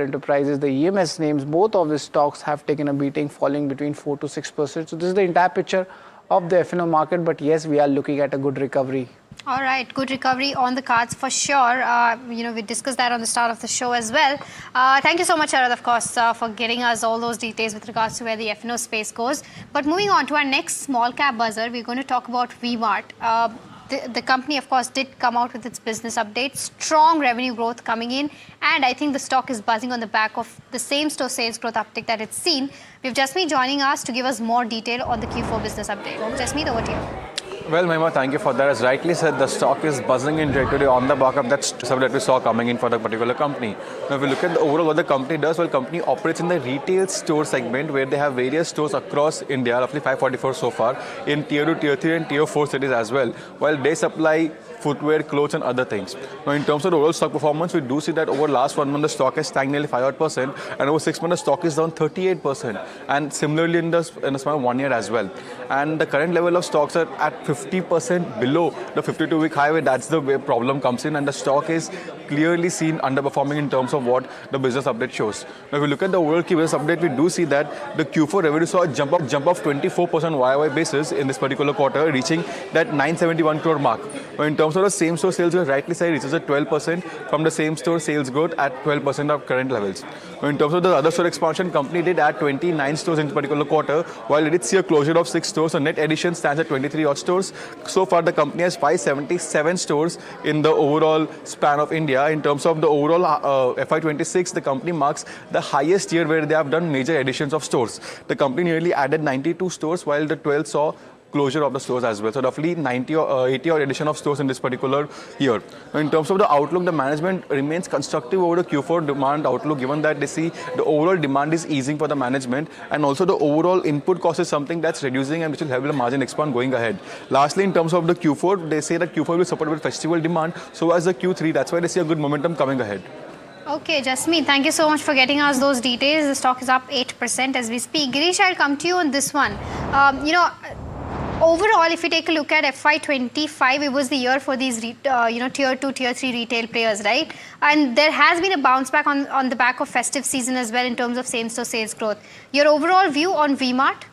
Enterprises, the EMS names, both of the stocks have taken a beating, falling between 4 to 6%. So this is the entire picture of the F&O market. But yes, we are looking at a good recovery. All right, good recovery on the cards for sure. We discussed that on the start of the show as well. Thank you so much, Sharad, of course, for getting us all those details with regards to where the F&O space goes. But moving on to our next small cap buzzer, we're going to talk about V-Mart. The company, of course, did come out with its business update. Strong revenue growth coming in. And I think the stock is buzzing on the back of the same-store sales growth uptick that it's seen. We have Jasmeet joining us to give us more detail on the Q4 business update. Jasmeet, over to you. Well, Mahima, thank you for that. As rightly said, the stock is buzzing in today on the back of that stuff that we saw coming in for the particular company. Now, if we look at the overall what the company does, well, company operates in the retail store segment where they have various stores across India, roughly 544 so far, in Tier 2, Tier 3 and Tier 4 cities as well, while they supply footwear, clothes and other things. Now, in terms of the overall stock performance, we do see that over last 1 month, the stock has stagnated nearly 5% and over 6 months, the stock is down 38%. And similarly in the span of 1 year as well. And the current level of stocks are at 50% below the 52-week high, where that's the way problem comes in, and the stock is clearly seen underperforming in terms of what the business update shows. Now, if we look at the overall key business update, we do see that the Q4 revenue saw a jump of 24% YOY basis in this particular quarter, reaching that 971 crore mark. Now, in terms of the same-store sales growth, rightly said, reaches at 12% from the same-store sales growth at 12% of current levels. Now, in terms of the other store expansion, company did add 29 stores in this particular quarter, while it did see a closure of 6 stores. So net addition stands at 23 odd stores. So far, the company has 577 stores in the overall span of India. In terms of the overall FY26, the company marks the highest year where they have done major additions of stores. The company nearly added 92 stores, while the 12 saw closure of the stores as well. So roughly 90 or 80 or addition of stores in this particular year. Now, in terms of the outlook, the management remains constructive over the Q4 demand outlook, given that they see the overall demand is easing for the management, and also the overall input cost is something that's reducing and which will help the margin expand going ahead. Lastly, in terms of the Q4, they say that Q4 will support with festival demand. So as the Q3, that's why they see a good momentum coming ahead. Okay, Jasmeet, thank you so much for getting us those details. The stock is up 8% as we speak. Girish, I'll come to you on this one. Overall, if you take a look at FY25, it was the year for these, Tier 2, Tier 3 retail players, right? And there has been a bounce back on the back of festive season as well in terms of same-store sales growth. Your overall view on V-Mart?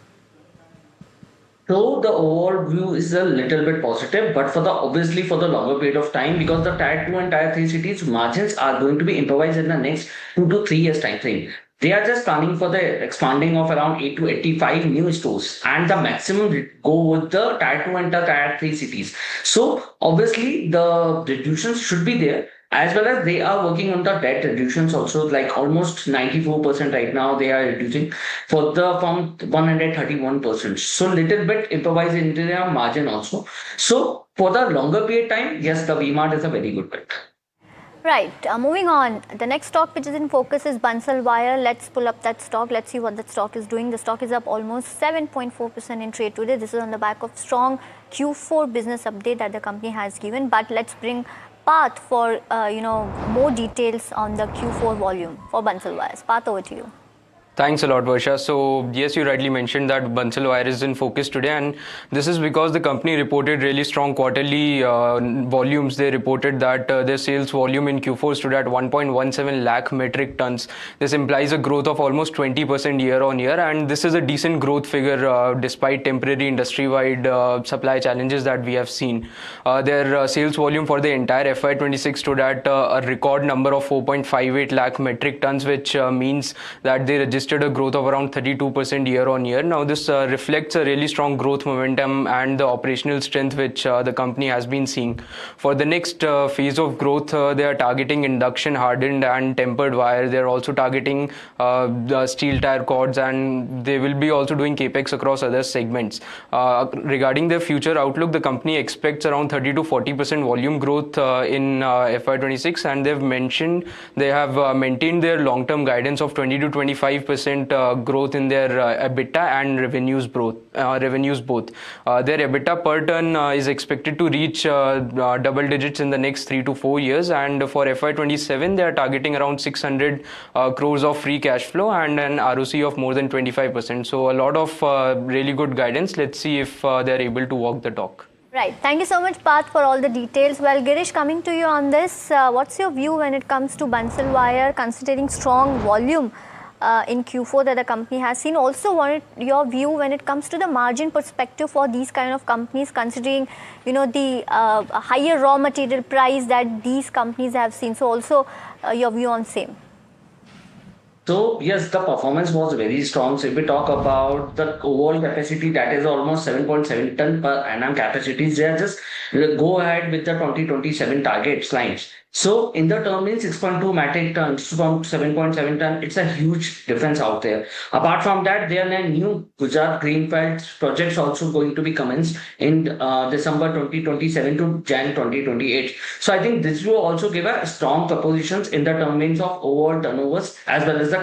So the overall view is a little bit positive, but obviously for the longer period of time, because the Tier 2 and Tier 3 cities margins are going to be improvised in the next 2 to 3 years time frame. They are just planning for the expanding of around 8 to 85 new stores, and the maximum go with the Tier 2 and the Tier 3 cities. So obviously the reductions should be there, as well as they are working on the debt reductions also, like almost 94% right now they are reducing from 131%. So little bit improvise into their margin also. So for the longer period time, yes, the V-Mart is a very good bet. Right. Moving on, the next stock which is in focus is Bansal Wire. Let's pull up that stock. Let's see what that stock is doing. The stock is up almost 7.4% in trade today. This is on the back of strong Q4 business update that the company has given. But let's bring Parth for more details on the Q4 volume for Bansal Wires. Parth, over to you. Thanks a lot, Varsha. So yes, you rightly mentioned that Bansal Wire is in focus today, and this is because the company reported really strong quarterly volumes. They reported that their sales volume in Q4 stood at 1.17 lakh metric tons. This implies a growth of almost 20% year on year, and this is a decent growth figure despite temporary industry-wide supply challenges that we have seen. Their sales volume for the entire FY26 stood at a record number of 4.58 lakh metric tons, which means that they registered a growth of around 32% year on year. Now, this reflects a really strong growth momentum and the operational strength which the company has been seeing. For the next phase of growth, they are targeting induction hardened and tempered wire. They are also targeting the steel tire cords, and they will be also doing capex across other segments. Regarding their future outlook, the company expects around 30 to 40% volume growth in FY26, and they've mentioned they have maintained their long-term guidance of 20 to 25% growth in their EBITDA and revenues both. Their EBITDA per ton is expected to reach double digits in the next 3 to 4 years, and for FY27 they are targeting around 600 crores of free cash flow and an ROC of more than 25%. So a lot of really good guidance. Let's see if they are able to walk the talk. Right. Thank you so much, Parth, for all the details. Well, Girish, coming to you on this, what's your view when it comes to Bansal Wire, considering strong volume in Q4 that the company has seen? Also, wanted your view when it comes to the margin perspective for these kind of companies, considering the higher raw material price that these companies have seen. So, also your view on same. So yes, the performance was very strong. So if we talk about the overall capacity, that is almost 7.7 ton per annum capacities. They are just go ahead with the 2027 targets lines. So in the term in 6.2 metric tons from 7.7 ton, it's a huge difference out there. Apart from that, there are new Gujarat Greenfield projects also going to be commenced in December 2027 to Jan 2028. So I think this will also give a strong propositions in the terms of overall turnovers as well as the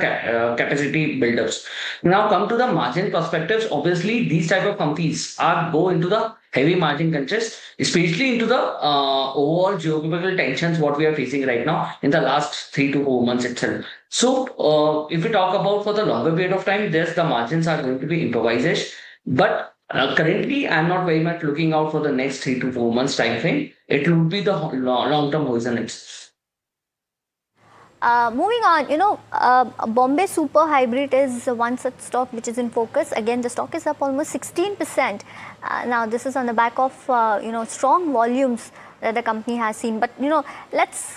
capacity builders. Now come to the margin perspectives. Obviously, these type of companies are go into the heavy margin context, especially into the overall geopolitical tensions what we are facing right now in the last 3 to 4 months itself. So if we talk about for the longer period of time, yes, the margins are going to be improvised, but currently I'm not very much looking out for the next 3 to 4 months time frame. It will be the long-term horizon itself. Moving on, Bombay Super Hybrid is one such stock which is in focus. Again, the stock is up almost 16%. Now, this is on the back of strong volumes that the company has seen. But let's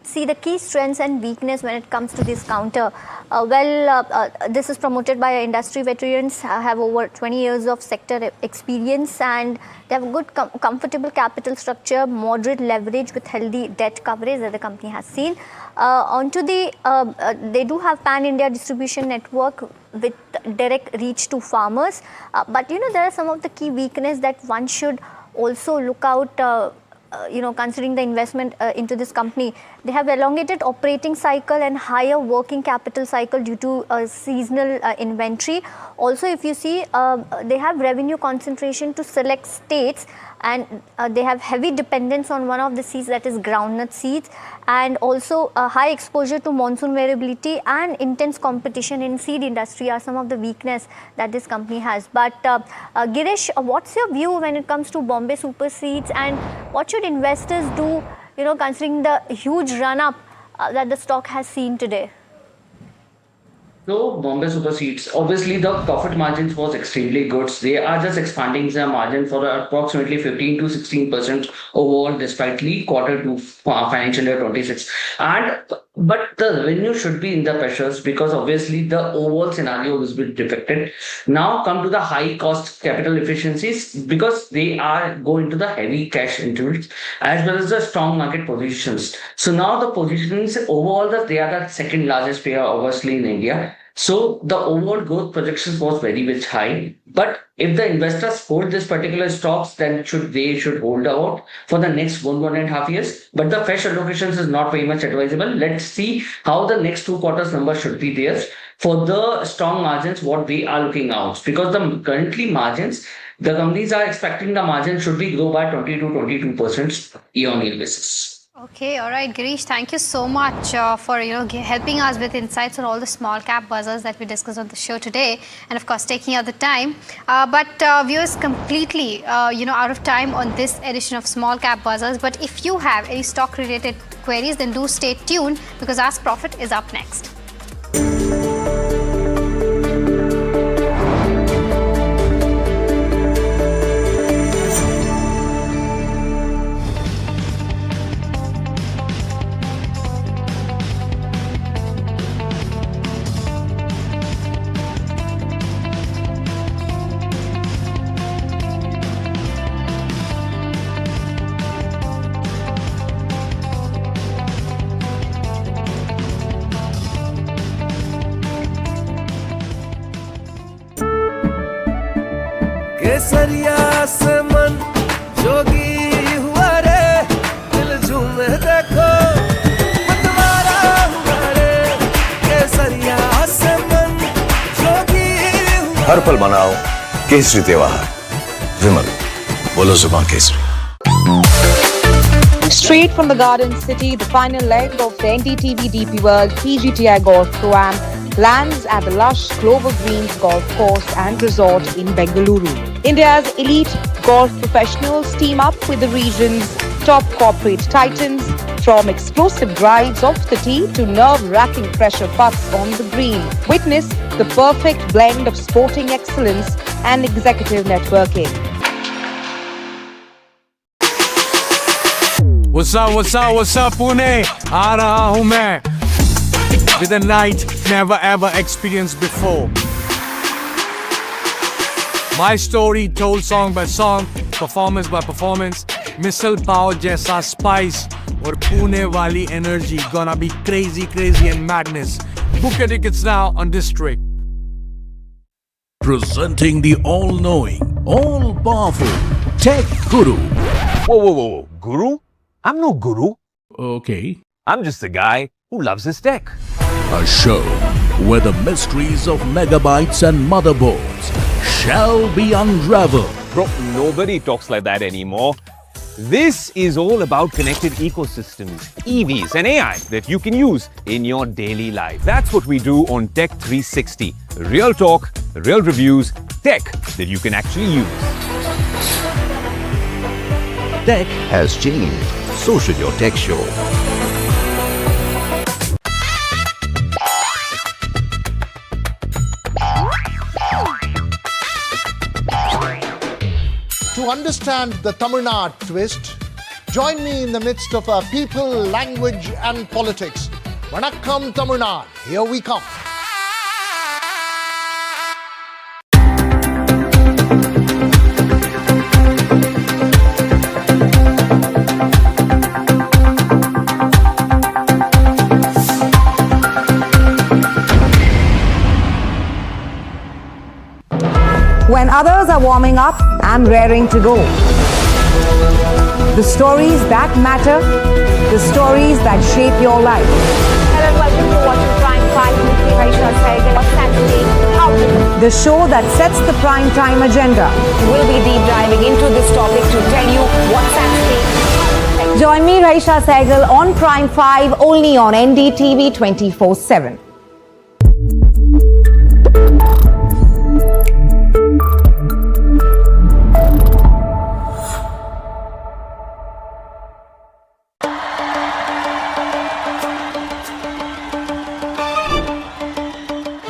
see the key strengths and weakness when it comes to this counter. This is promoted by industry veterans, have over 20 years of sector experience, and they have a good comfortable capital structure, moderate leverage with healthy debt coverage that the company has seen. They do have pan-India distribution network with direct reach to farmers. But there are some of the key weakness that one should also look out considering the investment into this company. They have elongated operating cycle and higher working capital cycle due to seasonal inventory. Also, if you see, they have revenue concentration to select states, and they have heavy dependence on one of the seeds, that is groundnut seeds, and also a high exposure to monsoon variability and intense competition in seed industry are some of the weakness that this company has. But Girish, what's your view when it comes to Bombay Super Seeds, and what should investors do, considering the huge run-up that the stock has seen today? So Bombay Super Seeds, obviously the profit margins was extremely good. They are just expanding their margin for approximately 15 to 16% overall, despite quarter to financial year 26. But the revenue should be in the pressures because obviously the overall scenario is a bit defected. Now come to the high cost capital efficiencies because they are going to the heavy cash intervals as well as the strong market positions. So now the positions overall that they are the second largest player obviously in India. So the overall growth projections was very much high. But if the investors hold this particular stocks, then they should hold out for the next 1.5 years. But the fresh allocations is not very much advisable. Let's see how the next 2 quarters number should be there. For the strong margins, what we are looking out, because the currently margins, the companies are expecting the margin should be grow by 20 to 22% year-on-year basis. Okay, all right, Girish, thank you so much for helping us with insights on all the small cap buzzers that we discussed on the show today, and of course taking out the time. But viewers, completely out of time on this edition of small cap buzzers. But if you have any stock related queries, then do stay tuned because Ask Profit is up next. केसरिया से मन जोगी हुआ रे दिल झूमे देखो मतवारा हुआ रे केसरिया से मन जोगी हुआ हर पल मनाओ केसरी त्योहार विमल बोलो जुबान Kesari. Straight from the Garden City, the final leg of the NDTV DP World PGTI Golf Pro-Am lands at the lush Clover Greens Golf Course and Resort in Bengaluru. India's elite Golf professionals team up with the region's top corporate titans, from explosive drives off the tee to nerve-wracking pressure putts on the green. Witness the perfect blend of sporting excellence and executive networking. What's up, Pune? aa raha hu main with a night never ever experienced before. My story told song by song, performance by performance, missile power jaisa spice और Pune wali energy gonna be crazy and madness. Book your tickets now on District. Presenting the all-knowing, all-powerful Tech Guru. Whoa. Guru? I'm no guru. Okay. I'm just a guy who loves his tech. A show where the mysteries of megabytes and motherboards shall be unraveled. Bro, nobody talks like that anymore. This is all about connected ecosystems, EVs and AI that you can use in your daily life. That's what we do on Tech 360. Real talk, real reviews, tech that you can actually use. Tech has changed. So should your tech show. To understand the Tamil Nadu twist, join me in the midst of our people, language and politics. Vanakkam Tamil Nadu, here we come. When others are warming up, I'm raring to go. The stories that matter, the stories that shape your life. Hello and welcome to watching Prime 5 with me, Raisha Saigal. What's at stake? How to The show that sets the prime time agenda. We'll be deep diving into this topic to tell you what's at stake. Join me, Raisha Saigal, on Prime 5 only on NDTV 24/7.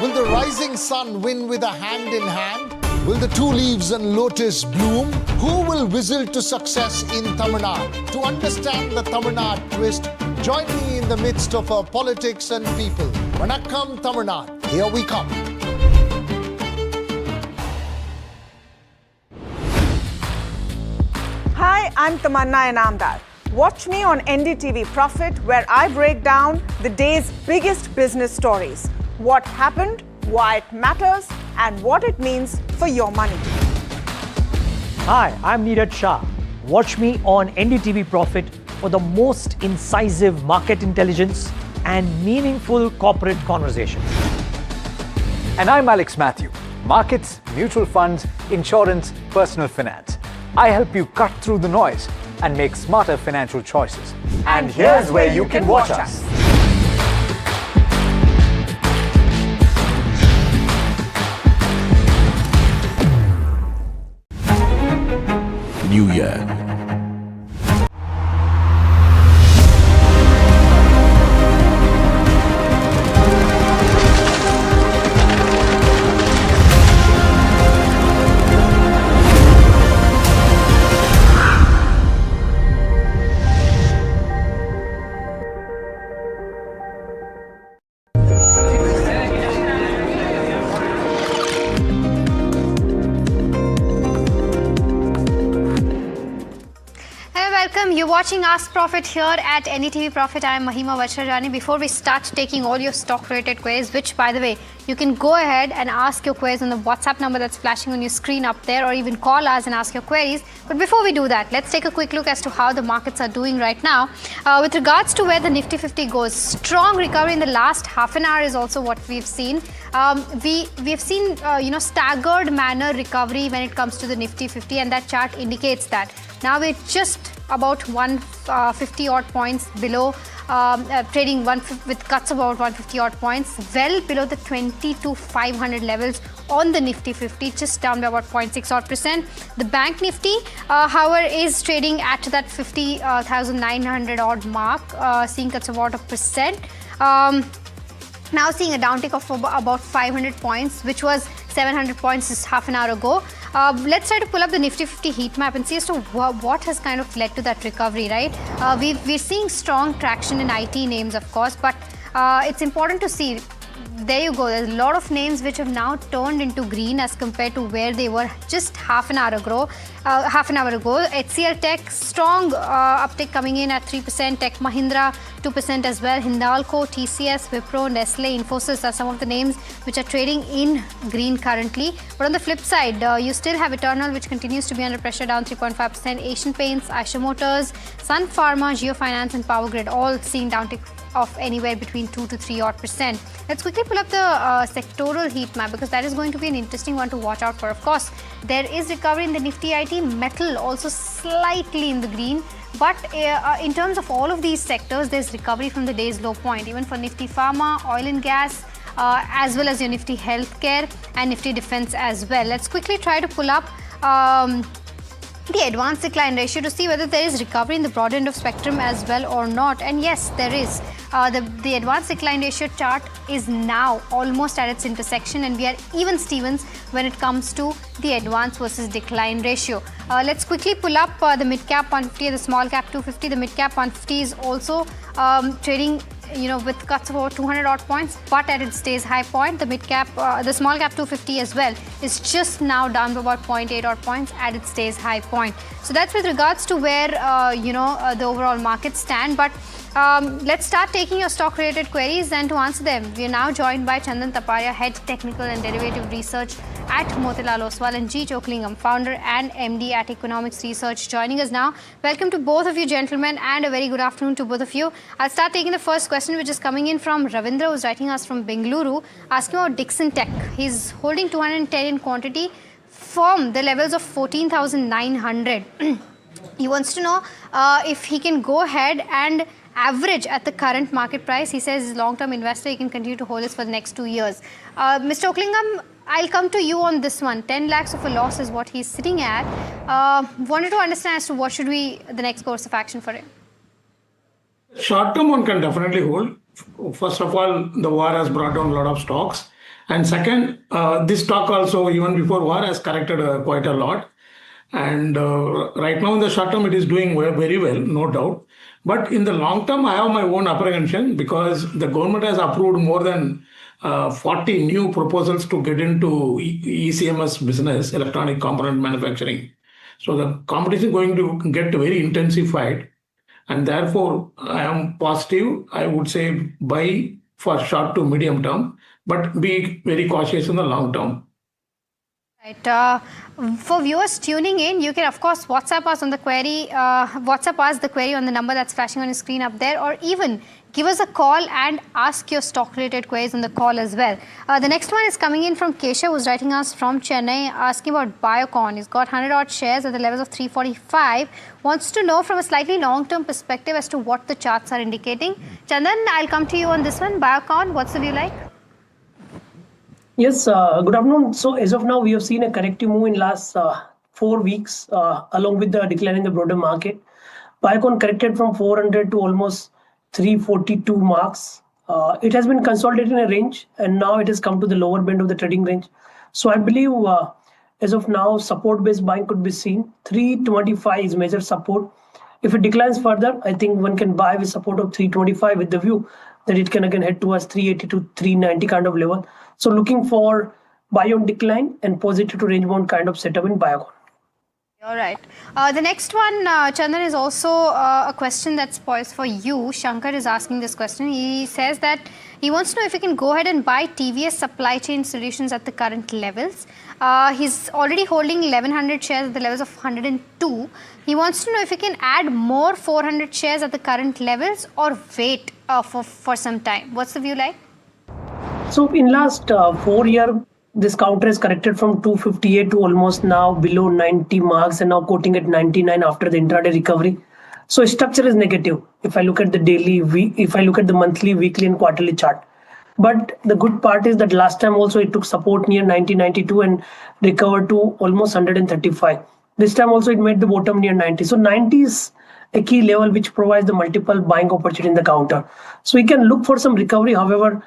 Will the rising sun win with a hand in hand? Will the two leaves and lotus bloom? Who will whistle to success in Tamil Nadu? To understand the Tamil Nadu twist, join me in the midst of our politics and people. Vanakkam Tamil Nadu, here we come. Hi, I'm Tamanna Inamdar. Watch me on NDTV Profit, where I break down the day's biggest business stories. What happened, why it matters, and what it means for your money. Hi, I'm Neeraj Shah. Watch me on NDTV Profit for the most incisive market intelligence and meaningful corporate conversations. And I'm Alex Matthew. Markets, mutual funds, insurance, personal finance. I help you cut through the noise and make smarter financial choices. And here's where you can watch us. New Year. You're watching Ask Profit here at NDTV Profit. I am Mahima Vacharjani. Before we start taking all your stock-related queries, which, by the way, you can go ahead and ask your queries on the WhatsApp number that's flashing on your screen up there, or even call us and ask your queries. But before we do that, let's take a quick look as to how the markets are doing right now. With regards to where the Nifty 50 goes, strong recovery in the last half an hour is also what we've seen. We've seen staggered manner recovery when it comes to the Nifty 50, and that chart indicates that. Now we're just about 150 odd points below trading with cuts of about 150 odd points, well below the 22,500 levels on the Nifty 50, just down by about 0.6 odd percent. The Bank Nifty, however, is trading at that 50,900 odd mark, seeing cuts of about 1%. Now seeing a downtick of about 500 points, which was 700 points just half an hour ago. Let's try to pull up the Nifty 50 heat map and see as to what has kind of led to that recovery, right? We're seeing strong traction in IT names, of course, but it's important to see. There you go. There's a lot of names which have now turned into green as compared to where they were just half an hour ago. HCL Tech, strong uptick coming in at 3%. Tech Mahindra, 2% as well. Hindalco, TCS, Wipro, Nestle, Infosys are some of the names which are trading in green currently. But on the flip side, you still have Eternal, which continues to be under pressure, down 3.5%. Asian Paints, Eicher Motors, Sun Pharma, Geofinance and Power Grid all seeing downtick of anywhere between 2 to 3 odd percent. Let's quickly pull up the sectoral heat map, because that is going to be an interesting one to watch out for. Of course, there is recovery in the Nifty IT. Metal also slightly in the green, but in terms of all of these sectors, there's recovery from the day's low point. Even for Nifty Pharma, oil and gas, as well as your Nifty Healthcare and Nifty Defense as well. Let's quickly try to pull up the advanced decline ratio to see whether there is recovery in the broad end of spectrum as well or not. And yes, there is. The advanced decline ratio chart is now almost at its intersection, and we are even Stevens when it comes to the advanced versus decline ratio. Let's quickly pull up the mid cap 150 and the small cap 250. The mid cap 150 is also trading, with cuts of over 200 odd points, but at its day's high point. The mid cap, the small cap 250 as well is just now down by about 0.8 odd points at its day's high point. So that's with regards to where the overall markets stand. But let's start taking your stock related queries, and to answer them, we are now joined by Chandan Taparia, Head Technical and Derivative Research at Motilal Oswal, and G. Choklingam, Founder and MD at Economics Research, joining us now. Welcome to both of you, gentlemen, and a very good afternoon to both of you. I'll start taking the first question, which is coming in from Ravindra, who's writing us from Bengaluru, asking about Dixon Tech. He's holding 210 in quantity from the levels of 14,900. He wants to know if he can go ahead and average at the current market price. He says he's a long-term investor. He can continue to hold this for the next 2 years. Mr. Choklingam, I'll come to you on this one. 10 lakhs of a loss is what he's sitting at. Wanted to understand as to what should be the next course of action for him. Short-term one can definitely hold. First of all, the war has brought down a lot of stocks. And second, this stock also, even before war, has corrected quite a lot. And right now in the short term, it is doing very well, no doubt. But in the long term, I have my own apprehension, because the government has approved more than 40 new proposals to get into ECMS business, electronic component manufacturing. So the competition is going to get very intensified. And therefore, I am positive. I would say buy for short to medium term, but be very cautious in the long term. Right. For viewers tuning in, you can of course WhatsApp us on the query, WhatsApp us the query on the number that's flashing on your screen up there, or even give us a call and ask your stock related queries on the call as well. The next one is coming in from Kesha, who's writing us from Chennai, asking about Biocon. He's got 100 odd shares at the levels of 345. Wants to know from a slightly long-term perspective as to what the charts are indicating. Chandan, I'll come to you on this one. Biocon, what's the view like? Yes, good afternoon. So as of now, we have seen a corrective move in last 4 weeks, along with the decline in the broader market. Biocon corrected from 400 to almost 342 marks. It has been consolidated in a range, and now it has come to the lower band of the trading range. So I believe as of now, support-based buying could be seen. 325 is major support. If it declines further, I think one can buy with support of 325 with the view that it can again head towards 380 to 390 kind of level. So looking for buy on decline and positive to range bound kind of setup in Biocon. All right. The next one, Chandan, is also a question that's poised for you. Shankar is asking this question. He says that he wants to know if he can go ahead and buy TVS Supply Chain Solutions at the current levels. He's already holding 1100 shares at the levels of 102. He wants to know if he can add more 400 shares at the current levels or wait for some time. What's the view like? So in last 4 years, this counter has corrected from 258 to almost now below 90 marks, and now quoting at 99 after the intraday recovery. So structure is negative. if I look at the daily, if I look at the monthly, weekly, and quarterly chart. But the good part is that last time also it took support near 1992 and recovered to almost 135. This time also it made the bottom near 90. So 90 is a key level which provides the multiple buying opportunity in the counter. So we can look for some recovery. However,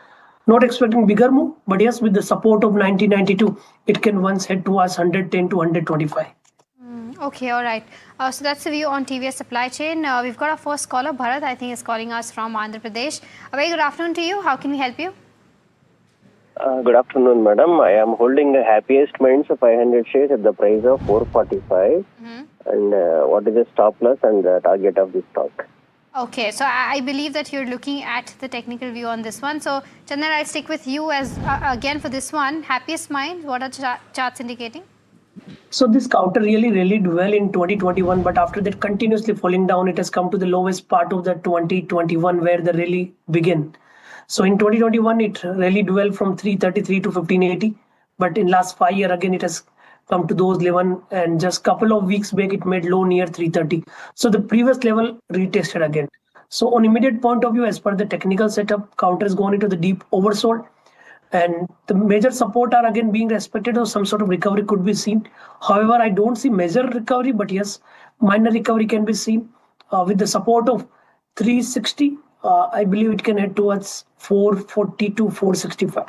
not expecting bigger move, but yes, with the support of 1992, it can once head towards 110 to 125. Okay, all right. So that's the view on TVS supply chain. We've got our first caller, Bharat, I think is calling us from Andhra Pradesh. A very good afternoon to you. How can we help you? Good afternoon, madam. I am holding the Happiest Minds 500 shares at the price of 445. And what is the stop loss and the target of this stock? Okay, so I believe that you're looking at the technical view on this one. So, Chandan, I'll stick with you as again for this one. Happiest Minds, what are charts indicating? So this counter really rallied well in 2021, but after that continuously falling down, it has come to the lowest part of the 2021 where the rally began. So in 2021, it rallied well from 333 to 1580, but in last 5 years again, it has come to those level, and just couple of weeks back, it made low near 330. So the previous level retested again. So on immediate point of view, as per the technical setup, counter is going into the deep oversold. And the major support are again being respected, or some sort of recovery could be seen. However, I don't see major recovery, but yes, minor recovery can be seen with the support of 360. I believe it can head towards 440 to 465.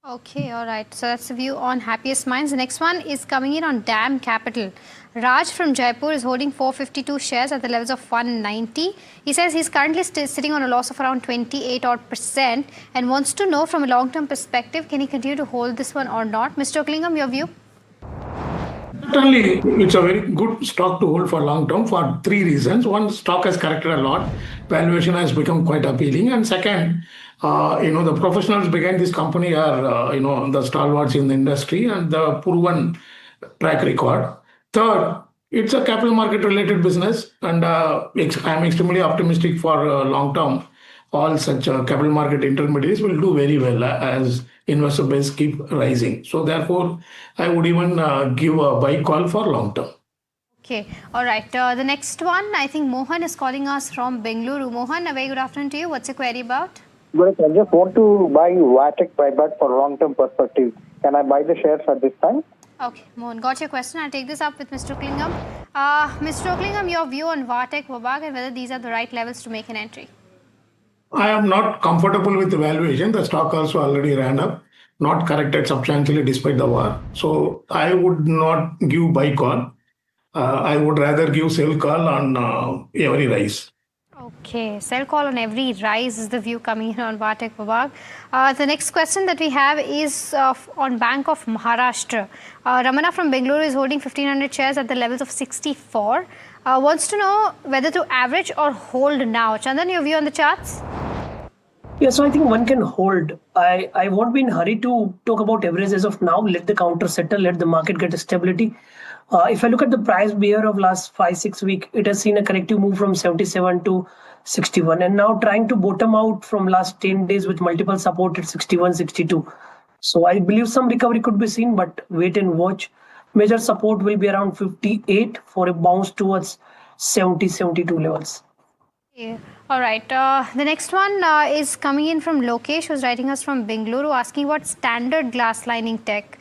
Okay, all right. So that's the view on Happiest Minds. The next one is coming in on DAM Capital. Raj from Jaipur is holding 452 shares at the levels of 190. He says he's currently still sitting on a loss of around 28% and wants to know from a long-term perspective, can he continue to hold this one or not? Mr. Oklingam, your view? Certainly, it's a very good stock to hold for long term for three reasons. One, stock has corrected a lot. Valuation has become quite appealing. And second, the professionals behind this company are, the stalwarts in the industry and the proven track record. Third, it's a capital market related business, and I'm extremely optimistic for long term. All such capital market intermediaries will do very well as investor base keep rising. So therefore, I would even give a buy call for long term. Okay, all right. The next one, I think Mohan is calling us from Bengaluru. Mohan, a very good afternoon to you. What's your query about? Well, I just want to buy Vatek buyback for long-term perspective. Can I buy the shares at this time? Okay, Mohan, got your question. I'll take this up with Mr. Oklingam. Mr. Oklingam, your view on Vatek, Vabag, and whether these are the right levels to make an entry? I am not comfortable with the valuation. The stock also already ran up, not corrected substantially despite the war. So I would not give buy call. I would rather give sell call on every rise. Okay, sell call on every rise is the view coming in on Vatek Vabag. The next question that we have is on Bank of Maharashtra. Ramana from Bengaluru is holding 1500 shares at the levels of 64. Wants to know whether to average or hold now. Chandan, your view on the charts? Yeah, so I think one can hold. I won't be in a hurry to talk about average as of now. Let the counter settle, let the market get a stability. If I look at the price behavior of last 5-6 weeks, it has seen a corrective move from 77 to 61 and now trying to bottom out from last 10 days with multiple support at 61, 62. So I believe some recovery could be seen, but wait and watch. Major support will be around 58 for a bounce towards 70, 72 levels. Yeah. All right. The next one is coming in from Lokesh, who's writing us from Bengaluru, asking about standard glass lining tech.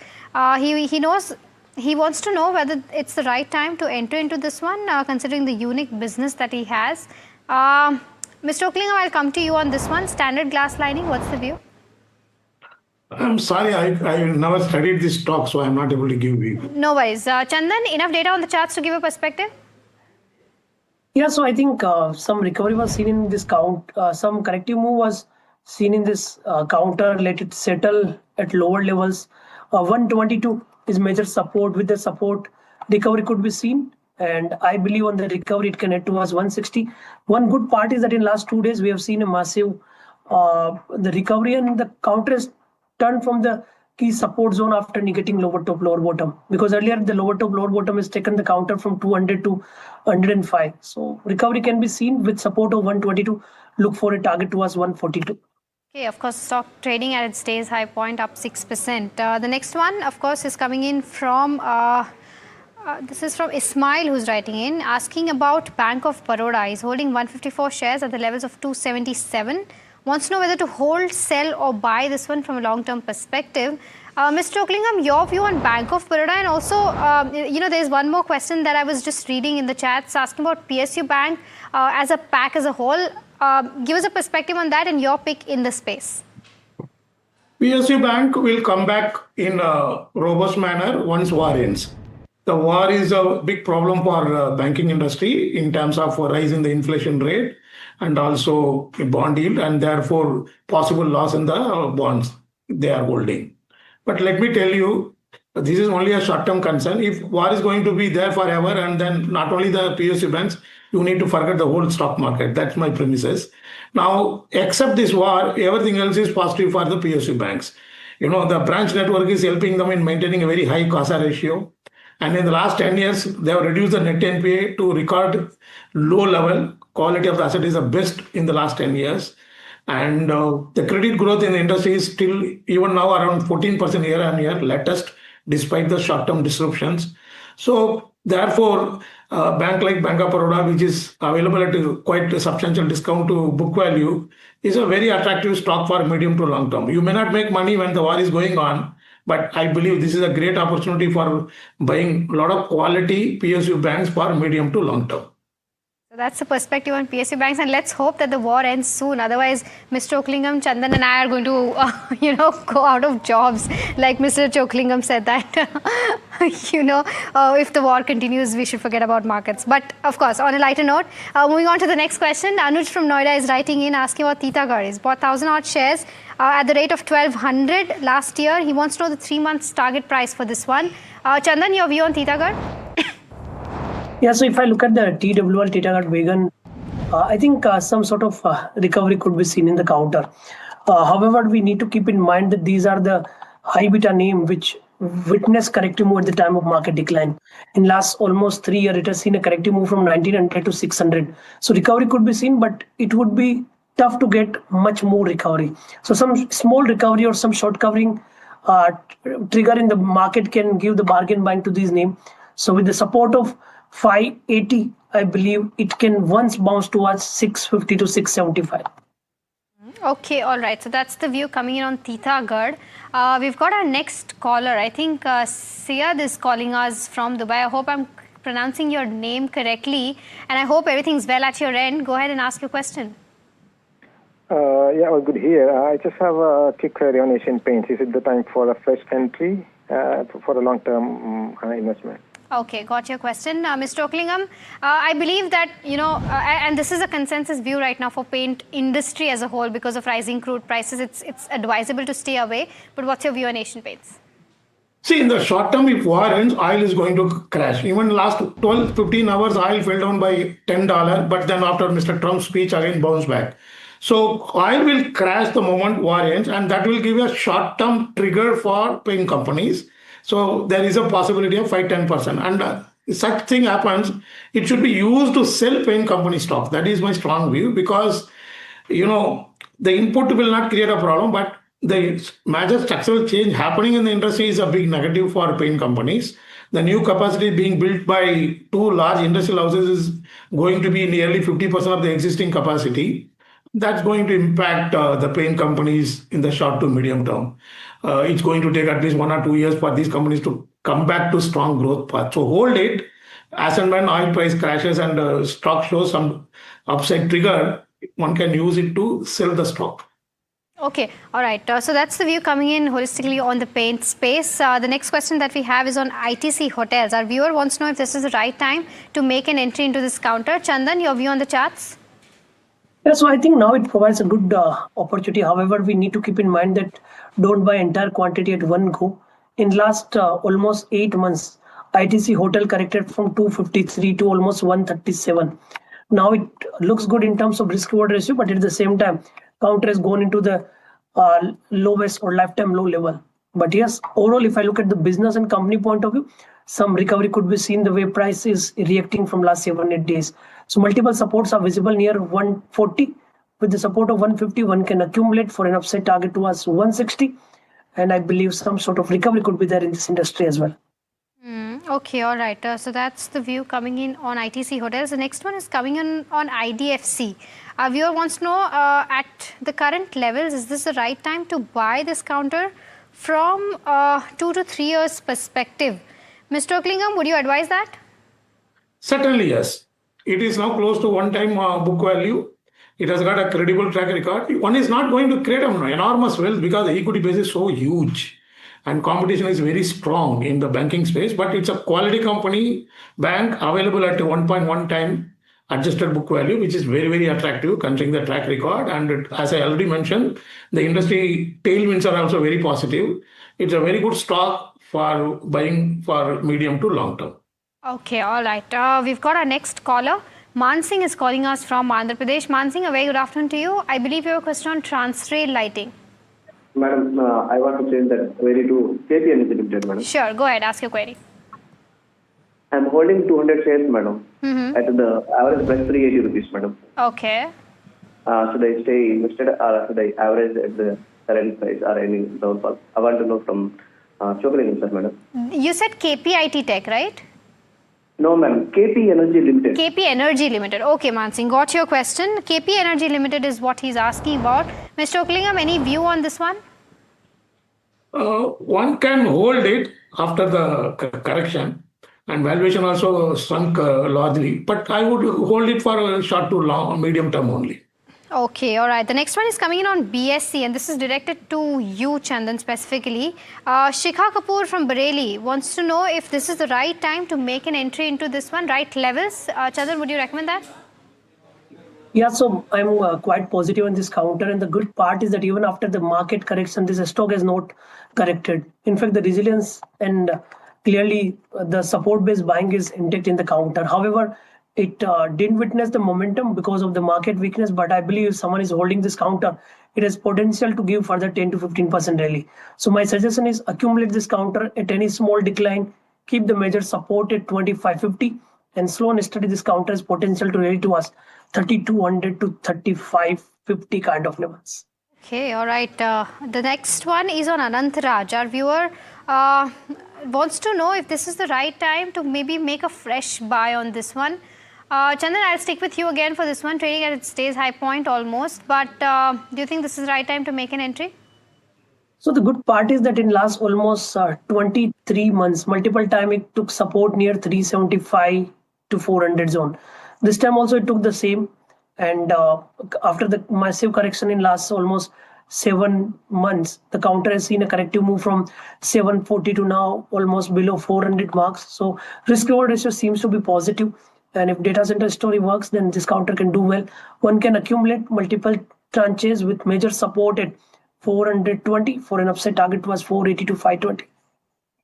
He wants to know whether it's the right time to enter into this one, considering the unique business that he has. Mr. Oklingam, I'll come to you on this one. Standard glass lining, what's the view? I'm sorry, I never studied this stock, so I'm not able to give you. No worries. Chandan, enough data on the charts to give a perspective? Yeah, so I think some recovery was seen in this count. Some corrective move was seen in this counter. Let it settle at lower levels. 122 is major support. With the support, recovery could be seen. And I believe on the recovery, it can head towards 160. One good part is that in last 2 days, we have seen a massive the recovery, and the counter has turned from the key support zone after negating lower top, lower bottom. Because earlier, the lower top, lower bottom has taken the counter from 200 to 105. So recovery can be seen with support of 122. Look for a target towards 142. Okay, of course, stock trading at its day's high point, up 6%. The next one, of course, is coming in from This is from Ismail, who's writing in, asking about Bank of Baroda. He's holding 154 shares at the levels of 277. Wants to know whether to hold, sell or buy this one from a long-term perspective. Mr. Oaklingham, your view on Bank of Baroda, and also, there's one more question that I was just reading in the chats asking about PSU Bank as a pack as a whole. Give us a perspective on that and your pick in the space. PSU Bank will come back in a robust manner once war ends. The war is a big problem for banking industry in terms of rise in the inflation rate and also bond yield, and therefore possible loss in the bonds they are holding. But let me tell you, this is only a short-term concern. If war is going to be there forever, and then not only the PSU banks, you need to forget the whole stock market. That's my premises. Now, except this war, everything else is positive for the PSU banks. The branch network is helping them in maintaining a very high CASA ratio. And in the last 10 years, they have reduced the net NPA to record low level. Quality of the asset is the best in the last 10 years. And the credit growth in the industry is still, even now, around 14% year on year, latest, despite the short-term disruptions. So therefore, a bank like Bank of Baroda, which is available at quite a substantial discount to book value, is a very attractive stock for medium to long term. You may not make money when the war is going on, but I believe this is a great opportunity for buying a lot of quality PSU banks for medium to long term. So that's the perspective on PSU banks, and let's hope that the war ends soon. Otherwise, Mr. Oaklingham, Chandan and I are going to, go out of jobs. Like Mr. Oaklingham said that, if the war continues, we should forget about markets. But of course, on a lighter note, moving on to the next question, Anuj from Noida is writing in asking about Titagarh. He's bought 1,000 odd shares at the rate of 1,200 last year. He wants to know the 3 months target price for this one. Chandan, your view on Titagarh? Yeah, so if I look at the TWL, Titagarh Wagon, I think some sort of recovery could be seen in the counter. However, we need to keep in mind that these are the high beta name which witnessed corrective move at the time of market decline. In last almost 3 years, it has seen a corrective move from 1900 to 600. So recovery could be seen, but it would be tough to get much more recovery. So some small recovery or some short covering trigger in the market can give the bargain buying to these names. So with the support of 580, I believe it can once bounce towards 650 to 675. Okay, all right. So that's the view coming in on Titagarh. We've got our next caller. I think Syed is calling us from Dubai. I hope I'm pronouncing your name correctly, and I hope everything's well at your end. Go ahead and ask your question. Yeah, all good here. I just have a quick query on Asian Paints. Is it the time for a fresh entry for a long-term investment? Okay, got your question. Mr. Oaklingham, I believe that, and this is a consensus view right now for paint industry as a whole because of rising crude prices, it's advisable to stay away. But what's your view on Asian Paints? See, in the short term, if war ends, oil is going to crash. Even last 12-15 hours, oil fell down by $10, but then after Mr. Trump's speech, again bounced back. So oil will crash the moment war ends, and that will give a short-term trigger for paint companies. So there is a possibility of 5-10%. And such thing happens, it should be used to sell paint company stocks. That is my strong view, because, the input will not create a problem, but the major structural change happening in the industry is a big negative for paint companies. The new capacity being built by 2 large industrial houses is going to be nearly 50% of the existing capacity. That's going to impact the paint companies in the short to medium term. It's going to take at least 1 or 2 years for these companies to come back to strong growth path. So hold it. As and when oil price crashes and stock shows some upside trigger, one can use it to sell the stock. Okay, all right. So that's the view coming in holistically on the paint space. The next question that we have is on ITC Hotels. Our viewer wants to know if this is the right time to make an entry into this counter. Chandan, your view on the charts? Yeah, so I think now it provides a good opportunity. However, we need to keep in mind that don't buy entire quantity at one go. In last almost 8 months, ITC Hotel corrected from 253 to almost 137. Now it looks good in terms of risk reward ratio, but at the same time, counter has gone into the lowest or lifetime low level. But yes, overall, if I look at the business and company point of view, some recovery could be seen the way price is reacting from last 7-8 days. So multiple supports are visible near 140. With the support of 150, one can accumulate for an upside target towards 160. And I believe some sort of recovery could be there in this industry as well. Okay, all right. So that's the view coming in on ITC Hotels. The next one is coming in on IDFC. Our viewer wants to know at the current levels, is this the right time to buy this counter from 2 to 3 years perspective? Mr. Oaklingam, would you advise that? Certainly, yes. It is now close to one-time book value. It has got a credible track record. One is not going to create an enormous wealth because the equity base is so huge and competition is very strong in the banking space. But it's a quality company, bank available at 1.1 time adjusted book value, which is very, very attractive considering the track record. And as I already mentioned, the industry tailwinds are also very positive. It's a very good stock for buying for medium to long term. Okay, all right. We've got our next caller. Mansingh is calling us from Andhra Pradesh. Mansingh, a very good afternoon to you. I believe you have a question on Transrail Lighting. Madam, I want to change that query to KP Energy Limited, madam. Sure, go ahead, ask your query. I'm holding 200 shares, madam, at the average price 380 rupees, madam. Okay. Should I stay invested or should I average at the current price or any downfall? I want to know from Chocolate, sir, madam. You said KPIT Tech, right? No, ma'am. KP Energy Limited. KP Energy Limited. Okay, Mansingh, got your question. KP Energy Limited is what he's asking about. Mr. Oaklingam, any view on this one? One can hold it after the correction, and valuation also shrunk largely. But I would hold it for a short to long, medium term only. Okay, all right. The next one is coming in on BSC, and this is directed to you, Chandan, specifically. Shikha Kapoor from Bareilly wants to know if this is the right time to make an entry into this one, right levels. Chandan, would you recommend that? Yeah, so I'm quite positive on this counter, and the good part is that even after the market correction, this stock has not corrected. In fact, the resilience and clearly the support-based buying is intact in the counter. However, it didn't witness the momentum because of the market weakness, but I believe if someone is holding this counter, it has potential to give further 10 to 15% rally. So my suggestion is accumulate this counter at any small decline, keep the major support at 25.50, and slow and steady this counter has potential to rally towards 3,200 to 35.50 kind of levels. Okay, all right. The next one is on Anant Raj. Our viewer wants to know if this is the right time to maybe make a fresh buy on this one. Chandan, I'll stick with you again for this one, trading at its day's high point almost. But do you think this is the right time to make an entry? So the good part is that in last almost 23 months, multiple time it took support near 375 to 400 zone. This time also it took the same. And after the massive correction in last almost 7 months, the counter has seen a corrective move from 740 to now almost below 400 marks. So risk reward ratio seems to be positive. And if data center story works, then this counter can do well. One can accumulate multiple tranches with major support at 420 for an upside target was 480 to 520.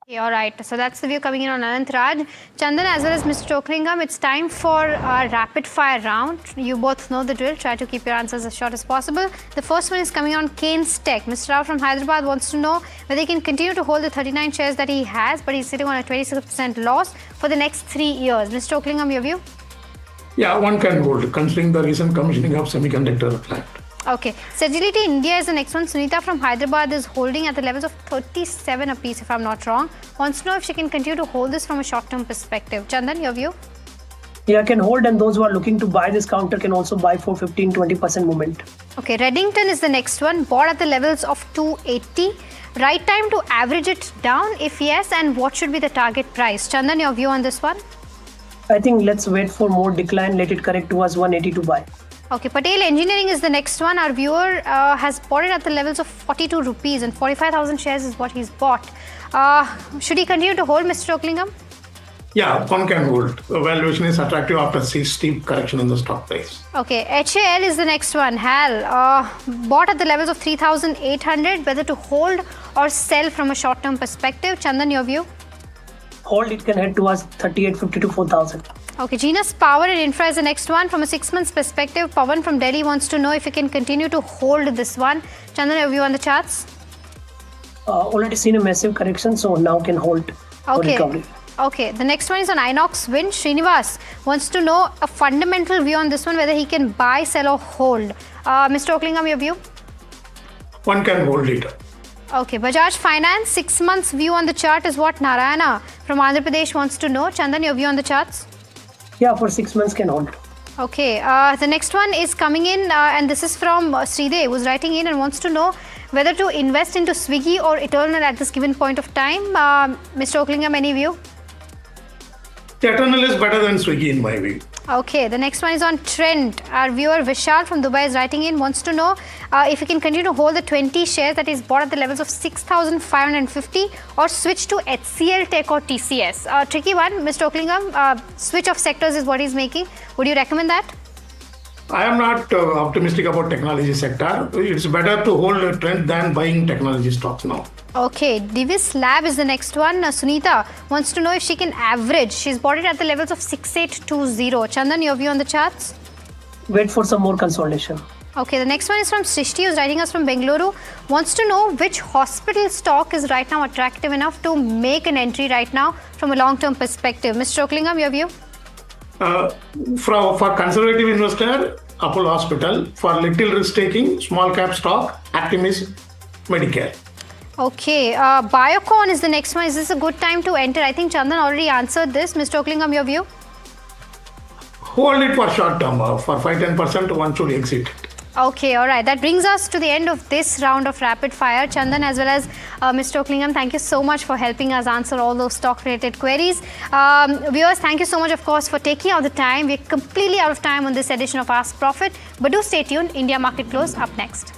Okay, all right. So that's the view coming in on Anant Raj. Chandan as well as Mr. Oaklingam, it's time for our rapid fire round. You both know the drill. Try to keep your answers as short as possible. The first one is coming on Kane's Tech. Mr. Rao from Hyderabad wants to know whether he can continue to hold the 39 shares that he has, but he's sitting on a 26% loss for the next 3 years. Mr. Oaklingam, your view? Yeah, one can hold considering the recent commissioning of semiconductor plant. Okay. Sagility India is the next one. Sunita from Hyderabad is holding at the levels of 37 apiece, if I'm not wrong. Wants to know if she can continue to hold this from a short-term perspective. Chandan, your view? Yeah, can hold, and those who are looking to buy this counter can also buy for 15-20% movement. Okay, Reddington is the next one. Bought at the levels of 280. Right time to average it down? If yes, and what should be the target price? Chandan, your view on this one? I think let's wait for more decline. Let it correct towards 180 to buy. Okay, Patel Engineering is the next one. Our viewer has bought it at the levels of 42 rupees and 45,000 shares is what he's bought. Should he continue to hold, Mr. Oaklingam? Yeah, one can hold. The valuation is attractive after steep correction in the stock price. Okay, HAL is the next one. HAL bought at the levels of 3,800. Whether to hold or sell from a short-term perspective. Chandan, your view? Hold, it can head towards 3850 to 4,000. Okay, Genus Power and Infra is the next one. From a 6 months perspective, Pawan from Delhi wants to know if you can continue to hold this one. Chandan, your view on the charts? Already seen a massive correction, so now can hold for recovery. Okay, the next one is on Inox Wind. Srinivas wants to know a fundamental view on this one, whether he can buy, sell or hold. Mr. Oaklingam, your view? One can hold it. Okay, Bajaj Finance, 6 months view on the chart is what Narayana from Andhra Pradesh wants to know. Chandan, your view on the charts? Yeah, for 6 months can hold. Okay, the next one is coming in and this is from Sridev, who's writing in and wants to know whether to invest into Swiggy or Eternal at this given point of time. Mr. Oaklingham, any view? Eternal is better than Swiggy in my view. Okay, the next one is on trend. Our viewer Vishal from Dubai is writing in, wants to know if you can continue to hold the 20 shares that is bought at the levels of 6,550 or switch to HCL Tech or TCS. Tricky one, Mr. Oaklingham. Switch of sectors is what he's making. Would you recommend that? I am not optimistic about technology sector. It's better to hold a trend than buying technology stocks now. Okay, Divis Lab is the next one. Sunita wants to know if she can average. She's bought it at the levels of 6820. Chandan, your view on the charts? Wait for some more consolidation. Okay, the next one is from Srishti, who's writing us from Bengaluru. Wants to know which hospital stock is right now attractive enough to make an entry right now from a long-term perspective. Mr. Oaklingham, your view? For conservative investor, Apollo Hospital. For little risk taking, small cap stock, Actimis, Medicare. Okay, Biocon is the next one. Is this a good time to enter? I think Chandan already answered this. Mr. Oaklingham, your view? Hold it for short term. For 5-10%, one should exit. Okay, all right. That brings us to the end of this round of rapid fire. Chandan as well as Mr. Oaklingham, thank you so much for helping us answer all those stock-related queries. Viewers, thank you so much, of course, for taking out the time. We're completely out of time on this edition of Ask Profit. But do stay tuned. India Market Close up next.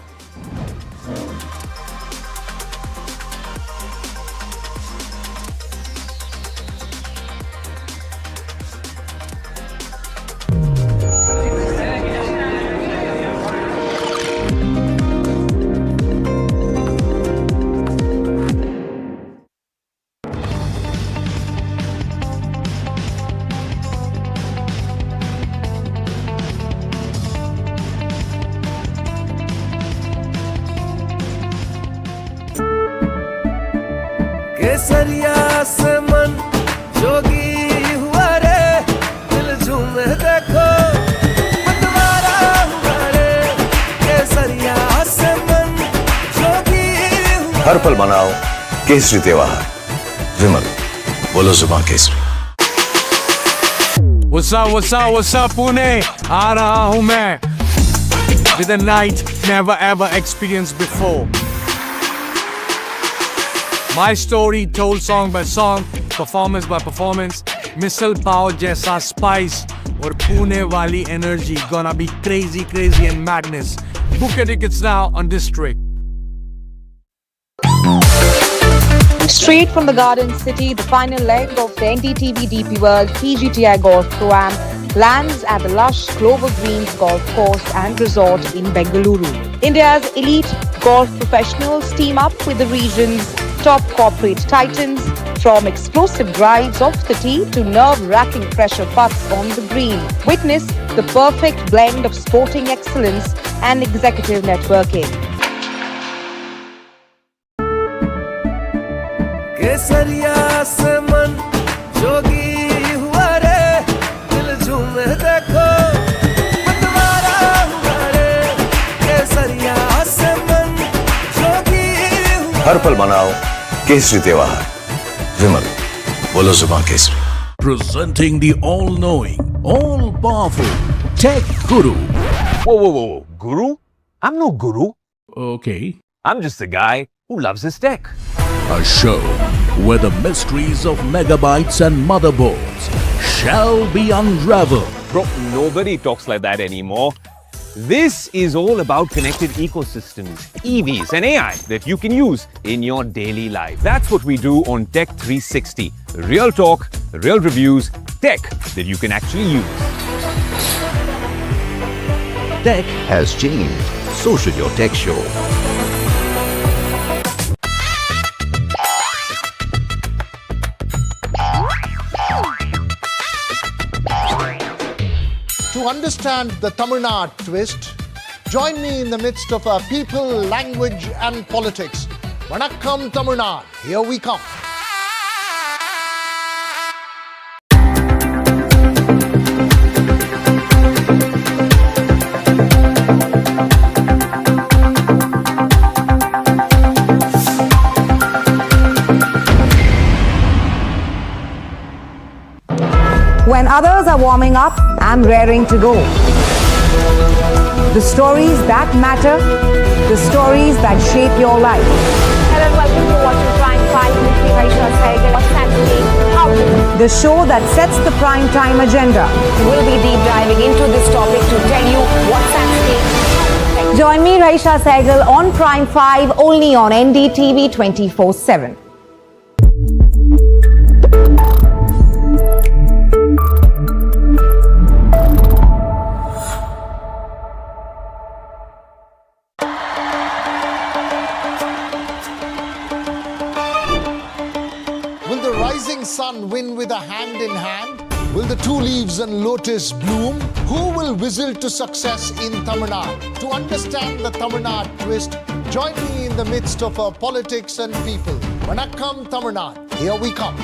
केसरिया से मन जोगी हुआ रे दिल झूमे देखो मतवारा हुआ रे केसरिया से मन जोगी हुआ हर पल मनाओ केसरी त्योहार विमल बोलो जुबान केसरी What's up, Pune? आ रहा हूँ मैं with a night never ever experienced before. My story told song by song, performance by performance, missile power jaisa spice और पुणे वाली energy gonna be crazy and madness. Book your tickets now on District. Straight from the Garden City, the final leg of the NDTV DP World PGTI Golf Pro-Am lands at the lush Clover Greens Golf Course and Resort in Bengaluru. India's elite golf professionals team up with the region's top corporate titans, from explosive drives off the tee to nerve-wracking pressure putts on the green. Witness the perfect blend of sporting excellence and executive networking. केसरिया से मन जोगी हुआ रे दिल झूमे देखो मतवारा हुआ रे केसरिया से मन जोगी हुआ हर पल मनाओ केसरी त्योहार विमल बोलो जुबान Kesari Presenting the all-knowing, all-powerful Tech Guru. Whoa. Guru? I'm no guru. Okay. I'm just a guy who loves his tech. A show where the mysteries of megabytes and motherboards shall be unraveled. Bro, nobody talks like that anymore. This is all about connected ecosystems, EVs and AI that you can use in your daily life. That's what we do on Tech 360. Real talk, real reviews, tech that you can actually use. Tech has changed. So should your tech show. To understand the Tamil Nadu twist, join me in the midst of our people, language and politics. Vanakkam Tamil Nadu, here we come. When others are warming up, I'm raring to go. The stories that matter, the stories that shape your life. Hello and welcome to watching Prime 5 with me, Raisha Sehgal. What's happening? How to? The show that sets the prime time agenda. We'll be deep diving into this topic to tell you what's happening. Join me, Raisha Sehgal, on Prime 5 only on NDTV 24/7. Will the rising sun win with a hand in hand? Will the two leaves and lotus bloom? Who will whistle to success in Tamil Nadu? To understand the Tamil Nadu twist, join me in the midst of our politics and people. Vanakkam Tamil Nadu, here we come.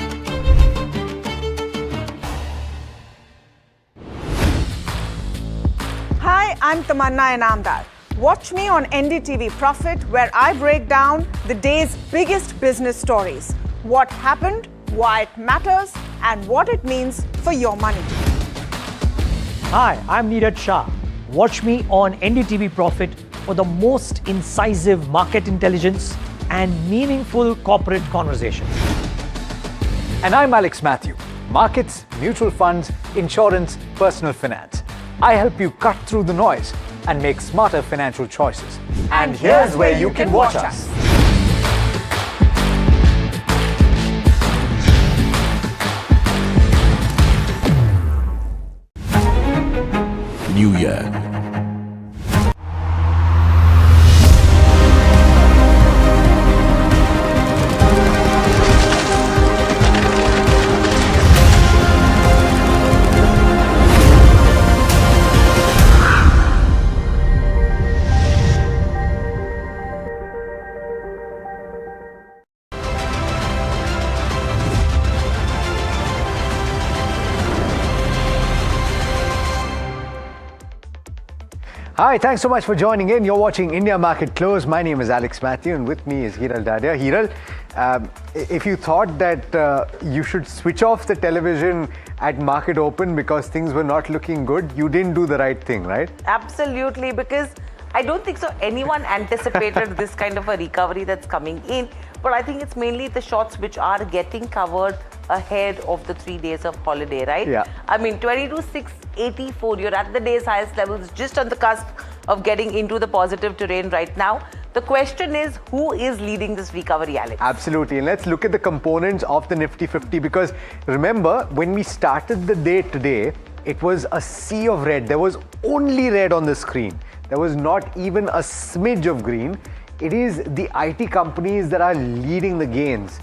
Hi, I'm Tamanna Inamdar. Watch me on NDTV Profit, where I break down the day's biggest business stories. What happened, why it matters, and what it means for your money. Hi, I'm Neeraj Shah. Watch me on NDTV Profit for the most incisive market intelligence and meaningful corporate conversations. And I'm Alex Matthew. Markets, mutual funds, insurance, personal finance. I help you cut through the noise and make smarter financial choices. And here's where you can watch us. New Year. Hi, thanks so much for joining in. You're watching India Market Close. My name is Alex Matthew and with me is Hiral Dadia. Hiral, if you thought that you should switch off the television at market open because things were not looking good, you didn't do the right thing, right? Absolutely, because I don't think so anyone anticipated this kind of a recovery that's coming in. But I think it's mainly the shorts which are getting covered ahead of the 3 days of holiday, right? Yeah. I mean, 22,684, you're at the day's highest levels, just on the cusp of getting into the positive terrain right now. The question is, who is leading this recovery, Alex? Absolutely. And let's look at the components of the Nifty 50, because remember, when we started the day today, it was a sea of red. There was only red on the screen. There was not even a smidge of green. It is the IT companies that are leading the gains.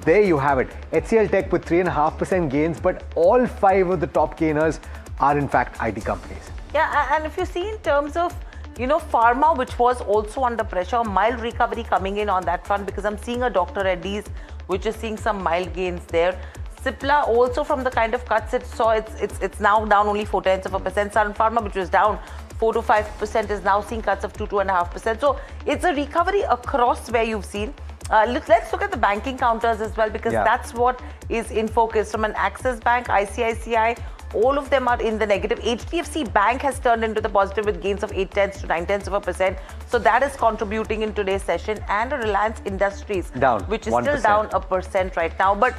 There you have it. HCL Tech with 3.5% gains, but all 5 of the top gainers are in fact IT companies. Yeah, and if you see in terms of, Pharma, which was also under pressure, mild recovery coming in on that front, because I'm seeing a Dr. Reddy's, which is seeing some mild gains there. Cipla also, from the kind of cuts it saw, it's now down only 0.4%. Sun Pharma, which was down 4 to 5%, is now seeing cuts of 2.5%. So it's a recovery across where you've seen. Let's look at the banking counters as well, because that's what is in focus. From an Axis Bank, ICICI, all of them are in the negative. HDFC Bank has turned into the positive with gains of 0.8 to 0.9%. So that is contributing in today's session. And Reliance Industries, down, which is 1%. still down 1% right now. But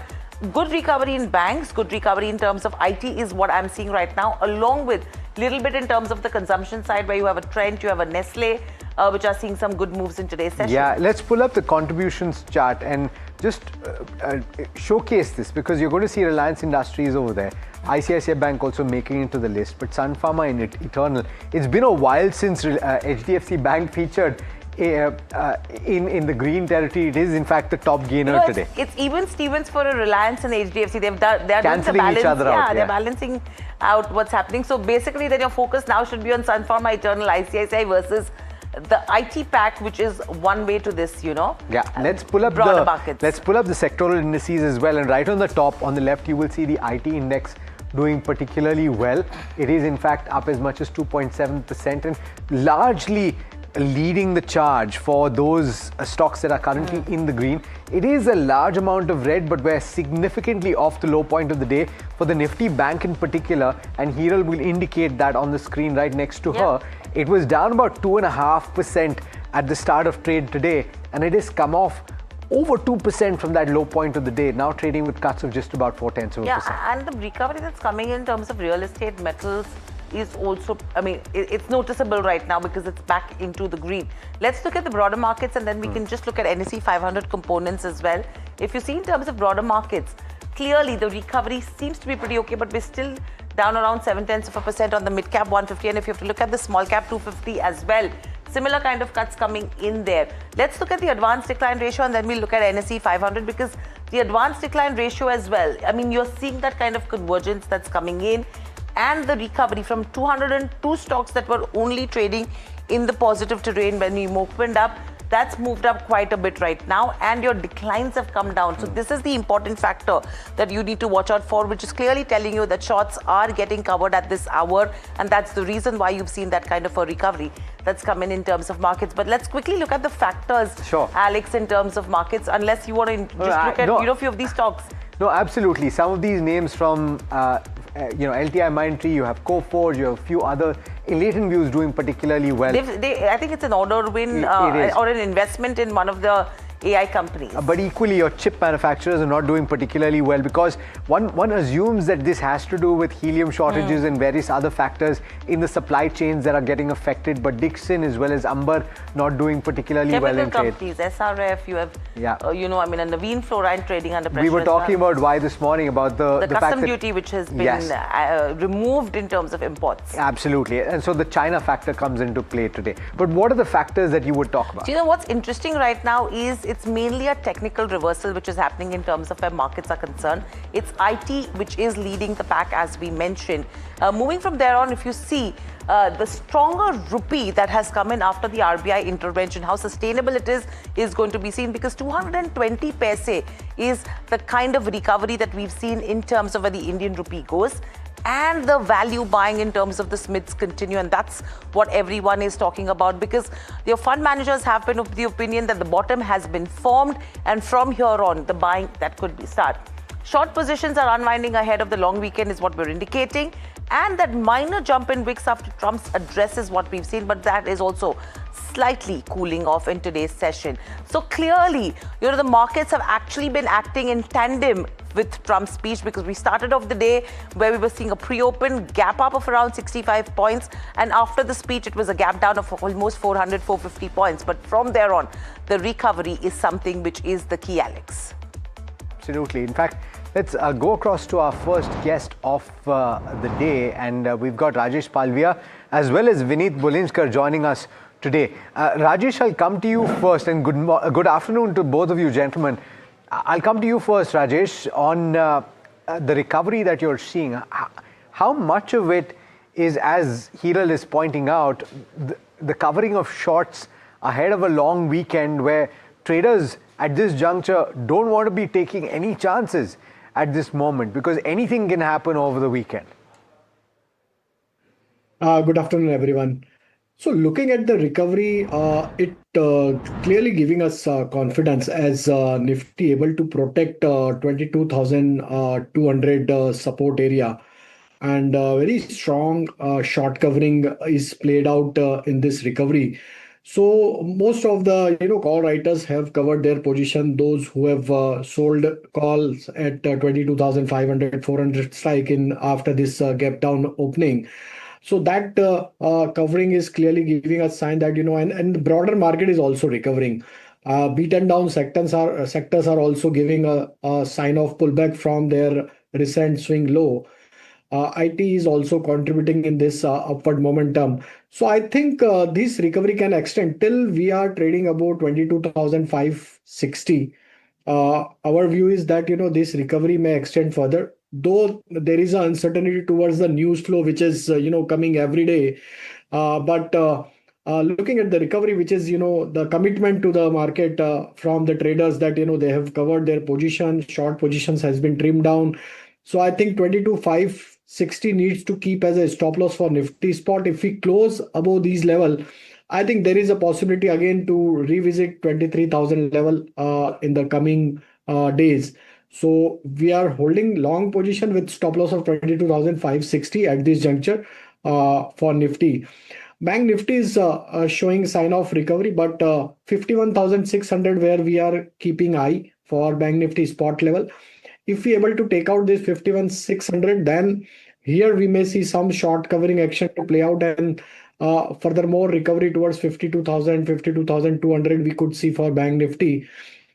good recovery in banks, good recovery in terms of IT is what I'm seeing right now, along with little bit in terms of the consumption side, where you have a Trent, you have a Nestle, which are seeing some good moves in today's session. Yeah, let's pull up the contributions chart and just showcase this, because you're going to see Reliance Industries over there. ICICI Bank also making it into the list, but Sun Pharma in it, Eternal. It's been a while since HDFC Bank featured in the green territory. It is in fact the top gainer today. It's even Stevens for a Reliance and HDFC. They're cancelling doing the balance, each other out. they're balancing out what's happening. So basically, then your focus now should be on Sun Pharma, Eternal, ICICI versus the IT pack, which is one way to this, Yeah, let's pull up broader markets. Let's pull up the sectoral indices as well. And right on the top, on the left, you will see the IT index doing particularly well. It is in fact up as much as 2.7%, and largely leading the charge for those stocks that are currently in the green. It is a large amount of red, but we're significantly off the low point of the day for the Nifty Bank in particular, and Hiral will indicate that on the screen right next to her. It was down about 2.5% at the start of trade today, and it has come off over 2% from that low point of the day, now trading with cuts of just about 0.4%. Yeah, and the recovery that's coming in terms of real estate, metals is also, I mean, it's noticeable right now because it's back into the green. Let's look at the broader markets, and then we can just look at NSE 500 components as well. If you see in terms of broader markets, clearly the recovery seems to be pretty okay, but we're still down around 0.7% on the mid cap 150, and if you have to look at the small cap 250 as well, similar kind of cuts coming in there. Let's look at the advanced decline ratio, and then we'll look at NSE 500, because the advanced decline ratio as well, I mean, you're seeing that kind of convergence that's coming in, and the recovery from 202 stocks that were only trading in the positive terrain when we opened up, that's moved up quite a bit right now, and your declines have come down. So this is the important factor that you need to watch out for, which is clearly telling you that shorts are getting covered at this hour, and that's the reason why you've seen that kind of a recovery that's come in terms of markets. But let's quickly look at the factors, Alex, in terms of markets, unless you want to just look at a few of these stocks. No, absolutely. Some of these names from LTI Mindtree, you have Coforge, you have a few other. Latent View is doing particularly well. I think it's an order win or an investment in one of the AI companies. But equally, your chip manufacturers are not doing particularly well, because one assumes that this has to do with helium shortages and various other factors in the supply chains that are getting affected. But Dixon as well as Amber not doing particularly well in trade. Companies, SRF, you have, I mean, and Naveen Fluorine trading under pressure. We were talking about why this morning about the custom duty which has been removed in terms of imports. Absolutely, and so the China factor comes into play today. But what are the factors that you would talk about? Do you know what's interesting right now is it's mainly a technical reversal which is happening in terms of where markets are concerned. It's IT which is leading the pack, as we mentioned. Moving from there on, if you see the stronger rupee that has come in after the RBI intervention, how sustainable it is going to be seen, because 220 paise is the kind of recovery that we've seen in terms of where the Indian rupee goes. And the value buying in terms of the Smiths continue, and that's what everyone is talking about, because your fund managers have been of the opinion that the bottom has been formed, and from here on the buying that could be start. Short positions are unwinding ahead of the long weekend is what we're indicating, and that minor jump in VIX after Trump's address is what we've seen, but that is also slightly cooling off in today's session. So clearly, the markets have actually been acting in tandem with Trump's speech, because we started off the day where we were seeing a pre-open gap up of around 65 points, and after the speech it was a gap down of almost 450 points. But from there on, the recovery is something which is the key, Alex. Absolutely. In fact, let's go across to our first guest of the day, and we've got Rajesh Palvia as well as Vineet Bulinskar joining us today. Rajesh, I'll come to you first, and good afternoon to both of you gentlemen. I'll come to you first, Rajesh, on the recovery that you're seeing. How much of it is, as Hiral is pointing out, the covering of shorts ahead of a long weekend where traders at this juncture don't want to be taking any chances at this moment, because anything can happen over the weekend? Good afternoon, everyone. So looking at the recovery, it clearly giving us confidence as Nifty able to protect 22,200 support area, and very strong short covering is played out in this recovery. So most of the call writers have covered their position. Those who have sold calls at 22,500, 400 strike in after this gap down opening. So that covering is clearly giving us sign that and the broader market is also recovering. Beaten down sectors are also giving a sign of pullback from their recent swing low. IT is also contributing in this upward momentum. So I think this recovery can extend till we are trading about 22,560. Our view is that this recovery may extend further, though there is an uncertainty towards the news flow which is coming every day. But looking at the recovery, which is the commitment to the market from the traders that they have covered their position, short positions has been trimmed down. So I think 22,560 needs to keep as a stop loss for Nifty spot. If we close above these level, I think there is a possibility again to revisit 23,000 level in the coming days. So we are holding long position with stop loss of 22,560 at this juncture for Nifty. Bank Nifty is showing sign of recovery, but 51,600 where we are keeping eye for Bank Nifty spot level. If we able to take out this 51,600, then here we may see some short covering action to play out, and furthermore recovery towards 52,000, 52,200 we could see for Bank Nifty.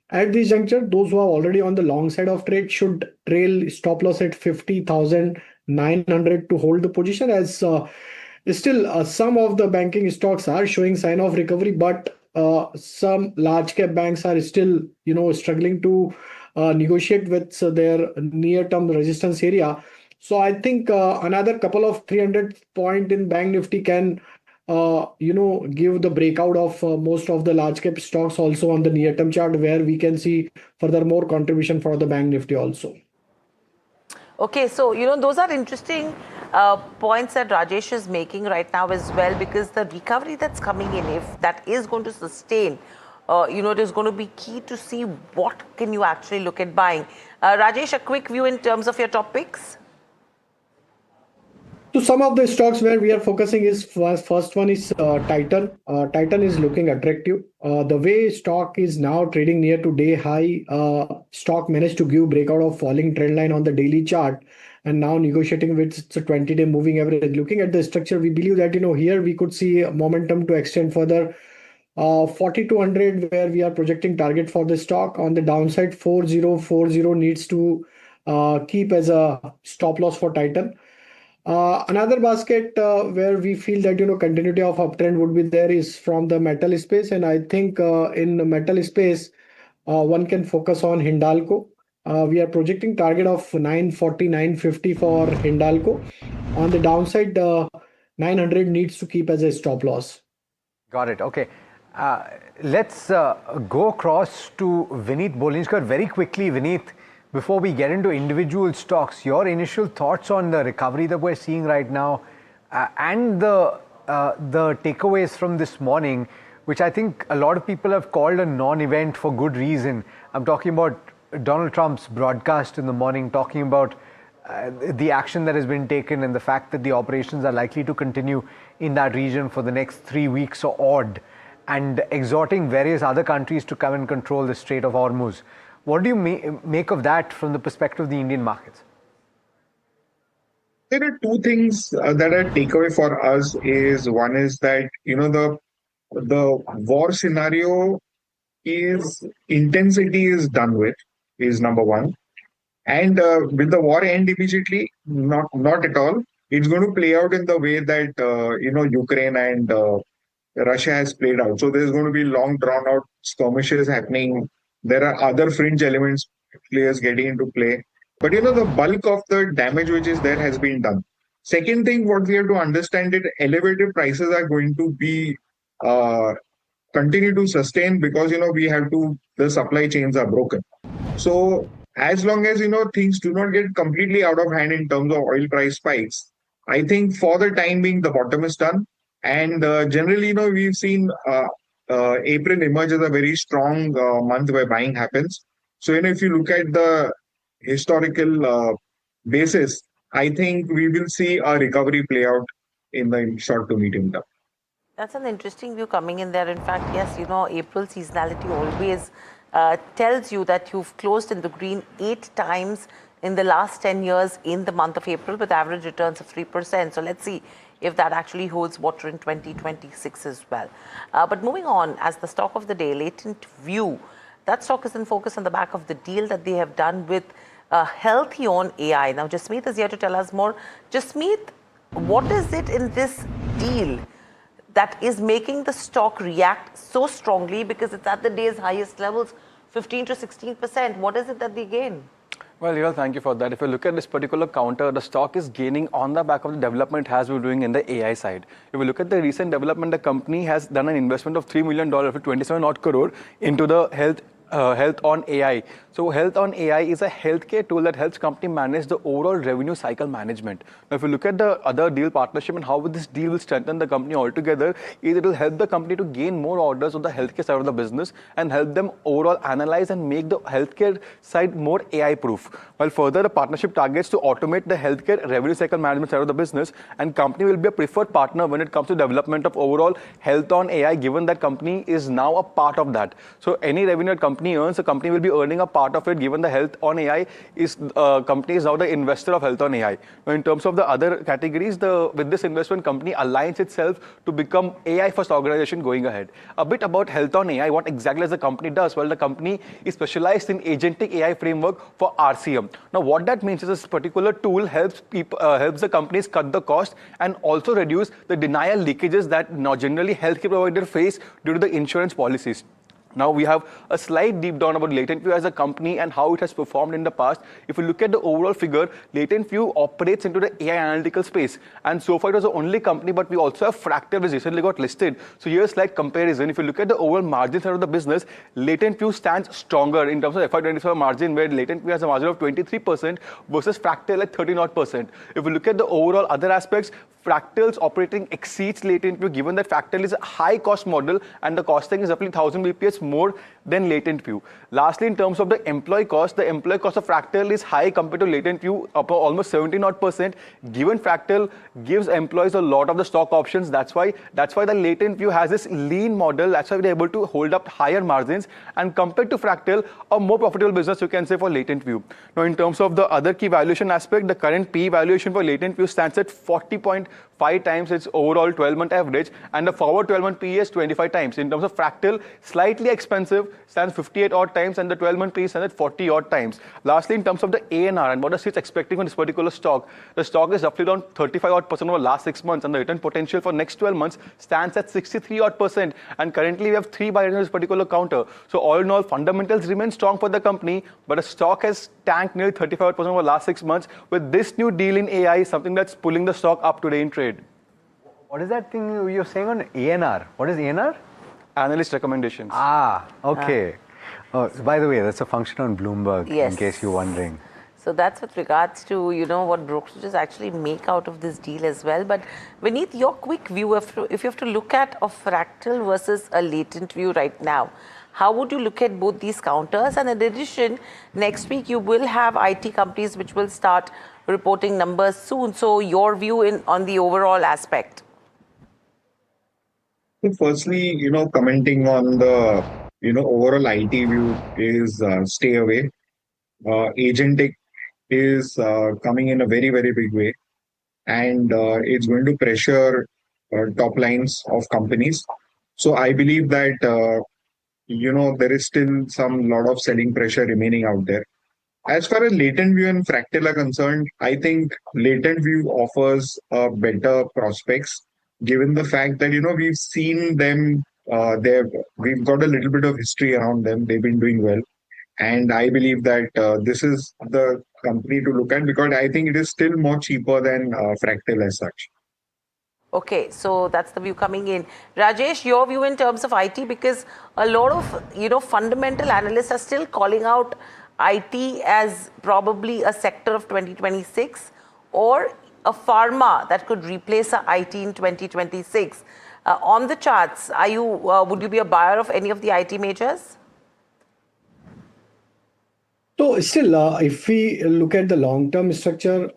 At this juncture, those who are already on the long side of trade should trail stop loss at 50,900 to hold the position, as still some of the banking stocks are showing sign of recovery, but some large cap banks are still struggling to negotiate with their near term resistance area. So I think another couple of 300 point in Bank Nifty can give the breakout of most of the large cap stocks also on the near term chart, where we can see furthermore contribution for the Bank Nifty also. Okay, so those are interesting points that Rajesh is making right now as well, because the recovery that's coming in, if that is going to sustain, it is going to be key to see what can you actually look at buying. Rajesh, a quick view in terms of your top picks. So some of the stocks where we are focusing is first one is Titan. Titan is looking attractive. The way stock is now trading near to day high, stock managed to give breakout of falling trend line on the daily chart, and now negotiating with its 20-day moving average. Looking at the structure, we believe that here we could see momentum to extend further. 4,200 where we are projecting target for the stock. On the downside, 4,040 needs to keep as a stop loss for Titan. Another basket where we feel that continuity of uptrend would be there is from the metal space, and I think in the metal space one can focus on Hindalco. We are projecting target of 940, 950 for Hindalco. On the downside, 900 needs to keep as a stop loss. Got it. Okay. Let's go across to Vineet Bolinskar very quickly. Vineet, before we get into individual stocks, your initial thoughts on the recovery that we're seeing right now and the takeaways from this morning, which I think a lot of people have called a non-event for good reason. I'm talking about Donald Trump's broadcast in the morning, talking about the action that has been taken and the fact that the operations are likely to continue in that region for the next 3 weeks or odd, and exhorting various other countries to come and control the Strait of Hormuz. What do you make of that from the perspective of the Indian markets? There are two things that are takeaway for us. Is one is that the war scenario is intensity is done with, is number one, and will the war end immediately? Not at all. It's going to play out in the way that Ukraine and Russia has played out. So there's going to be long drawn out skirmishes happening. There are other fringe elements, players getting into play. But the bulk of the damage which is there has been done. Second thing, what we have to understand is elevated prices are going to be continue to sustain, because the supply chains are broken. So as long as things do not get completely out of hand in terms of oil price spikes, I think for the time being the bottom is done. And generally, we've seen April emerge as a very strong month where buying happens. So if you look at the historical basis, I think we will see a recovery play out in the short to medium term. That's an interesting view coming in there. In fact, yes, April seasonality always tells you that you've closed in the green 8 times in the last 10 years in the month of April with average returns of 3%. So let's see if that actually holds water in 2026 as well. But moving on, as the stock of the day, Latent View, that stock is in focus on the back of the deal that they have done with Healthion AI. Now, Jasmeet is here to tell us more. Jasmeet, what is it in this deal that is making the stock react so strongly, because it's at the day's highest levels, 15 to 16%. What is it that they gain? Well, Hiral, thank you for that. If you look at this particular counter, the stock is gaining on the back of the development it has been doing in the AI side. If you look at the recent development, the company has done an investment of $3 million for 27 odd crore into the health on AI. So Health on AI is a healthcare tool that helps company manage the overall revenue cycle management. Now, if you look at the other deal partnership and how this deal will strengthen the company altogether, is it will help the company to gain more orders on the healthcare side of the business and help them overall analyze and make the healthcare side more AI proof. While further, the partnership targets to automate the healthcare revenue cycle management side of the business, and company will be a preferred partner when it comes to development of overall health on AI, given that company is now a part of that. So any revenue that company earns, the company will be earning a part of it, given the health on AI is company is now the investor of health on AI. Now, in terms of the other categories, with this investment, company aligns itself to become AI first organization going ahead. A bit about health on AI, what exactly the company does? Well, the company is specialized in agentic AI framework for RCM. Now, what that means is this particular tool helps the companies cut the cost and also reduce the denial leakages that generally healthcare providers face due to the insurance policies. Now we have a slight deep down about Latent View as a company and how it has performed in the past. If you look at the overall figure, Latent View operates into the AI analytical space. And so far it was the only company, but we also have Fractal, which recently got listed. So here's a slight comparison. If you look at the overall margin side of the business, Latent View stands stronger in terms of FY25 margin, where Latent View has a margin of 23% versus Fractal at 30%. If you look at the overall other aspects, Fractal's operating exceeds Latent View, given that Fractal is a high cost model and the costing is roughly 1000 BPS more than Latent View. Lastly, in terms of the employee cost of Fractal is high compared to Latent View, up almost 70%. Given Fractal gives employees a lot of the stock options, that's why the Latent View has this lean model. That's why they're able to hold up higher margins. And compared to Fractal, a more profitable business, you can say, for Latent View. Now, in terms of the other key valuation aspect, the current P valuation for Latent View stands at 40.5 times its overall 12-month average, and the forward 12-month PE is 25 times. In terms of Fractal, slightly expensive, stands 58 odd times, and the 12-month PE stands at 40 odd times. Lastly, in terms of the ANR and what the street's expecting on this particular stock, the stock is roughly around 35 odd % over the last 6 months, and the return potential for next 12 months stands at 63 odd %. And currently, we have 3 buyers in this particular counter. So all in all, fundamentals remain strong for the company, but the stock has tanked nearly 35% over the last 6 months. With this new deal in AI, something that's pulling the stock up today in trade. What is that thing you're saying on ANR? What is ANR? Analyst recommendations. Ah, okay. By the way, that's a function on Bloomberg, Yes. in case you're wondering. So that's with regards to, what brokerages actually make out of this deal as well. But Vineet, your quick view, if you have to look at a Fractal versus a Latent View right now, how would you look at both these counters? And in addition, next week you will have IT companies which will start reporting numbers soon. So your view on the overall aspect. Firstly, commenting on the, overall IT view is stay away. Agentic is coming in a very, very big way, and it's going to pressure top lines of companies. So I believe that, there is still some lot of selling pressure remaining out there. As far as Latent View and Fractal are concerned, I think Latent View offers better prospects, given the fact that, we've seen them, we've got a little bit of history around them. They've been doing well. And I believe that this is the company to look at, because I think it is still more cheaper than Fractal as such. Okay, so that's the view coming in. Rajesh, your view in terms of IT, because a lot of, fundamental analysts are still calling out IT as probably a sector of 2026 or a pharma that could replace a IT in 2026. On the charts, would you be a buyer of any of the IT majors? So still, if we look at the long-term structure,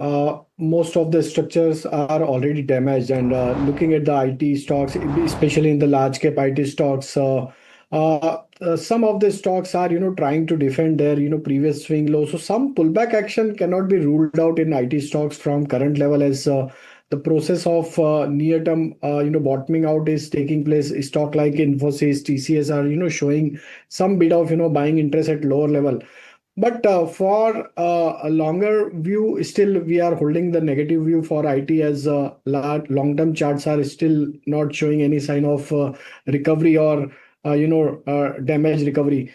most of the structures are already damaged. And looking at the IT stocks, especially in the large cap IT stocks, some of the stocks are, trying to defend their, previous swing low. So some pullback action cannot be ruled out in IT stocks from current level, as the process of near-term, bottoming out is taking place. Stock like Infosys, TCS are, showing some bit of, buying interest at lower level. But for a longer view, still we are holding the negative view for IT, as long-term charts are still not showing any sign of recovery or damage recovery.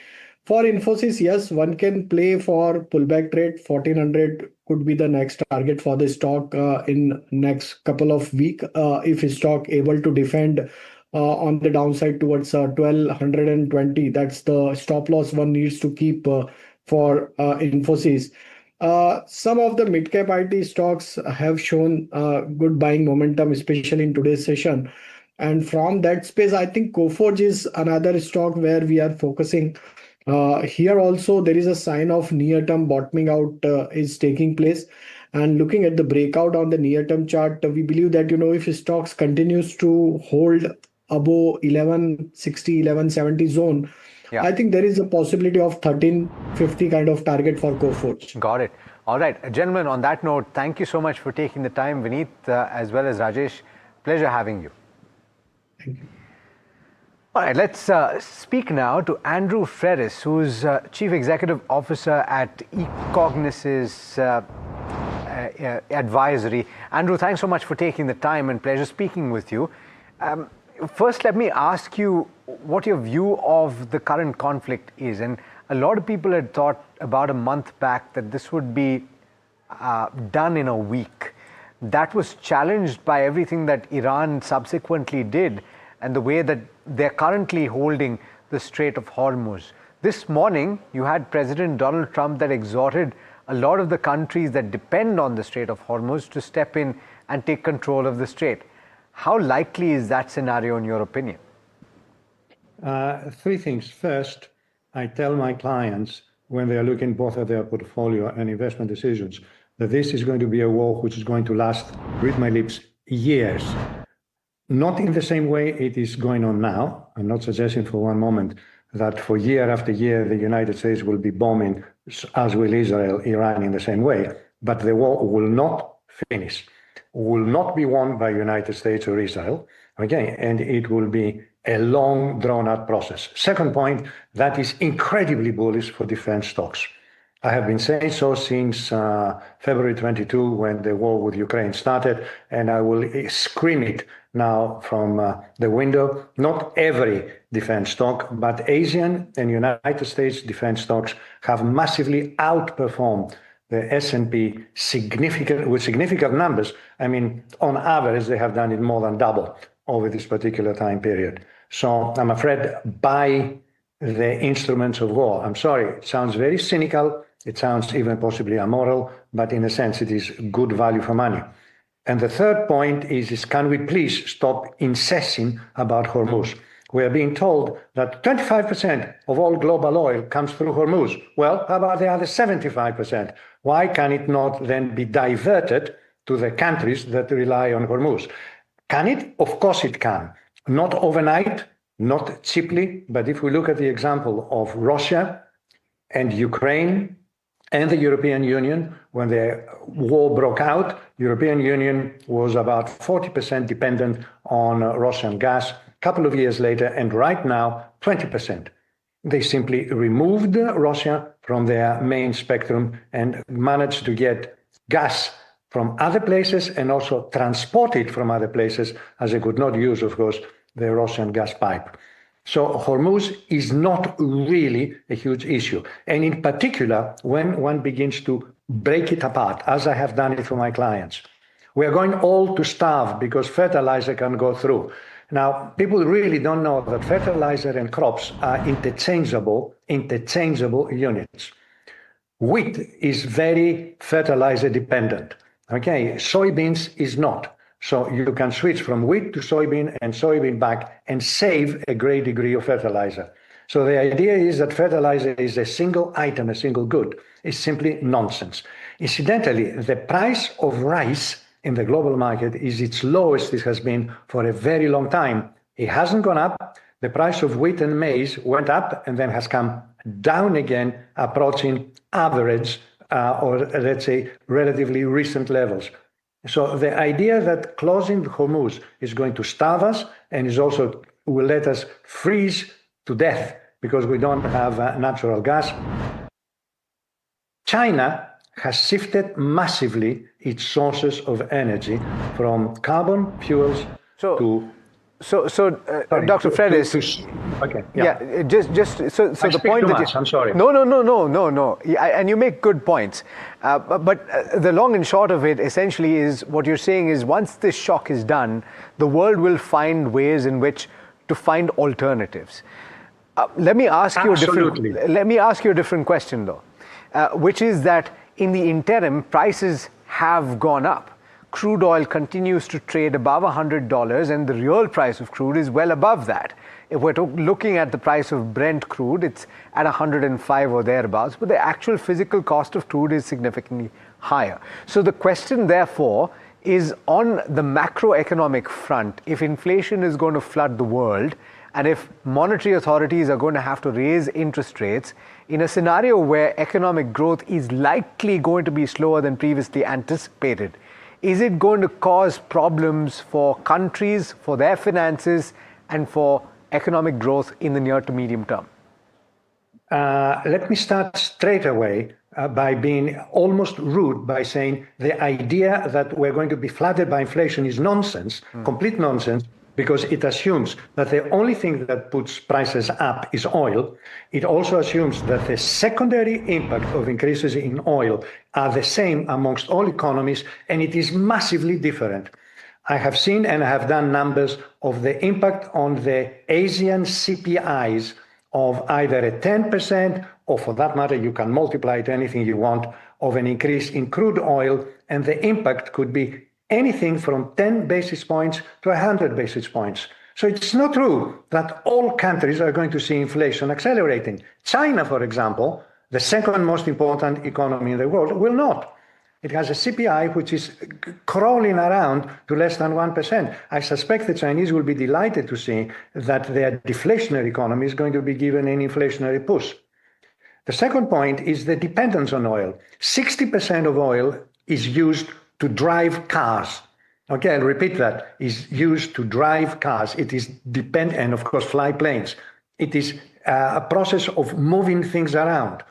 For Infosys, yes, one can play for pullback trade. 1400 could be the next target for the stock in next couple of weeks. If stock able to defend on the downside towards 1220, that's the stop loss one needs to keep for Infosys. Some of the mid-cap IT stocks have shown good buying momentum, especially in today's session. And from that space, I think Coforge is another stock where we are focusing. Here also, there is a sign of near-term bottoming out is taking place. And looking at the breakout on the near-term chart, we believe that, if stocks continues to hold above 1160, 1170 zone, I think there is a possibility of 1350 kind of target for Coforge. Got it. All right, gentlemen, on that note, thank you so much for taking the time, Vineet, as well as Rajesh. Pleasure having you. Thank you. All right, let's speak now to Andrew Ferris, who's Chief Executive Officer at Ecognis's Advisory. Andrew, thanks so much for taking the time and pleasure speaking with you. First, let me ask you what your view of the current conflict is. And a lot of people had thought about a month back that this would be done in a week. That was challenged by everything that Iran subsequently did and the way that they're currently holding the Strait of Hormuz. This morning, you had President Donald Trump that exhorted a lot of the countries that depend on the Strait of Hormuz to step in and take control of the strait. How likely is that scenario in your opinion? Three things. First, I tell my clients when they are looking both at their portfolio and investment decisions that this is going to be a war which is going to last, read my lips, years. Not in the same way it is going on now. I'm not suggesting for one moment that for year after year the United States will be bombing, as will Israel, Iran in the same way. But the war will not finish, will not be won by United States or Israel, okay? And it will be a long, drawn-out process. Second point, that is incredibly bullish for defense stocks. I have been saying so since February 22, when the war with Ukraine started, and I will scream it now from the window. Not every defense stock, but Asian and United States defense stocks have massively outperformed the S&P with significant numbers. I mean, on average, they have done it more than double over this particular time period. So I'm afraid buy the instruments of war. I'm sorry, it sounds very cynical. It sounds even possibly immoral, but in a sense, it is good value for money. And the third point is can we please stop incessing about Hormuz? We are being told that 25% of all global oil comes through Hormuz. Well, how about the other 75%? Why can it not then be diverted to the countries that rely on Hormuz? Can it? Of course it can. Not overnight, not cheaply, but if we look at the example of Russia and Ukraine and the European Union, when the war broke out, European Union was about 40% dependent on Russian gas. A couple of years later, and right now, 20%. They simply removed Russia from their main spectrum and managed to get gas from other places and also transport it from other places, as they could not use, of course, the Russian gas pipe. So Hormuz is not really a huge issue. And in particular, when one begins to break it apart, as I have done it for my clients, we are going all to starve because fertilizer can go through. Now, people really don't know that fertilizer and crops are interchangeable units. Wheat is very fertilizer dependent. Okay, soybeans is not. So you can switch from wheat to soybean and soybean back and save a great degree of fertilizer. So the idea is that fertilizer is a single item, a single good. It's simply nonsense. Incidentally, the price of rice in the global market is its lowest it has been for a very long time. It hasn't gone up. The price of wheat and maize went up and then has come down again, approaching average or let's say relatively recent levels. So the idea that closing Hormuz is going to starve us and is also will let us freeze to death because we don't have natural gas. China has shifted massively its sources of energy from carbon fuels to... So, Dr. Ferris, okay, yeah, just so the point that I'm sorry. No, and you make good points, but the long and short of it essentially is what you're saying is once this shock is done, the world will find ways in which to find alternatives. Let me ask you a different question though. which is that in the interim, prices have gone up. Crude oil continues to trade above $100, and the real price of crude is well above that. If we're looking at the price of Brent crude, it's at 105 or thereabouts, but the actual physical cost of crude is significantly higher. So the question, therefore, is on the macroeconomic front, if inflation is going to flood the world, and if monetary authorities are going to have to raise interest rates, in a scenario where economic growth is likely going to be slower than previously anticipated, is it going to cause problems for countries, for their finances, and for economic growth in the near to medium term? Let me start straight away by being almost rude by saying the idea that we're going to be flooded by inflation is nonsense, complete nonsense, because it assumes that the only thing that puts prices up is oil. It also assumes that the secondary impact of increases in oil are the same amongst all economies, and it is massively different. I have seen and I have done numbers of the impact on the Asian CPIs of either a 10%, or for that matter, you can multiply it anything you want, of an increase in crude oil, and the impact could be anything from 10 basis points to 100 basis points. So it's not true that all countries are going to see inflation accelerating. China, for example, the second most important economy in the world, will not. It has a CPI which is crawling around to less than 1%. I suspect the Chinese will be delighted to see that their deflationary economy is going to be given an inflationary push. The second point is the dependence on oil. 60% of oil is used to drive cars. Okay, I'll repeat that, is used to drive cars. It is and of course fly planes. It is a process of moving things around.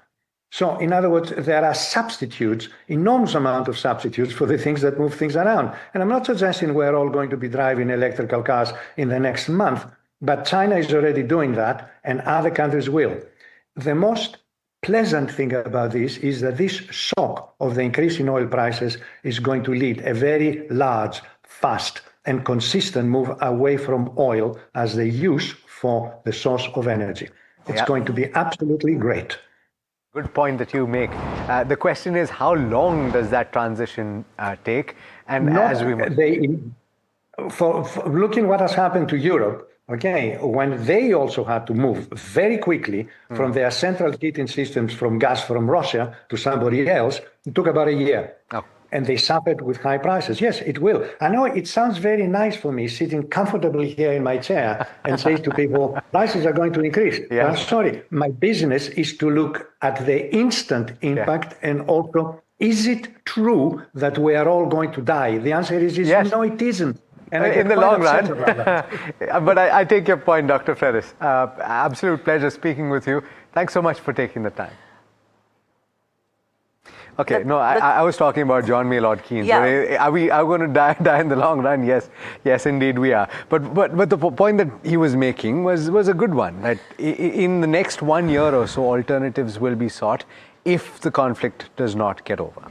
So in other words, there are substitutes, enormous amount of substitutes for the things that move things around. And I'm not suggesting we're all going to be driving electrical cars in the next month, but China is already doing that and other countries will. The most pleasant thing about this is that this shock of the increase in oil prices is going to lead a very large, fast and consistent move away from oil as the use for the source of energy. It's going to be absolutely great. Good point that you make. The question is, how long does that transition take? And for looking what has happened to Europe, okay, when they also had to move very quickly from their central heating systems from gas from Russia to somebody else, it took about a year. Oh. And they suffered with high prices. Yes, it will. I know it sounds very nice for me sitting comfortably here in my chair and say to people, prices are going to increase. Yeah. I'm sorry, my business is to look at the instant impact and also, is it true that we are all going to die? The answer is yes. No, it isn't. And in the long run. But I take your point, Dr. Ferris. Absolute pleasure speaking with you. Thanks so much for taking the time. Okay, I was talking about John Maynard Keynes. Yeah. Are we going to die in the long run? Yes, indeed we are. But the point that he was making was a good one. That in the next 1 year or so, alternatives will be sought if the conflict does not get over.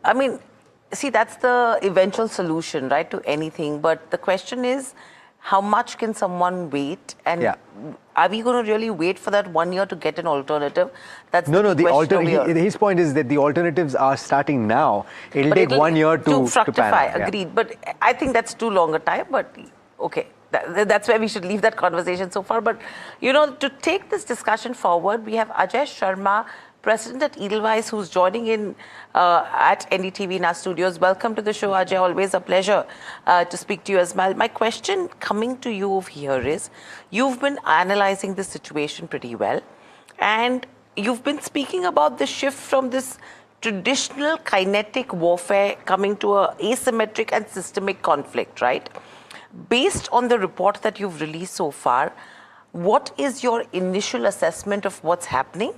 I mean, see, that's the eventual solution, right, to anything. But the question is, how much can someone wait? And are we going to really wait for that 1 year to get an alternative? That's his point is that the alternatives are starting now. It'll take 1 year to fructify. pan out. Agreed. But I think that's too long a time. But okay, that's where we should leave that conversation so far. But, to take this discussion forward, we have Ajay Sharma, President at Edelweiss, who's joining in at NDTV in our studios. Welcome to the show, Ajay. Always a pleasure to speak to you as well. My question coming to you here is, you've been analyzing the situation pretty well, and you've been speaking about the shift from this traditional kinetic warfare coming to a asymmetric and systemic conflict, right? Based on the report that you've released so far, what is your initial assessment of what's happening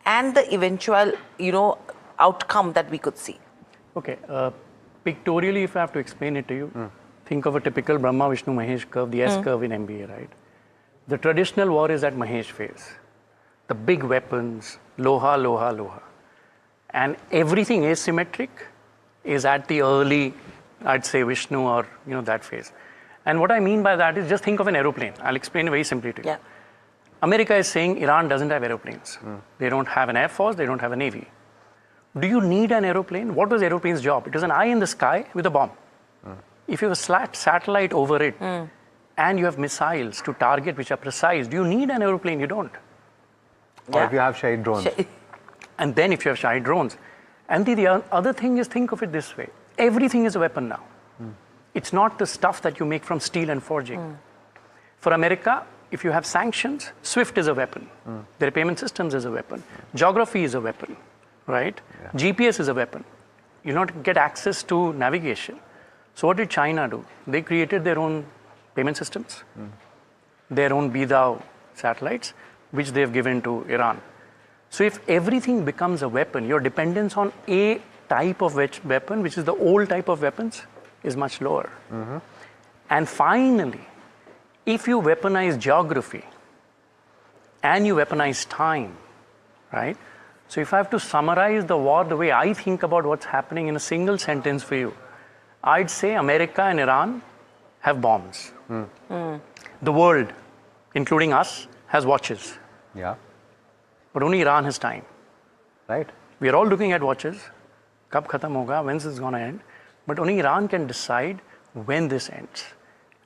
and the eventual, outcome that we could see? Okay, pictorially, if I have to explain it to you, think of a typical Brahma, Vishnu, Mahesh curve, the S curve in MBA, right? The traditional war is at Mahesh phase. The big weapons, Loha, Loha, Loha. And everything asymmetric is at the early, I'd say, Vishnu or, that phase. And what I mean by that is just think of an aeroplane. I'll explain it very simply to you. Yeah. America is saying Iran doesn't have aeroplanes. They don't have an air force, they don't have a navy. Do you need an aeroplane? What was aeroplane's job? It was an eye in the sky with a bomb. If you have a satellite over it and you have missiles to target which are precise, do you need an aeroplane? You don't. Or if you have Shahid drones. And then if you have Shahid drones. And the other thing is, think of it this way. Everything is a weapon now. It's not the stuff that you make from steel and forging. For America, if you have sanctions, SWIFT is a weapon. Their payment systems is a weapon. Geography is a weapon, right? GPS is a weapon. You not get access to navigation. So what did China do? They created their own payment systems, their own Bidao satellites, which they've given to Iran. So if everything becomes a weapon, your dependence on a type of weapon, which is the old type of weapons, is much lower. And finally, if you weaponize geography and you weaponize time, right? So if I have to summarize the war the way I think about what's happening in a single sentence for you, I'd say America and Iran have bombs. The world, including us, has watches. Yeah. But only Iran has time. Right. We are all looking at watches. Kab khatam hoga, when is this going to end? But only Iran can decide when this ends.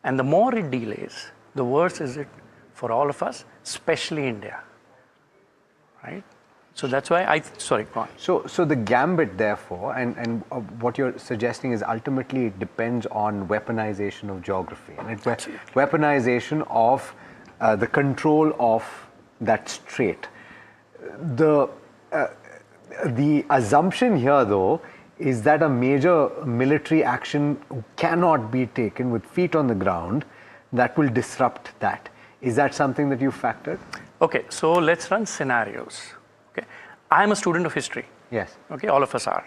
And the more it delays, the worse is it for all of us, especially India. Right? So that's why sorry, go on. So the gambit, therefore, and what you're suggesting is ultimately it depends on weaponization of geography and weaponization of the control of that strait. The assumption here, though, is that a major military action cannot be taken with feet on the ground that will disrupt that. Is that something that you factored? Okay, so let's run scenarios. Okay, I'm a student of history. Yes. Okay, all of us are.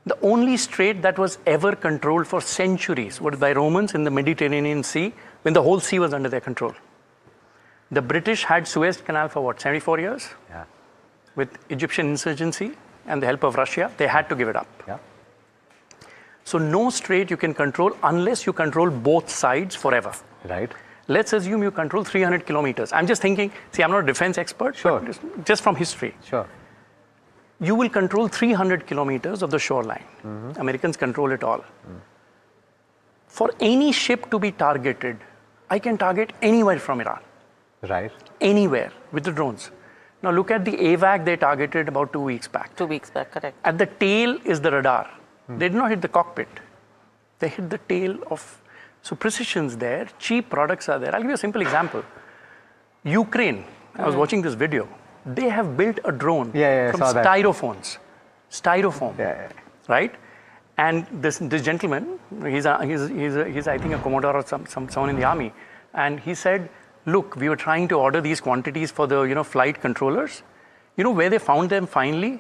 The only strait that was ever controlled for centuries was by Romans in the Mediterranean Sea, when the whole sea was under their control. The British had Suez Canal for what, 74 years? Yeah. With Egyptian insurgency and the help of Russia, they had to give it up. Yeah. So no strait you can control unless you control both sides forever. Right. Let's assume you control 300 kilometers. I'm just thinking, see, I'm not a defense expert, but just from history. Sure. You will control 300 kilometers of the shoreline. Americans control it all. For any ship to be targeted, I can target anywhere from Iran. Right. Anywhere with the drones. Now look at the AVAC they targeted about 2 weeks back. 2 weeks back, correct. At the tail is the radar. They did not hit the cockpit. They hit the tail of... So precision's there, cheap products are there. I'll give you a simple example. Ukraine, I was watching this video. They have built a drone from styrophones. Styrofoam, right? And this gentleman, he's I think a commodore or someone in the army, and he said, look, we were trying to order these quantities for the flight controllers. You know where they found them finally?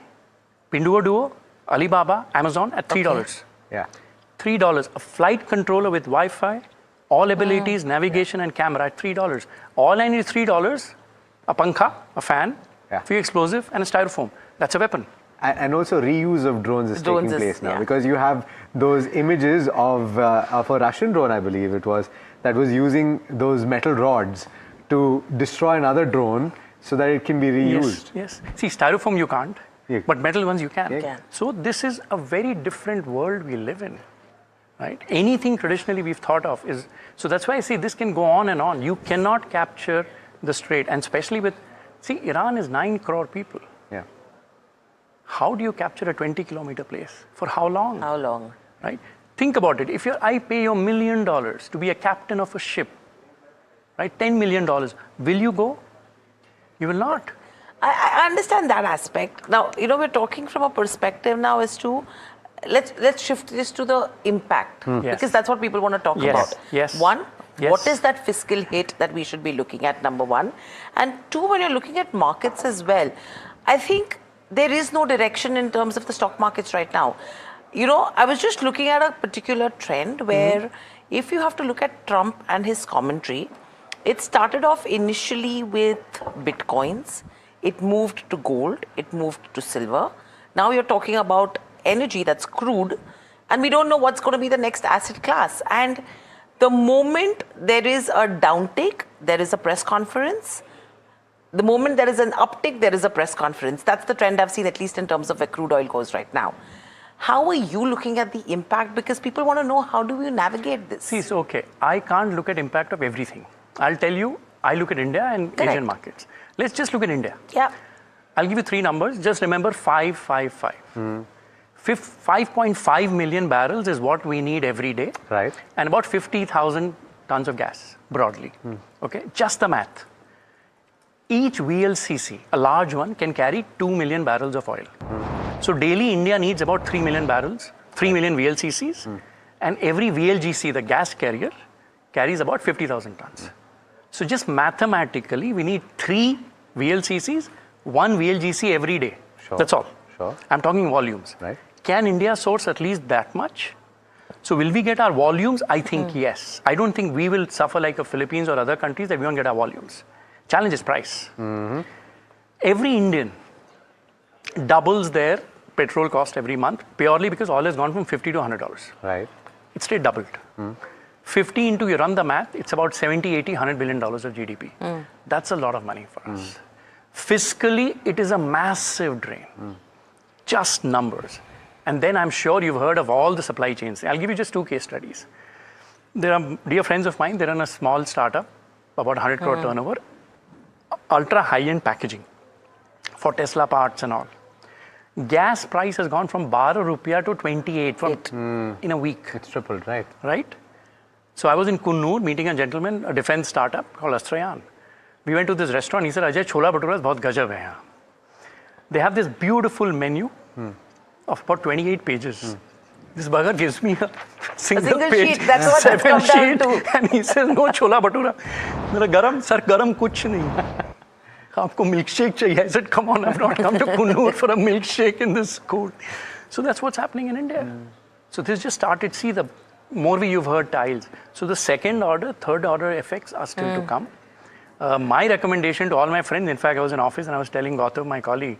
Pinduoduo, Alibaba, Amazon at $3. Yeah. $3. A flight controller with Wi-Fi, all abilities, navigation and camera at $3. All I need is $3, a pankha, a fan, few explosive and a styrofoam. That's a weapon. And also reuse of drones is taking place now because you have those images of a Russian drone, I believe it was, that was using those metal rods to destroy another drone so that it can be reused. Yes. See, styrofoam you can't, but metal ones you can. So this is a very different world we live in. Right? Anything traditionally we've thought of is, so that's why I say this can go on and on. You cannot capture the strait, and especially with, see, Iran is 9 crore people. Yeah. How do you capture a 20-kilometer place? For how long? How long? Right? Think about it. If I pay you $1 million to be a captain of a ship, right? $10 million, will you go? You will not. I understand that aspect. Now, we're talking from a perspective now as to, let's shift this to the impact, because that's what people want to talk about. Yes. One, what is that fiscal hit that we should be looking at, number one? And two, when you're looking at markets as well, I think there is no direction in terms of the stock markets right now. I was just looking at a particular trend where if you have to look at Trump and his commentary, it started off initially with bitcoins, it moved to gold, it moved to silver. Now you're talking about energy, that's crude, and we don't know what's going to be the next asset class. And the moment there is a downtake, there is a press conference, the moment there is an uptick, there is a press conference. That's the trend I've seen, at least in terms of where crude oil goes right now. How are you looking at the impact? Because people want to know, how do you navigate this? See, so okay, I can't look at impact of everything. I'll tell you, I look at India and Correct. Asian markets. Let's just look at India. Yeah. I'll give you 3 numbers. Just remember 555. 5.5 million barrels is what we need every day. Right. And about 50,000 tons of gas, broadly. Okay, just the math. Each VLCC, a large one, can carry 2 million barrels of oil. So daily India needs about 3 million barrels, 3 million VLCCs, and every VLGC, the gas carrier, carries about 50,000 tons. So just mathematically, we need 3 VLCCs, 1 VLGC every day. Sure. That's all. Sure. I'm talking volumes. Right. Can India source at least that much? So will we get our volumes? I think yes. I don't think we will suffer like the Philippines or other countries that we won't get our volumes. Challenge is price. Every Indian doubles their petrol cost every month purely because oil has gone from $50 to $100. Right. It stayed doubled. 50 into, you run the math, it's about 70, 80, $100 billion of GDP. That's a lot of money for us. Fiscally, it is a massive drain. Just numbers. And then I'm sure you've heard of all the supply chains. I'll give you just 2 case studies. There are dear friends of mine, they run a small startup, about 100 crore turnover, ultra high-end packaging for Tesla parts and all. Gas price has gone from 12 rupiah to 28 in a week. It's tripled, right? Right? So I was in Kunnur meeting a gentleman, a defense startup called Astrayan. We went to this restaurant. He said, Ajay, chola bhatura is bahut gajab hai yahan. They have this beautiful menu of about 28 pages. This burger gives me a single page, sheet. That's what it's come down to. and he says, no chola bhatura. Mera garam, sir, garam kuch nahi. Aapko milkshake chahiye. I said, come on, I've not come to Kunnur for a milkshake in this cold. So that's what's happening in India. So this just started, see, the more you've heard tiles. So the second order, third order effects are still to come. My recommendation to all my friends, in fact, I was in office and I was telling Gautam, my colleague,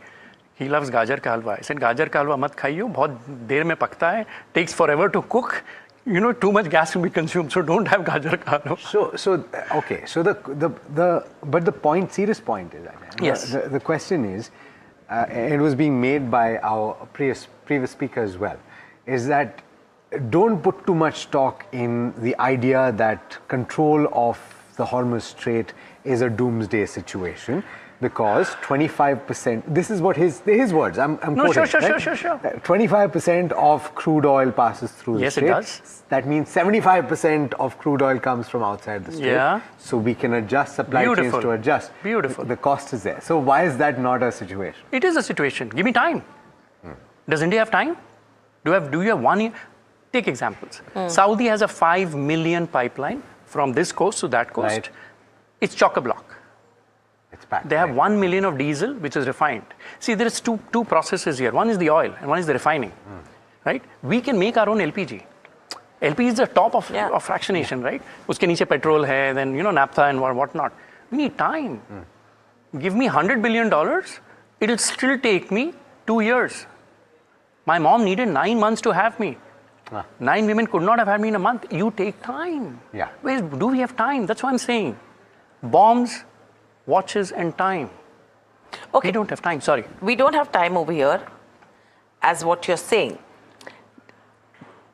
he loves gajar ka halwa. I said, gajar ka halwa mat khaiyo, bahut der mein pakta hai, takes forever to cook. You know, too much gas will be consumed, so don't have gajar ka halwa. So okay. So but the point, serious point is that yes. The question is, it was being made by our previous speaker as well, is that don't put too much stock in the idea that control of the Hormuz Strait is a doomsday situation, because 25%, this is what his words, I'm quoting. Sure. 25% of crude oil passes through the strait. Yes, it does. That means 75% of crude oil comes from outside the strait. Yeah. So we can adjust supply chains to adjust. Beautiful. The cost is there. So why is that not a situation? It is a situation. Give me time. Does India have time? Do you have 1 year? Take examples. Saudi has a 5 million pipeline from this coast to that coast. Right. It's chock-a-block. It's packed. They have 1 million of diesel, which is refined. See, there is two processes here. One is the oil and one is the refining. Right? We can make our own LPG. LPG is the top of fractionation, right? Uske niche petrol hai, then naphtha and whatnot. We need time. Give me $100 billion, it'll still take me 2 years. My mom needed 9 months to have me. 9 women could not have had me in a month. You take time. Yeah. Where do we have time? That's what I'm saying. Bombs, watches, and time. Okay. We don't have time. Sorry. We don't have time over here, as what you're saying.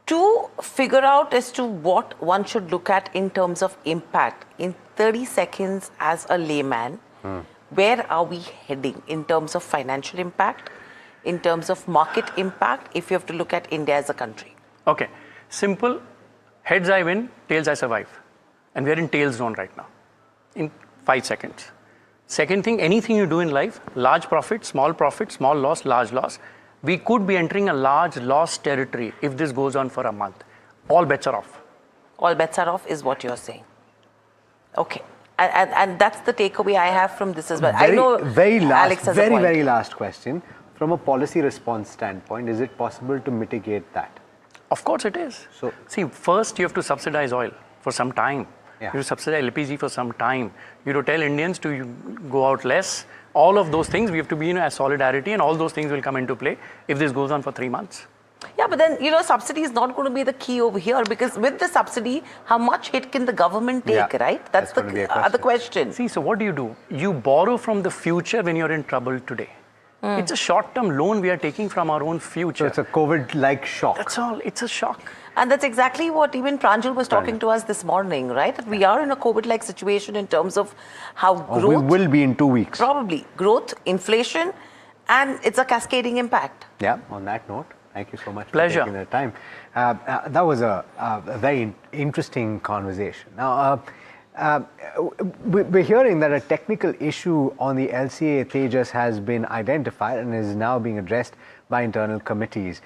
To figure out as to what one should look at in terms of impact, in 30 seconds as a layman, where are we heading in terms of financial impact, in terms of market impact, if you have to look at India as a country? Okay. Simple. Heads I win, tails I survive. And we're in tails zone right now. In 5 seconds. Second thing, anything you do in life, large profit, small loss, large loss. We could be entering a large loss territory if this goes on for a month. All bets are off. All bets are off is what you're saying. Okay. And that's the takeaway I have from this as well. I know Alex has a point. Very last question. From a policy response standpoint, is it possible to mitigate that? Of course it is. So, see, first you have to subsidize oil for some time. You have to subsidize LPG for some time. You have to tell Indians to go out less. All of those things, we have to be as solidarity, and all those things will come into play if this goes on for 3 months. Yeah, but then, subsidy is not going to be the key over here, because with the subsidy, how much hit can the government take, right? That's the other question. See, so what do? You borrow from the future when you're in trouble today. It's a short-term loan we are taking from our own future. So it's a COVID-like shock. That's all. It's a shock. And that's exactly what even Pranjal was talking to us this morning, right? That we are in a COVID-like situation in terms of how growth... we will be in 2 weeks. Probably. Growth, inflation, and it's a cascading impact. Yeah, on that note, thank you so much Pleasure. for taking the time. That was a very interesting conversation. Now, we're hearing that a technical issue on the LCA Tejas has been identified and is now being addressed by internal committees.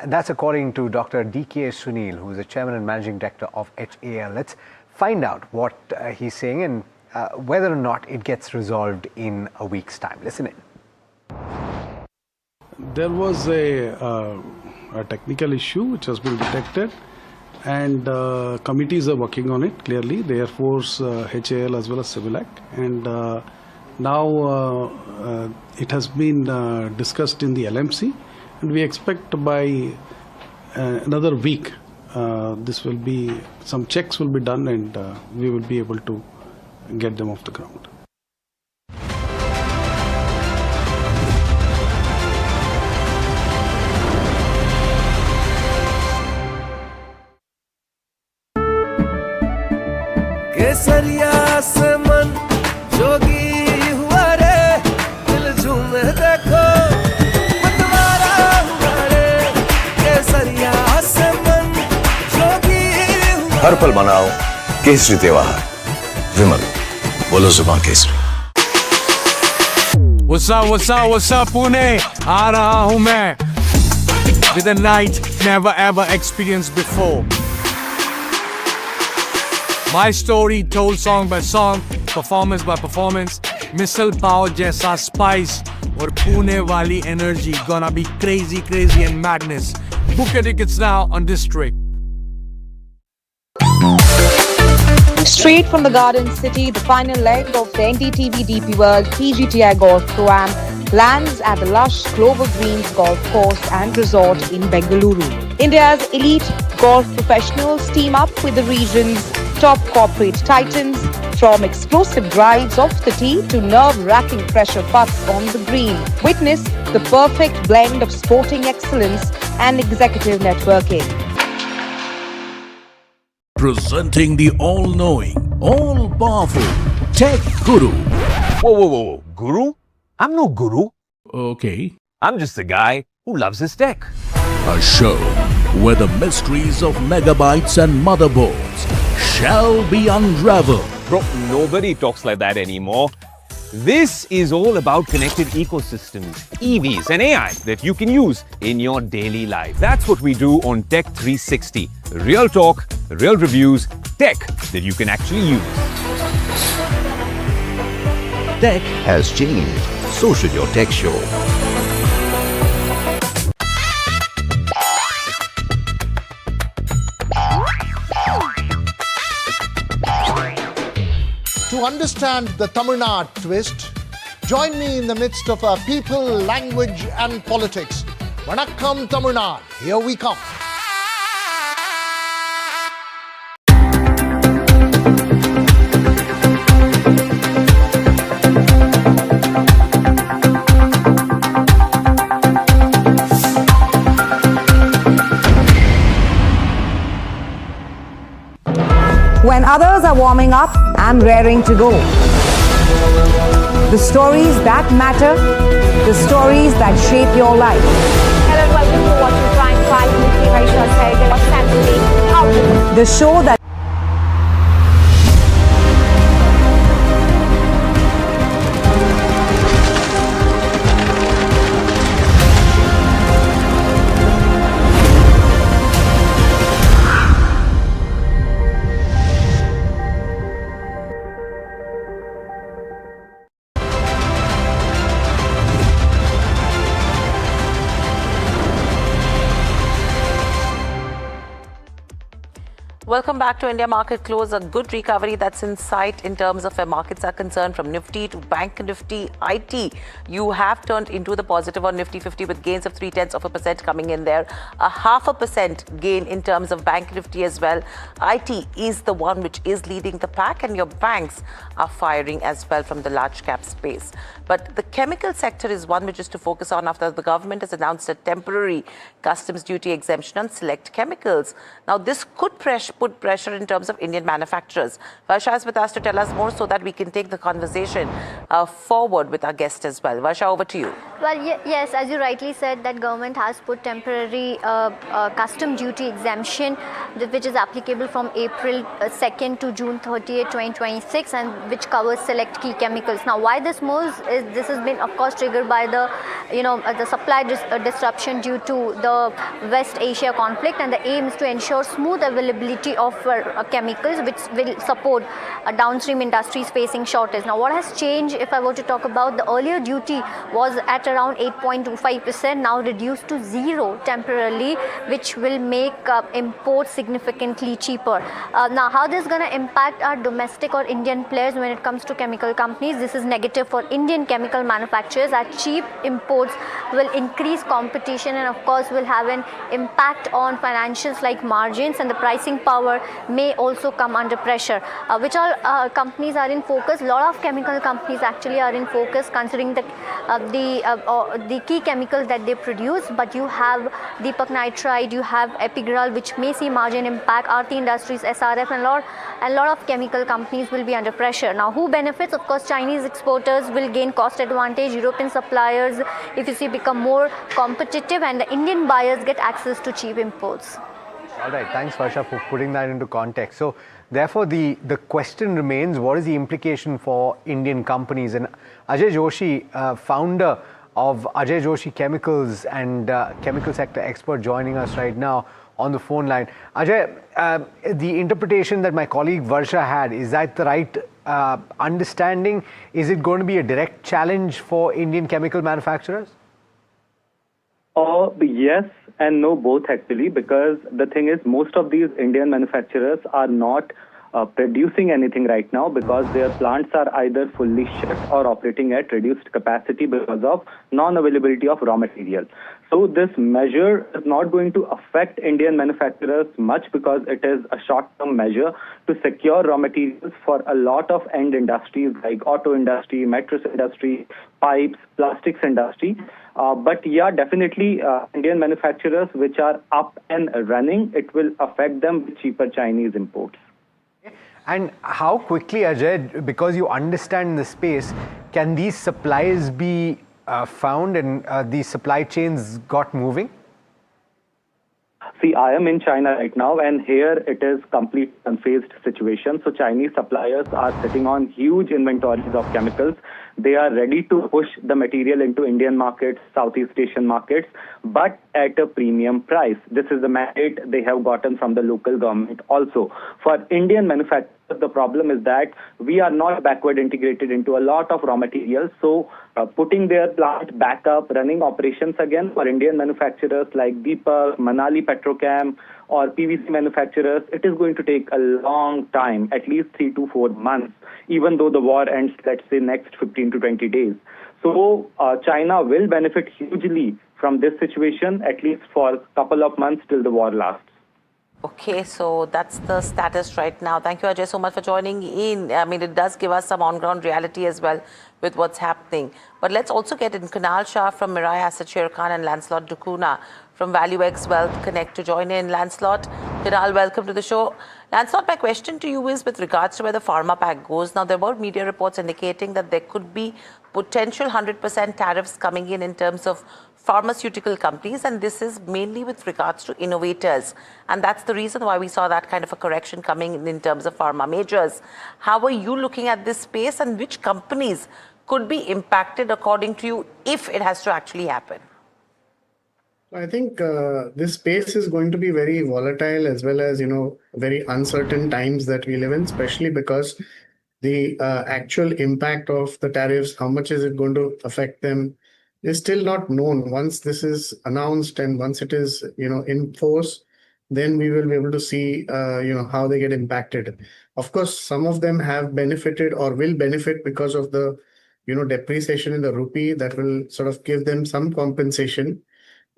That's according to Dr. D.K. Sunil, who is the Chairman and Managing Director of HAL. Let's find out what he's saying and whether or not it gets resolved in a week's time. Listen in. There was a technical issue which has been detected, and committees are working on it clearly, the Air Force, HAL as well as CIVILAC, and now it has been discussed in the LMC, and we expect by another week this will be, some checks will be done, and we will be able to get them off the ground. केसरिया से मन जोगी हुआ रे दिल झूमे देखो मतवारा हुआ रे केसरिया से मन जोगी हुआ हर पल मनाओ केसरी त्योहार विमल बोलो जुबान केसरी What's up, Pune? आ रहा हूँ मैं with a night never ever experienced before. My story told song by song, performance by performance, missile power जैसा spice और पुणे वाली energy gonna be crazy and madness. Book your tickets now on District. Straight from the Garden City, the final leg of the NDTV DP World PGTI Golf Pro-Am lands at the lush Clover Greens Golf Course and Resort in Bengaluru. India's elite golf professionals team up with the region's top corporate titans, from explosive drives off the tee to nerve-wracking pressure putts on the green. Witness the perfect blend of sporting excellence and executive networking. Presenting the all-knowing, all-powerful Tech Guru. Whoa. Guru? I'm no guru. Okay. I'm just a guy who loves his tech. A show where the mysteries of megabytes and motherboards shall be unraveled. Bro, nobody talks like that anymore. This is all about connected ecosystems, EVs and AI that you can use in your daily life. That's what we do on Tech 360. Real talk, real reviews, tech that you can actually use. Tech has changed. So should your tech show. To understand the Tamil Nadu twist, join me in the midst of our people, language and politics. Vanakkam Tamil Nadu, here we come. When others are warming up, I'm raring to go. The stories that matter, the stories that shape your life. Hello and welcome to watching Prime 5 Nifty Vaishya Saigal. What's happening? How The show that Welcome back to India Market Close. A good recovery that's in sight in terms of where markets are concerned, from Nifty to Bank Nifty, IT. You have turned into the positive on Nifty 50 with gains of 0.3% coming in there. A 0.5% gain in terms of Bank Nifty as well. IT is the one which is leading the pack, and your banks are firing as well from the large cap space. But the chemical sector is one which is to focus on after the government has announced a temporary customs duty exemption on select chemicals. Now, this could put pressure in terms of Indian manufacturers. Varsha is with us to tell us more so that we can take the conversation forward with our guest as well. Varsha, over to you. Well, yes, as you rightly said, that government has put temporary custom duty exemption, which is applicable from April 2nd to June 30th, 2026, and which covers select key chemicals. Now, why this moves is this has been, of course, triggered by the, the supply disruption due to the West Asia conflict, and the aim is to ensure smooth availability of chemicals, which will support downstream industries facing shortage. Now, what has changed, if I were to talk about, the earlier duty was at around 8.25%, now reduced to 0 temporarily, which will make imports significantly cheaper. Now, how this is going to impact our domestic or Indian players when it comes to chemical companies? This is negative for Indian chemical manufacturers, as cheap imports will increase competition and, of course, will have an impact on financials like margins, and the pricing power may also come under pressure. Which all companies are in focus? A lot of chemical companies actually are in focus, considering the key chemicals that they produce. But you have Deepak Nitrite, you have Epigrel, which may see margin impact. Aarti Industries, SRF, and a lot of chemical companies will be under pressure. Now, who benefits? Of course, Chinese exporters will gain cost advantage. European suppliers, if you see, become more competitive, and the Indian buyers get access to cheap imports. All right, thanks Varsha for putting that into context. So therefore the question remains, what is the implication for Indian companies? And Ajay Joshi, founder of Ajay Joshi Chemicals and chemical sector expert, joining us right now on the phone line. Ajay, the interpretation that my colleague Varsha had, is that the right understanding? Is it going to be a direct challenge for Indian chemical manufacturers? Yes and no, both actually, because the thing is, most of these Indian manufacturers are not producing anything right now, because their plants are either fully shut or operating at reduced capacity because of non-availability of raw material. So this measure is not going to affect Indian manufacturers much, because it is a short-term measure to secure raw materials for a lot of end industries like auto industry, mattress industry, pipes, plastics industry. But yeah, definitely Indian manufacturers which are up and running, it will affect them with cheaper Chinese imports. And how quickly, Ajay, because you understand the space, can these supplies be found and these supply chains got moving? See, I am in China right now, and here it is complete unfazed situation. So Chinese suppliers are sitting on huge inventories of chemicals. They are ready to push the material into Indian markets, Southeast Asian markets, but at a premium price. This is the mandate they have gotten from the local government also. For Indian manufacturers, the problem is that we are not backward integrated into a lot of raw materials. So putting their plant back up, running operations again for Indian manufacturers like Deepak, Manali Petrochem, or PVC manufacturers, it is going to take a long time, at least 3 to 4 months, even though the war ends, let's say, next 15 to 20 days. So China will benefit hugely from this situation, at least for a couple of months till the war lasts. Okay, so that's the status right now. Thank you, Ajay, so much for joining in. I mean, it does give us some on-ground reality as well with what's happening. But let's also get in Kunal Shah from Mirai Asset Share Khan and Lancelot Dukuna from ValueX Wealth Connect to join in. Lancelot, Kunal, welcome to the show. Lancelot, my question to you is with regards to where the pharma pack goes. Now, there were media reports indicating that there could be potential 100% tariffs coming in terms of pharmaceutical companies, and this is mainly with regards to innovators, and that's the reason why we saw that kind of a correction coming in terms of pharma majors. How are you looking at this space, and which companies could be impacted according to you if it has to actually happen? I think this space is going to be very volatile, as well as, very uncertain times that we live in, especially because the actual impact of the tariffs, how much is it going to affect them, is still not known. Once this is announced and once it is, in force, then we will be able to see, how they get impacted. Of course, some of them have benefited or will benefit because of the, depreciation in the rupee. That will sort of give them some compensation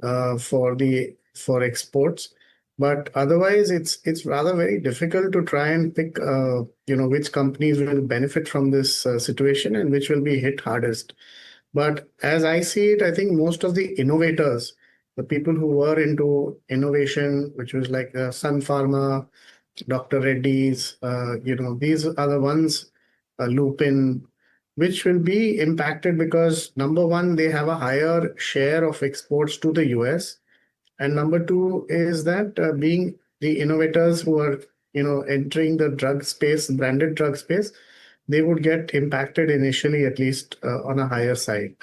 for exports. But otherwise, it's rather very difficult to try and pick, which companies will benefit from this situation and which will be hit hardest. But as I see it, I think most of the innovators, the people who were into innovation, which was like Sun Pharma, Dr. Reddy's, these are the ones, Lupin, which will be impacted because number one, they have a higher share of exports to the US. And number two is that being the innovators who are, entering the drug space, branded drug space, they would get impacted initially, at least on a higher side.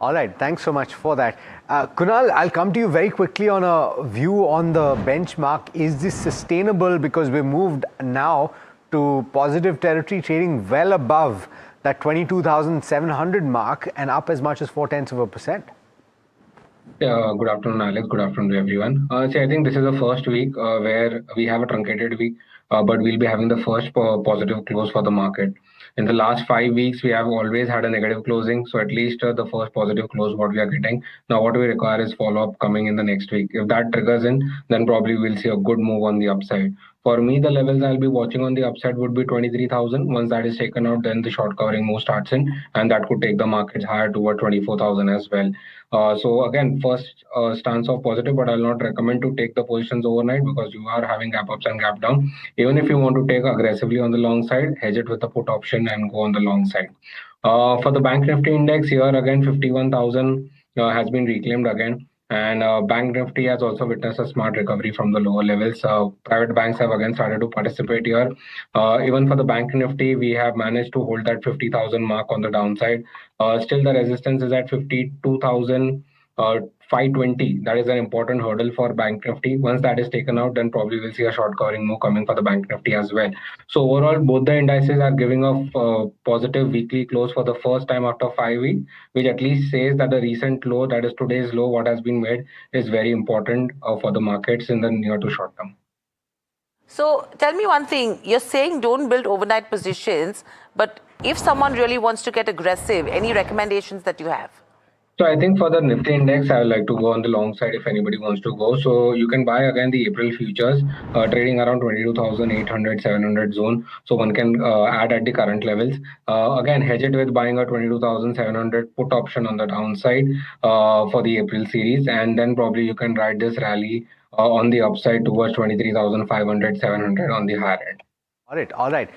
All right, thanks so much for that. Kunal, I'll come to you very quickly on a view on the benchmark. Is this sustainable because we've moved now to positive territory, trading well above that 22,700 mark and up as much as 0.4%? Yeah, good afternoon, Alex. Good afternoon to everyone. I think this is the first week where we have a truncated week, but we'll be having the first positive close for the market. In the last 5 weeks, we have always had a negative closing. So at least the first positive close what we are getting. Now what we require is follow-up coming in the next week. If that triggers in, then probably we'll see a good move on the upside. For me, the levels I'll be watching on the upside would be 23,000. Once that is taken out, then the short covering move starts in, and that could take the markets higher toward 24,000 as well. So again, first stance of positive, but I'll not recommend to take the positions overnight because you are having gap ups and gap down. Even if you want to take aggressively on the long side, hedge it with the put option and go on the long side. For the Bank Nifty index, here again 51,000 has been reclaimed again. And Bank Nifty has also witnessed a smart recovery from the lower levels. Private banks have again started to participate here. Even for the Bank Nifty, we have managed to hold that 50,000 mark on the downside. Still, the resistance is at 52,520. That is an important hurdle for Bank Nifty. Once that is taken out, then probably we'll see a short covering move coming for the Bank Nifty as well. So overall, both the indices are giving a positive weekly close for the first time after 5 weeks, which at least says that the recent low, that is today's low, what has been made, is very important for the markets in the near to short term. So tell me one thing, you're saying don't build overnight positions, but if someone really wants to get aggressive, any recommendations that you have? So I think for the Nifty index, I would like to go on the long side if anybody wants to go. So you can buy again the April futures, trading around 22,800, 700 zone. So one can add at the current levels. Again, hedge it with buying a 22,700 put option on the downside for the April series. And then probably you can ride this rally on the upside towards 23,500, 700 on the higher end. All right.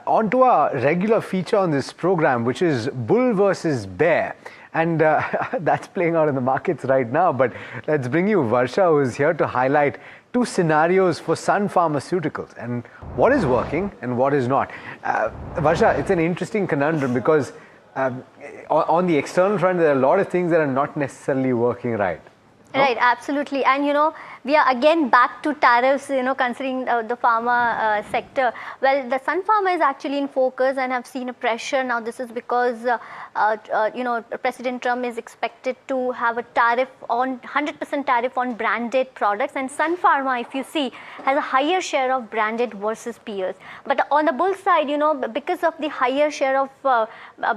On to our regular feature on this program, which is bull versus bear. And that's playing out in the markets right now. But let's bring you Varsha, who is here to highlight two scenarios for Sun Pharmaceuticals and what is working and what is not. Varsha, it's an interesting conundrum because on the external front, there are a lot of things that are not necessarily working right. Right, absolutely. And we are again back to tariffs, considering the pharma sector. Well, the Sun Pharma is actually in focus and have seen a pressure. Now, this is because, President Trump is expected to have a tariff on 100% tariff on branded products. And Sun Pharma, if you see, has a higher share of branded versus peers. But on the bull side, because of the higher share of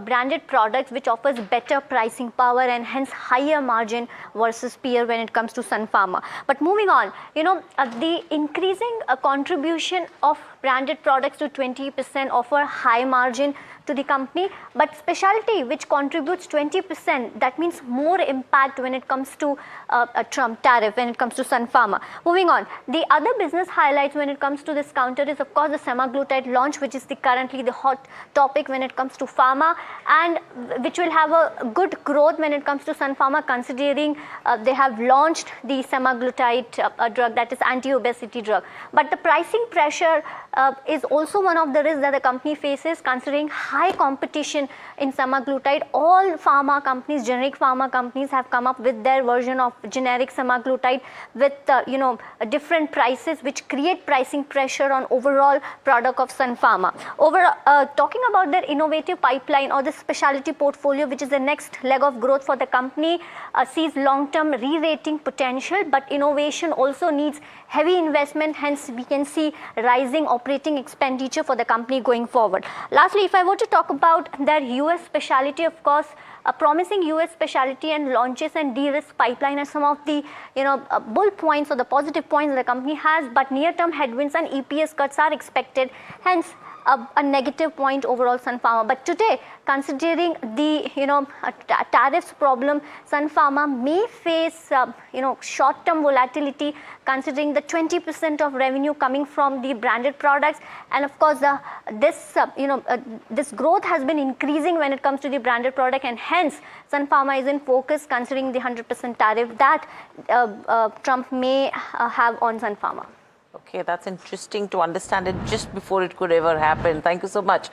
branded products, which offers better pricing power and hence higher margin versus peer when it comes to Sun Pharma. But moving on, the increasing contribution of branded products to 20% offer high margin to the company, but specialty, which contributes 20%, that means more impact when it comes to a Trump tariff, when it comes to Sun Pharma. Moving on, the other business highlights when it comes to this counter is, of course, the semaglutide launch, which is currently the hot topic when it comes to pharma, and which will have a good growth when it comes to Sun Pharma, considering they have launched the semaglutide drug, that is anti-obesity drug. But the pricing pressure is also one of the risks that the company faces, considering high competition in semaglutide. All pharma companies, generic pharma companies, have come up with their version of generic semaglutide with different prices, which create pricing pressure on overall product of Sun Pharma. Talking about their innovative pipeline or the specialty portfolio, which is the next leg of growth for the company, sees long-term re-rating potential, but innovation also needs heavy investment. Hence, we can see rising operating expenditure for the company going forward. Lastly, if I were to talk about their US specialty, of course, a promising US specialty and launches and de-risk pipeline are some of the bull points or the positive points that the company has, but near-term headwinds and EPS cuts are expected. Hence, a negative point overall Sun Pharma. But today, considering the tariffs problem, Sun Pharma may face short-term volatility, considering the 20% of revenue coming from the branded products, and of course this growth has been increasing when it comes to the branded product, and hence Sun Pharma is in focus considering the 100% tariff that Trump may have on Sun Pharma. Okay, that's interesting to understand it just before it could ever happen. Thank you so much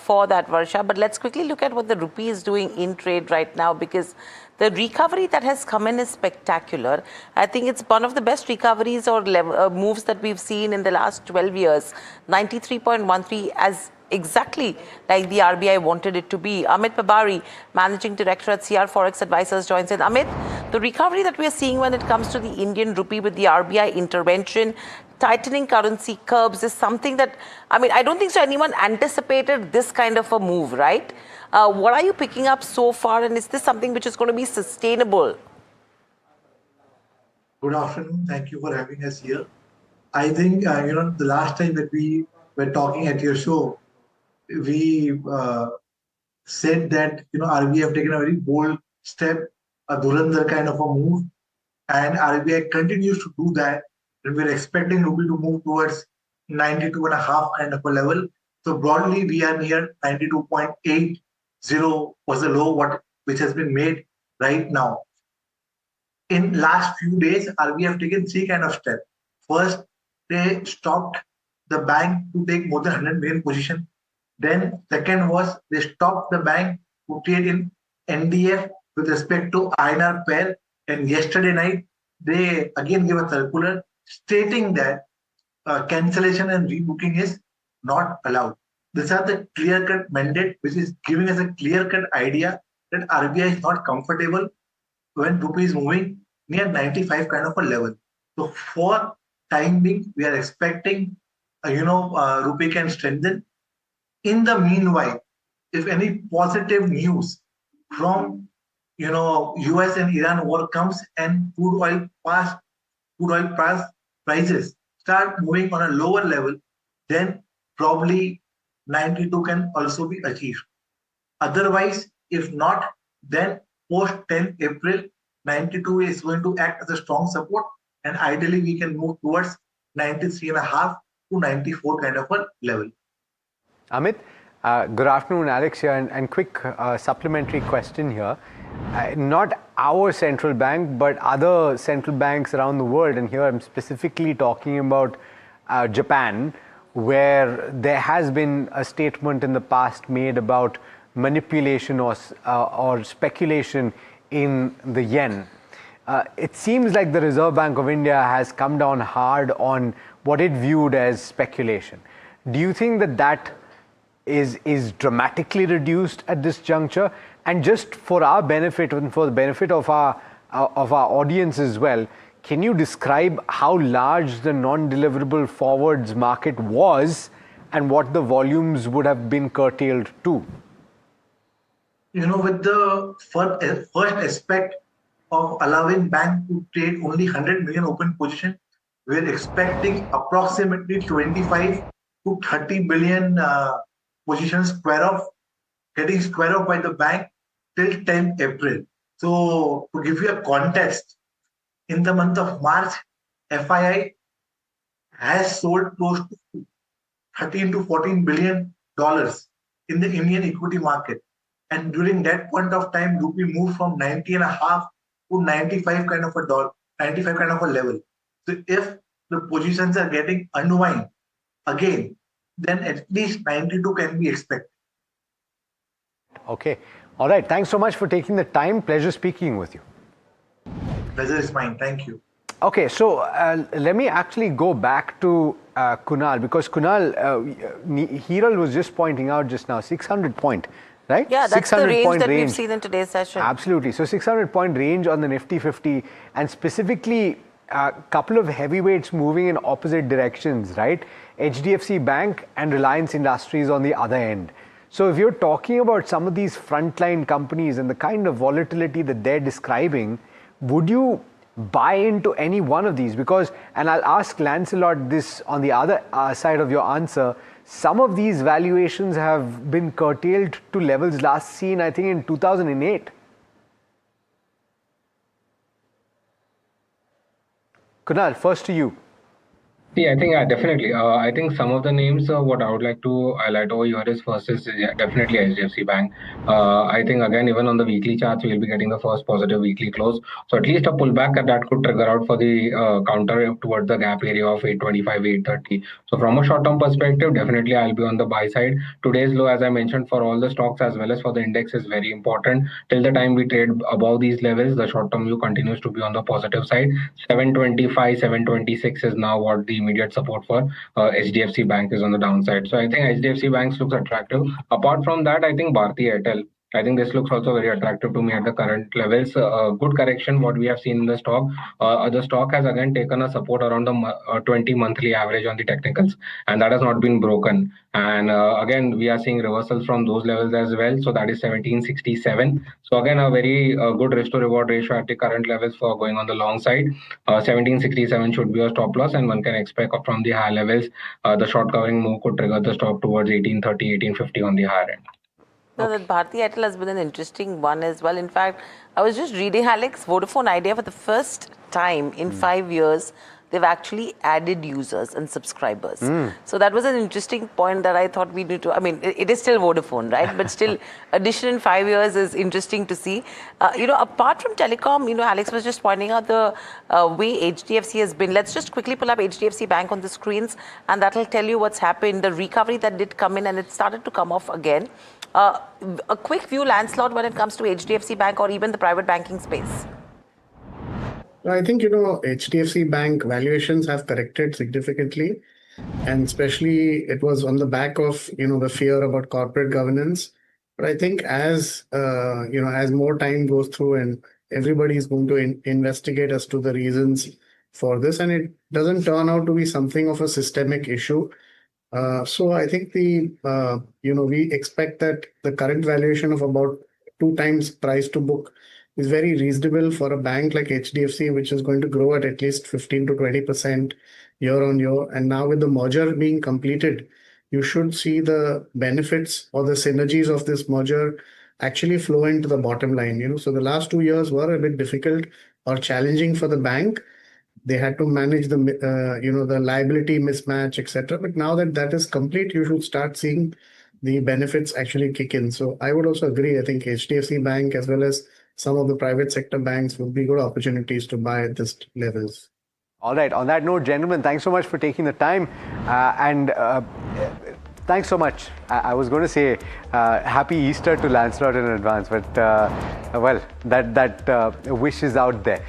for that, Varsha. But let's quickly look at what the rupee is doing in trade right now, because the recovery that has come in is spectacular. I think it's one of the best recoveries or moves that we've seen in the last 12 years. 93.13 as exactly like the RBI wanted it to be. Amit Pabari, Managing Director at CR Forex Advisors, joins in. Amit, the recovery that we are seeing when it comes to the Indian rupee with the RBI intervention, tightening currency curbs, is something that, I don't think so anyone anticipated this kind of a move, right? What are you picking up so far, and is this something which is going to be sustainable? Good afternoon. Thank you for having us here. I think, the last time that we were talking at your show, we said that, RBI have taken a very bold step, a Dhurandhar kind of a move, and RBI continues to do that. And we're expecting rupee to move towards 92.5 kind of a level. So broadly, we are near 92.80 was the low which has been made right now. In last few days, RBI have taken three kind of steps. First, they stopped the bank to take more than 100 million position. Then second was they stopped the bank to trade in NDF with respect to INR pair. And yesterday night, they again gave a circular stating that cancellation and rebooking is not allowed. These are the clear-cut mandate, which is giving us a clear-cut idea that RBI is not comfortable when rupee is moving near 95 kind of a level. So for time being, we are expecting, rupee can strengthen. In the meanwhile, if any positive news from, US and Iran war comes and crude oil prices start moving on a lower level, then probably 92 can also be achieved. Otherwise, if not, then post 10 April, 92 is going to act as a strong support, and ideally we can move towards 93.5 to 94 kind of a level. Amit, good afternoon, Alex here, and quick supplementary question here. Not our central bank, but other central banks around the world, and here I'm specifically talking about Japan, where there has been a statement in the past made about manipulation or speculation in the yen. It seems like the Reserve Bank of India has come down hard on what it viewed as speculation. Do you think that is dramatically reduced at this juncture? And just for our benefit and for the benefit of our audience as well, can you describe how large the non-deliverable forwards market was and what the volumes would have been curtailed to? With the first aspect of allowing bank to trade only 100 million open position, we're expecting approximately 25 to 30 billion positions getting square off by the bank till 10 April. So to give you a context, in the month of March, FII has sold close to $13 to $14 billion in the Indian equity market. And during that point of time, rupee moved from 90.5 to 95 kind of a level. So if the positions are getting unwind, again, then at least 92 can be expected. Okay. All right. Thanks so much for taking the time. Pleasure speaking with you. Pleasure is mine. Thank you. Okay, so let me actually go back to Kunal, because Kunal, Hiral was just pointing out just now, 600 point, right? Yeah, that's the 600 range point that we've seen in today's session. Absolutely. So 600 point range on the Nifty 50, and specifically a couple of heavyweights moving in opposite directions, right? HDFC Bank and Reliance Industries on the other end. So if you're talking about some of these frontline companies and the kind of volatility that they're describing, would you buy into any one of these? Because, and I'll ask Lancelot this on the other side of your answer, some of these valuations have been curtailed to levels last seen, I think, in 2008. Kunal, first to you. See, I think definitely. I think some of the names, what I would like to highlight over here is first is definitely HDFC Bank. I think again, even on the weekly charts, we'll be getting the first positive weekly close. So at least a pullback that could trigger out for the counter towards the gap area of 825, 830. So from a short-term perspective, definitely I'll be on the buy side. Today's low, as I mentioned, for all the stocks as well as for the index is very important. Till the time we trade above these levels, the short-term view continues to be on the positive side. 725, 726 is now what the immediate support for HDFC Bank is on the downside. So I think HDFC Bank looks attractive. Apart from that, I think Bharti Airtel, I think this looks also very attractive to me at the current levels. Good correction, what we have seen in the stock. The stock has again taken a support around the 20 monthly average on the technicals, and that has not been broken. And again, we are seeing reversals from those levels as well. So that is 1767. So again, a very good risk to reward ratio at the current levels for going on the long side. 1767 should be a stop loss, and one can expect from the high levels, the short covering move could trigger the stop towards 1830, 1850 on the higher end. No, that Bharti Airtel has been an interesting one as well. In fact, I was just reading, Alex, Vodafone Idea for the first time in 5 years, they've actually added users and subscribers. So that was an interesting point that I thought we need to, I mean, it is still Vodafone, right? But still, addition in 5 years is interesting to see. Apart from telecom, Alex was just pointing out the way HDFC has been. Let's just quickly pull up HDFC Bank on the screens, and that'll tell you what's happened. The recovery that did come in, and it started to come off again. A quick view, Lancelot, when it comes to HDFC Bank or even the private banking space. I think, HDFC Bank valuations have corrected significantly, and especially it was on the back of, the fear about corporate governance. But I think as more time goes through and everybody is going to investigate as to the reasons for this, and it doesn't turn out to be something of a systemic issue. So I think we expect that the current valuation of about 2 times price to book is very reasonable for a bank like HDFC, which is going to grow at least 15 to 20% year on year. And now with the merger being completed, you should see the benefits or the synergies of this merger actually flow into the bottom line. So the last 2 years were a bit difficult or challenging for the bank. They had to manage the the liability mismatch, etc. But now that that is complete, you should start seeing the benefits actually kick in. So I would also agree. I think HDFC Bank as well as some of the private sector banks would be good opportunities to buy at this levels. All right. On that note, gentlemen, thanks so much for taking the time. Thanks so much. I was going to say happy Easter to Lancelot in advance, but well, that wish is out there.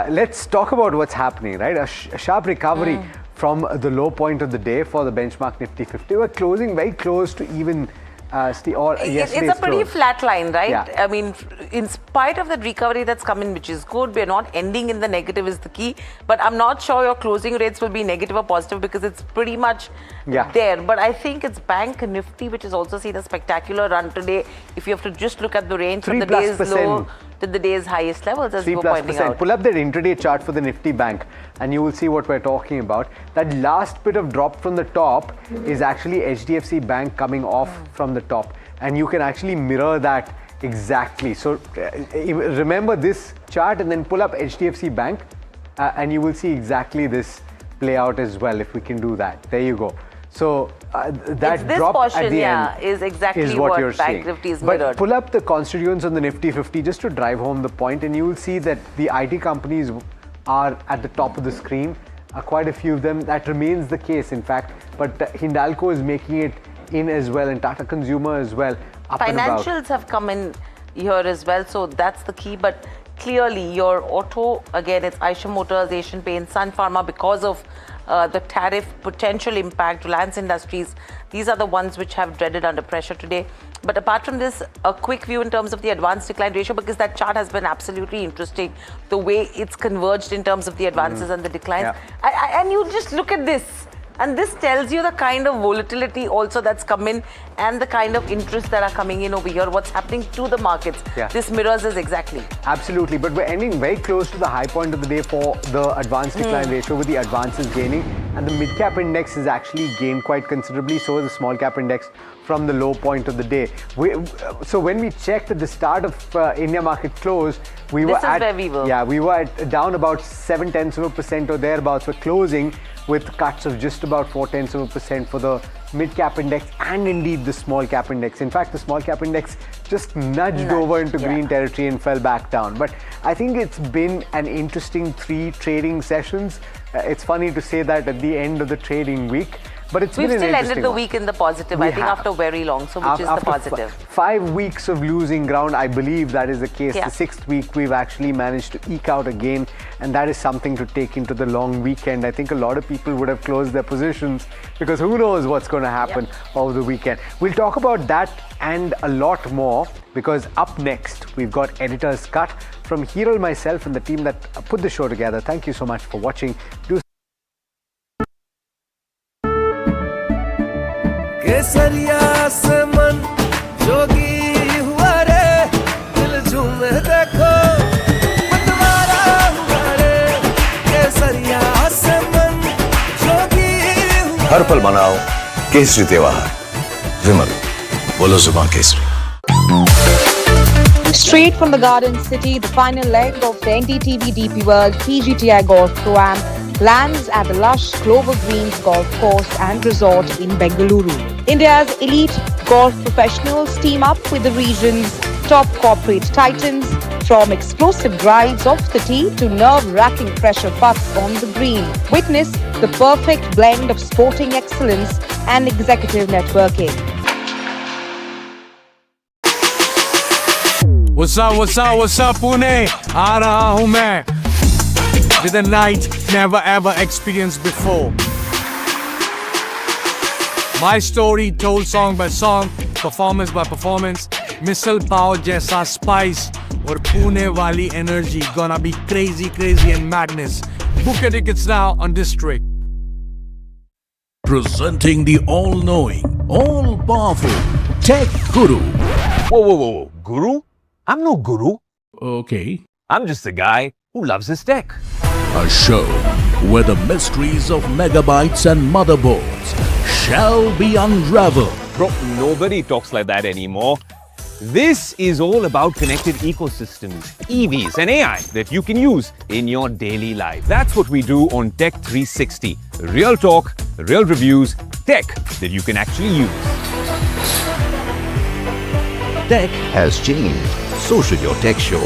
Let's talk about what's happening, right? A sharp recovery from the low point of the day for the benchmark Nifty 50. We're closing very close to even. It's a pretty flat line, right? Yeah. I mean, in spite of that recovery that's come in, which is good, we're not ending in the negative is the key. But I'm not sure your closing rates will be negative or positive because it's pretty much there. But I think it's Bank Nifty, which has also seen a spectacular run today. If you have to just look at the range from the day's low to the day's highest levels, as you were pointing out. Pull up that intraday chart for the Nifty Bank and you will see what we're talking about. That last bit of drop from the top is actually HDFC Bank coming off from the top, and you can actually mirror that exactly. So remember this chart and then pull up HDFC Bank and you will see exactly this play out as well if we can do that. There you go. So that drop at the end is exactly what you're Bank seeing. Nifty is mirrored. But pull up the constituents on the Nifty 50 just to drive home the point, and you will see that the IT companies are at the top of the screen. Quite a few of them. That remains the case. In fact, but Hindalco is making it in as well, and Tata Consumer as well. Financials have come in here as well, so that's the key. But clearly, your auto, again, it's Eicher Motors, Asian Paints, Sun Pharma, because of the tariff potential impact, Reliance Industries, these are the ones which have dreaded under pressure today. But apart from this, a quick view in terms of the advance decline ratio, because that chart has been absolutely interesting, the way it's converged in terms of the advances and the declines. Yeah. And you just look at this. And this tells you the kind of volatility also that's come in and the kind of interest that are coming in over here, what's happening to the markets. Yeah. This mirrors is exactly. Absolutely, but we're ending very close to the high point of the day for the advance decline ratio, with the advances gaining, and the mid-cap index has actually gained quite considerably, so is the small-cap index from the low point of the day. So when we checked at the start of India market close, we were down about 0.7% or thereabouts. We're closing with cuts of just about 0.4% for the mid-cap index and indeed the small-cap index. In fact, the small-cap index just nudged over into green territory and fell back down. But I think it's been an interesting 3 trading sessions. It's funny to say that at the end of the trading week, but it's been an interesting one. We've still ended the week in the positive, I think, after very long, so which is the positive. 5 weeks of losing ground, I believe that is the case. Yeah. The 6th week, we've actually managed to eke out a gain, and that is something to take into the long weekend. I think a lot of people would have closed their positions because who knows what's going to happen over the weekend. We'll talk about that and a lot more, because up next, we've got Editor's Cut from Hiral, myself, and the team that put the show together. Thank you so much for watching. Do केसरिया से मन जोगी हुआ रे दिल झूमे देखो मतवारा हुआ रे केसरिया से मन जोगी हुआ हर पल मनाओ केसरी त्योहार विमल बोलो जुबान Kesari Straight from the Garden City, the final leg of the NDTV DP World PGTI Golf Pro-Am lands at the lush Clover Greens Golf Course and Resort in Bengaluru. India's elite golf professionals team up with the region's top corporate titans, from explosive drives off the tee to nerve-wracking pressure putts on the green. Witness the perfect blend of sporting excellence and executive networking. What's up, Pune? आ रहा हूँ मैं with a night never ever experienced before. My story told song by song, performance by performance, missile power जैसा spice और पुणे वाली energy, gonna be crazy and madness. Book your tickets now on District. Presenting the all-knowing, all-powerful Tech Guru. Whoa. Guru? I'm no guru. Okay. I'm just a guy who loves his tech. A show where the mysteries of megabytes and motherboards shall be unraveled. Bro, nobody talks like that anymore. This is all about connected ecosystems, EVs and AI that you can use in your daily life. That's what we do on Tech 360. Real talk, real reviews, tech that you can actually use. Tech has changed. So should your tech show.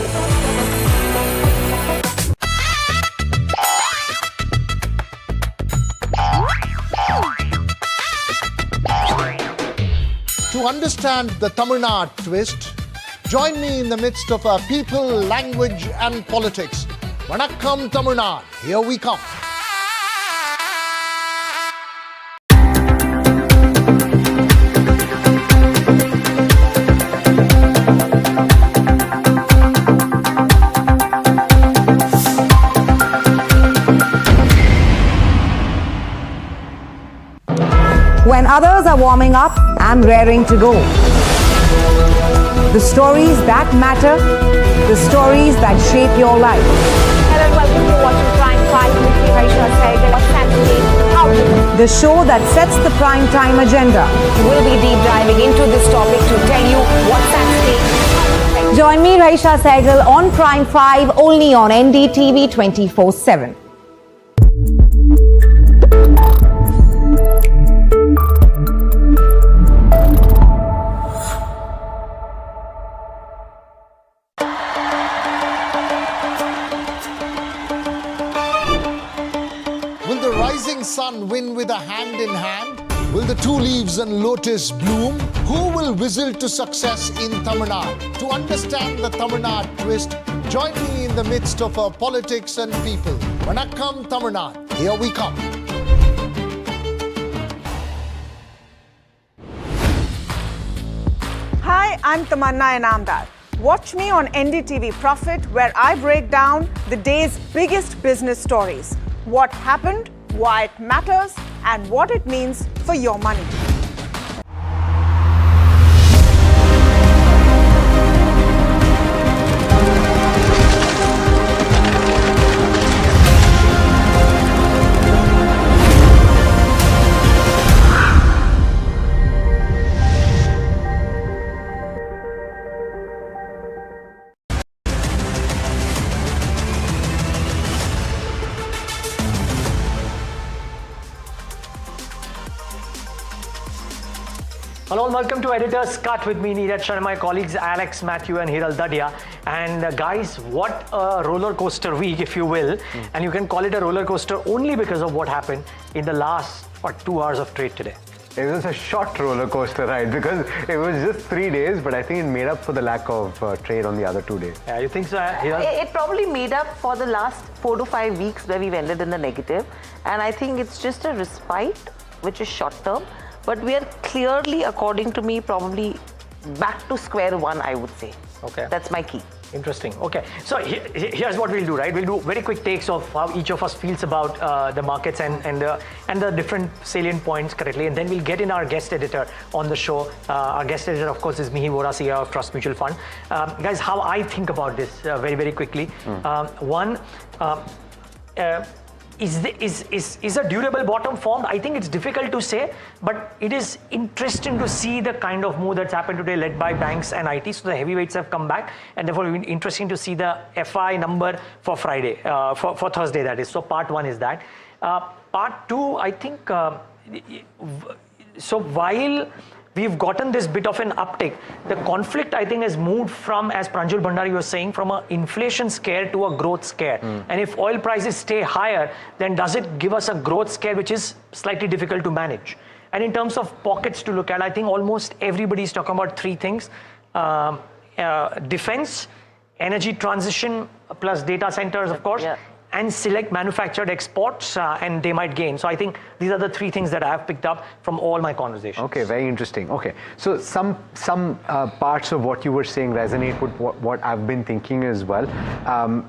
To understand the Tamil Nadu twist, join me in the midst of our people, language and politics. Vanakkam Tamil Nadu, here we come. When others are warming up, I'm raring to go. The stories that matter, the stories that shape your life. Hello and welcome to watching Prime 5 with me, Aisha Sehgal. What's happening? The show that sets the prime time agenda. We'll be deep diving into this topic to tell you what's at stake. Join me, Aisha Sehgal, on Prime 5, only on NDTV 24/7. rising sun win with a hand in hand? Will the two leaves and lotus bloom? Who will whistle to success in Tamil Nadu? To understand the Tamil Nadu twist, join me in the midst of our politics and people. Vanakkam Tamil Nadu. Here we come. Hi, I'm Tamanna Inamdar. Watch me on NDTV Profit, where I break down the day's biggest business stories. What happened, why it matters, and what it means for your money. Hello and welcome to Editor's Cut with me, Neeraj Sharma, my colleagues Alex, Matthew and Hiral Dadia. And guys, what a roller coaster week, if you will. And you can call it a roller coaster only because of what happened in the last 2 hours of trade today. It was a short roller coaster ride because it was just 3 days, but I think it made up for the lack of trade on the other 2 days. Yeah, you think so? It probably made up for the last 4 to 5 weeks where we've ended in the negative. And I think it's just a respite, which is short term. But we are clearly, according to me, probably back to square one, I would say. Okay. That's my key. Interesting. Okay. So here's what we'll do, right? We'll do very quick takes of how each of us feels about the markets and the different salient points correctly. And then we'll get in our guest editor on the show. Our guest editor, of course, is Mihir Vora, CEO of Trust Mutual Fund. Guys, how I think about this very, very quickly. One, is a durable bottom formed? I think it's difficult to say, but it is interesting to see the kind of move that's happened today led by banks and IT. So the heavyweights have come back, and therefore it's interesting to see the FI number for Friday, for Thursday, that is. So part one is that. Part two, I think, so while we've gotten this bit of an uptick, the conflict, I think, has moved from, as Pranjul Bhandari was saying, from an inflation scare to a growth scare. And if oil prices stay higher, then does it give us a growth scare, which is slightly difficult to manage? And in terms of pockets to look at, I think almost everybody's talking about three things. Defense, energy transition, plus data centers, of course. And select manufactured exports, and they might gain. So I think these are the three things that I have picked up from all my conversations. Okay, very interesting. Okay, so some parts of what you were saying resonate with what I've been thinking as well.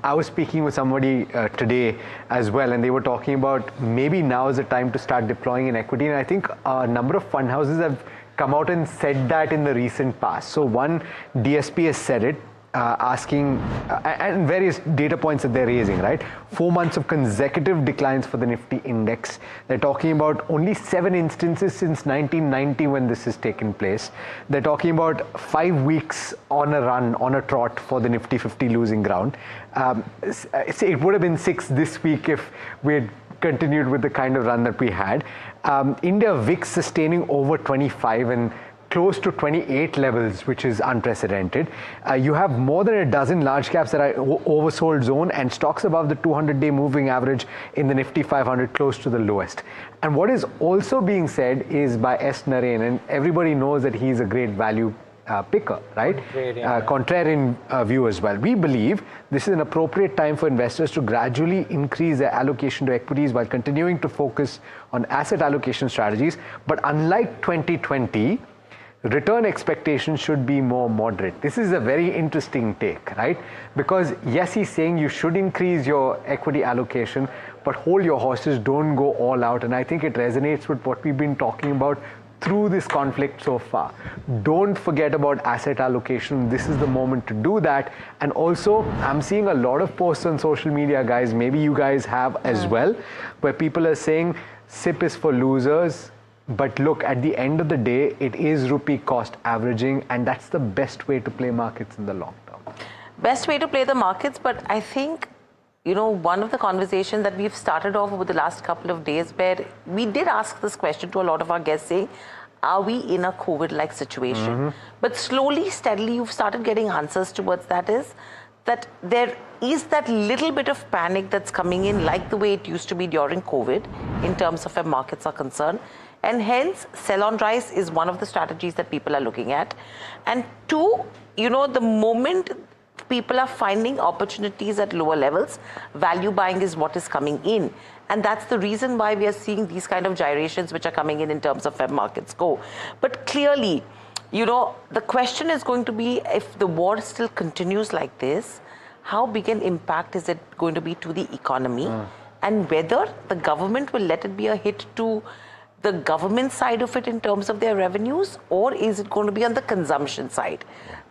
I was speaking with somebody today as well, and they were talking about maybe now is the time to start deploying in equity. And I think a number of fund houses have come out and said that in the recent past. So one, DSP has said it. Asking and various data points that they're raising, right? 4 months of consecutive declines for the Nifty index. They're talking about only 7 instances since 1990 when this has taken place. They're talking about 5 weeks on a run, on a trot for the Nifty 50 losing ground. It would have been 6 this week if we had continued with the kind of run that we had. India VIX sustaining over 25 and close to 28 levels, which is unprecedented. You have more than a dozen large caps that are oversold zone and stocks above the 200-day moving average in the Nifty 500 close to the lowest. And what is also being said is by S. Narain, and everybody knows that he's a great value picker, right? Contrarian view as well. We believe this is an appropriate time for investors to gradually increase their allocation to equities while continuing to focus on asset allocation strategies. But unlike 2020, return expectations should be more moderate. This is a very interesting take, right? Because yes, he's saying you should increase your equity allocation, but hold your horses, don't go all out. And I think it resonates with what we've been talking about through this conflict so far. Don't forget about asset allocation. This is the moment to do that. And also, I'm seeing a lot of posts on social media, guys, maybe you guys have as well, where people are saying SIP is for losers. But look, at the end of the day, it is rupee cost averaging, and that's the best way to play markets in the long term. Best way to play the markets, but I think, you know, one of the conversations that we've started off over the last couple of days, where we did ask this question to a lot of our guests, saying, are we in a COVID-like situation? But slowly, steadily, you've started getting answers towards that is, that there is that little bit of panic that's coming in, like the way it used to be during COVID, in terms of where markets are concerned. And hence, sell on rise is one of the strategies that people are looking at. And two, the moment people are finding opportunities at lower levels, value buying is what is coming in. And that's the reason why we are seeing these kind of gyrations which are coming in terms of where markets go. But clearly, the question is going to be, if the war still continues like this, how big an impact is it going to be to the economy? And whether the government will let it be a hit to the government side of it in terms of their revenues, or is it going to be on the consumption side?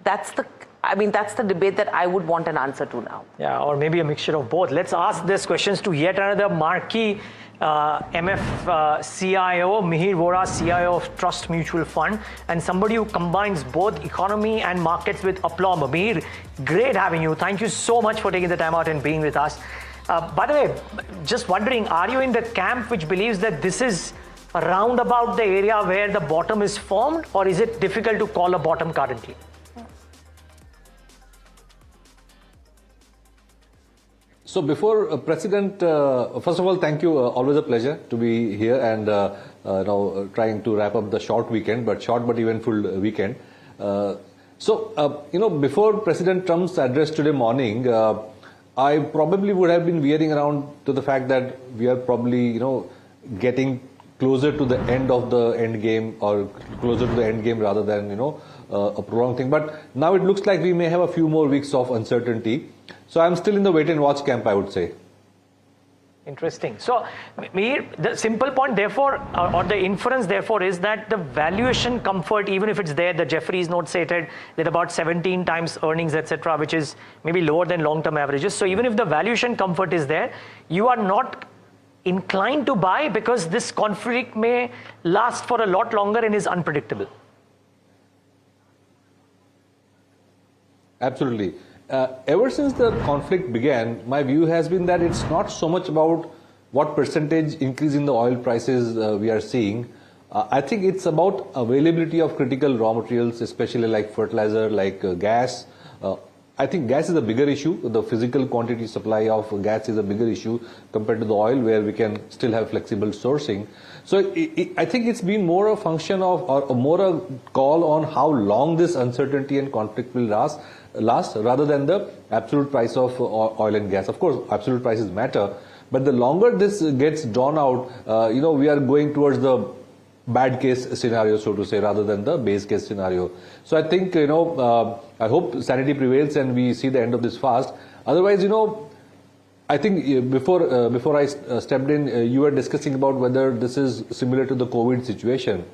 That's the debate that I would want an answer to now. Yeah, or maybe a mixture of both. Let's ask these questions to yet another marquee MF CIO, Mihir Vora, CIO of Trust Mutual Fund, and somebody who combines both economy and markets with aplomb. Mihir, great having you. Thank you so much for taking the time out and being with us. By the way, just wondering, are you in the camp which believes that this is around about the area where the bottom is formed, or is it difficult to call a bottom currently? So before President, first of all, thank you. Always a pleasure to be here and now trying to wrap up the short but eventful weekend. Before President Trump's address today morning, I probably would have been veering around to the fact that we are probably, getting closer to the end of the end game, or closer to the end game rather than, a prolonged thing. But now it looks like we may have a few more weeks of uncertainty. So I'm still in the wait and watch camp, I would say. Interesting. So, the simple point, therefore, or the inference, therefore, is that the valuation comfort, even if it's there, the Jefferies note stated that about 17 times earnings, etc., which is maybe lower than long-term averages. So, even if the valuation comfort is there, you are not inclined to buy because this conflict may last for a lot longer and is unpredictable. Absolutely. Ever since the conflict began, my view has been that it's not so much about what percentage increase in the oil prices we are seeing. I think it's about availability of critical raw materials, especially like fertilizer, like gas. I think gas is a bigger issue. The physical quantity supply of gas is a bigger issue compared to the oil, where we can still have flexible sourcing. So I think it's been more a function of, or more a call on how long this uncertainty and conflict will last rather than the absolute price of oil and gas. Of course, absolute prices matter, but the longer this gets drawn out, we are going towards the bad case scenario, so to say, rather than the base case scenario. So I think, I hope sanity prevails and we see the end of this fast. Otherwise, I think before I stepped in, you were discussing about whether this is similar to the COVID situation.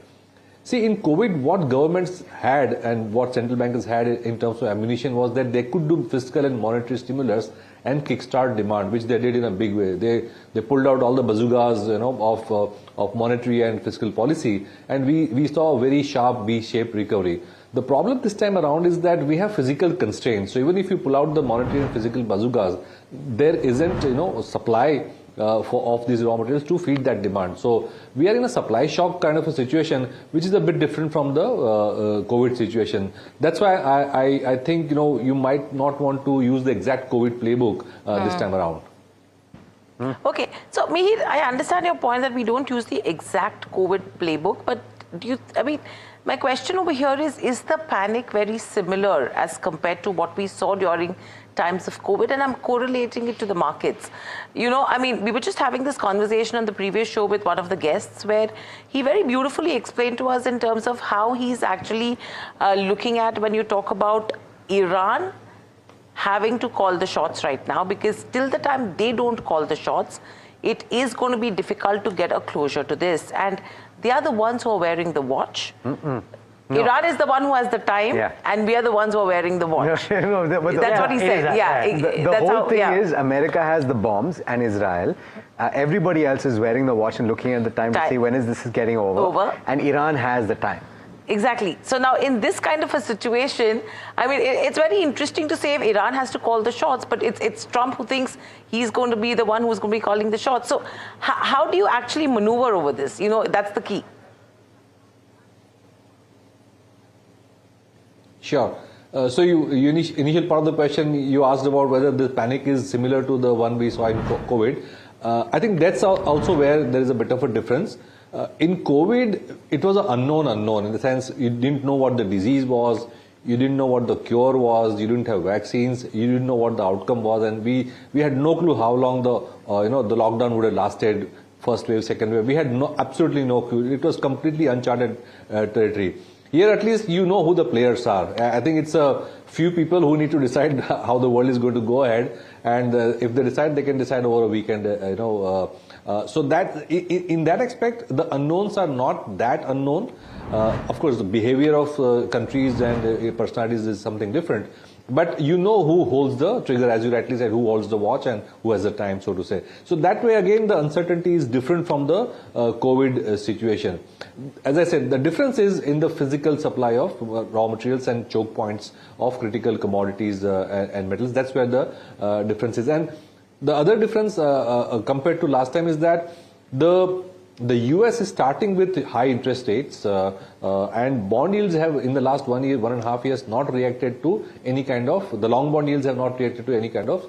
See, in COVID, what governments had and what central bankers had in terms of ammunition was that they could do fiscal and monetary stimulus and kickstart demand, which they did in a big way. They pulled out all the bazookas, of monetary and fiscal policy, and we saw a very sharp V-shaped recovery. The problem this time around is that we have physical constraints. So even if you pull out the monetary and physical bazookas, there isn't, supply of these raw materials to feed that demand. So we are in a supply shock kind of a situation, which is a bit different from the COVID situation. That's why I think, you might not want to use the exact COVID playbook this time around. Okay, so Mihir, I understand your point that we don't use the exact COVID playbook, but my question over here is the panic very similar as compared to what we saw during times of COVID? And I'm correlating it to the markets. We were just having this conversation on the previous show with one of the guests where he very beautifully explained to us in terms of how he's actually looking at when you talk about Iran having to call the shots right now, because till the time they don't call the shots, it is going to be difficult to get a closure to this. And they are the ones who are wearing the watch. No. Iran is the one who has the time, and we are the ones who are wearing the watch. That's what he said. The whole thing is America has the bombs and Israel. Everybody else is wearing the watch and looking at the time to see when this is getting over. And Iran has the time. Exactly. So now in this kind of a situation, it's very interesting to say if Iran has to call the shots, but it's Trump who thinks he's going to be the one who's going to be calling the shots. So how do you actually maneuver over this? That's the key. Sure. So initial part of the question, you asked about whether the panic is similar to the one we saw in COVID. I think that's also where there is a bit of a difference. In COVID, it was an unknown in the sense you didn't know what the disease was, you didn't know what the cure was, you didn't have vaccines, you didn't know what the outcome was, and we had no clue how long the the lockdown would have lasted, first wave, second wave. We had absolutely no clue. It was completely uncharted territory. Here at least you know who the players are. I think it's a few people who need to decide how the world is going to go ahead, and if they decide, they can decide over a weekend. So that in that aspect, the unknowns are not that unknown. Of course, the behavior of countries and personalities is something different. But you know who holds the trigger, as you rightly said, who holds the watch and who has the time, so to say. So that way, again, the uncertainty is different from the COVID situation. As I said, the difference is in the physical supply of raw materials and choke points of critical commodities and metals. That's where the difference is. And the other difference compared to last time is that the US is starting with high interest rates and bond yields have in the last 1.5 years not reacted to any kind of, the long bond yields have not reacted to any kind of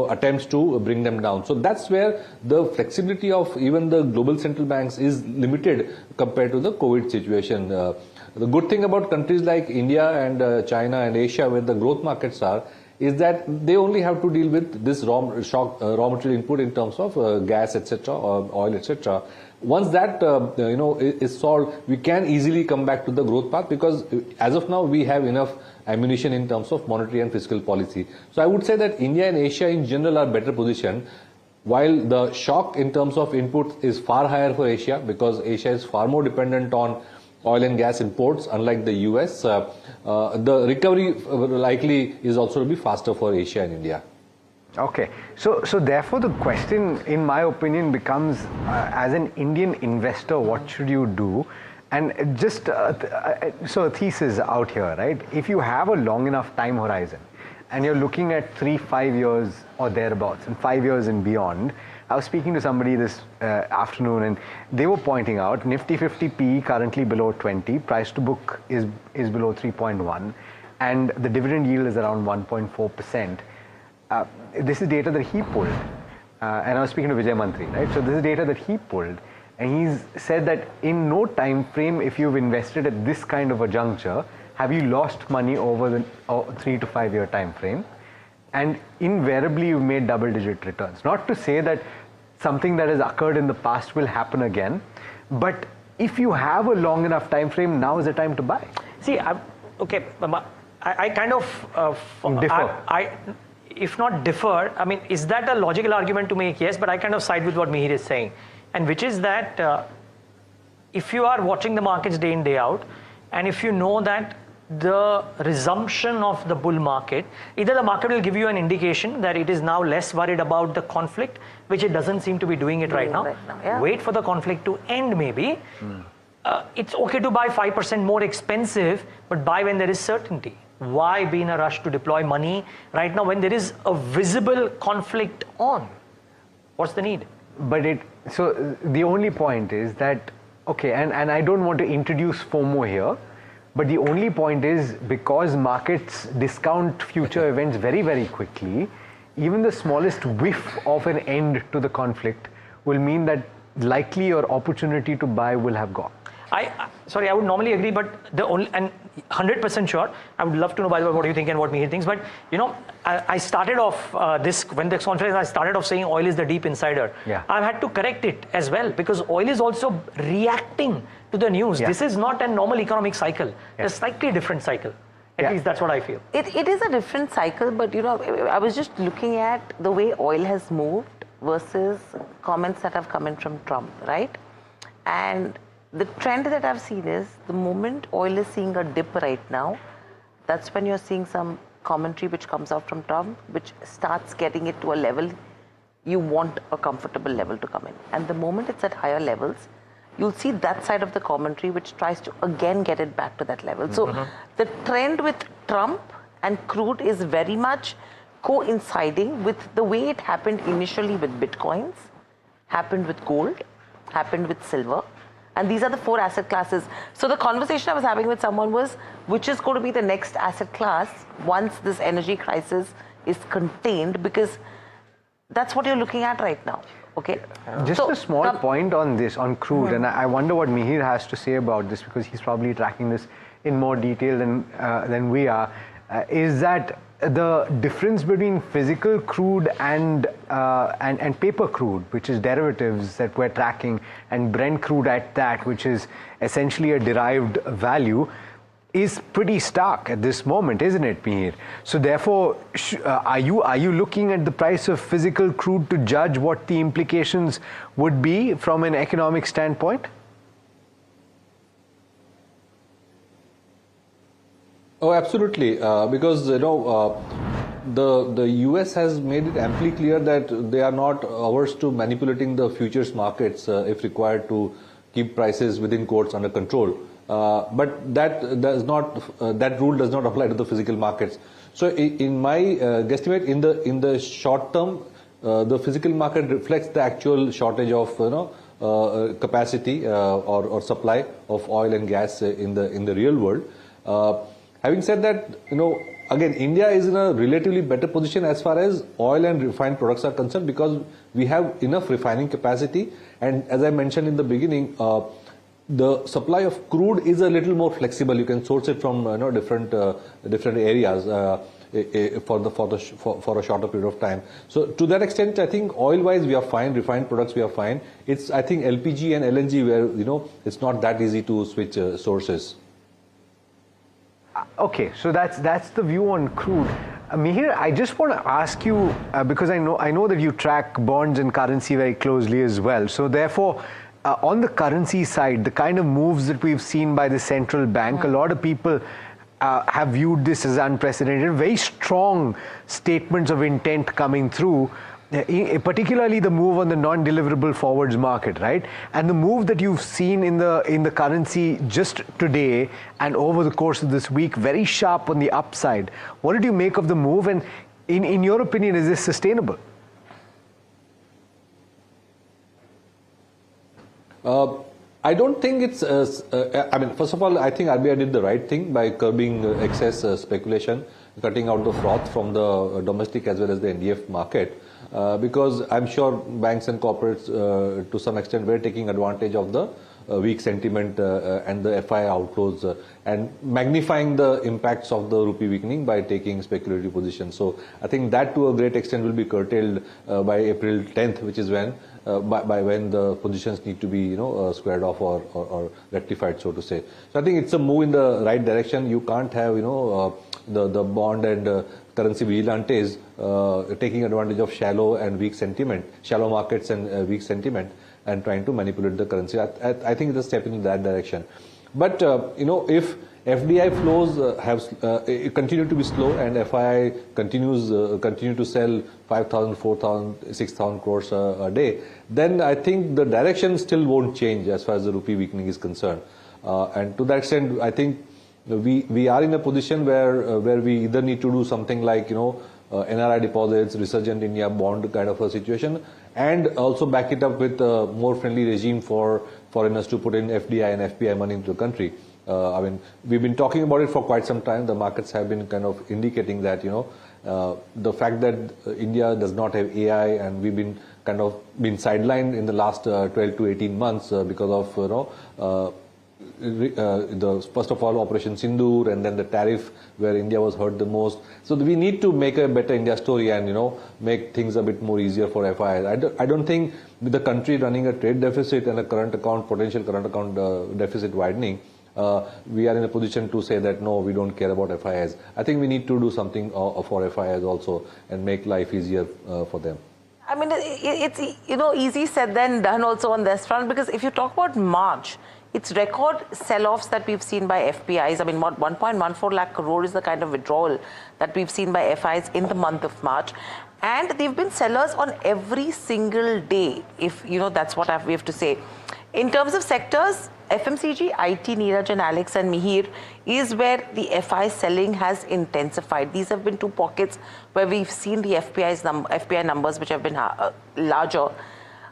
attempts to bring them down. So that's where the flexibility of even the global central banks is limited compared to the COVID situation. The good thing about countries like India and China and Asia, where the growth markets are, is that they only have to deal with this raw material input in terms of gas, etc., or oil, etc. Once that is solved, we can easily come back to the growth path, because as of now we have enough ammunition in terms of monetary and fiscal policy. So I would say that India and Asia in general are better positioned, while the shock in terms of input is far higher for Asia, because Asia is far more dependent on oil and gas imports, unlike the US. The recovery likely is also to be faster for Asia and India. Okay, so therefore the question, in my opinion, becomes as an Indian investor, what should you do? And just so a thesis out here, right? If you have a long enough time horizon and you're looking at 3-5 years or thereabouts, and 5 years and beyond, I was speaking to somebody this afternoon, and they were pointing out Nifty 50 PE currently below 20, price to book is below 3.1, and the dividend yield is around 1.4%. This is data that he pulled, and I was speaking to Vijay Mantri, right? So this is data that he pulled, and he's said that in no time frame, if you've invested at this kind of a juncture, have you lost money over the 3 to 5 year time frame, and invariably you've made double-digit returns. Not to say that something that has occurred in the past will happen again, but if you have a long enough time frame, now is the time to buy. See, I kind of differ. If not differ, I mean, is that a logical argument to make? Yes, but I kind of side with what Mihir is saying, and which is that if you are watching the markets day in, day out, and if you know that the resumption of the bull market, either the market will give you an indication that it is now less worried about the conflict, which it doesn't seem to be doing it right now. Yeah. Wait for the conflict to end maybe. It's okay to buy 5% more expensive, but buy when there is certainty. Why be in a rush to deploy money right now when there is a visible conflict on? What's the need? But so the only point is that, okay, and I don't want to introduce FOMO here, but the only point is, because markets discount future events very, very quickly, even the smallest whiff of an end to the conflict will mean that likely your opportunity to buy will have gone. Sorry, I would normally agree, but the only, and 100% sure, I would love to know, by the way, what you think and what Mihir thinks. But I started off when this conference, I started off saying oil is the deep insider. Yeah. I've had to correct it as well, because oil is also reacting to the news. Yeah. This is not a normal economic cycle. Yeah. It's a slightly different cycle. At least that's what I feel. It is a different cycle, but I was just looking at the way oil has moved versus comments that have come in from Trump, right? And the trend that I've seen is the moment oil is seeing a dip right now, that's when you're seeing some commentary which comes out from Trump, which starts getting it to a level you want a comfortable level to come in. And the moment it's at higher levels, you'll see that side of the commentary which tries to again get it back to that level. So the trend with Trump and crude is very much coinciding with the way it happened initially with bitcoins, happened with gold, happened with silver. And these are the 4 asset classes. So the conversation I was having with someone was, which is going to be the next asset class once this energy crisis is contained, because that's what you're looking at right now. Okay. Just a small point on this, on crude, and I wonder what Mihir has to say about this, because he's probably tracking this in more detail than we are. Is that the difference between physical crude and paper crude, which is derivatives that we're tracking, and Brent crude at that, which is essentially a derived value, is pretty stark at this moment, isn't it, Mihir? So therefore, are you looking at the price of physical crude to judge what the implications would be from an economic standpoint? Oh, absolutely. Because the US has made it amply clear that they are not averse to manipulating the futures markets if required to keep prices within quotes under control. But that rule does not apply to the physical markets. So in my guesstimate, in the short term, the physical market reflects the actual shortage of capacity or supply of oil and gas in the real world. Having said that, again, India is in a relatively better position as far as oil and refined products are concerned, because we have enough refining capacity, and as I mentioned in the beginning, the supply of crude is a little more flexible. You can source it from different areas for a shorter period of time. So to that extent, I think oil-wise we are fine. Refined products we are fine. It's, I think, LPG and LNG where it's not that easy to switch sources. Okay, so that's the view on crude. Mihir, I just want to ask you, because I know that you track bonds and currency very closely as well. So therefore, on the currency side, the kind of moves that we've seen by the central bank, a lot of people have viewed this as unprecedented. Very strong statements of intent coming through, particularly the move on the non-deliverable forwards market, right? And the move that you've seen in the currency just today and over the course of this week, very sharp on the upside. What did you make of the move? And in your opinion, is this sustainable? I don't think it's, I mean, first of all, I think RBI did the right thing by curbing excess speculation, cutting out the froth from the domestic as well as the NDF market. Because I'm sure banks and corporates to some extent were taking advantage of the weak sentiment and the FI outflows and magnifying the impacts of the rupee weakening by taking speculative positions. So I think that to a great extent will be curtailed by April 10th, which is when by when the positions need to be squared off or rectified, so to say. So I think it's a move in the right direction. You can't have the bond and currency vigilantes taking advantage of shallow markets and weak sentiment and trying to manipulate the currency. I think it's a step in that direction. But if FDI flows continue to be slow and FII continue to sell 5,000, 4,000, 6,000 crores a day, then I think the direction still won't change as far as the rupee weakening is concerned. And to that extent, I think we are in a position where we either need to do something like NRI deposits, resurgent India bond kind of a situation, and also back it up with a more friendly regime for foreigners to put in FDI and FPI money into the country. I mean, we've been talking about it for quite some time. The markets have been kind of indicating that the fact that India does not have AI and we've been kind of been sidelined in the last 12 to 18 months because of first of all Operation Sindoor and then the tariff where India was hurt the most. So we need to make a better India story and make things a bit more easier for FIs. I don't think with the country running a trade deficit and a potential current account deficit widening, we are in a position to say that no, we don't care about FIs. I think we need to do something for FIs also and make life easier for them. I mean, it's easy said than done also on this front, because if you talk about March, it's record sell-offs that we've seen by FPIs. I mean, 1.14 lakh crore is the kind of withdrawal that we've seen by FIs in the month of March. And they've been sellers on every single day, if that's what we have to say. In terms of sectors, FMCG, IT, Neeraj and Alex and Mihir, is where the FI selling has intensified. These have been two pockets where we've seen the FPI numbers which have been larger.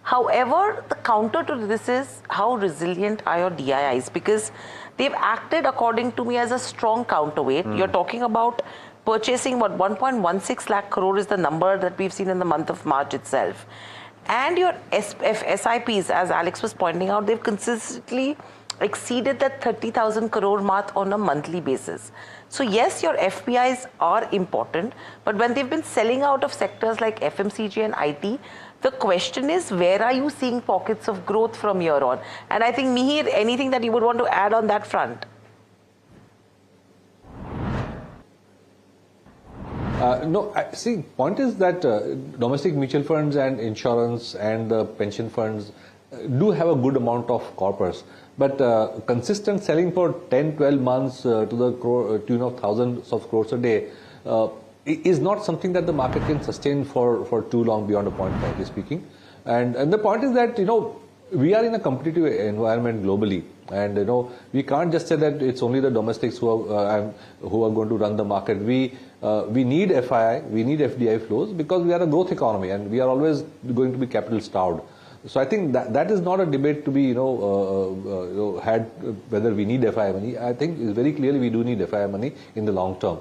However, the counter to this is how resilient are your DIIs, because they've acted, according to me, as a strong counterweight. You're talking about purchasing what 1.16 lakh crore is the number that we've seen in the month of March itself. And your SIPs, as Alex was pointing out, they've consistently exceeded that 30,000 crore mark on a monthly basis. So yes, your FPIs are important, but when they've been selling out of sectors like FMCG and IT, the question is, where are you seeing pockets of growth from here on? And I think, Mihir, anything that you would want to add on that front? No, see, point is that domestic mutual funds and insurance and the pension funds do have a good amount of corpus. But consistent selling for 10, 12 months to the tune of thousands of crores a day is not something that the market can sustain for too long beyond a point, frankly speaking. And the point is that, we are in a competitive environment globally, and we can't just say that it's only the domestics who are going to run the market. We need FII, we need FDI flows, because we are a growth economy and we are always going to be capital starved. So I think that is not a debate to be had whether we need FII money. I think it's very clearly we do need FII money in the long term.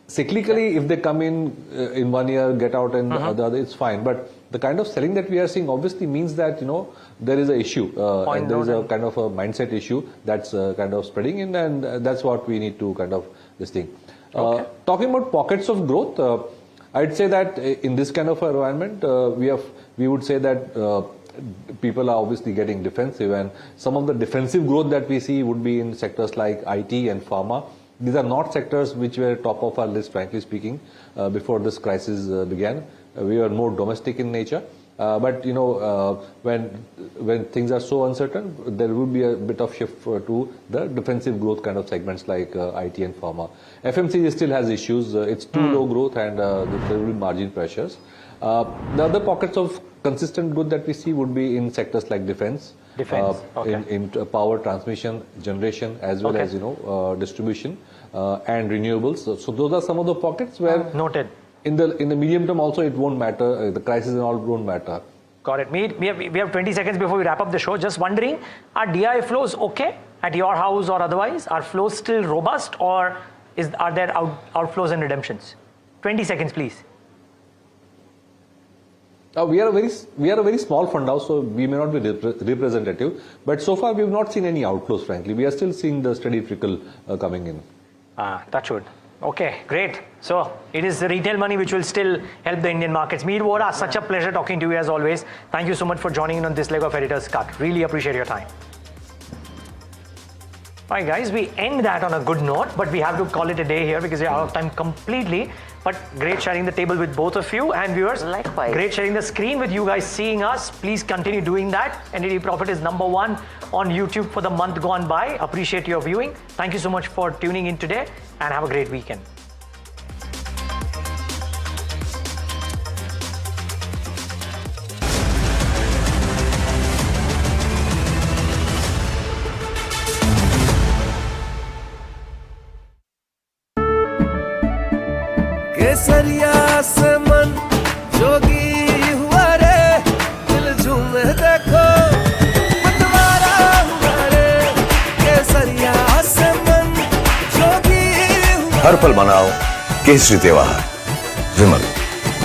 Cyclically, if they come in 1 year, get out in the other, it's fine. But the kind of selling that we are seeing obviously means that there is an issue, and there is a kind of a mindset issue that's kind of spreading in, and that's what we need to kind of this thing. Talking about pockets of growth, I'd say that in this kind of environment, we would say that people are obviously getting defensive, and some of the defensive growth that we see would be in sectors like IT and Pharma. These are not sectors which were top of our list, frankly speaking, before this crisis began. We were more domestic in nature. But when things are so uncertain, there will be a bit of shift to the defensive growth kind of segments like IT and Pharma. FMCG still has issues. It's too low growth, and there will be margin pressures. The other pockets of consistent growth that we see would be in sectors like defense, in power transmission, generation, as well as distribution and renewables. So those are some of the pockets where noted. In the medium term also it won't matter. The crisis and all won't matter. Got it. We have 20 seconds before we wrap up the show. Just wondering, are DI flows okay at your house or otherwise? Are flows still robust, or are there outflows and redemptions? 20 seconds, please. We are a very small fund house, so we may not be representative. But so far we have not seen any outflows. Frankly, we are still seeing the steady trickle coming in. Touch wood. Okay, great. So it is the retail money which will still help the Indian markets. Meet Vora, such a pleasure talking to you as always. Thank you so much for joining in on this leg of Editor's Cut. Really appreciate your time. Alright guys, we end that on a good note, but we have to call it a day here because we're out of time completely. But great sharing the table with both of you, and viewers. Likewise. Great sharing the screen with you guys seeing us. Please continue doing that. NDTV Profit is #1 on YouTube for the month gone by. Appreciate your viewing. Thank you so much for tuning in today, and have a great weekend. केसरिया से मन जोगी हुआ रे, दिल झूमे देखो मतवारा हुआ रे। केसरिया से मन जोगी हुआ। हर पल मनाओ केसरी त्योहार, विमल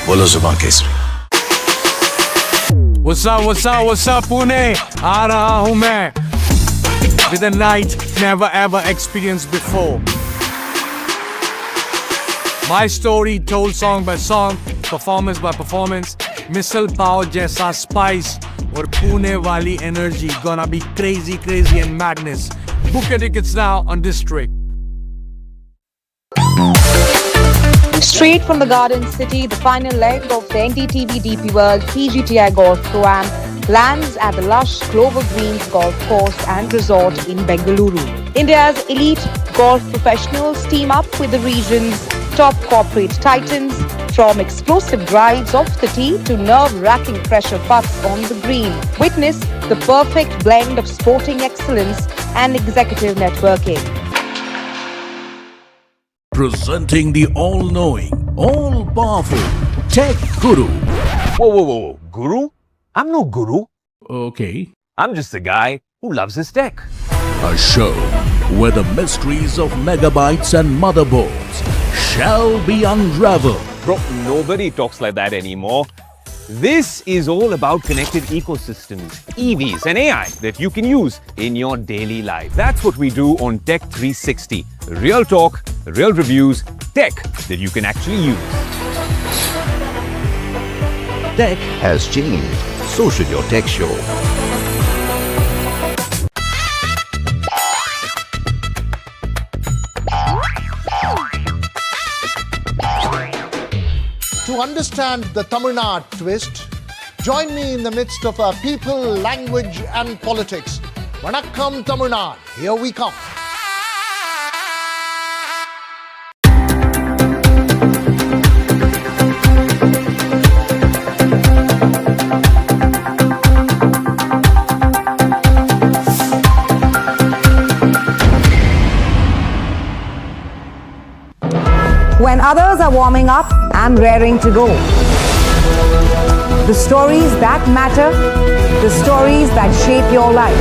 बोलो जुबान केसरी। What's up, Pune? आ रहा हूँ मैं with a night never ever experienced before. My story told song by song, performance by performance, missile power jaisa spice और पुणे वाली energy, gonna be crazy and madness. Book your tickets now on District. Straight from the Garden City, the final leg of the NDTV DP World PGTI Golf Pro-Am lands at the lush Clover Greens Golf Course and Resort in Bengaluru. India's elite golf professionals team up with the region's top corporate titans, from explosive drives off the tee to nerve-wracking pressure putts on the green. Witness the perfect blend of sporting excellence and executive networking. Presenting the all-knowing, all-powerful Tech Guru. Whoa. Guru? I'm no guru. Okay. I'm just a guy who loves his tech. A show where the mysteries of megabytes and motherboards shall be unraveled. Bro, nobody talks like that anymore. This is all about connected ecosystems, EVs and AI that you can use in your daily life. That's what we do on Tech 360. Real talk, real reviews, tech that you can actually use. Tech has changed. So should your tech show. To understand the Tamil Nadu twist, join me in the midst of our people, language and politics. Vanakkam Tamil Nadu, here we come. When others are warming up, I'm raring to go. The stories that matter, the stories that shape your life.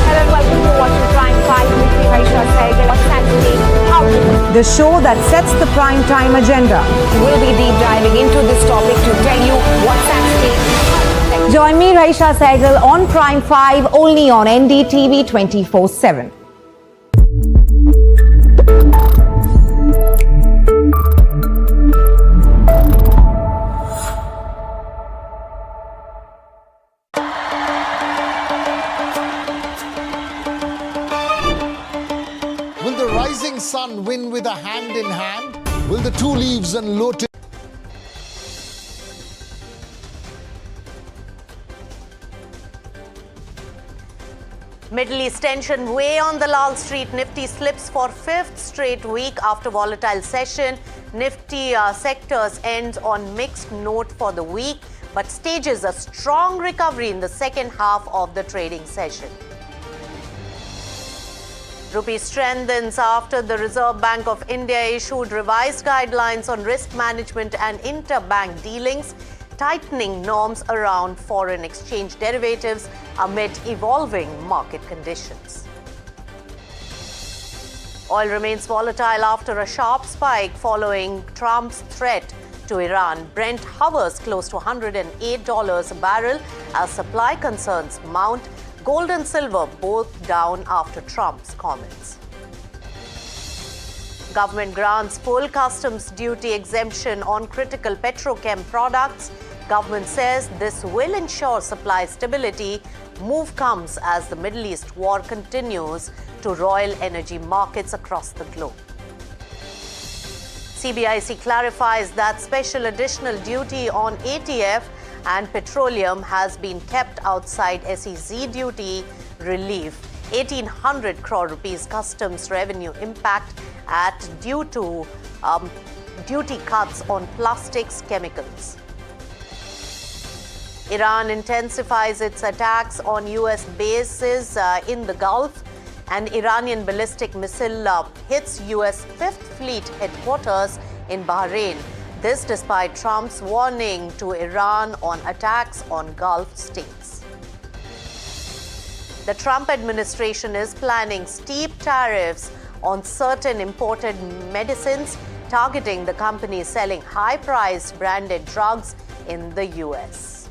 Hello and welcome to watching Prime 5 with me, Aisha Sehgal. What's happening? How to The show that sets the prime time agenda. We'll be deep diving into this topic to tell you what's at stake. Join me, Aisha Sehgal, on Prime 5 only on NDTV 24/7. Will the rising sun win with a hand in hand? Will the two leaves and lotus... Middle East tension weigh on the Lal Street. Nifty slips for fifth straight week after volatile session. Nifty sectors ends on mixed note for the week, but stages a strong recovery in the second half of the trading session. Rupee strengthens after the Reserve Bank of India issued revised guidelines on risk management and interbank dealings, tightening norms around foreign exchange derivatives amid evolving market conditions. Oil remains volatile after a sharp spike following Trump's threat to Iran. Brent hovers close to $108 a barrel as supply concerns mount. Gold and silver both down after Trump's comments. Government grants full customs duty exemption on critical petrochem products. Government says this will ensure supply stability. Move comes as the Middle East war continues to roil energy markets across the globe. CBIC clarifies that special additional duty on ATF and petroleum has been kept outside SEZ duty relief. 1,800 crore rupees customs revenue impact due to duty cuts on plastics, chemicals. Iran intensifies its attacks on US bases in the Gulf. An Iranian ballistic missile hits US Fifth Fleet headquarters in Bahrain. This despite Trump's warning to Iran on attacks on Gulf states. The Trump administration is planning steep tariffs on certain imported medicines, targeting the companies selling high-priced branded drugs in the US.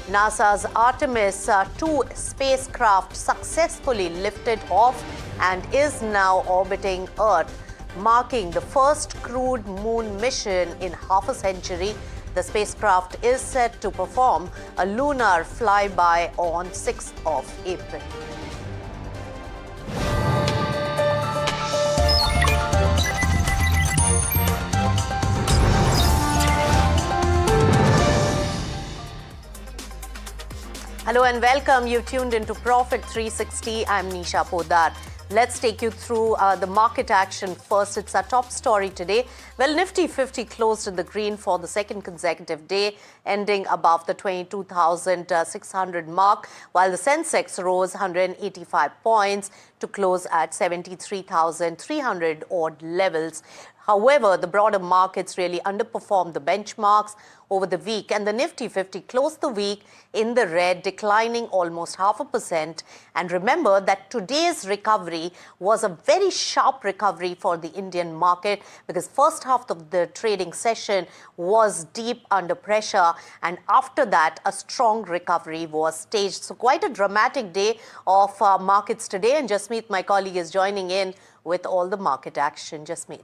NASA's Artemis 2 spacecraft successfully lifted off and is now orbiting Earth, marking the first crewed moon mission in half a century. The spacecraft is set to perform a lunar flyby on 6th of April. Hello and welcome. You've tuned into Profit 360. I'm Nisha Podar. Let's take you through the market action first. It's our top story today. Well, Nifty 50 closed in the green for the second consecutive day, ending above the 22,600 mark, while the Sensex rose 185 points to close at 73,300 odd levels. However, the broader markets really underperformed the benchmarks over the week, and the Nifty 50 closed the week in the red, declining almost 0.5%. And remember that today's recovery was a very sharp recovery for the Indian market, because first half of the trading session was deep under pressure, and after that a strong recovery was staged. So quite a dramatic day of markets today, and Jasmeet, my colleague, is joining in with all the market action. Jasmeet.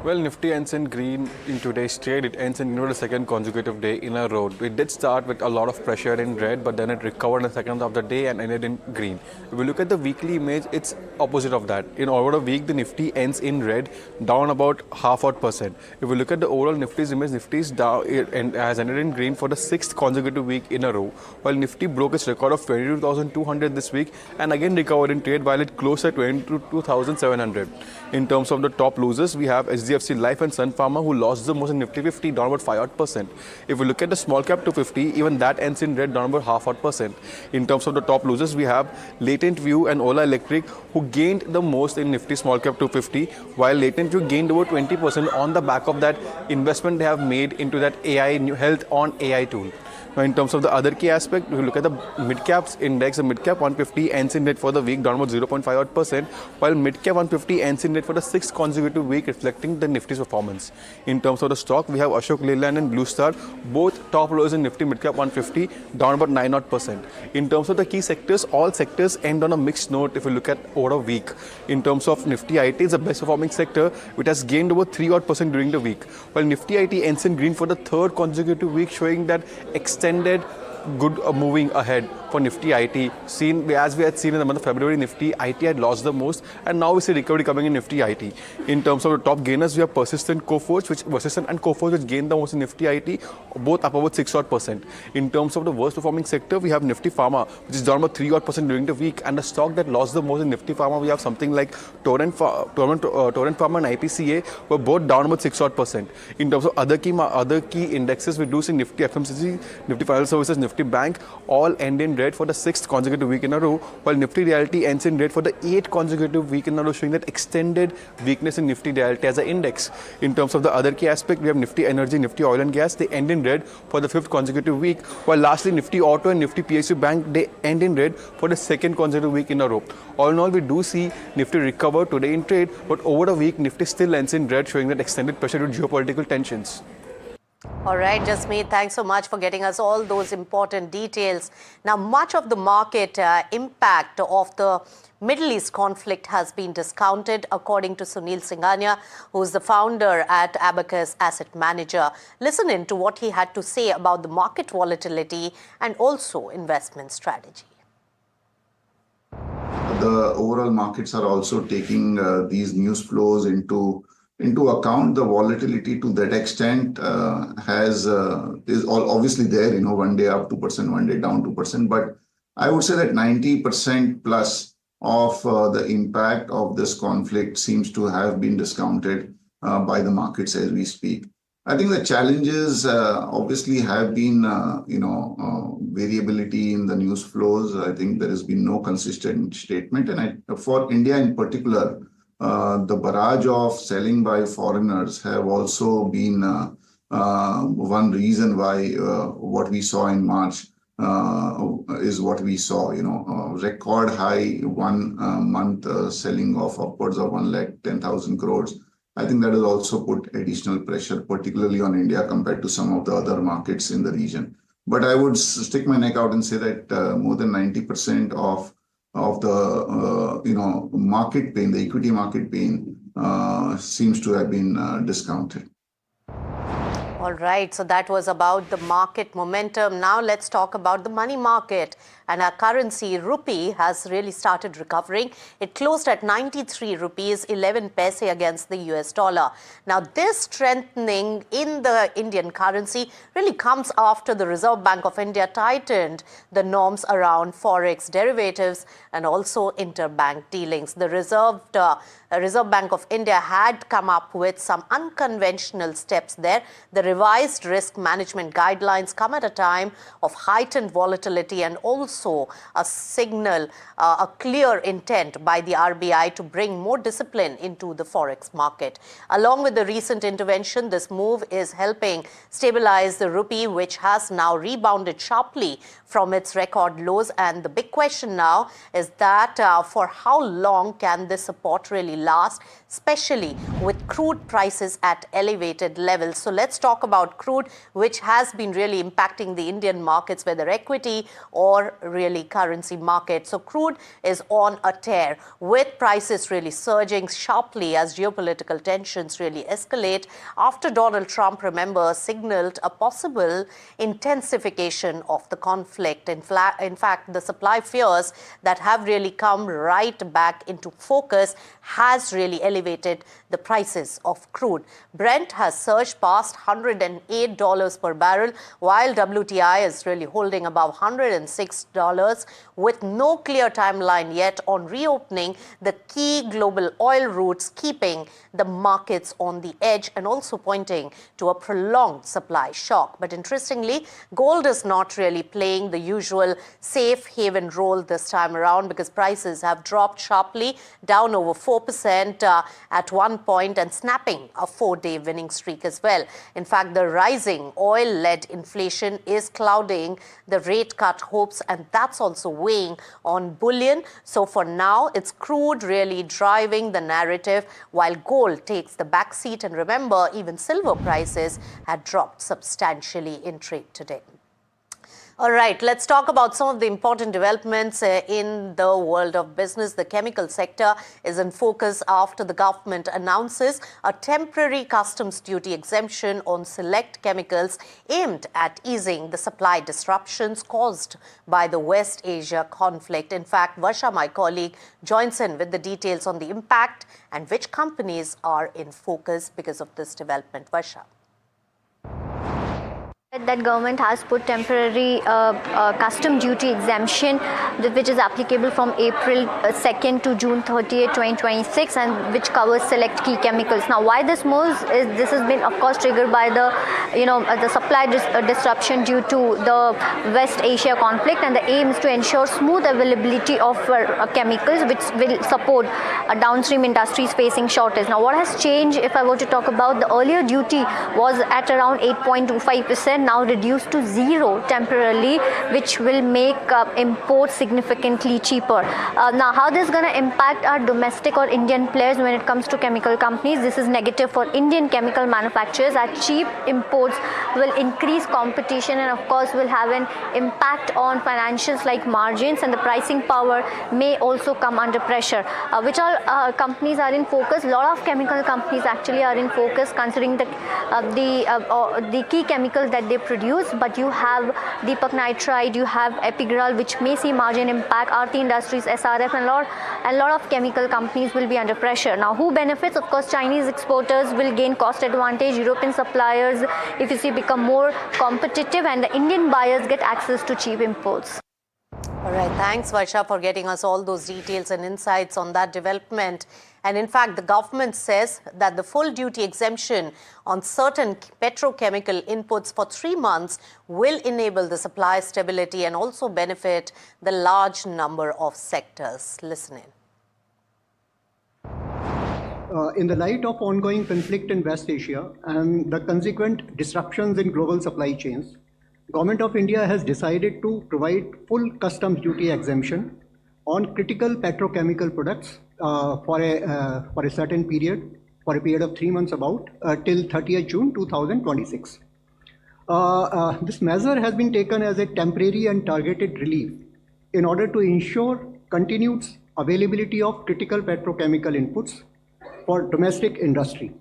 Well, Nifty ends in green in today's trade. It ends in the second consecutive day in a row. It did start with a lot of pressure in red, but then it recovered in the second half of the day and ended in green. If we look at the weekly image, it's opposite of that. In over a week, the Nifty ends in red, down about 0.5%. If we look at the overall Nifty's image, Nifty's down and has ended in green for the 6th consecutive week in a row. While Nifty broke its record of 22,200 this week and again recovered in trade while it closed at 22,700. In terms of the top losers, we have HDFC Life and Sun Pharma, who lost the most in Nifty 50, down about 5%. If we look at the small cap 250, even that ends in red, down about 0.5%. In terms of the top losers, we have Latent View and Ola Electric, who gained the most in Nifty small cap 250, while Latent View gained over 20% on the back of that investment they have made into that AI health on AI tool. Now, in terms of the other key aspect, if you look at the mid-caps index, the mid-cap 150 ends in red for the week, down about 0.5%, while mid-cap 150 ends in red for the 6th consecutive week, reflecting the Nifty's performance. In terms of the stock, we have Ashok Leyland and Blue Star, both top lowers in Nifty mid-cap 150, down about 9%. In terms of the key sectors, all sectors end on a mixed note if you look at over a week. In terms of Nifty IT, is the best performing sector, which has gained over 3% during the week, while Nifty IT ends in green for the 3rd consecutive week, showing that extended good moving ahead for Nifty IT. As we had seen in the month of February, Nifty IT had lost the most, and now we see recovery coming in Nifty IT. In terms of the top gainers, we have Persistent and Coforge, which gained the most in Nifty IT, both up about 6%. In terms of the worst performing sector, we have Nifty Pharma, which is down about 3% during the week, and the stock that lost the most in Nifty Pharma, we have something like Torrent Pharma and IPCA, were both down about 6%. In terms of other key indexes, we do see Nifty FMCG, Nifty Financial Services, Nifty Bank all end in red for the 6th consecutive week in a row, while Nifty Realty ends in red for the 8th consecutive week in a row, showing that extended weakness in Nifty Realty as an index. In terms of the other key aspect, we have Nifty Energy, Nifty Oil and Gas, they end in red for the 5th consecutive week, while lastly Nifty Auto and Nifty PSU Bank, they end in red for the 2nd consecutive week in a row. All in all, we do see Nifty recover today in trade, but over a week, Nifty still ends in red, showing that extended pressure due to geopolitical tensions. All right, Jasmeet, thanks so much for getting us all those important details. Now, much of the market impact of the Middle East conflict has been discounted, according to Sunil Singhania, who is the founder at Abacus Asset Manager. Listen in to what he had to say about the market volatility and also investment strategy. The overall markets are also taking these news flows into account. The volatility to that extent is obviously there, one day up 2%, one day down 2%. But I would say that 90% plus of the impact of this conflict seems to have been discounted by the markets as we speak. I think the challenges obviously have been, variability in the news flows. I think there has been no consistent statement. And for India in particular, the barrage of selling by foreigners have also been one reason why what we saw in March is what we saw, record high 1 month selling of upwards of 110,000 crores. I think that has also put additional pressure, particularly on India compared to some of the other markets in the region. But I would stick my neck out and say that more than 90% of the market pain, the equity market pain, seems to have been discounted. All right, so that was about the market momentum. Now let's talk about the money market. And our currency, rupee, has really started recovering. It closed at 93 rupees 11 paise against the US dollar. Now this strengthening in the Indian currency really comes after the Reserve Bank of India tightened the norms around forex derivatives and also interbank dealings. The Reserve Bank of India had come up with some unconventional steps there. The revised risk management guidelines come at a time of heightened volatility and also a signal, a clear intent by the RBI to bring more discipline into the forex market. Along with the recent intervention, this move is helping stabilize the rupee, which has now rebounded sharply from its record lows. And the big question now is that for how long can this support really last, especially with crude prices at elevated levels. So let's talk about crude, which has been really impacting the Indian markets, whether equity or really currency markets. So crude is on a tear, with prices really surging sharply as geopolitical tensions really escalate after Donald Trump, remember, signaled a possible intensification of the conflict. In fact, the supply fears that have really come right back into focus has really elevated the prices of crude. Brent has surged past $108 per barrel, while WTI is really holding above $106, with no clear timeline yet on reopening the key global oil routes, keeping the markets on the edge and also pointing to a prolonged supply shock. But interestingly, gold is not really playing the usual safe haven role this time around, because prices have dropped sharply, down over 4% at one point and snapping a 4-day winning streak as well. In fact, the rising oil-led inflation is clouding the rate cut hopes, and that's also weighing on bullion. So for now, it's crude really driving the narrative while gold takes the backseat. And remember, even silver prices had dropped substantially in trade today. All right, let's talk about some of the important developments in the world of business. The chemical sector is in focus after the government announces a temporary customs duty exemption on select chemicals aimed at easing the supply disruptions caused by the West Asia conflict. In fact, Varsha, my colleague, joins in with the details on the impact and which companies are in focus because of this development. Varsha. That government has put temporary custom duty exemption, which is applicable from April 2nd to June 30th, 2026, and which covers select key chemicals. Now, why this moves is this has been, of course, triggered by the the supply disruption due to the West Asia conflict, and the aim is to ensure smooth availability of chemicals, which will support downstream industries facing shortage. Now, what has changed? If I were to talk about, the earlier duty was at around 8.25%. Now reduced to 0 temporarily, which will make imports significantly cheaper. Now, how this is going to impact our domestic or Indian players when it comes to chemical companies? This is negative for Indian chemical manufacturers, as cheap imports will increase competition and of course will have an impact on financials like margins, and the pricing power may also come under pressure. Which all companies are in focus? A lot of chemical companies actually are in focus, considering the key chemicals that they produce. But you have Deepak Nitride, you have Epigrel, which may see margin impact. Aarti Industries, SRF, and a lot of chemical companies will be under pressure. Now, who benefits? Of course, Chinese exporters will gain cost advantage. European suppliers, if you see, become more competitive, and the Indian buyers get access to cheap imports. All right, thanks Varsha for getting us all those details and insights on that development. And in fact, the government says that the full duty exemption on certain petrochemical inputs for 3 months will enable the supply stability and also benefit the large number of sectors. Listen in. In the light of ongoing conflict in West Asia and the consequent disruptions in global supply chains, Government of India has decided to provide full customs duty exemption on critical petrochemical products for a certain period, for a period of 3 months till 30th June 2026. This measure has been taken as a temporary and targeted relief in order to ensure continued availability of critical petrochemical inputs for domestic industry,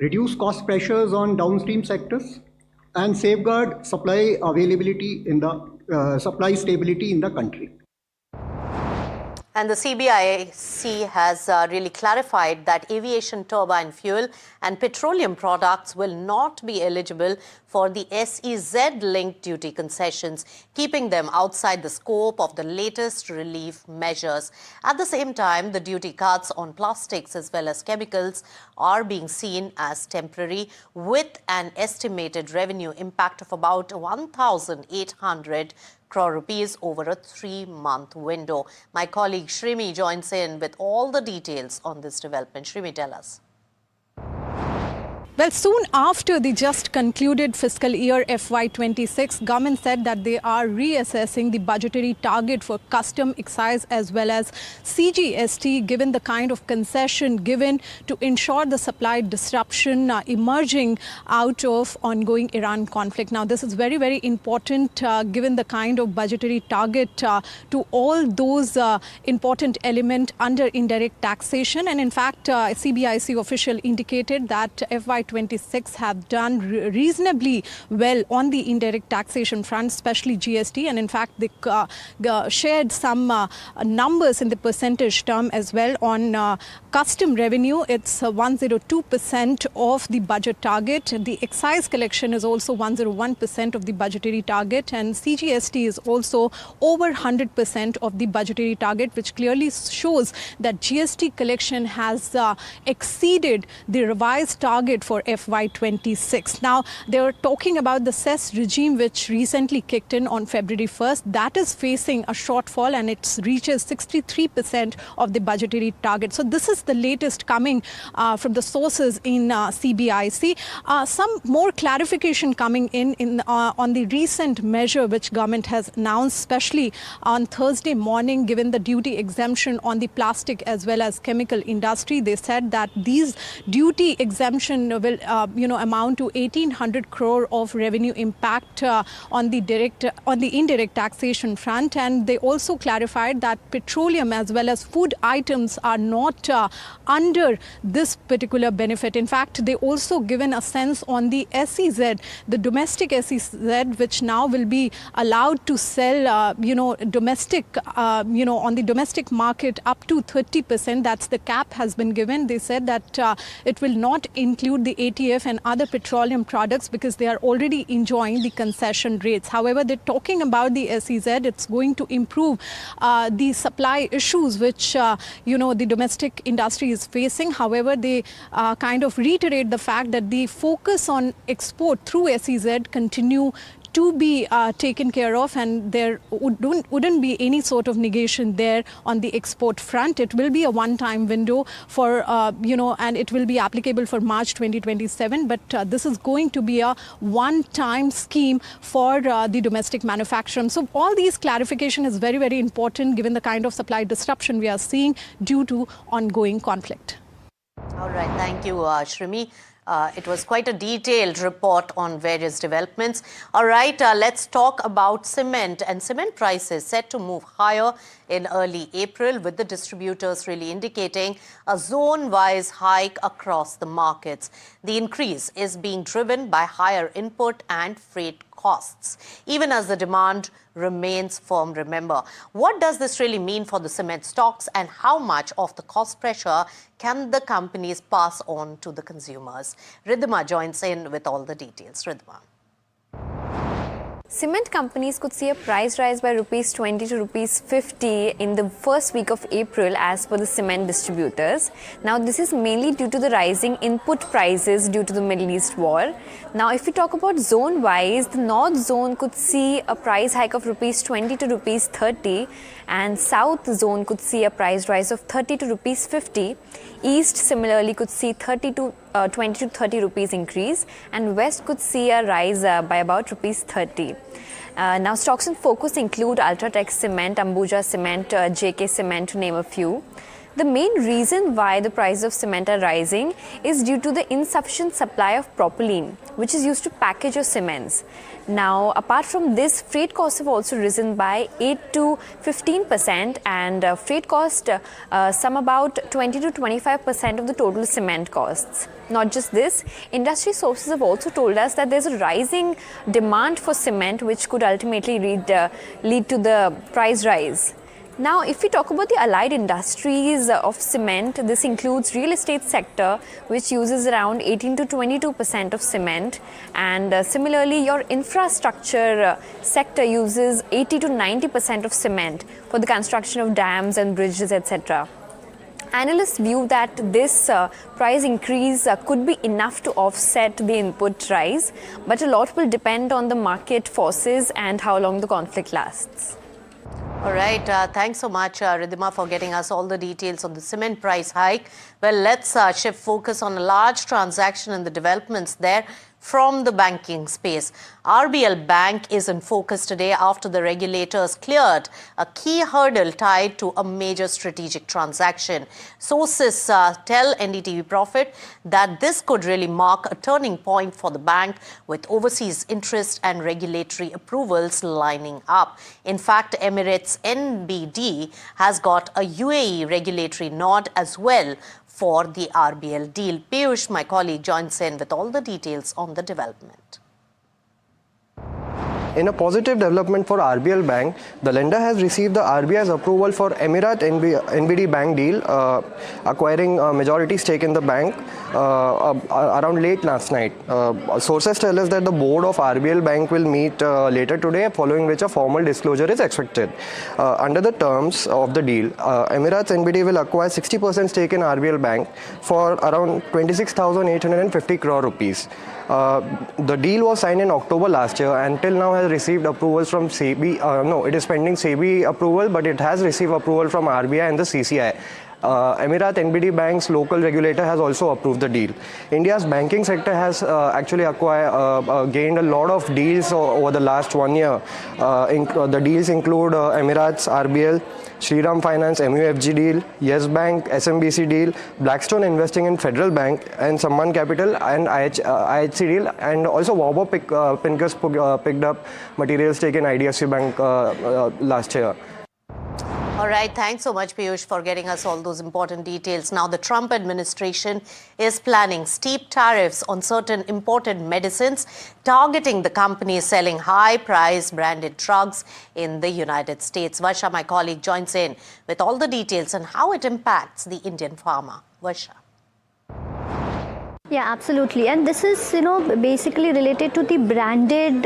reduce cost pressures on downstream sectors, and safeguard supply availability in the supply stability in the country. And the CBIC has really clarified that aviation turbine fuel and petroleum products will not be eligible for the SEZ-linked duty concessions, keeping them outside the scope of the latest relief measures. At the same time, the duty cuts on plastics as well as chemicals are being seen as temporary, with an estimated revenue impact of about 1,800 crore rupees over a 3-month window. My colleague Shrimi joins in with all the details on this development. Shrimi, tell us. Well, soon after the just concluded fiscal year FY26, government said that they are reassessing the budgetary target for custom, excise as well as CGST, given the kind of concession given to ensure the supply disruption emerging out of ongoing Iran conflict. Now, this is very, very important given the kind of budgetary target to all those important elements under indirect taxation. And in fact, CBIC official indicated that FY26 have done reasonably well on the indirect taxation front, especially GST. And in fact, they shared some numbers in the percentage term as well on custom revenue. It's 102% of the budget target. The excise collection is also 101% of the budgetary target. And CGST is also over 100% of the budgetary target, which clearly shows that GST collection has exceeded the revised target for FY26. Now, they were talking about the cess regime, which recently kicked in on February 1st. That is facing a shortfall and it reaches 63% of the budgetary target. So this is the latest coming from the sources in CBIC. Some more clarification coming in on the recent measure which government has announced, especially on Thursday morning, given the duty exemption on the plastic as well as chemical industry. They said that these duty exemption will amount to 1,800 crore of revenue impact on the indirect taxation front. And they also clarified that petroleum as well as food items are not under this particular benefit. In fact, they also given a sense on the SEZ, the domestic SEZ, which now will be allowed to sell, domestic, on the domestic market up to 30%. That's the cap has been given. They said that it will not include the ATF and other petroleum products because they are already enjoying the concession rates. However, they're talking about the SEZ. It's going to improve the supply issues which, the domestic industry is facing. However, they kind of reiterate the fact that the focus on export through SEZ continue to be taken care of, and there wouldn't be any sort of negation there on the export front. It will be a one-time window for, and it will be applicable for March 2027. But this is going to be a one-time scheme for the domestic manufacturing. So all these clarification is very, very important given the kind of supply disruption we are seeing due to ongoing conflict. All right. Thank you, Shrimi. It was quite a detailed report on various developments. All right, let's talk about cement. And cement prices set to move higher in early April, with the distributors really indicating a zone-wise hike across the markets. The increase is being driven by higher input and freight costs, even as the demand remains firm. Remember, what does this really mean for the cement stocks, and how much of the cost pressure can the companies pass on to the consumers? Ridhima joins in with all the details. Ridhima. Cement companies could see a price rise by rupees 20 to rupees 50 in the first week of April as per the cement distributors. Now, this is mainly due to the rising input prices due to the Middle East war. Now, if we talk about zone-wise, the North zone could see a price hike of rupees 20 to rupees 30, and South zone could see a price rise of 30 to rupees 50. East similarly could see 20 to 30 rupees increase, and West could see a rise by about rupees 30. Now, stocks in focus include Ultratech Cement, Ambuja Cement, JK Cement, to name a few. The main reason why the price of cement are rising is due to the insufficient supply of propylene, which is used to package your cements. Now, apart from this, freight costs have also risen by 8 to 15%, and freight cost some about 20 to 25% of the total cement costs. Not just this, industry sources have also told us that there's a rising demand for cement, which could ultimately lead to the price rise. Now, if we talk about the allied industries of cement, this includes real estate sector, which uses around 18 to 22% of cement, and similarly, your infrastructure sector uses 80 to 90% of cement for the construction of dams and bridges, etc. Analysts view that this price increase could be enough to offset the input rise, but a lot will depend on the market forces and how long the conflict lasts. All right, thanks so much, Ridhima, for getting us all the details on the cement price hike. Well, let's shift focus on a large transaction and the developments there from the banking space. RBL Bank is in focus today after the regulators cleared a key hurdle tied to a major strategic transaction. Sources tell NDTV Profit that this could really mark a turning point for the bank, with overseas interest and regulatory approvals lining up. In fact, Emirates NBD has got a UAE regulatory nod as well for the RBL deal. Piyush, my colleague, joins in with all the details on the development. In a positive development for RBL Bank, the lender has received the RBI's approval for Emirat NBD Bank deal, acquiring a majority stake in the bank around late last night. Sources tell us that the board of RBL Bank will meet later today, following which a formal disclosure is expected. Under the terms of the deal, Emirates NBD will acquire 60% stake in RBL Bank for around 26,850 crore rupees. The deal was signed in October last year and till now has received approvals from SEBI. No, it is pending SEBI approval, but it has received approval from RBI and the CCI. Emirat NBD Bank's local regulator has also approved the deal. India's banking sector has actually gained a lot of deals over the last 1 year. The deals include Emirates RBL, Shriram Finance MUFG deal, Yes Bank SMBC deal, Blackstone investing in Federal Bank, and Samman Capital and IHC deal, and also Warburg Pincus picked up material stake in IDFC Bank last year. All right, thanks so much, Piyush, for getting us all those important details. Now, the Trump administration is planning steep tariffs on certain imported medicines, targeting the companies selling high-priced branded drugs in the United States. Varsha, my colleague, joins in with all the details on how it impacts the Indian farmer. Varsha. Yeah, absolutely. And this is, basically related to the branded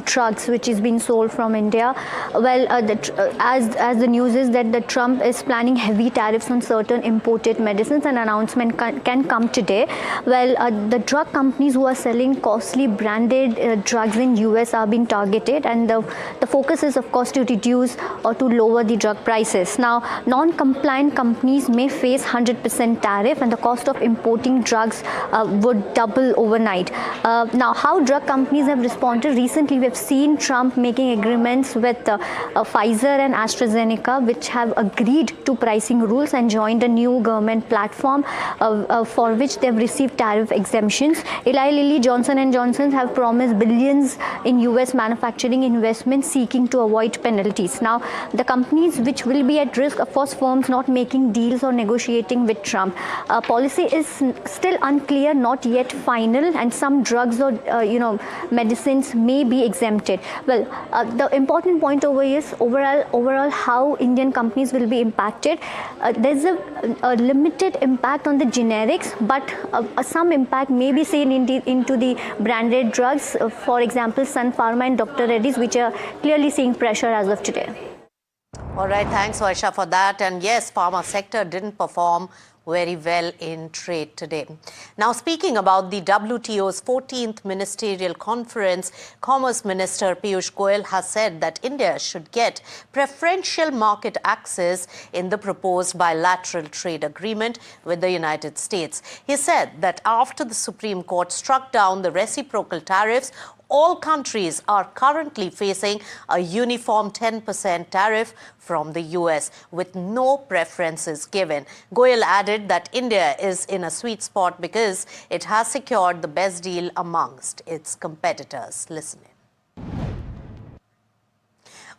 drugs which is being sold from India. Well, as the news is that the Trump is planning heavy tariffs on certain imported medicines, and announcement can come today. Well, the drug companies who are selling costly branded drugs in US are being targeted, and the focus is, of course, to reduce or to lower the drug prices. Now, non-compliant companies may face 100% tariff, and the cost of importing drugs would double overnight. Now, how drug companies have responded recently, we have seen Trump making agreements with Pfizer and AstraZeneca, which have agreed to pricing rules and joined a new government platform for which they have received tariff exemptions. Eli Lilly, Johnson & Johnson have promised billions in US manufacturing investments, seeking to avoid penalties. Now, the companies which will be at risk, of course, firms not making deals or negotiating with Trump. Policy is still unclear, not yet final, and some drugs or medicines may be exempted. Well, the important point over here is overall how Indian companies will be impacted. There's a limited impact on the generics, but some impact may be seen into the branded drugs. For example, Sun Pharma and Dr. Reddy's, which are clearly seeing pressure as of today. All right, thanks, Varsha, for that. And yes, pharma sector didn't perform very well in trade today. Now, speaking about the WTO's 14th Ministerial Conference, Commerce Minister Piyush Goyal has said that India should get preferential market access in the proposed bilateral trade agreement with the United States. He said that after the Supreme Court struck down the reciprocal tariffs, all countries are currently facing a uniform 10% tariff from the US, with no preferences given. Goyal added that India is in a sweet spot because it has secured the best deal amongst its competitors. Listen in.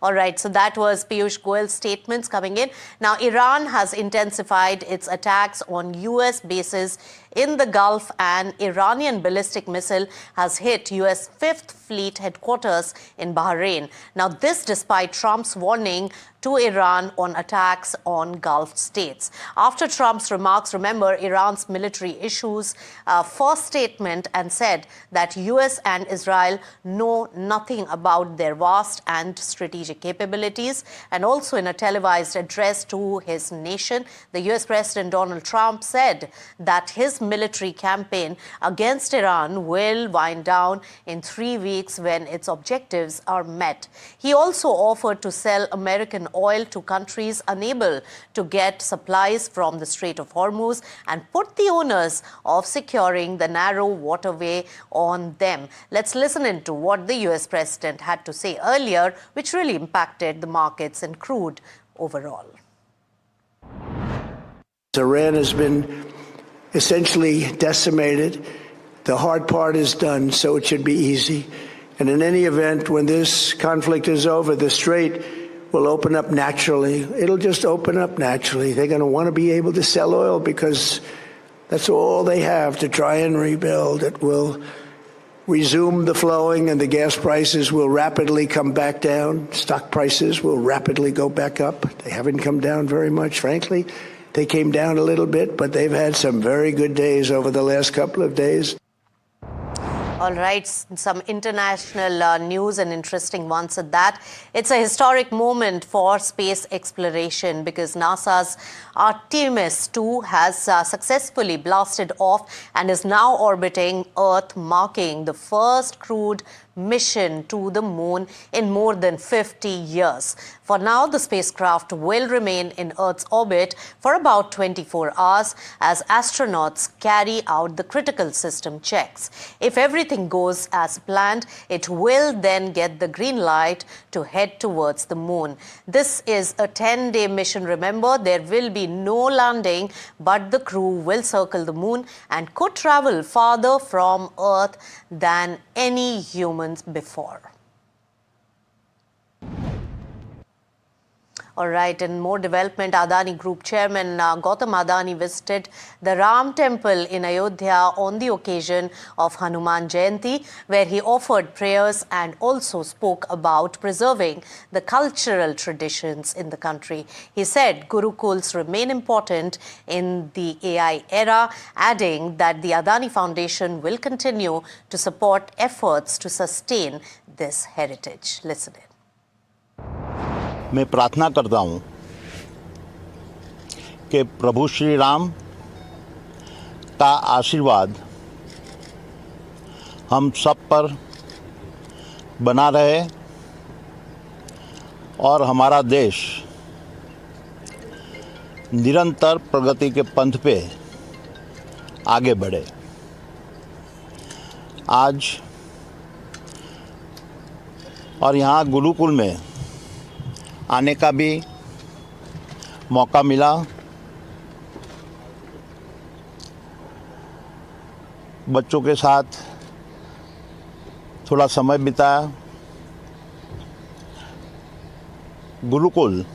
All right, so that was Piyush Goyal's statements coming in. Now, Iran has intensified its attacks on US bases in the Gulf. An Iranian ballistic missile has hit US 5th Fleet headquarters in Bahrain. Now, this despite Trump's warning to Iran on attacks on Gulf states. After Trump's remarks, remember, Iran's military issues a first statement and said that US and Israel know nothing about their vast and strategic capabilities. And also in a televised address to his nation, the US President Donald Trump said that his military campaign against Iran will wind down in 3 weeks when its objectives are met. He also offered to sell American oil to countries unable to get supplies from the Strait of Hormuz and put the onus of securing the narrow waterway on them. Let's listen into what the US President had to say earlier, which really impacted the markets and crude overall. Iran has been essentially decimated. The hard part is done, so it should be easy. And in any event, when this conflict is over, the Strait will open up naturally. It'll just open up naturally. They're going to want to be able to sell oil because that's all they have to try and rebuild. It will resume the flowing and the gas prices will rapidly come back down. Stock prices will rapidly go back up. They haven't come down very much, frankly. They came down a little bit, but they've had some very good days over the last couple of days. All right, some international news and interesting ones at that. It's a historic moment for space exploration because NASA's Artemis 2 has successfully blasted off and is now orbiting Earth, marking the first crewed mission to the moon in more than 50 years. For now, the spacecraft will remain in Earth's orbit for about 24 hours as astronauts carry out the critical system checks. If everything goes as planned, it will then get the green light to head towards the moon. This is a 10-day mission. Remember, there will be no landing, but the crew will circle the moon and could travel farther from Earth than any humans before. All right, in more development, Adani Group Chairman Gautam Adani visited the Ram Temple in Ayodhya on the occasion of Hanuman Jayanti, where he offered prayers and also spoke about preserving the cultural traditions in the country. He said Gurukuls remain important in the AI era, adding that the Adani Foundation will continue to support efforts to sustain this heritage. Listen in. मैं प्रार्थना करता हूँ कि प्रभु श्री राम का आशीर्वाद हम सब पर बना रहे और हमारा देश निरंतर प्रगति के पंथ पे आगे बढ़े। आज और यहाँ गुरुकुल में आने का भी मौका मिला। बच्चों के साथ थोड़ा समय बिताया। गुरुकुल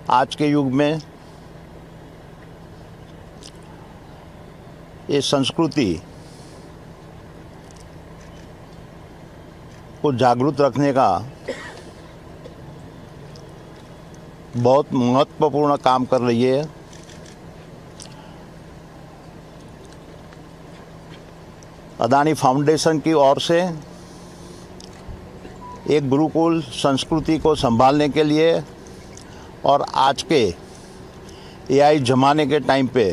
आज के युग में ये संस्कृति को जागरूक रखने का बहुत महत्वपूर्ण काम कर रही है। अदानी फाउंडेशन की ओर से एक गुरुकुल संस्कृति को संभालने के लिए और आज के एआई जमाने के टाइम पे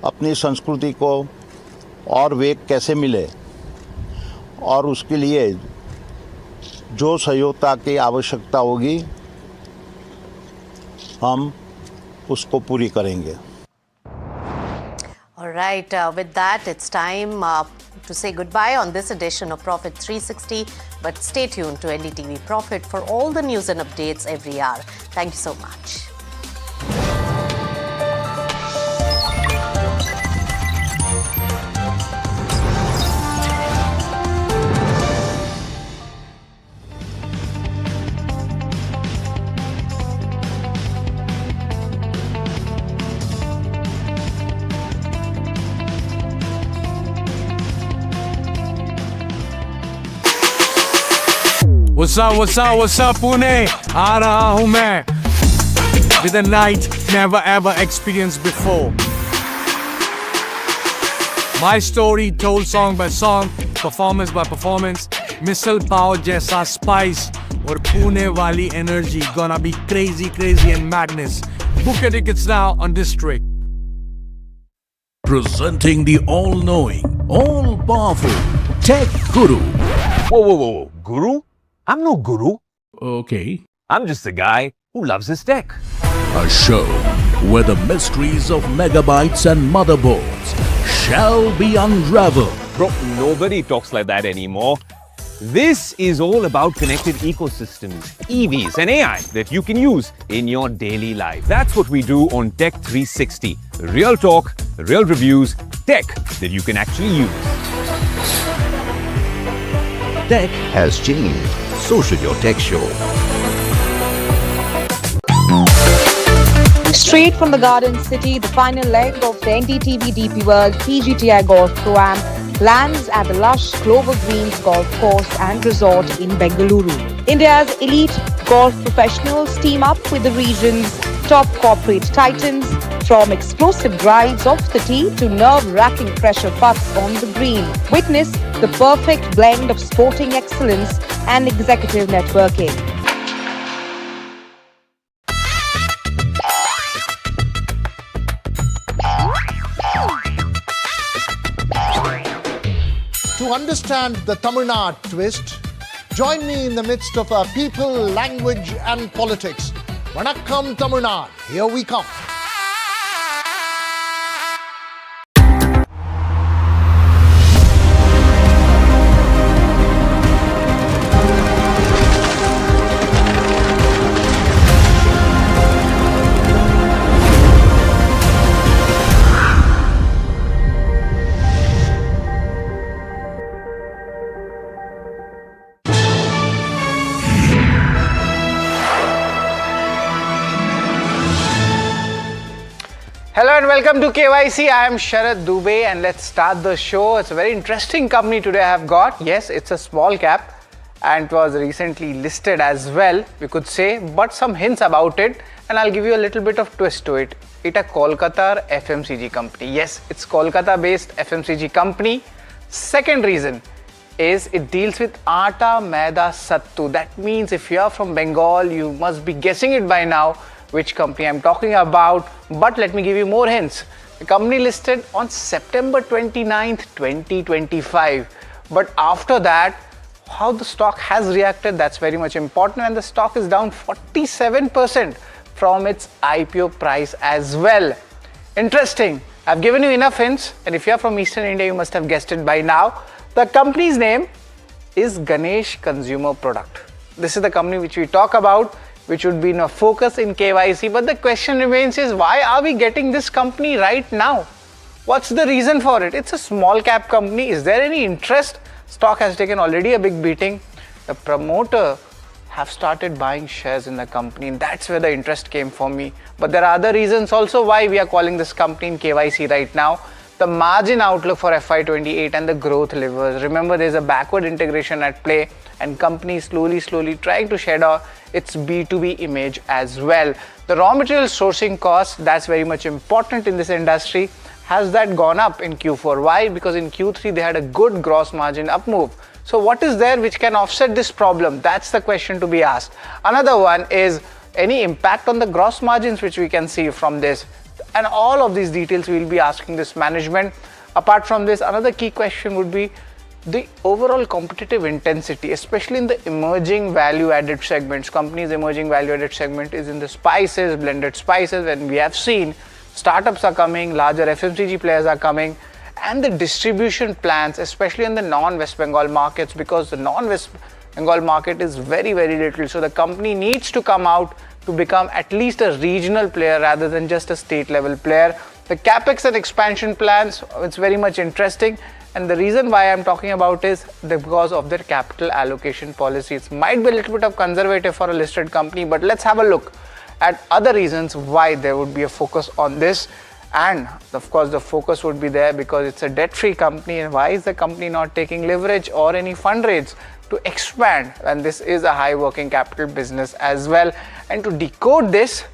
अपनी संस्कृति को और वेग कैसे मिले और उसके लिए जो सहयोगिता की आवश्यकता होगी हम उसको पूरी करेंगे। All right, with that, it's time to say goodbye on this edition of Profit 360. But stay tuned to NDTV Profit for all the news and updates every hour. Thank you so much. What's up, Pune? आ रहा हूँ मैं with a night never ever experienced before. My story told song by song, performance by performance, missile power जैसा spice और पुणे वाली energy gonna be crazy and madness. Book your tickets now on District. Presenting the all-knowing, all-powerful Tech Guru. Whoa. Guru? I'm no guru. Okay. I'm just a guy who loves his tech. A show where the mysteries of megabytes and motherboards shall be unraveled. Bro, nobody talks like that anymore. This is all about connected ecosystems, EVs and AI that you can use in your daily life. That's what we do on Tech 360. Real talk, real reviews, tech that you can actually use. Tech has changed. So should your tech show. Straight from the Garden City, the final leg of the NDTV DP World PGTI Golf Pro-Am lands at the lush Clover Greens Golf Course and Resort in Bengaluru. India's elite golf professionals team up with the region's top corporate titans, from explosive drives off the tee to nerve-wracking pressure putts on the green. Witness the perfect blend of sporting excellence and executive networking. To understand the Tamil Nadu twist, join me in the midst of our people, language and politics. Vanakkam Tamil Nadu, here we come. Hello and welcome to KYC. I am Sharad Dubey and let's start the show. It's a very interesting company today I have got. Yes, it's a small cap and it was recently listed as well, we could say, but some hints about it and I'll give you a little bit of twist to it. It's a Kolkata FMCG company. Yes, it's Kolkata based FMCG company. Second reason is it deals with atta, maida, sattu. That means if you are from Bengal, you must be guessing it by now which company I'm talking about, but let me give you more hints. The company listed on September 29th, 2025. But after that, how the stock has reacted, that's very much important, and the stock is down 47% from its IPO price as well. Interesting. I've given you enough hints, and if you're from Eastern India, you must have guessed it by now. The company's name is Ganesh Consumer Product. This is the company which we talk about, which would be in a focus in KYC, but the question remains is why are we getting this company right now? What's the reason for it? It's a small cap company. Is there any interest? Stock has taken already a big beating. The promoter have started buying shares in the company and that's where the interest came for me. But there are other reasons also why we are calling this company in KYC right now. The margin outlook for FY28 and the growth levers. Remember, there's a backward integration at play and companies slowly trying to shed off its B2B image as well. The raw material sourcing cost, that's very much important in this industry. Has that gone up in Q4? Why? Because in Q3 they had a good gross margin up move. So what is there which can offset this problem? That's the question to be asked. Another one is any impact on the gross margins which we can see from this. And all of these details we will be asking this management. Apart from this, another key question would be the overall competitive intensity, especially in the emerging value-added segments. Companies' emerging value-added segment is in the spices, blended spices, and we have seen startups are coming, larger FMCG players are coming, and the distribution plans, especially in the non-West Bengal markets, because the non-West Bengal market is very little. So the company needs to come out to become at least a regional player rather than just a state level player. The capex and expansion plans, it's very much interesting. And the reason why I'm talking about is because of their capital allocation policies. Might be a little bit of conservative for a listed company, but let's have a look at other reasons why there would be a focus on this. And of course, the focus would be there because it's a debt-free company. And why is the company not taking leverage or any fundraise to expand? And this is a high working capital business as well. And to decode this,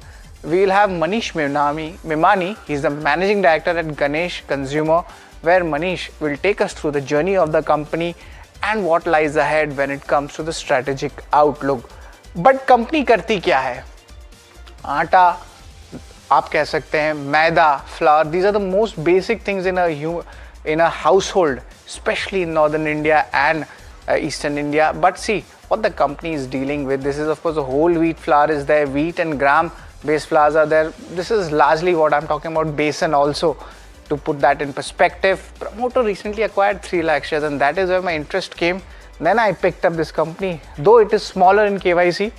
we'll have Manish Mimani. He's the managing director at Ganesh Consumer, where Manish will take us through the journey of the company and what lies ahead when it comes to the strategic outlook. But company करती क्या है? आटा, आप कह सकते हैं मैदा, flour. These are the most basic things in a household, especially in northern India and eastern India. But see what the company is dealing with. This is of course the whole wheat flour is there, wheat and gram based flours are there. This is largely what I'm talking about, besan also. To put that in perspective, promoter recently acquired 3 lakh shares, and that is where my interest came. Then I picked up this company, though it is smaller in KYC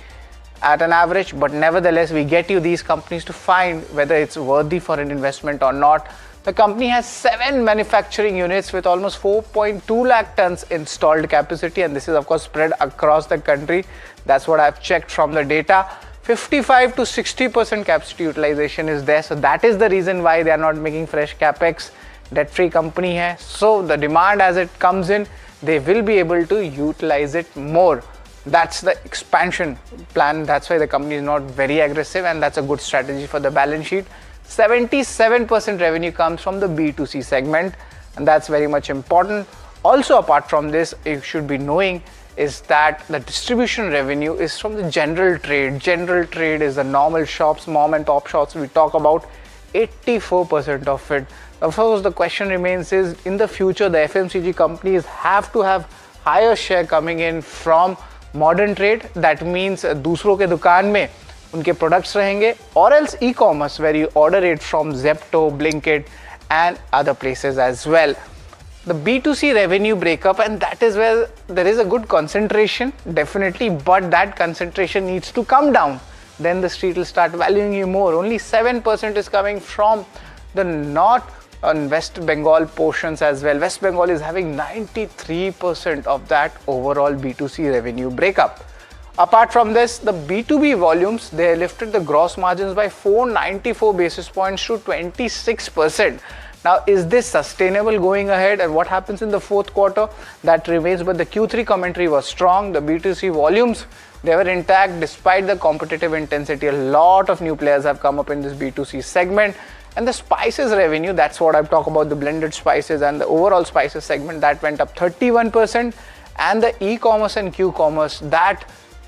at an average, but nevertheless we get you these companies to find whether it's worthy for an investment or not. The company has 7 manufacturing units with almost 4.2 lakh tons installed capacity, and this is of course spread across the country. That's what I've checked from the data. 55 to 60% capacity utilization is there, so that is the reason why they are not making fresh capex. Debt-free company hai, so the demand as it comes in, they will be able to utilize it more. That's the expansion plan. That's why the company is not very aggressive, and that's a good strategy for the balance sheet. 77% revenue comes from the B2C segment, and that's very much important. Also, apart from this, you should be knowing is that the distribution revenue is from the general trade. General trade is the normal shops, mom and pop shops we talk about, 84% of it. Of course, the question remains is in the future the FMCG companies have to have higher share coming in from modern trade. That means दूसरों के दुकान में उनके products रहेंगे, or else e-commerce where you order it from Zepto, Blinkit and other places as well. The B2C revenue breakup, and that is where there is a good concentration, definitely, but that concentration needs to come down. Then the street will start valuing you more. Only 7% is coming from the North and West Bengal portions as well. West Bengal is having 93% of that overall B2C revenue breakup. Apart from this, the B2B volumes, they lifted the gross margins by 494 basis points to 26%. Now, is this sustainable going ahead, and what happens in the fourth quarter? That remains, but the Q3 commentary was strong. The B2C volumes, they were intact despite the competitive intensity. A lot of new players have come up in this B2C segment. And the spices revenue, that's what I'm talking about, the blended spices and the overall spices segment, that went up 31%. And the e-commerce and Q-commerce, that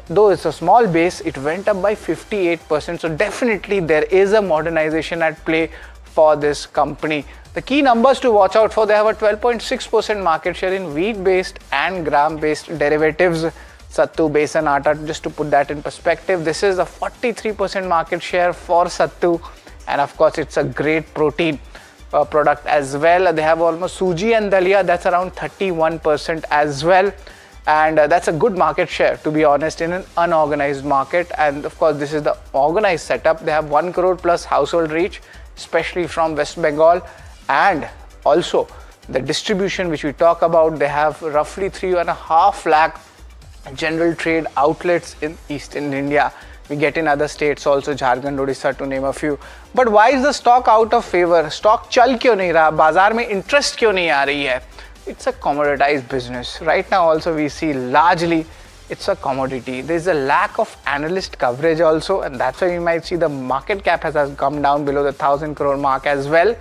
though it's a small base, it went up by 58%. So definitely there is a modernization at play for this company. The key numbers to watch out for, they have a 12.6% market share in wheat-based and gram-based derivatives, sattu, besan, atta. Just to put that in perspective, this is a 43% market share for sattu, and of course it's a great protein product as well. They have almost suji and dalia, that's around 31% as well, and that's a good market share, to be honest, in an unorganized market. And of course this is the organized setup. They have 1 crore plus household reach, especially from West Bengal, and also the distribution which we talk about, they have roughly 3.5 lakh general trade outlets in eastern India. We get in other states also, Jharkhand, Odisha, to name a few. But why is the stock out of favor? Stock चल क्यों नहीं रहा? बाजार में interest क्यों नहीं आ रही है? It's a commoditized business. Right now also we see largely it's a commodity. There's a lack of analyst coverage also, and that's why you might see the market cap has come down below the 1,000 crore mark as well.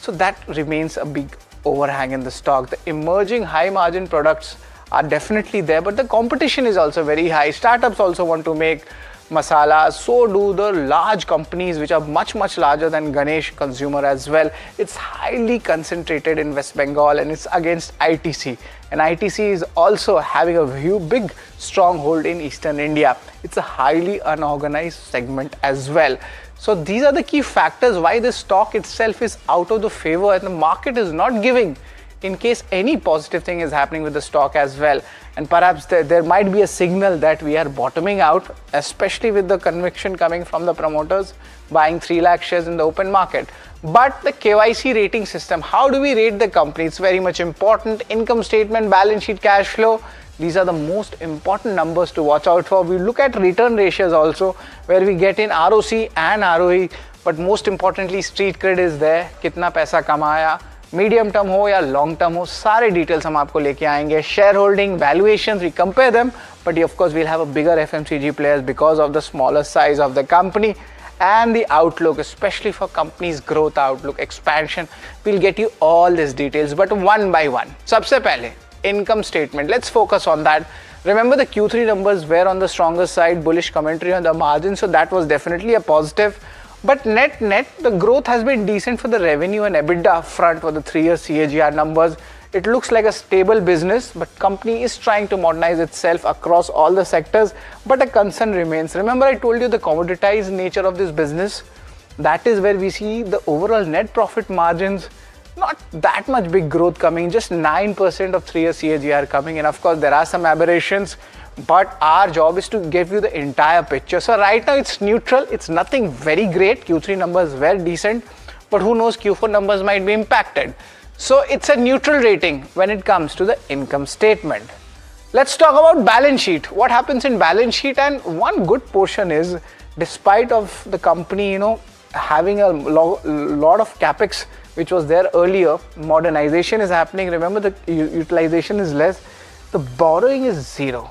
So that remains a big overhang in the stock. The emerging high margin products are definitely there, but the competition is also very high. Startups also want to make masala, so do the large companies which are much larger than Ganesh Consumer as well. It's highly concentrated in West Bengal, and it's against ITC, and ITC is also having a big stronghold in eastern India. It's a highly unorganized segment as well. So these are the key factors why the stock itself is out of the favor, and the market is not giving in case any positive thing is happening with the stock as well. And perhaps there might be a signal that we are bottoming out, especially with the conviction coming from the promoters buying 3 lakh shares in the open market. But the KYC rating system, how do we rate the company? It's very much important. Income statement, balance sheet, cash flow, these are the most important numbers to watch out for. We look at return ratios also, where we get in ROC and ROE. but most importantly street cred is there, कितना पैसा कमाया, medium term हो या long term हो, सारे details हम आपको लेके आएंगे. Share holding, valuations, we compare them, but of course we'll have a bigger FMCG players because of the smaller size of the company and the outlook, especially for companies' growth outlook, expansion. We'll get you all these details, but one by one. सबसे पहले income statement. Let's focus on that. Remember the Q3 numbers were on the stronger side, bullish commentary on the margin, so that was definitely a positive. But net, the growth has been decent for the revenue and EBITDA front for the 3-year CAGR numbers. It looks like a stable business, but company is trying to modernize itself across all the sectors, but a concern remains. Remember I told you the commoditized nature of this business? That is where we see the overall net profit margins, not that much big growth coming, just 9% of 3-year CAGR coming in. Of course, there are some aberrations, but our job is to give you the entire picture. So right now it's neutral, it's nothing very great. Q3 numbers were decent, but who knows, Q4 numbers might be impacted. So it's a neutral rating when it comes to the income statement. Let's talk about balance sheet. What happens in balance sheet? And one good portion is, despite of the company, having a lot of capex which was there earlier, modernization is happening. Remember, the utilization is less, the borrowing is zero,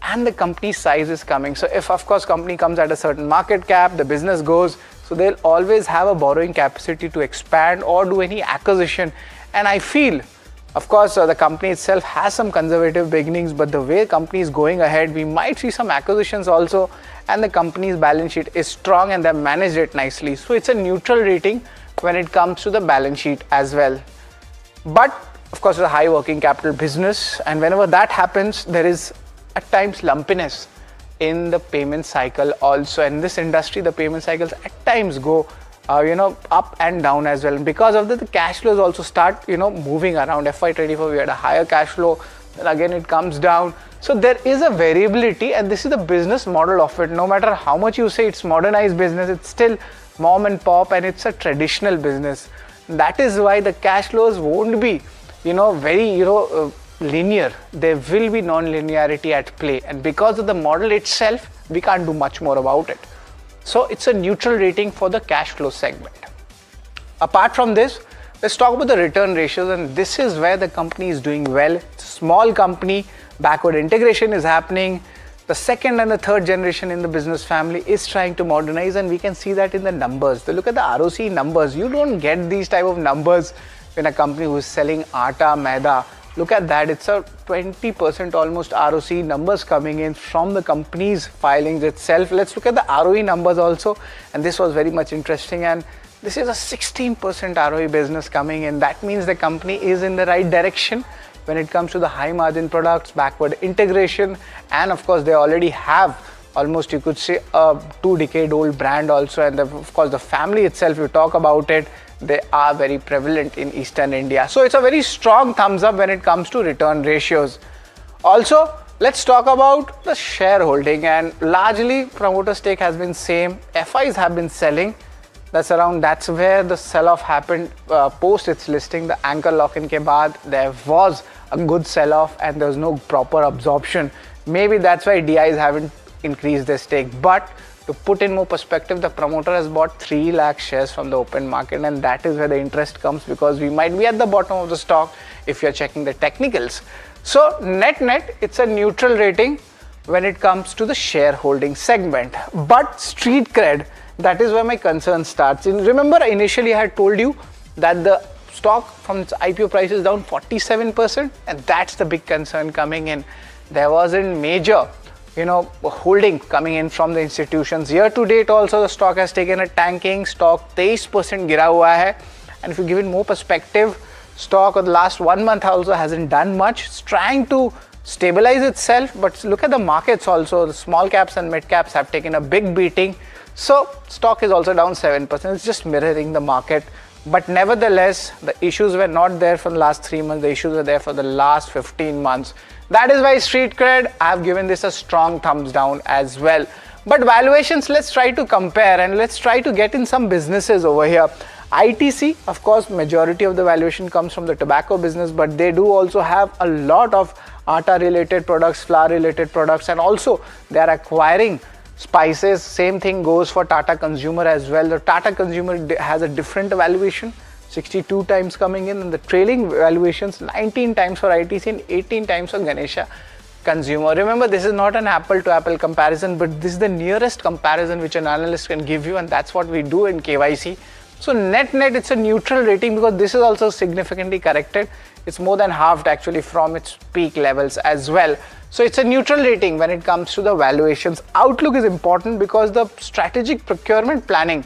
and the company size is coming. So if of course company comes at a certain market cap, the business goes, so they'll always have a borrowing capacity to expand or do any acquisition. And I feel, of course, the company itself has some conservative beginnings, but the way company is going ahead, we might see some acquisitions also, and the company's balance sheet is strong and they've managed it nicely. So it's a neutral rating when it comes to the balance sheet as well. But of course, it's a high working capital business, and whenever that happens, there is at times lumpiness in the payment cycle also. In this industry, the payment cycles at times go up and down as well. And because of that, the cash flows also start moving around. FY24 we had a higher cash flow, then again it comes down. So there is a variability, and this is the business model of it. No matter how much you say it's modernized business, it's still mom and pop, and it's a traditional business. That is why the cash flows won't be very linear. There will be non-linearity at play, and because of the model itself, we can't do much more about it. So it's a neutral rating for the cash flow segment. Apart from this, let's talk about the return ratios, and this is where the company is doing well. It's a small company, backward integration is happening. The second and the third generation in the business family is trying to modernize, and we can see that in the numbers. So look at the ROC numbers. You don't get these type of numbers in a company who is selling atta, maida. Look at that, it's a 20% almost ROC numbers coming in from the company's filings itself. Let's look at the ROE numbers also, and this was very much interesting, and this is a 16% ROE business coming in. That means the company is in the right direction when it comes to the high margin products, backward integration, and of course they already have almost, you could say, a 2-decade-old brand also, and of course the family itself, you talk about it, they are very prevalent in Eastern India. So it's a very strong thumbs up when it comes to return ratios. Also, let's talk about the shareholding, and largely promoter stake has been same. FIs have been selling. That's where the sell-off happened post its listing. The anchor lock-in ke baad, there was a good sell-off and there was no proper absorption. Maybe that's why DIs haven't increased their stake. But to put in more perspective, the promoter has bought 3 lakh shares from the open market, and that is where the interest comes, because we might be at the bottom of the stock if you're checking the technicals. So net, it's a neutral rating when it comes to the shareholding segment. But street cred, that is where my concern starts. Remember, initially I had told you that the stock from its IPO price is down 47%, and that's the big concern coming in. There wasn't major holding coming in from the institutions. Year to date also, the stock has taken a tanking. Stock 23% gira hua hai. And if you give it more perspective, stock of the last 1 month also hasn't done much. It's trying to stabilize itself, but look at the markets also. The small caps and mid caps have taken a big beating. So stock is also down 7%. It's just mirroring the market. But nevertheless, the issues were not there for the last 3 months. The issues were there for the last 15 months. That is why street cred, I have given this a strong thumbs down as well. But valuations, let's try to compare, and let's try to get in some businesses over here. ITC, of course, majority of the valuation comes from the tobacco business, but they do also have a lot of atta related products, flour related products, and also they are acquiring spices. Same thing goes for Tata Consumer as well. The Tata Consumer has a different valuation, 62 times coming in, and the trailing valuations 19 times for ITC and 18 times for Ganesh Consumer. Remember, this is not an apple to apple comparison, but this is the nearest comparison which an analyst can give you, and that's what we do in KYC. So net it's a neutral rating because this is also significantly corrected. It's more than halved actually from its peak levels as well. So it's a neutral rating when it comes to the valuations. Outlook is important because the strategic procurement planning,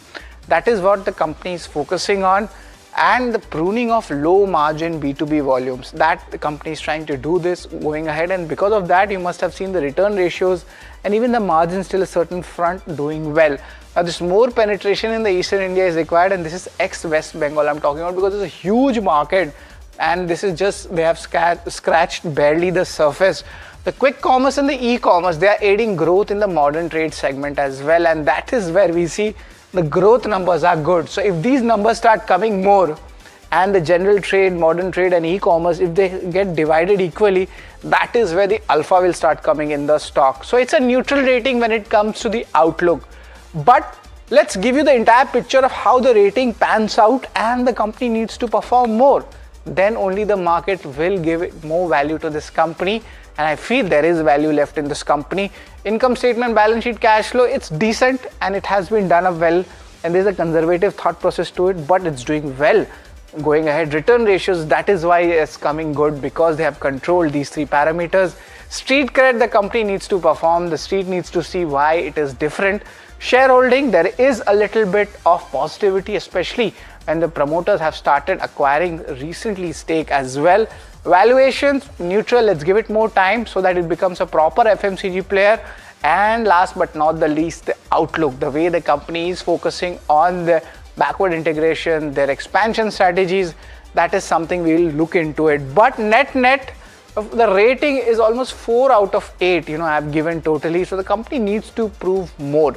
that is what the company is focusing on, and the pruning of low margin B2B volumes, that the company is trying to do this going ahead, and because of that you must have seen the return ratios and even the margins till a certain front doing well. Now this more penetration in the Eastern India is required, and this is ex-West Bengal I'm talking about, because it's a huge market and this is just, they have scratched barely the surface. The quick commerce and the e-commerce, they are aiding growth in the modern trade segment as well, and that is where we see the growth numbers are good. So if these numbers start coming more, and the general trade, modern trade and e-commerce, if they get divided equally, that is where the alpha will start coming in the stock. So it's a neutral rating when it comes to the outlook. But let's give you the entire picture of how the rating pans out, and the company needs to perform more. Then only the market will give it more value to this company, and I feel there is value left in this company. Income statement, balance sheet, cash flow, it's decent and it has been done up well, and there's a conservative thought process to it, but it's doing well going ahead. Return ratios, that is why it's coming good, because they have controlled these three parameters. Street cred, the company needs to perform, the street needs to see why it is different. Shareholding, there is a little bit of positivity, especially when the promoters have started acquiring recently stake as well. Valuations, neutral, let's give it more time so that it becomes a proper FMCG player. And last but not the least, the outlook, the way the company is focusing on the backward integration, their expansion strategies, that is something we will look into it. But net, the rating is almost 4 out of 8, I have given totally. So the company needs to prove more.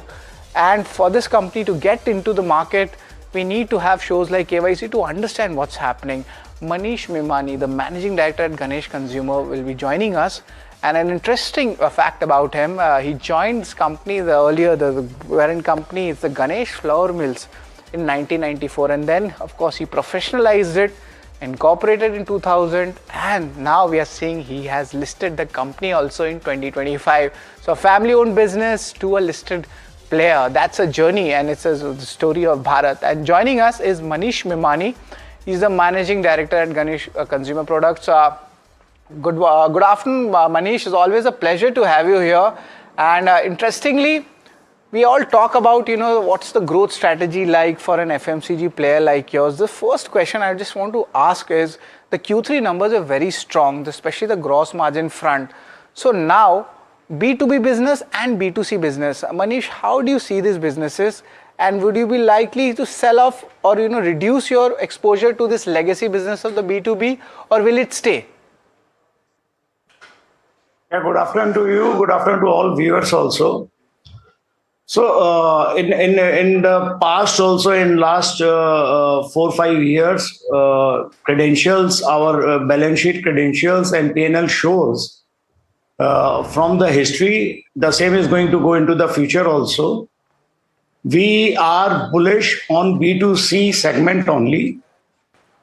And for this company to get into the market, we need to have shows like KYC to understand what's happening. Manish Mimani, the managing director at Ganesh Consumer, will be joining us. And an interesting fact about him, he joined this company, the parent company is the Ganesh Flour Mills in 1994. And then, of course, he professionalized it, incorporated in 2000, and now we are seeing he has listed the company also in 2025. So a family-owned business to a listed player, that's a journey, and it's the story of Bharat. And joining us is Manish Mimani. He's the managing director at Ganesh Consumer Products. Good afternoon, Manish. It's always a pleasure to have you here. And interestingly, we all talk about, what's the growth strategy like for an FMCG player like yours. The first question I just want to ask is, the Q3 numbers are very strong, especially the gross margin front. So now, B2B business and B2C business. Manish, how do you see these businesses? And would you be likely to sell off or, reduce your exposure to this legacy business of the B2B, or will it stay? Yeah, good afternoon to you. Good afternoon to all viewers also. So in the past also, in last 4-5 years, credentials, our balance sheet credentials and P&L shows from the history, the same is going to go into the future also. We are bullish on B2C segment only.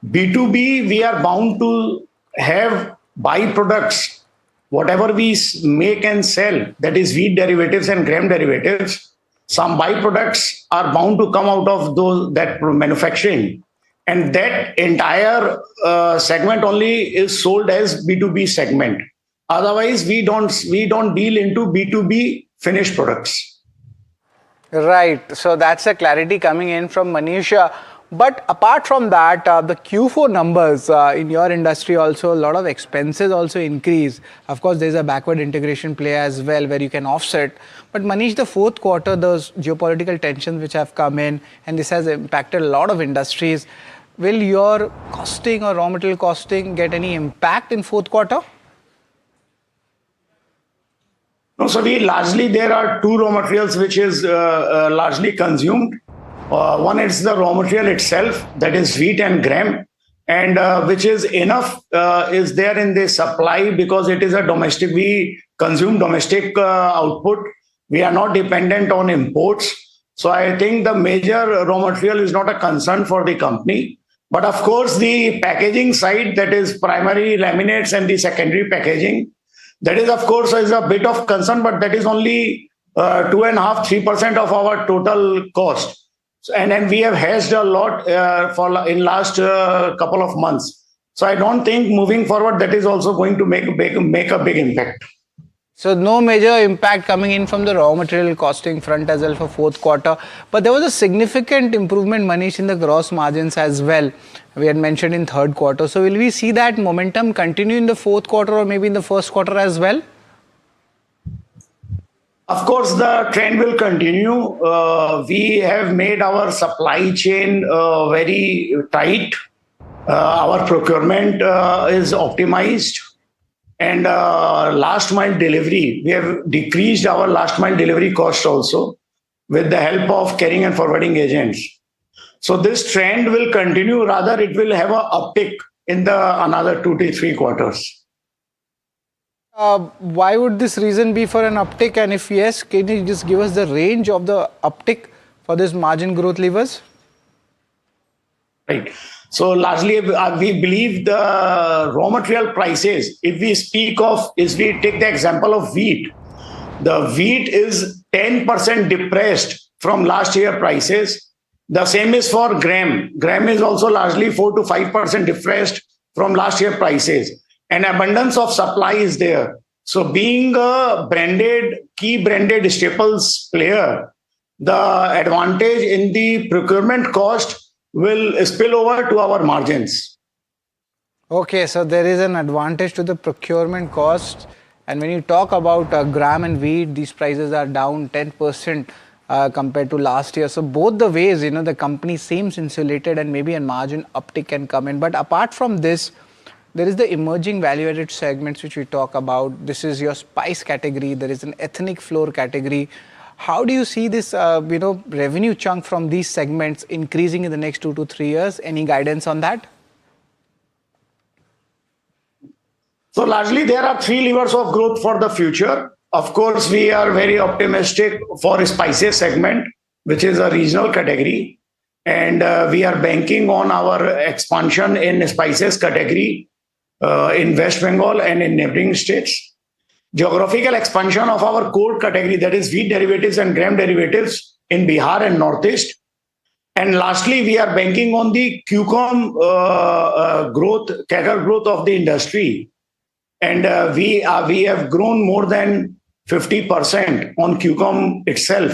B2B, we are bound to have byproducts. Whatever we make and sell, that is wheat derivatives and gram derivatives, some byproducts are bound to come out of that manufacturing. And that entire segment only is sold as B2B segment. Otherwise, we don't deal into B2B finished products. Right. So that's a clarity coming in from Manisha. But apart from that, the Q4 numbers in your industry also, a lot of expenses also increase. Of course, there's a backward integration play as well where you can offset. But Manish, the fourth quarter, those geopolitical tensions which have come in, and this has impacted a lot of industries. Will your costing or raw material costing get any impact in fourth quarter? No, so there are two raw materials which is largely consumed. One is the raw material itself, that is wheat and gram, and which is enough is there in the supply because it is a domestic, we consume domestic output, We are not dependent on imports. So I think the major raw material is not a concern for the company. But of course, the packaging side, that is primary laminates and the secondary packaging, that is, of course, is a bit of concern, but that is only 2.5-3% of our total cost. And then we have hedged a lot in last couple of months. So I don't think moving forward that is also going to make a big impact. So no major impact coming in from the raw material costing front as well for fourth quarter. But there was a significant improvement, Manish, in the gross margins as well. We had mentioned in third quarter. So will we see that momentum continue in the fourth quarter or maybe in the first quarter as well? Of course, the trend will continue. We have made our supply chain very tight. Our procurement is optimized. And last mile delivery, we have decreased our last mile delivery cost also with the help of carrying and forwarding agents. So this trend will continue. Rather, it will have an uptick in the another 2 to 3 quarters. Why would this reason be for an uptick? And if yes, can you just give us the range of the uptick for this margin growth levers? Right. So largely, we believe the raw material prices, if we take the example of wheat, the wheat is 10% depressed from last year prices. The same is for gram. Gram is also largely 4 to 5% depressed from last year prices. An abundance of supply is there. So being a key branded staples player, the advantage in the procurement cost will spill over to our margins. Okay, so there is an advantage to the procurement cost. And when you talk about gram and wheat, these prices are down 10% compared to last year. So both the ways, the company seems insulated and maybe a margin uptick can come in. But apart from this, there is the emerging value-added segments which we talk about. This is your spice category. There is an ethnic flour category. How do you see this, revenue chunk from these segments increasing in the next 2 to 3 years? Any guidance on that? So largely, there are 3 levers of growth for the future. Of course, we are very optimistic for spices segment, which is a regional category. And we are banking on our expansion in spices category in West Bengal and in neighboring states. Geographical expansion of our core category, that is wheat derivatives and gram derivatives in Bihar and Northeast. And lastly, we are banking on the QCOM CAGR growth of the industry. And we have grown more than 50% on QCOM itself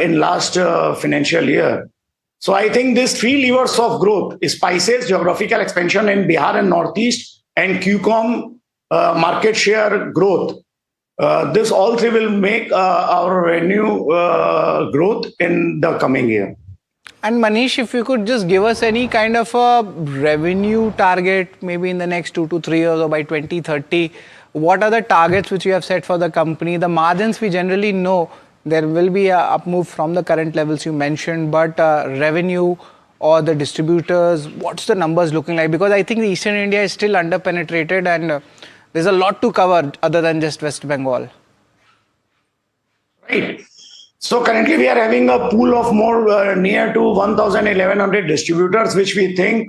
in last financial year. So I think these 3 levers of growth, spices, geographical expansion in Bihar and Northeast, and QCOM market share growth. This all 3 will make our revenue growth in the coming year. And Manish, if you could just give us any kind of a revenue target, maybe in the next 2 to 3 years or by 2030, what are the targets which you have set for the company? The margins we generally know there will be a up move from the current levels you mentioned, but revenue or the distributors, what's the numbers looking like? Because I think the Eastern India is still under-penetrated and there's a lot to cover other than just West Bengal. Right. So currently we are having a pool of more near to 1,100 distributors, which we think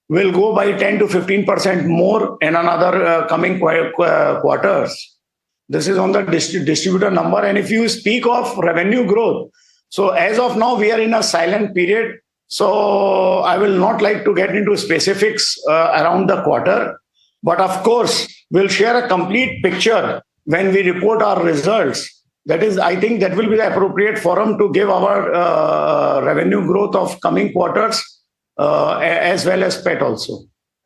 will go by 10 to 15% more in another coming quarters. This is on the distributor number. And if you speak of revenue growth, so as of now, we are in a silent period. So I will not like to get into specifics around the quarter. But of course, we'll share a complete picture when we report our results. That is, I think that will be the appropriate forum to give our revenue growth of coming quarters as well as PET also.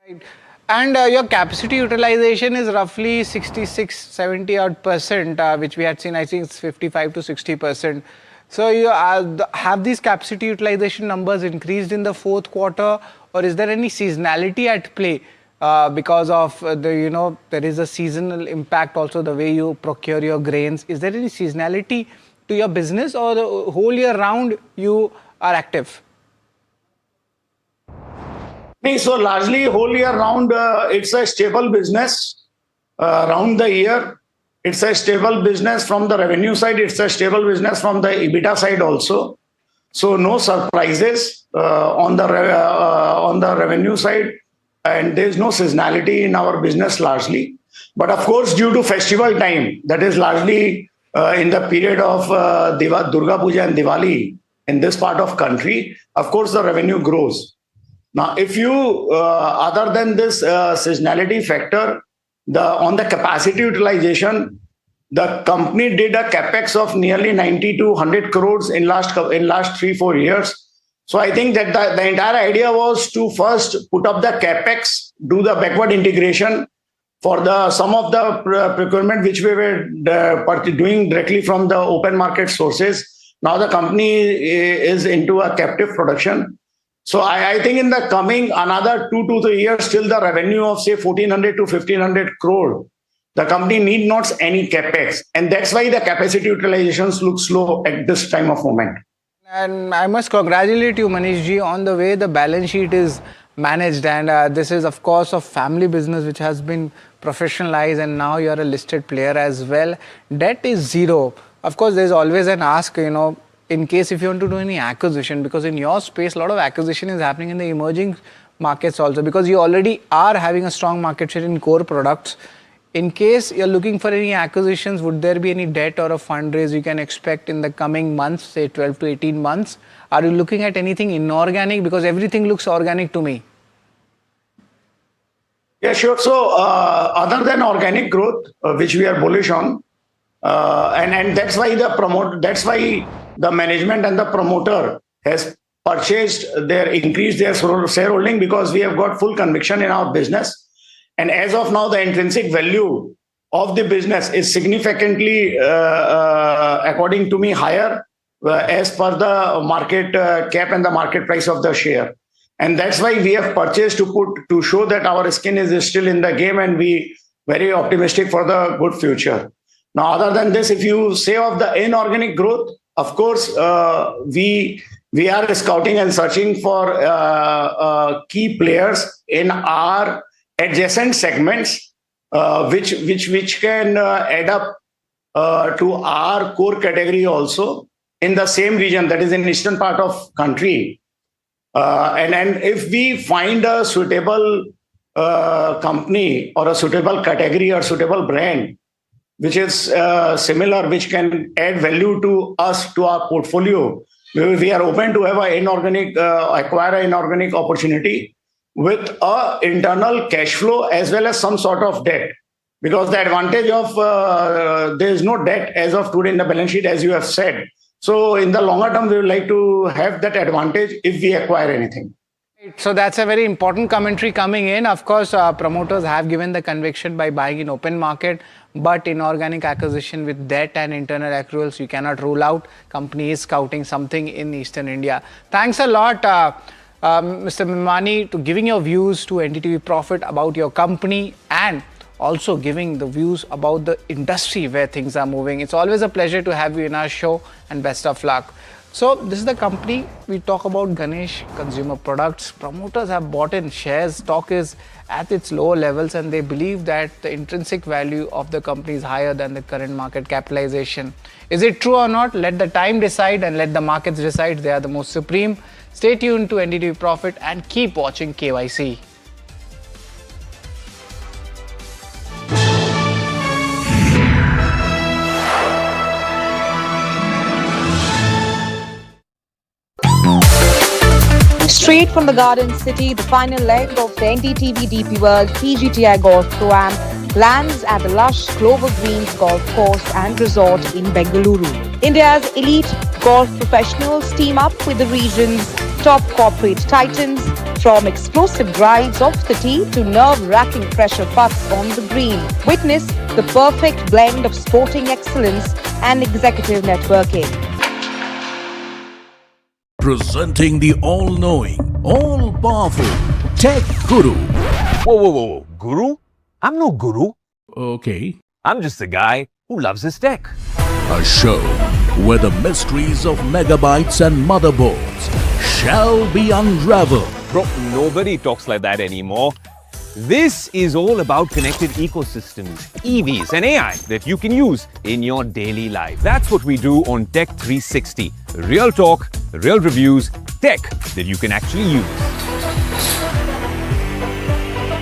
Right. And your capacity utilization is roughly 66-70 odd percent, which we had seen, I think it's 55 to 60%. So you have these capacity utilization numbers increased in the fourth quarter, or is there any seasonality at play because of there is a seasonal impact also the way you procure your grains? Is there any seasonality to your business, or the whole year round you are active? So largely whole year round, it's a stable business round the year. It's a stable business from the revenue side. It's a stable business from the EBITDA side also. So no surprises on the revenue side, and there's no seasonality in our business largely. But of course, due to festival time, that is largely in the period of Durga Puja and Diwali in this part of country, of course, the revenue grows. Now, if you, other than this seasonality factor, on the capacity utilization, the company did a capex of nearly 90 to 100 crores in last 3-4 years. So I think that the entire idea was to first put up the capex, do the backward integration for some of the procurement which we were doing directly from the open market sources. Now the company is into a captive production. So I think in the coming another 2 to 3 years, till the revenue of say 1400 to 1500 crore, the company need not any capex, and that's why the capacity utilizations look slow at this time of moment. And I must congratulate you, Manish ji, on the way the balance sheet is managed. And this is, of course, a family business which has been professionalized, and now you are a listed player as well. Debt is zero. Of course, there's always an ask, in case if you want to do any acquisition, because in your space, a lot of acquisition is happening in the emerging markets also, because you already are having a strong market share in core products. In case you're looking for any acquisitions, would there be any debt or a fundraise you can expect in the coming months, say 12 to 18 months? Are you looking at anything inorganic? Because everything looks organic to me. Yeah, sure. So other than organic growth, which we are bullish on, and that's why the management and the promoter has increased their shareholding, because we have got full conviction in our business. And as of now, the intrinsic value of the business is significantly, according to me, higher as per the market cap and the market price of the share. And that's why we have purchased to show that our skin is still in the game, and we very optimistic for the good future. Now, other than this, if you say of the inorganic growth, of course, we are scouting and searching for key players in our adjacent segments, which can add up to our core category also in the same region, that is in eastern part of country. And if we find a suitable company or a suitable category or suitable brand, which is similar, which can add value to us, to our portfolio, we are open to have acquire an inorganic opportunity with a internal cash flow as well as some sort of debt. Because the advantage of there is no debt as of today in the balance sheet, as you have said. So in the longer term, we would like to have that advantage if we acquire anything. So that's a very important commentary coming in. Of course, promoters have given the conviction by buying in open market, but inorganic acquisition with debt and internal accruals, you cannot rule out. Company is scouting something in Eastern India. Thanks a lot, Mr. Mimani, to giving your views to NDTV Profit about your company, and also giving the views about the industry where things are moving. It's always a pleasure to have you in our show, and best of luck. So this is the company we talk about, Ganesh Consumer Products. Promoters have bought in shares. Stock is at its lower levels, and they believe that the intrinsic value of the company is higher than the current market capitalization. Is it true or not? Let the time decide, and let the markets decide. They are the most supreme. Stay tuned to NDTV Profit and keep watching KYC. Straight from the Garden City, the final leg of the NDTV DP World PGTI Golf Pro-Am lands at the lush Clover Greens Golf Course and Resort in Bengaluru. India's elite golf professionals team up with the region's top corporate titans, from explosive drives off the tee to nerve-wracking pressure putts on the green. Witness the perfect blend of sporting excellence and executive networking. Presenting the all-knowing, all-powerful Tech Guru. Whoa. Guru? I'm no guru. Okay. I'm just a guy who loves his tech. A show where the mysteries of megabytes and motherboards shall be unraveled. Bro, nobody talks like that anymore. This is all about connected ecosystems, EVs, and AI that you can use in your daily life. That's what we do on Tech 360. Real talk, real reviews, tech that you can actually use.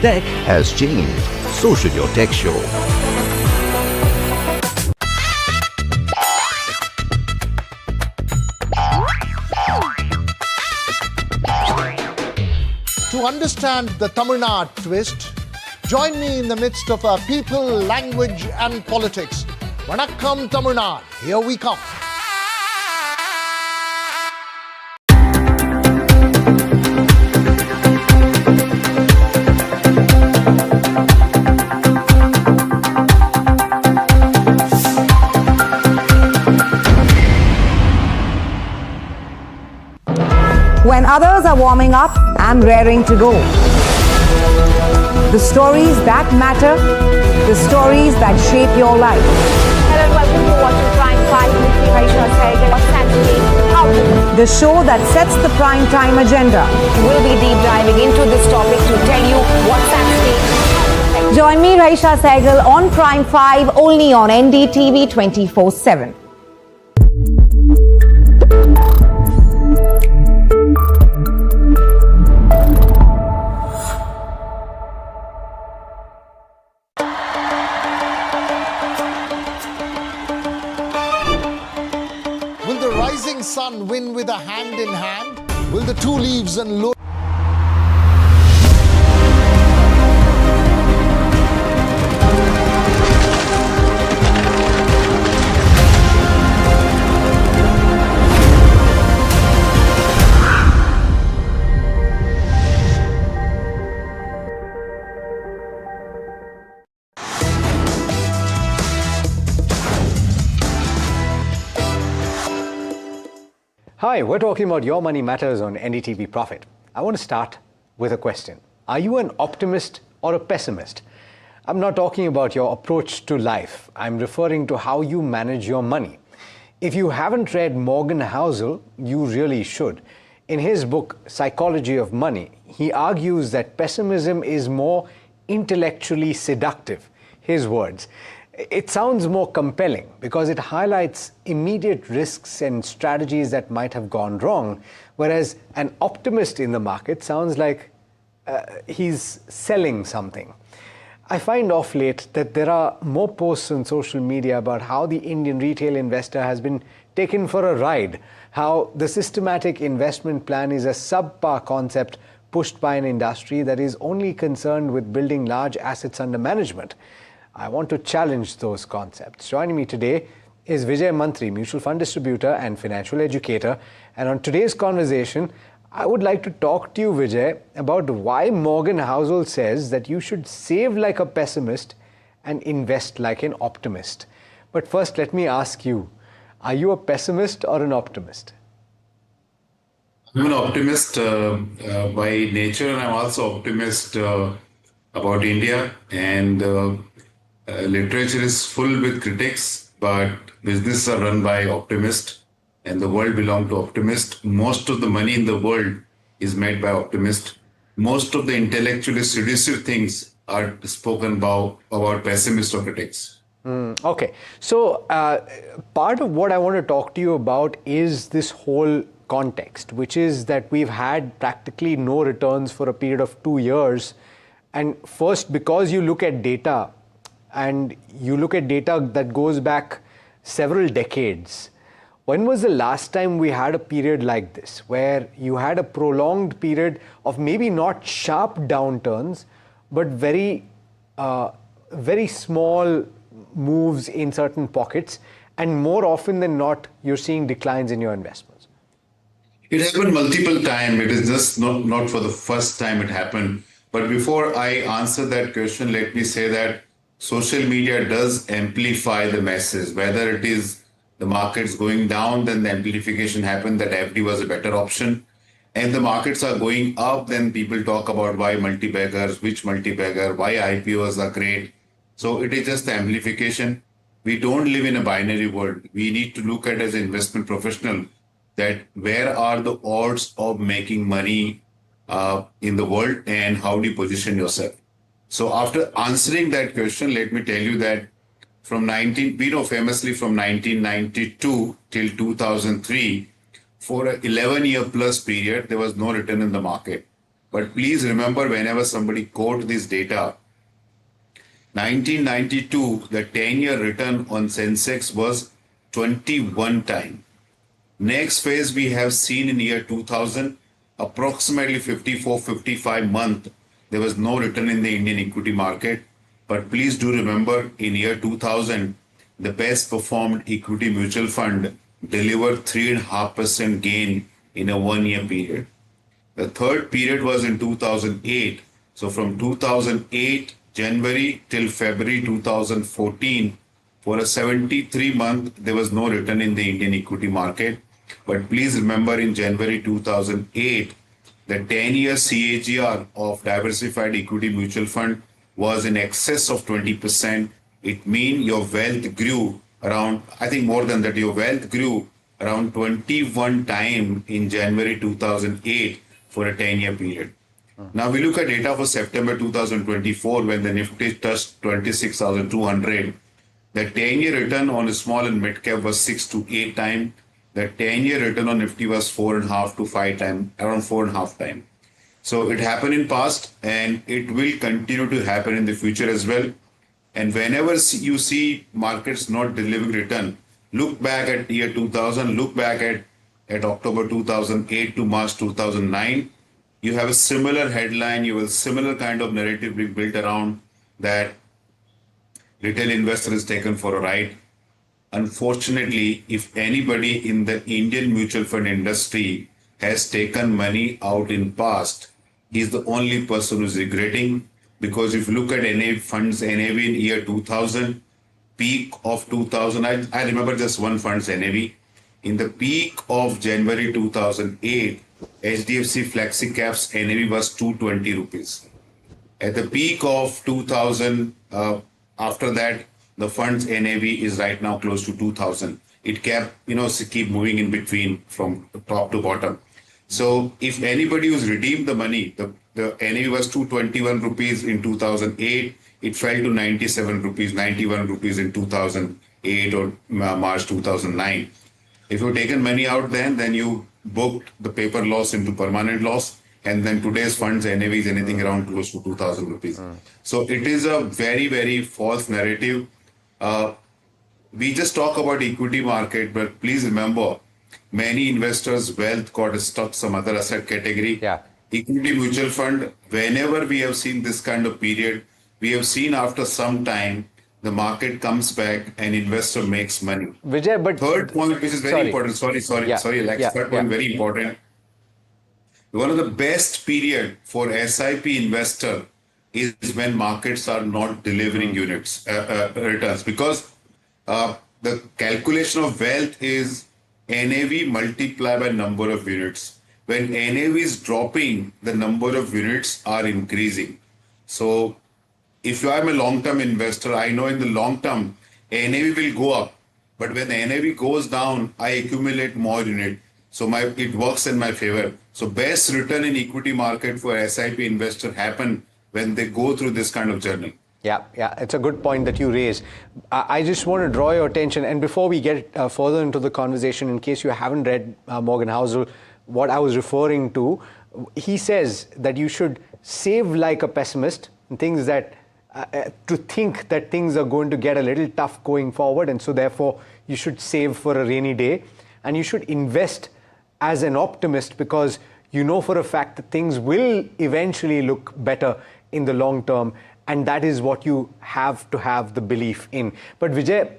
Tech has changed. So should your tech show. To understand the Tamil Nadu twist, join me in the midst of our people, language and politics. Vanakkam Tamil Nadu, here we come. When others are warming up, I'm raring to go. The stories that matter, the stories that shape your life. Hello and welcome to watching Prime 5 with me, Aisha Saigal. What's happening? The show that sets the prime time agenda. We'll be deep diving into this topic to tell you what's at stake. Join me, Raisha Saigal, on Prime 5, only on NDTV 24/7. Will the rising sun win with a hand in hand? Will the two leaves and lotus Hi, we're talking about Your Money Matters on NDTV Profit. I want to start with a question. Are you an optimist or a pessimist? I'm not talking about your approach to life. I'm referring to how you manage your money. If you haven't read Morgan Housel, you really should. In his book, Psychology of Money, he argues that pessimism is more intellectually seductive. His words. It sounds more compelling because it highlights immediate risks and strategies that might have gone wrong, whereas an optimist in the market sounds like he's selling something. I find off late that there are more posts on social media about how the Indian retail investor has been taken for a ride, how the systematic investment plan is a subpar concept pushed by an industry that is only concerned with building large assets under management. I want to challenge those concepts. Joining me today is Vijay Mantri, mutual fund distributor and financial educator. And on today's conversation, I would like to talk to you, Vijay, about why Morgan Housel says that you should save like a pessimist and invest like an optimist. But first, let me ask you, are you a pessimist or an optimist? I'm an optimist by nature, and I'm also optimist about India. And literature is full with critics, but businesses are run by optimists, and the world belongs to optimists. Most of the money in the world is made by optimists. Most of the intellectually seductive things are spoken about pessimists or critics. Okay, so part of what I want to talk to you about is this whole context, which is that we've had practically no returns for a period of 2 years. And first, because you look at data, and you look at data that goes back several decades. When was the last time we had a period like this, where you had a prolonged period of maybe not sharp downturns, but very small moves in certain pockets, and more often than not, you're seeing declines in your investments? It happened multiple times. It is just not for the first time it happened. But before I answer that question, let me say that social media does amplify the message. Whether it is the markets going down, then the amplification happened that FD was a better option. And the markets are going up, then people talk about why multi-baggers, which multi-bagger, why IPOs are great. So it is just the amplification. We don't live in a binary world. We need to look at as an investment professional that where are the odds of making money in the world and how do you position yourself. So after answering that question, let me tell you that we know famously from 1992 till 2003, for an 11-year plus period, there was no return in the market. But please remember, whenever somebody quote this data, 1992, the 10-year return on Sensex was 21 times. Next phase we have seen in year 2000, approximately 55 months, there was no return in the Indian equity market. But please do remember, in year 2000, the best performed equity mutual fund delivered 3.5% gain in a 1-year period. The third period was in 2008. So from 2008 January till February 2014, for a 73-month, there was no return in the Indian equity market. But please remember, in January 2008, the 10-year CAGR of diversified equity mutual fund was in excess of 20%. It means your wealth grew around, I think more than that, your wealth grew around 21 times in January 2008 for a 10-year period. Now we look at data for September 2024, when the Nifty touched 26,200. The 10-year return on a small and mid cap was 6 to 8 times. The 10-year return on Nifty was 4.5 to 5 times, around 4.5 times. So it happened in past, and it will continue to happen in the future as well. And whenever you see markets not delivering return, look back at year 2000, look back at October 2008 to March 2009. You have a similar headline, you have a similar kind of narrative being built around that retail investor is taken for a ride. Unfortunately, if anybody in the Indian mutual fund industry has taken money out in past, he's the only person who's regretting. Because if you look at NAV funds, NAV in year 2000, peak of 2000, I remember just one fund's NAV. In the peak of January 2008, HDFC Flexi Cap's NAV was 220 rupees. At the peak of 2000, after that, the fund's NAV is right now close to 2000. It kept, keep moving in between from top to bottom. So if anybody who's redeemed the money, the NAV was 221 rupees in 2008. It fell to 97 rupees, 91 rupees in 2008 or March 2009. If you've taken money out then you booked the paper loss into permanent loss. And then today's funds NAV is anything around close to 2,000 rupees. So it is a very, very false narrative. We just talk about equity market, but please remember, many investors' wealth got stuck some other asset category. Equity mutual fund, whenever we have seen this kind of period, we have seen after some time, the market comes back and investor makes money. Vijay, but third point, which is very important. Third point, very important. One of the best period for SIP investor is when markets are not delivering returns, because the calculation of wealth is NAV multiplied by number of units. When NAV is dropping, the number of units are increasing. So if I'm a long-term investor, I know in the long term, NAV will go up. But when the NAV goes down, I accumulate more unit. So it works in my favor. So best return in equity market for SIP investor happen when they go through this kind of journey. Yeah, it's a good point that you raise. I just want to draw your attention, and before we get further into the conversation, in case you haven't read Morgan Housel, what I was referring to, he says that you should save like a pessimist, and things that to think that things are going to get a little tough going forward, and so therefore you should save for a rainy day, and you should invest as an optimist, because you know for a fact that things will eventually look better in the long term, and that is what you have to have the belief in. But Vijay,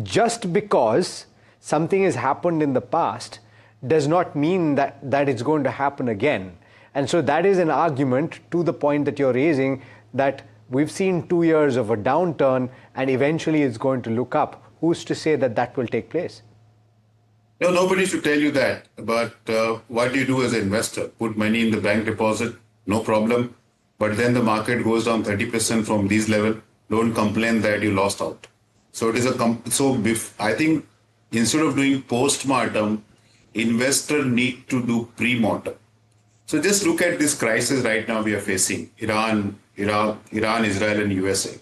just because something has happened in the past does not mean that it's going to happen again. And so that is an argument to the point that you're raising, that we've seen 2 years of a downturn and eventually it's going to look up. Who's to say that that will take place? No, nobody should tell you that. But what do you do as an investor? Put money in the bank deposit, no problem. But then the market goes down 30% from these level. Don't complain that you lost out. So it is I think instead of doing post-mortem, investor need to do pre-mortem. So just look at this crisis right now we are facing. Iran, Iraq, Iran, Israel, and USA.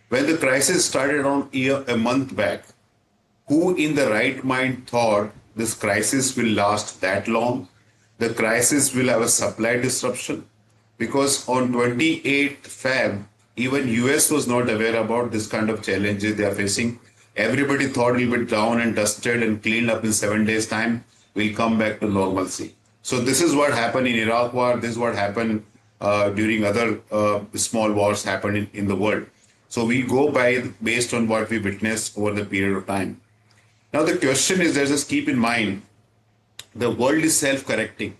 When the crisis started around a month back, who in the right mind thought this crisis will last that long? The crisis will have a supply disruption, because on 28th Feb, even US was not aware about this kind of challenges they are facing. Everybody thought it will be down and dusted and cleaned up in 7 days' time. We'll come back to normalcy. So this is what happened in Iraq war. This is what happened during other small wars happened in the world. So we go based on what we witnessed over the period of time. Now the question is, just keep in mind, the world is self-correcting.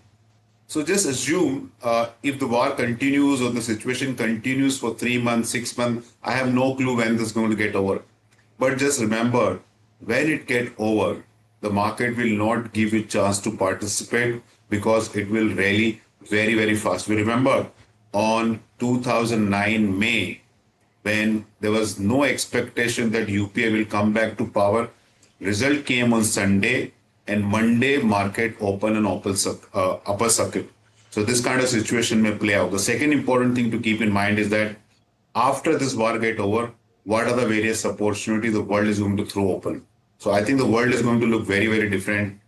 So just assume if the war continues or the situation continues for 3 months, 6 months, I have no clue when this is going to get over. But just remember, when it gets over, the market will not give you a chance to participate, because it will rally very, very fast. We remember on 2009 May, when there was no expectation that UPA will come back to power, result came on Sunday, and Monday market opened an upper circuit. So this kind of situation may play out. The second important thing to keep in mind is that after this war get over, what are the various opportunities the world is going to throw open? So I think the world is going to look very, very different.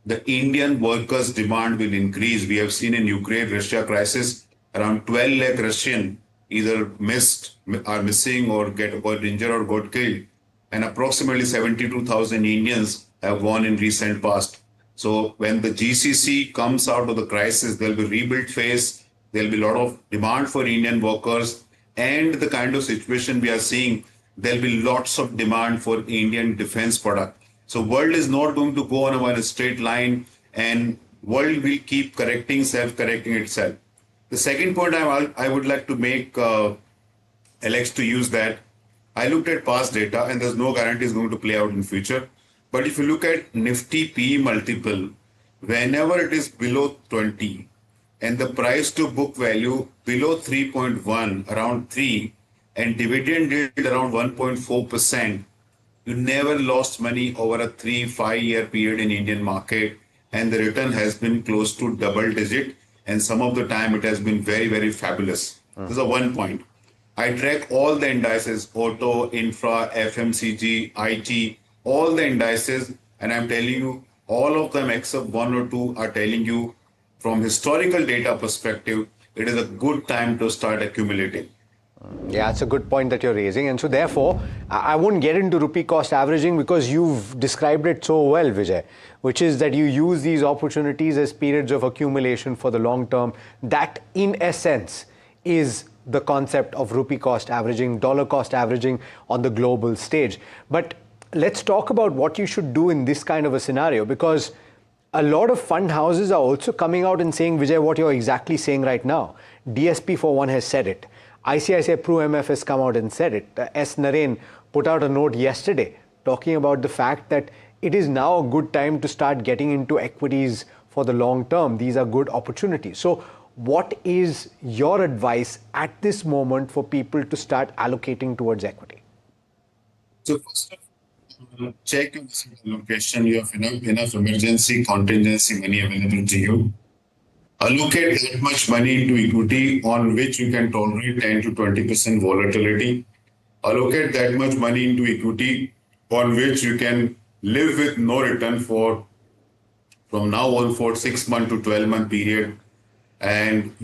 The Indian workers' demand will increase. We have seen in Ukraine-Russia crisis, around 12 lakh Russian either are missing or got injured or got killed. And approximately 72,000 Indians have gone in recent past. So when the GCC comes out of the crisis, there'll be rebuild phase. There'll be a lot of demand for Indian workers, and the kind of situation we are seeing, there'll be lots of demand for Indian defense product. So world is not going to go on a straight line, and world will keep self-correcting itself. The second point I would like to make, Alex, to use that, I looked at past data, and there's no guarantee it's going to play out in future. But if you look at Nifty PE multiple, whenever it is below 20 and the price to book value below 3.1, around 3, and dividend yield around 1.4%, you never lost money over a 3-5 year period in Indian market, and the return has been close to double digit, and some of the time it has been very, very fabulous. This is a one point. I track all the indices, auto, infra, FMCG, IT, all the indices, and I'm telling you, all of them except one or two are telling you from historical data perspective, it is a good time to start accumulating. Yeah, it's a good point that you're raising. And so therefore, I won't get into rupee cost averaging, because you've described it so well, Vijay, which is that you use these opportunities as periods of accumulation for the long term. That in essence is the concept of rupee cost averaging, dollar cost averaging on the global stage. But let's talk about what you should do in this kind of a scenario, because a lot of fund houses are also coming out and saying, Vijay, what you're exactly saying right now. DSP for one has said it. ICICI Pru MF has come out and said it. S. Naren put out a note yesterday talking about the fact that it is now a good time to start getting into equities for the long term. These are good opportunities. So what is your advice at this moment for people to start allocating towards equity? So first of all, check your allocation. You have enough emergency contingency money available to you. Allocate that much money into equity on which you can tolerate 10 to 20% volatility. Allocate that much money into equity on which you can live with no return from now on for 6 month to 12-month period. And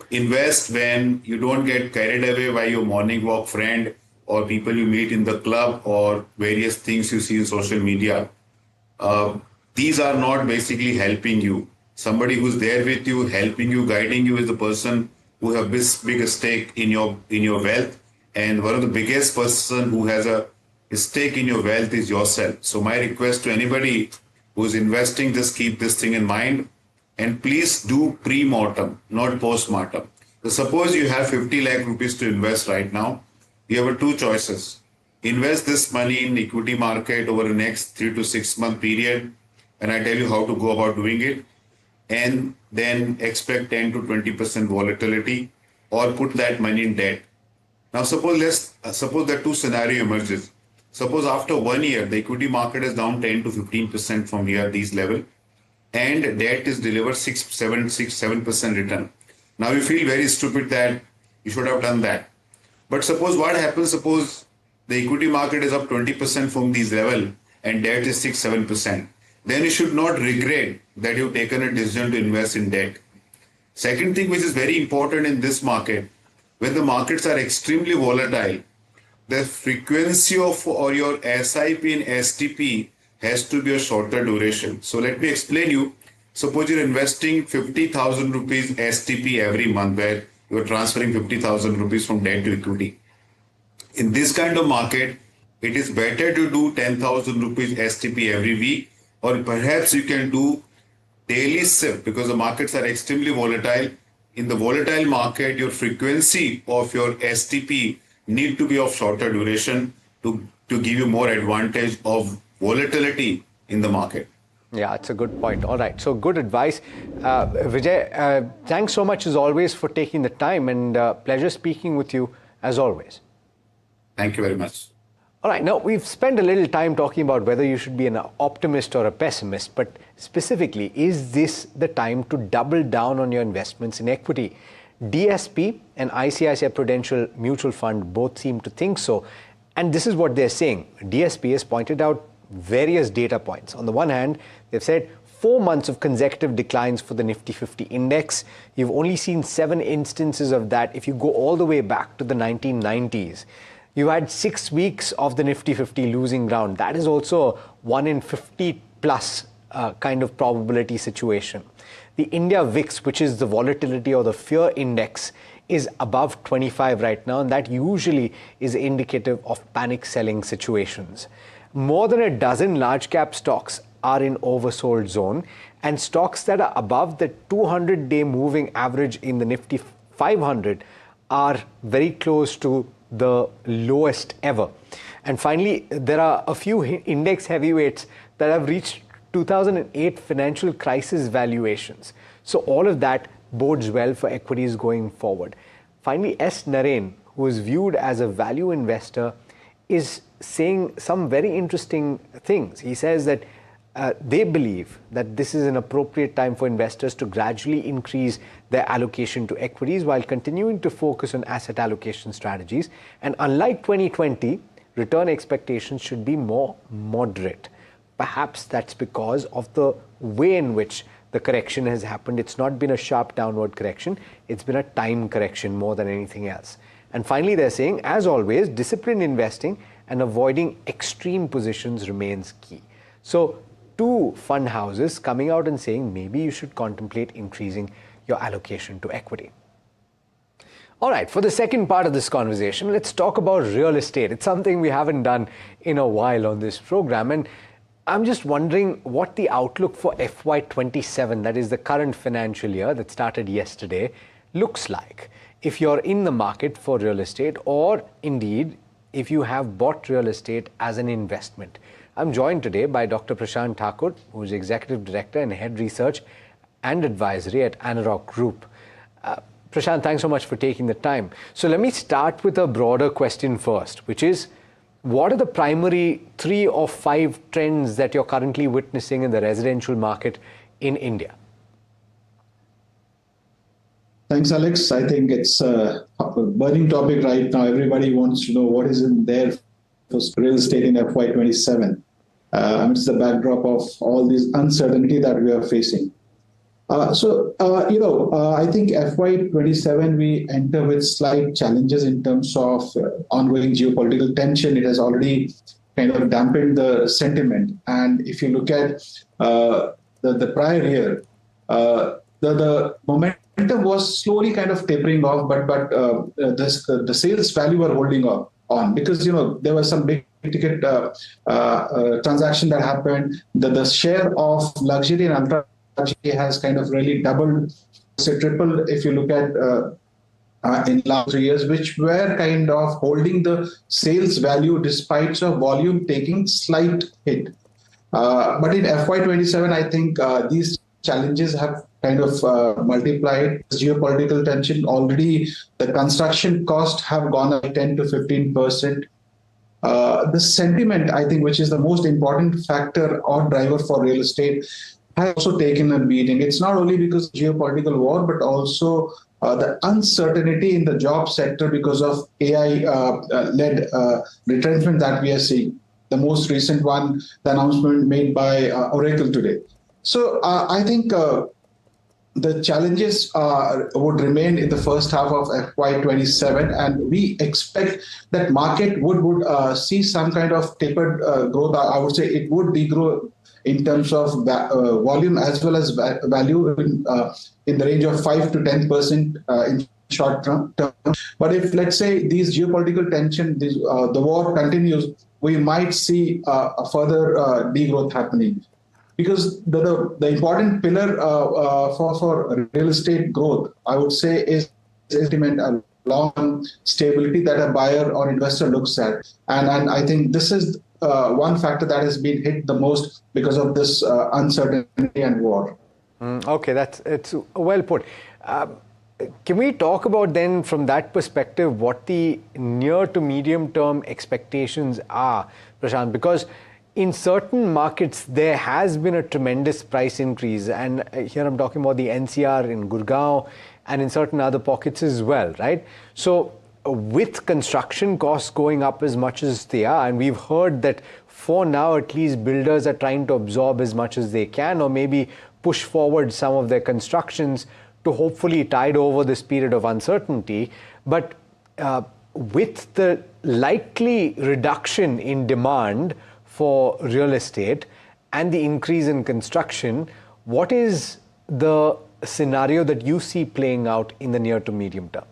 invest when you don't get carried away by your morning walk friend or people you meet in the club or various things you see in social media. These are not basically helping you. Somebody who's there with you, helping you, guiding you is the person who have this big stake in your wealth. And one of the biggest person who has a stake in your wealth is yourself. So my request to anybody who's investing, just keep this thing in mind. And please do pre-mortem, not post-mortem. So suppose you have 50 lakh rupees to invest right now. You have two choices. Invest this money in equity market over the next 3 to 6 month period. And I tell you how to go about doing it. And then expect 10 to 20% volatility, or put that money in debt. Now suppose that two scenario emerges. Suppose after 1 year, the equity market is down 10 to 15% from here, these level, and debt is delivered 7% return. Now you feel very stupid that You should have done that. But suppose what happens, suppose the equity market is up 20% from these level and debt is 6-7%. Then you should not regret that you've taken a decision to invest in debt. Second thing which is very important in this market, when the markets are extremely volatile, the frequency of or your SIP and STP has to be a shorter duration. So let me explain you. Suppose you're investing 50,000 rupees STP every month, where you're transferring 50,000 rupees from debt to equity. In this kind of market, it is better to do 10,000 rupees STP every week, or perhaps you can do daily SIP, because the markets are extremely volatile. In the volatile market, your frequency of your STP need to be of shorter duration to give you more advantage of volatility in the market. Yeah, it's a good point. All right, so good advice. Vijay, thanks so much as always for taking the time, and pleasure speaking with you as always. Thank you very much. All right, now we've spent a little time talking about whether you should be an optimist or a pessimist, but specifically, is this the time to double down on your investments in equity? DSP and ICICI Prudential Mutual Fund both seem to think so, and this is what they're saying. DSP has pointed out various data points. On the one hand, they've said 4 months of consecutive declines for the Nifty 50 index. You've only seen 7 instances of that if you go all the way back to the 1990s. You had 6 weeks of the Nifty 50 losing ground. That is also a 1 in 50 plus kind of probability situation. The India VIX, which is the volatility or the fear index, is above 25 right now, and that usually is indicative of panic selling situations. More than a dozen large cap stocks are in oversold zone, and stocks that are above the 200-day moving average in the Nifty 500 are very close to the lowest ever. And finally, there are a few index heavyweights that have reached 2008 financial crisis valuations. So all of that bodes well for equities going forward. Finally, S. Narain, who is viewed as a value investor, is saying some very interesting things. He says that they believe that this is an appropriate time for investors to gradually increase their allocation to equities while continuing to focus on asset allocation strategies. And unlike 2020, return expectations should be more moderate. Perhaps that's because of the way in which the correction has happened. It's not been a sharp downward correction. It's been a time correction more than anything else. And finally, they're saying, as always, disciplined investing and avoiding extreme positions remains key. So 2 fund houses coming out and saying maybe you should contemplate increasing your allocation to equity. All right, for the second part of this conversation, let's talk about real estate. It's something we haven't done in a while on this program, and I'm just wondering what the outlook for FY27, that is the current financial year that started yesterday, looks like. If you're in the market for real estate, or indeed if you have bought real estate as an investment. I'm joined today by Dr. Prashant Thakur, who is Executive Director and Head Research and Advisory at Anurag Group. Prashant, thanks so much for taking the time. So let me start with a broader question first, which is, what are the primary 3 or 5 trends that you're currently witnessing in the residential market in India? Thanks, Alex. I think it's a burning topic right now. Everybody wants to know what is in there for real estate in FY27 amidst the backdrop of all this uncertainty that we are facing. I think FY27 we enter with slight challenges in terms of ongoing geopolitical tension. It has already kind of dampened the sentiment. And if you look at the prior year, the momentum was slowly kind of tapering off, but the sales value were holding on because there was some big ticket transaction that happened. The share of luxury and ultra luxury has kind of really doubled, say tripled if you look at in last 3 years, which were kind of holding the sales value despite of volume taking slight hit. But in FY27, I think these challenges have kind of multiplied. Geopolitical tension, already the construction costs have gone up 10 to 15%. The sentiment, I think, which is the most important factor or driver for real estate, has also taken a beating. It's not only because of geopolitical war, but also the uncertainty in the job sector because of AI-led retrenchment that we are seeing. The most recent one, the announcement made by Oracle today. So I think the challenges would remain in the first half of FY27, and we expect that market would see some kind of tapered growth. I would say it would degrow in terms of volume as well as value in the range of 5 to 10% in short term. But if, let's say, these geopolitical tension, the war continues, we might see a further degrowth happening. Because the important pillar for real estate growth, I would say, is a long stability that a buyer or investor looks at. And I think this is one factor that has been hit the most because of this uncertainty and war. Okay, it's well put. Can we talk about then from that perspective what the near to medium term expectations are, Prashant? Because in certain markets, there has been a tremendous price increase. And here I'm talking about the NCR in Gurgaon and in certain other pockets as well, right? So with construction costs going up as much as they are, and we've heard that for now, at least builders are trying to absorb as much as they can, or maybe push forward some of their constructions to hopefully tide over this period of uncertainty. But with the likely reduction in demand for real estate and the increase in construction, what is the scenario that you see playing out in the near to medium term?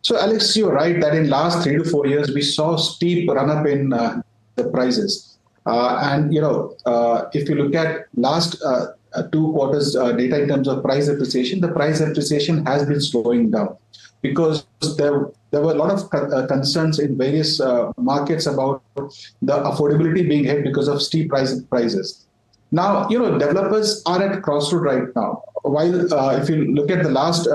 So, Alex, you're right that in last 3 to 4 years, we saw steep run-up in the prices. And, if you look at last 2 quarters data in terms of price appreciation, the price appreciation has been slowing down because there were a lot of concerns in various markets about the affordability being hit because of steep prices. Now, developers are at crossroad right now. While if you look at the last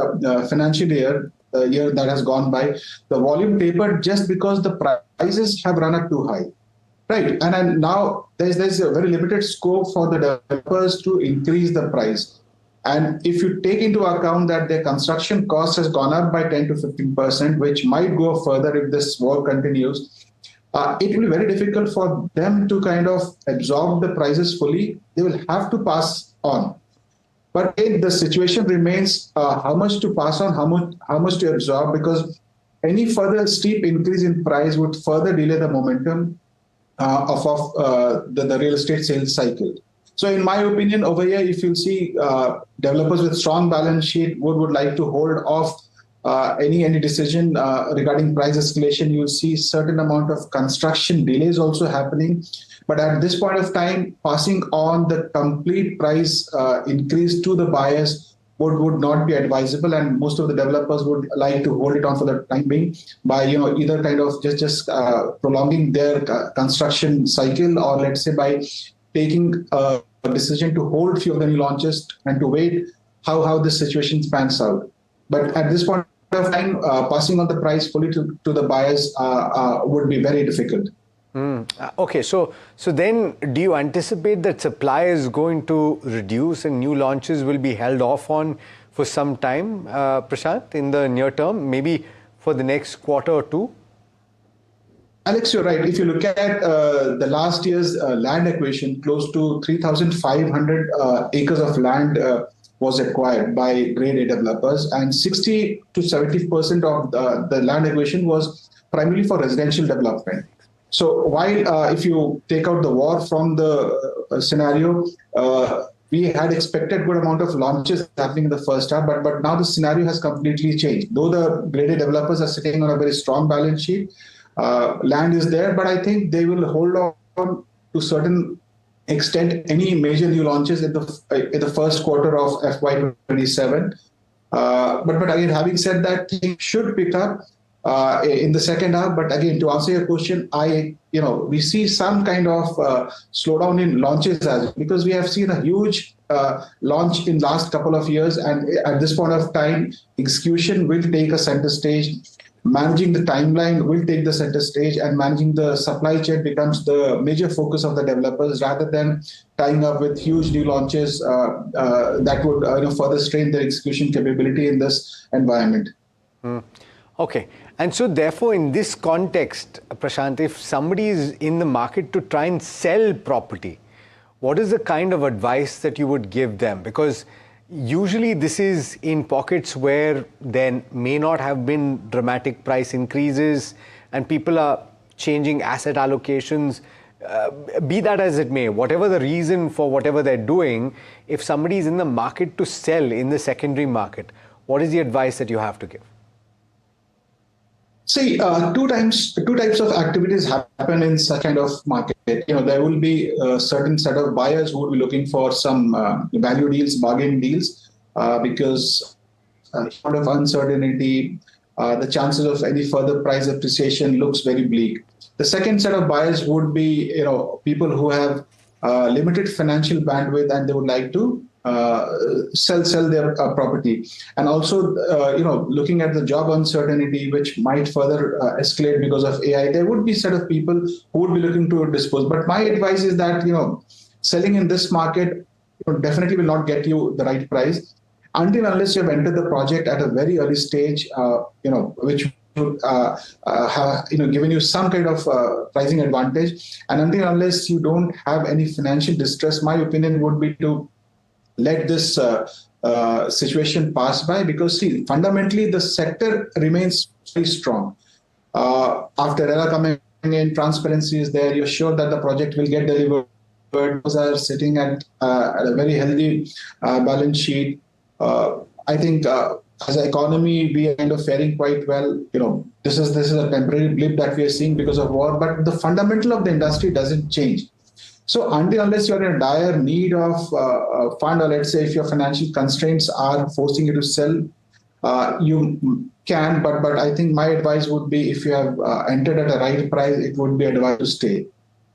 financial year, the year that has gone by, the volume tapered just because the prices have run up too high. Right. And now there's a very limited scope for the developers to increase the price. And if you take into account that their construction cost has gone up by 10 to 15%, which might go further if this war continues, it will be very difficult for them to kind of absorb the prices fully. They will have to pass on. But if the situation remains, how much to pass on, how much to absorb, because any further steep increase in price would further delay the momentum of the real estate sales cycle. So in my opinion, over here, if you see developers with strong balance sheet would like to hold off any decision regarding price escalation, you'll see certain amount of construction delays also happening. But at this point of time, passing on the complete price increase to the buyers would not be advisable, and most of the developers would like to hold it on for the time being by either kind of just prolonging their construction cycle, or let's say by taking a decision to hold few of the new launches and to wait how this situation pans out. But at this point of time, passing on the price fully to the buyers would be very difficult. Okay, so then do you anticipate that supply is going to reduce and new launches will be held off on for some time, Prashant, in the near term, maybe for the next quarter or two? Alex, you're right. If you look at the last year's land acquisition, close to 3,500 acres of land was acquired by grade A developers, and 60 to 70% of the land acquisition was primarily for residential development. So while if you take out the war from the scenario, we had expected good amount of launches happening in the first half, but now the scenario has completely changed. Though the grade A developers are sitting on a very strong balance sheet, land is there, but I think they will hold on to certain extent any major new launches in the first quarter of FY27. But again, having said that, things should pick up in the second half. But again, to answer your question, we see some kind of slowdown in launches because we have seen a huge launch in last couple of years, and at this point of time, execution will take a center stage. managing the timeline will take the center stage, and managing the supply chain becomes the major focus of the developers, rather than tying up with huge new launches that would further strain their execution capability in this environment. Okay. And so therefore, in this context, Prashant, if somebody is in the market to try and sell property, what is the kind of advice that you would give them? Because usually this is in pockets where there may not have been dramatic price increases and people are changing asset allocations. Be that as it may, whatever the reason for whatever they're doing, if somebody is in the market to sell in the secondary market, what is the advice that you have to give? See, two types of activities happen in such kind of market. There will be a certain set of buyers who will be looking for some value deals, bargain deals, because sort of uncertainty, the chances of any further price appreciation looks very bleak. The second set of buyers would be, people who have limited financial bandwidth and they would like to sell their property. And also, looking at the job uncertainty, which might further escalate because of AI, there would be a set of people who would be looking to dispose. But my advice is that, selling in this market definitely will not get you the right price until unless you have entered the project at a very early stage, which would have given you some kind of pricing advantage. And until unless you don't have any financial distress, my opinion would be to let this situation pass by, because see, fundamentally the sector remains very strong. After ERA coming in, transparency is there. You're sure that the project will get delivered. Those are sitting at a very healthy balance sheet. I think as an economy, we are kind of faring quite well. This is a temporary blip that we are seeing because of war, but the fundamental of the industry doesn't change. So unless you're in a dire need of a fund, or let's say if your financial constraints are forcing you to sell, you can. But I think my advice would be, if you have entered at a right price, it would be advised to stay.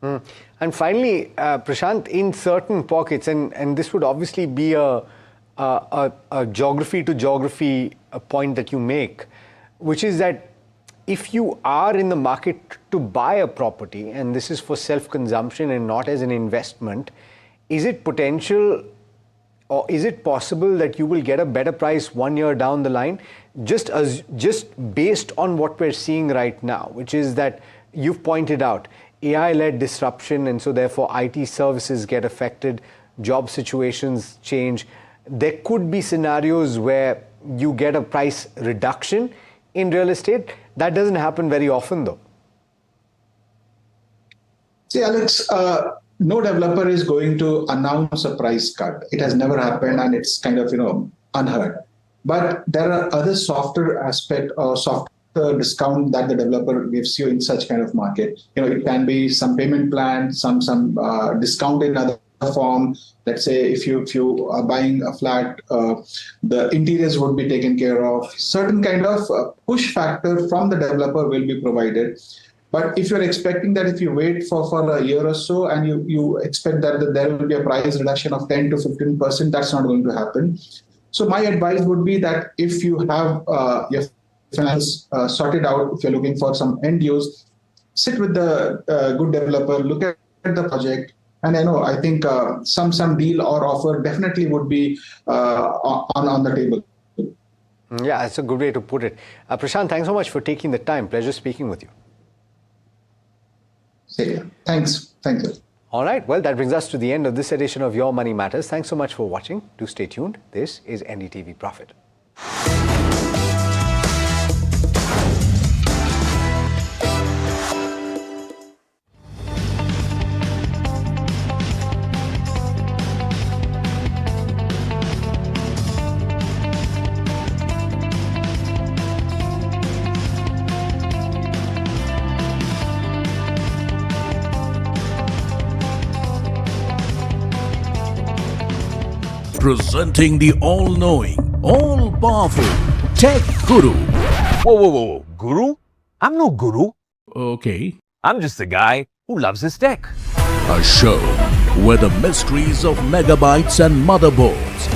And finally, Prashant, in certain pockets, and this would obviously be a geography to geography point that you make, which is that if you are in the market to buy a property, and this is for self-consumption and not as an investment, is it potential or is it possible that you will get a better price 1 year down the line, just based on what we're seeing right now, which is that you've pointed out AI-led disruption, and so therefore IT services get affected, job situations change. There could be scenarios where you get a price reduction in real estate. That doesn't happen very often, though. See, Alex, no developer is going to announce a price cut. It has never happened, and it's kind of, unheard. But there are other softer aspect or softer discount that the developer gives you in such kind of market. It can be some payment plan, some discount in other form. Let's say if you are buying a flat, the interiors would be taken care of. Certain kind of push factor from the developer will be provided. But if you're expecting that if you wait for a year or so and you expect that there will be a price reduction of 10 to 15%, that's not going to happen. So my advice would be that if you have your finance sorted out, if you're looking for some end use, sit with the good developer, look at the project. And I think some deal or offer definitely would be on the table. Yeah, that's a good way to put it. Prashant, thanks so much for taking the time. Pleasure speaking with you. Thanks. Thank you. All right. Well, that brings us to the end of this edition of Your Money Matters. Thanks so much for watching. Do stay tuned. This is NDTV Profit. Presenting the all-knowing, all-powerful Tech Guru. Whoa. Guru? I'm no guru. Okay. I'm just a guy who loves his tech. A show where the mysteries of megabytes and motherboards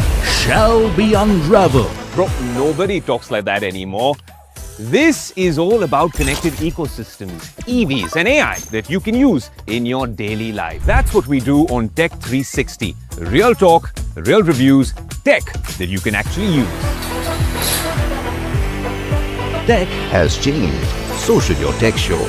shall be unraveled. Bro, nobody talks like that anymore. This is all about connected ecosystems, EVs, and AI that you can use in your daily life. That's what we do on Tech 360. Real talk, real reviews, tech that you can actually use. Tech has changed. So should your tech show.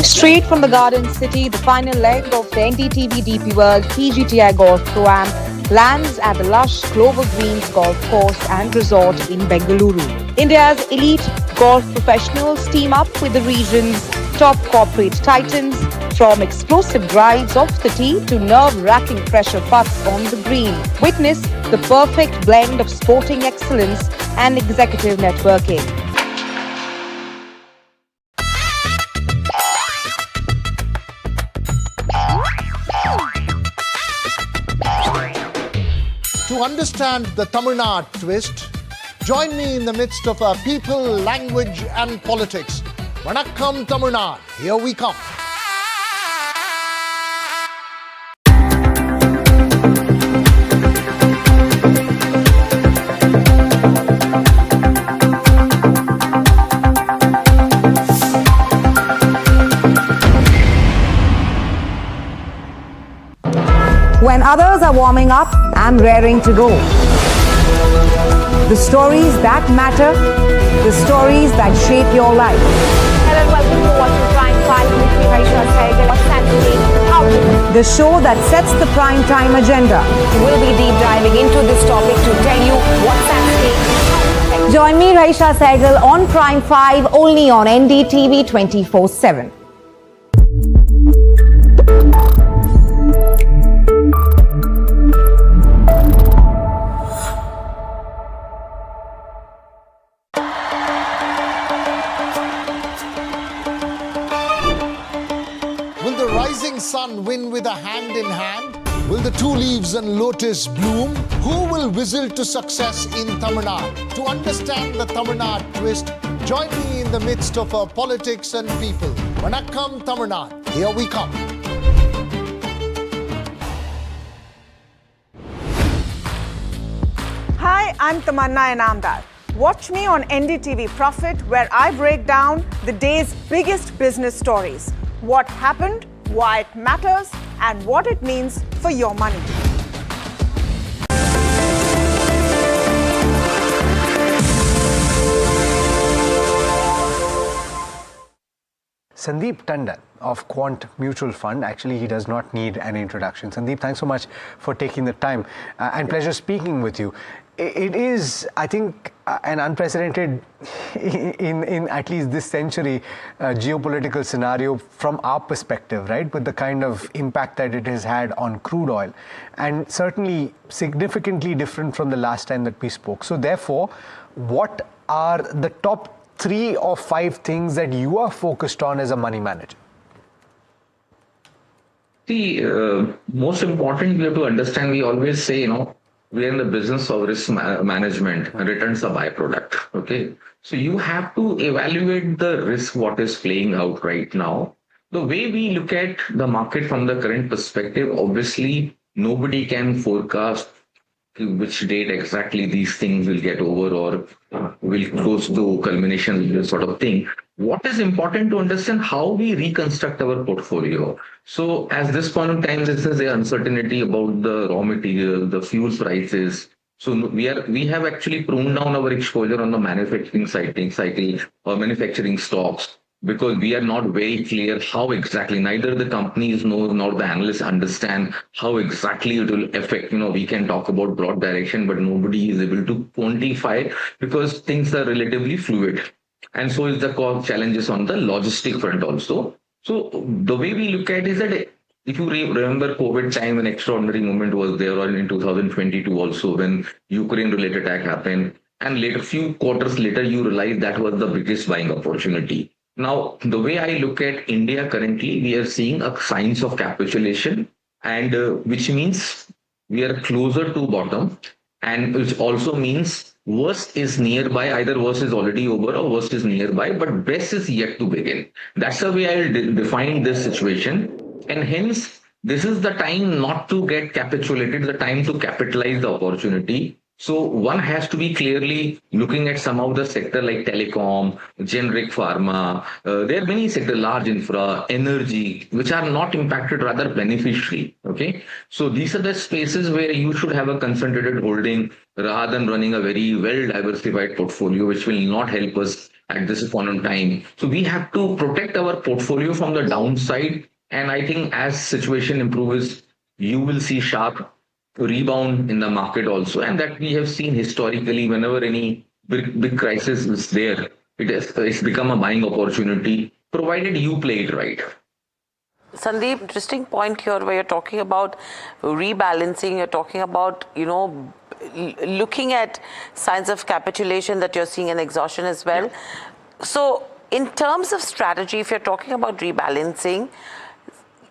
Straight from the Garden City, the final leg of the NDTV DP World PGTI Golf Pro-Am lands at the lush Clover Greens Golf Course and Resort in Bengaluru. India's elite golf professionals team up with the region's top corporate titans, from explosive drives off the tee to nerve-wracking pressure putts on the green. Witness the perfect blend of sporting excellence and executive networking. To understand the Tamil Nadu twist, join me in the midst of our people, language and politics. Vanakkam Tamil Nadu, here we come. When others are warming up, I'm raring to go. The stories that matter, the stories that shape your life. Hello and welcome to watching Prime 5 with me, Raisha Saigal. What's happening? How The show that sets the prime time agenda. We'll be deep diving into this topic to tell you what's at stake. Join me, Raisha Saigal, on Prime 5, only on NDTV 24/7. Will the rising sun win with a hand in hand? Will the two leaves and lotus bloom? Who will whistle to success in Tamil Nadu? To understand the Tamil Nadu twist, join me in the midst of our politics and people. Vanakkam Tamil Nadu, here we come. Hi, I'm Tamanna Inamdar. Watch me on NDTV Profit, where I break down the day's biggest business stories. What happened, why it matters, and what it means for your money. Sandeep Tandon of Quant Mutual Fund. Actually, he does not need an introduction. Sandeep, thanks so much for taking the time and pleasure speaking with you. It is, I think, an unprecedented, in at least this century, geopolitical scenario from our perspective, right? With the kind of impact that it has had on crude oil, and certainly significantly different from the last time that we spoke. So therefore, what are the top 3 or 5 things that you are focused on as a money manager? See, most important, we have to understand, we always say, we are in the business of risk management, and returns a byproduct. Okay. So you have to evaluate the risk, what is playing out right now. The way we look at the market from the current perspective, obviously, nobody can forecast which date exactly these things will get over or will close to culmination, this sort of thing. What is important to understand how we reconstruct our portfolio. So as this point in time, this is the uncertainty about the raw material, the fuel prices. So we have actually pruned down our exposure on the manufacturing cycle or manufacturing stocks, because we are not very clear how exactly, neither the companies know nor the analysts understand how exactly it will affect. We can talk about broad direction, but nobody is able to quantify because things are relatively fluid. And so is the challenges on the logistic front also. So the way we look at it is that if you remember COVID time, an extraordinary moment was there, or in 2022 also, when Ukraine-related attack happened, and later, few quarters later, you realize that was the biggest buying opportunity. Now, the way I look at India currently, we are seeing a signs of capitulation, and which means we are closer to bottom, and which also means worst is nearby. Either worst is already over or worst is nearby, but best is yet to begin. That's the way I will define this situation. And hence, this is the time not to get capitulated, the time to capitalize the opportunity. So one has to be clearly looking at some of the sector like telecom, generic pharma. There are many sectors, large infra, energy, which are not impacted, rather beneficiary. Okay. So these are the spaces where you should have a concentrated holding rather than running a very well diversified portfolio, which will not help us at this point in time. So we have to protect our portfolio from the downside. And I think as situation improves, you will see sharp rebound in the market also, and that we have seen historically whenever any big crisis is there, it's become a buying opportunity provided you play it right. Sandeep, interesting point here where you're talking about rebalancing, you're talking about, looking at signs of capitulation that you're seeing and exhaustion as well. So in terms of strategy, if you're talking about rebalancing,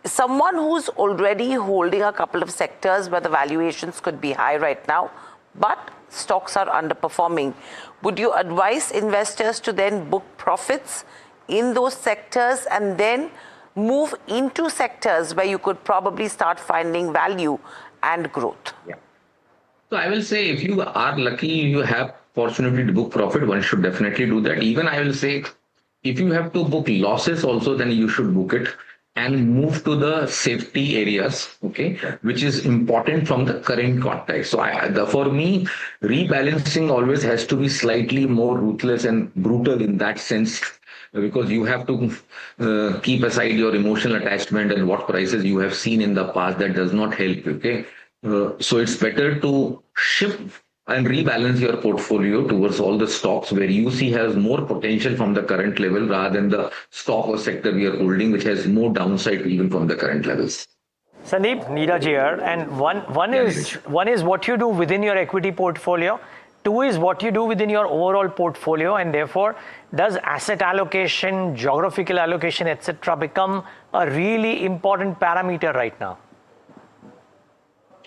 someone who's already holding a couple of sectors where the valuations could be high right now, but stocks are underperforming, would you advise investors to then book profits in those sectors and then move into sectors where you could probably start finding value and growth? Yeah. So I will say, if you are lucky, you have opportunity to book profit, one should definitely do that. Even I will say, if you have to book losses also, then you should book it and move to the safety areas, okay, which is important from the current context. So for me, rebalancing always has to be slightly more ruthless and brutal in that sense, because you have to keep aside your emotional attachment and what prices you have seen in the past. That does not help, okay. So it's better to shift and rebalance your portfolio towards all the stocks where you see has more potential from the current level rather than the stock or sector we are holding, which has more downside even from the current levels. Sandeep, Neeraj here, and one is what you do within your equity portfolio. Two is what you do within your overall portfolio, and therefore, does asset allocation, geographical allocation, etc., become a really important parameter right now?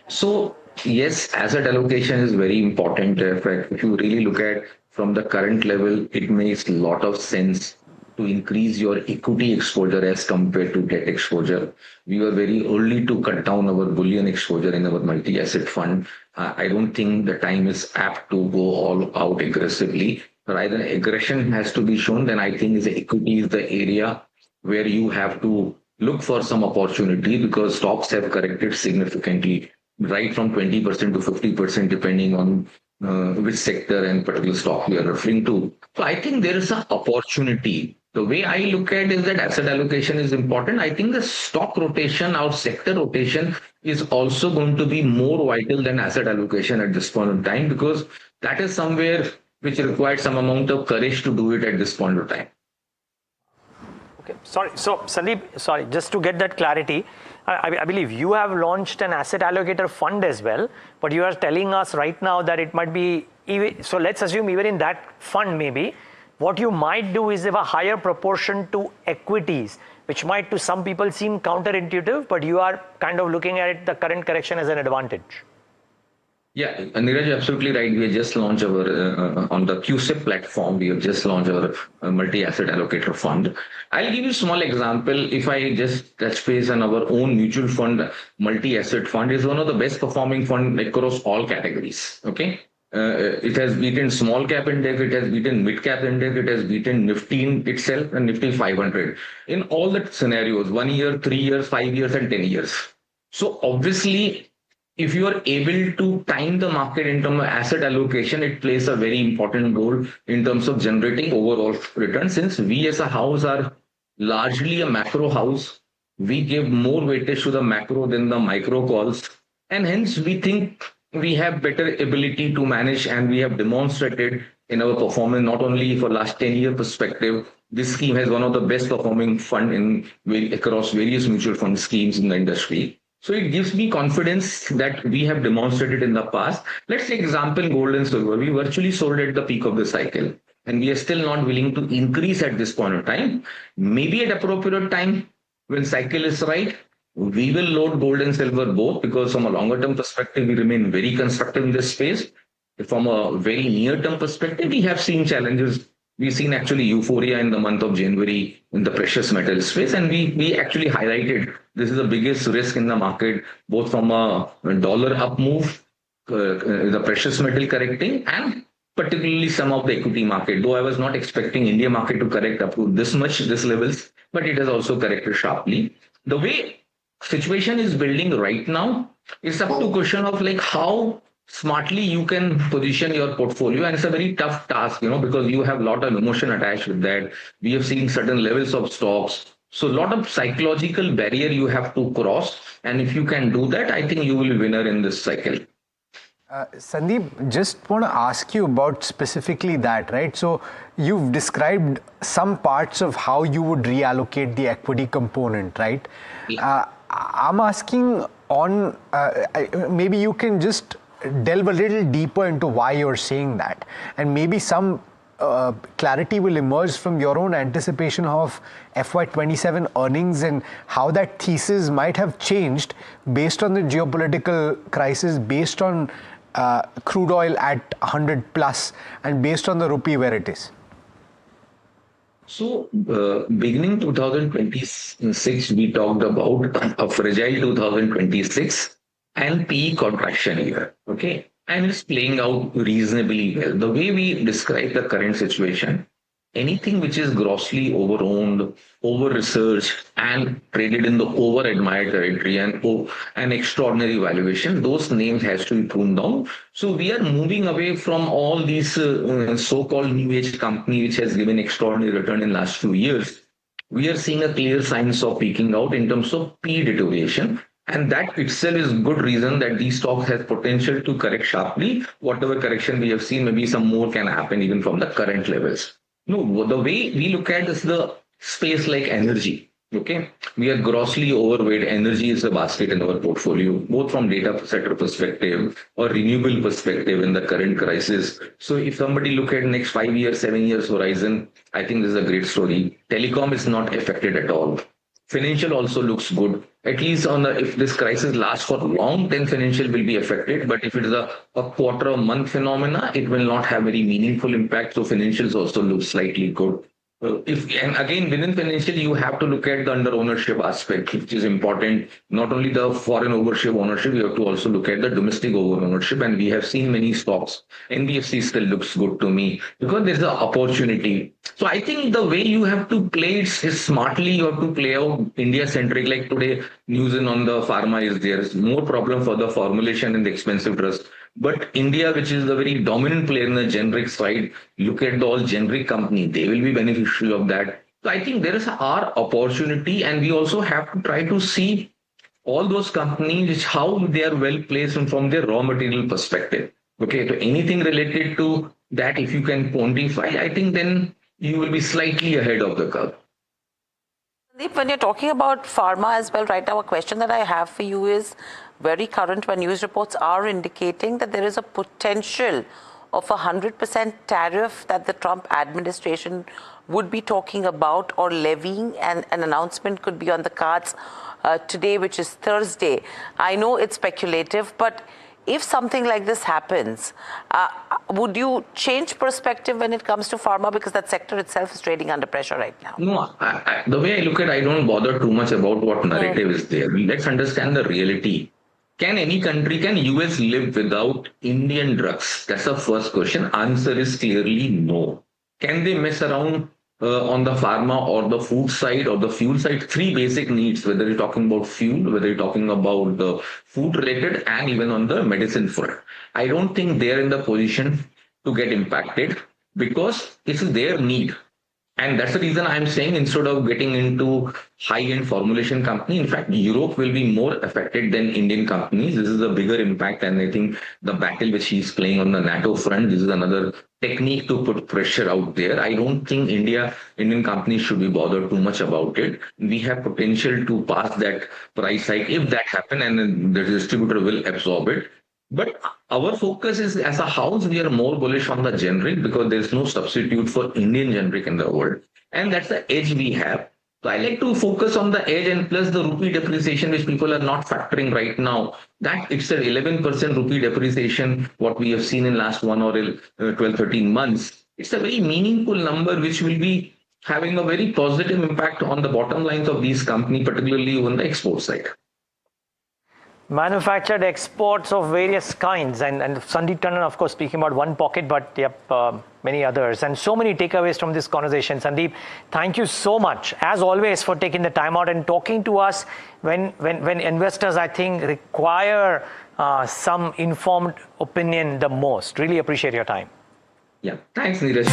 So yes, asset allocation is very important. In fact, if you really look at from the current level, it makes a lot of sense to increase your equity exposure as compared to debt exposure. We were very early to cut down our bullion exposure in our multi-asset fund. I don't think the time is apt to go all out aggressively. Rather, aggression has to be shown. Then I think the equity is the area where you have to look for some opportunity, because stocks have corrected significantly, right from 20% to 50%, depending on which sector and particular stock we are referring to. So I think there is an opportunity. The way I look at it is that asset allocation is important. I think the stock rotation or sector rotation is also going to be more vital than asset allocation at this point in time, because that is somewhere which requires some amount of courage to do it at this point of time. Okay, sorry. So Sandeep, just to get that clarity, I believe you have launched an asset allocator fund as well, but you are telling us right now that it might be, so let's assume even in that fund maybe, what you might do is have a higher proportion to equities, which might to some people seem counterintuitive, but you are kind of looking at it, the current correction as an advantage. Yeah, Neeraj, you're absolutely right. We have just launched our, on the QSIP platform, we have just launched our multi-asset allocator fund. I'll give you a small example. If I just touch base on our own mutual fund, multi-asset fund is one of the best performing fund across all categories, okay? It has beaten small cap index, it has beaten mid cap index, it has beaten Nifty in itself and Nifty 500 in all the scenarios, 1 year, 3 years, 5 years and 10 years. So obviously, if you are able to time the market in terms of asset allocation, it plays a very important role in terms of generating overall return. Since we as a house are largely a macro house, we give more weightage to the macro than the micro calls. And hence we think we have better ability to manage, and we have demonstrated in our performance, not only for last 10-year perspective, this scheme has one of the best performing fund across various mutual fund schemes in the industry. So it gives me confidence that we have demonstrated in the past. Let's take example gold and silver. We virtually sold at the peak of the cycle, and we are still not willing to increase at this point of time. Maybe at appropriate time, when cycle is right, we will load gold and silver both, because from a longer term perspective, we remain very constructive in this space. From a very near term perspective, we have seen challenges. We've seen actually euphoria in the month of January in the precious metal space, and we actually highlighted this is the biggest risk in the market, both from a dollar up move the precious metal correcting, and particularly some of the equity market. Though I was not expecting India market to correct up to this levels, but it has also corrected sharply. The way situation is building right now, it's up to question of like how smartly you can position your portfolio, and it's a very tough task, because you have a lot of emotion attached with that. We have seen certain levels of stocks, so a lot of psychological barrier you have to cross, and if you can do that, I think you will be winner in this cycle. Sandeep, just want to ask you about specifically that, right? So you've described some parts of how you would reallocate the equity component, right? I'm asking on, maybe you can just delve a little deeper into why you're saying that, and maybe some clarity will emerge from your own anticipation of FY27 earnings and how that thesis might have changed based on the geopolitical crisis, based on crude oil at 100 plus, and based on the rupee where it is. So, beginning 2026, we talked about a fragile 2026 and PE contraction year, okay? And it's playing out reasonably well. The way we describe the current situation, anything which is grossly over-owned, over-researched, and traded in the over-admired territory and an extraordinary valuation, those names has to be pruned down. So we are moving away from all these so-called new age company which has given extraordinary return in last few years. We are seeing a clear signs of peaking out in terms of PE deterioration. And that itself is good reason that these stocks has potential to correct sharply. Whatever correction we have seen, maybe some more can happen even from the current levels. No, the way we look at is the space like energy. Okay, we are grossly overweight. Energy is a basket in our portfolio, both from data sector perspective or renewable perspective in the current crisis. So if somebody look at next 5 years, 7 years horizon, I think this is a great story. Telecom is not affected at all. Financial also looks good. At least on the, if this crisis lasts for long, then financial will be affected. But if it is a quarter or month phenomena, it will not have very meaningful impact. So financials also look slightly good. And again, within financial, you have to look at the under ownership aspect, which is important. Not only the foreign ownership, you have to also look at the domestic ownership. And we have seen many stocks. NBFC still looks good to me because there's an opportunity. So I think the way you have to play it is smartly. You have to play out India centric. Like today, news on the pharma is there. Is more problem for the formulation and the expensive drugs. But India, which is the very dominant player in the generic side, look at the all generic company, they will be beneficial of that. So I think there is our opportunity, and we also have to try to see all those companies, how they are well placed and from their raw material perspective. Okay, so anything related to that, if you can quantify, I think then you will be slightly ahead of the curve. Sandeep, when you're talking about pharma as well, right now, a question that I have for you is very current, when news reports are indicating that there is a potential of 100% tariff that the Trump administration would be talking about or levying, and an announcement could be on the cards today, which is Thursday. I know it's speculative, but if something like this happens, would you change perspective when it comes to pharma, because that sector itself is trading under pressure right now? No, the way I look at it, I don't bother too much about what narrative is there. Let's understand the reality. Can any country, can US live without Indian drugs? That's the first question. Answer is clearly no. Can they mess around on the pharma or the food side or the fuel side? Three basic needs, whether you're talking about fuel, whether you're talking about the food related, and even on the medicine front. I don't think they're in the position to get impacted because it's their need. And that's the reason I'm saying instead of getting into high-end formulation company, in fact, Europe will be more affected than Indian companies. This is a bigger impact, and I think the battle which he's playing on the NATO front, this is another technique to put pressure out there. I don't think Indian companies should be bothered too much about it. We have potential to pass that price hike if that happens, and the distributor will absorb it. But our focus is, as a house, we are more bullish on the generic because there's no substitute for Indian generic in the world. And that's the edge we have. So I like to focus on the edge, and plus the rupee depreciation, which people are not factoring right now. That it's an 11% rupee depreciation, what we have seen in last 1 or 12, 13 months. It's a very meaningful number, which will be having a very positive impact on the bottom lines of these companies, particularly on the export side. Manufactured exports of various kinds, and Sandeep Tandon, of course, speaking about one pocket, but many others, and so many takeaways from this conversation. Sandeep, thank you so much, as always, for taking the time out and talking to us when investors, I think, require some informed opinion the most. Really appreciate your time. Yeah, thanks, Neeraj.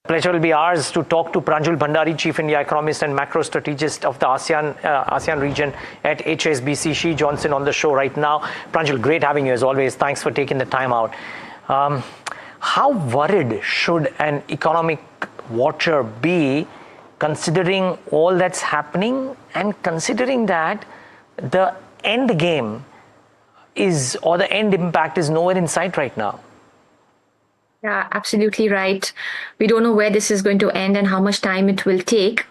Pleasure will be ours to talk to Pranjul Bhandari, Chief India Economist and Macro Strategist of the ASEAN region at HSBC. She Johnson on the show right now. Pranjul, great having you as always. Thanks for taking the time out. How worried should an economic watcher be, considering all that's happening and considering that the end game is, or the end impact is nowhere in sight right now? Yeah, absolutely right. We don't know where this is going to end and how much time it will take.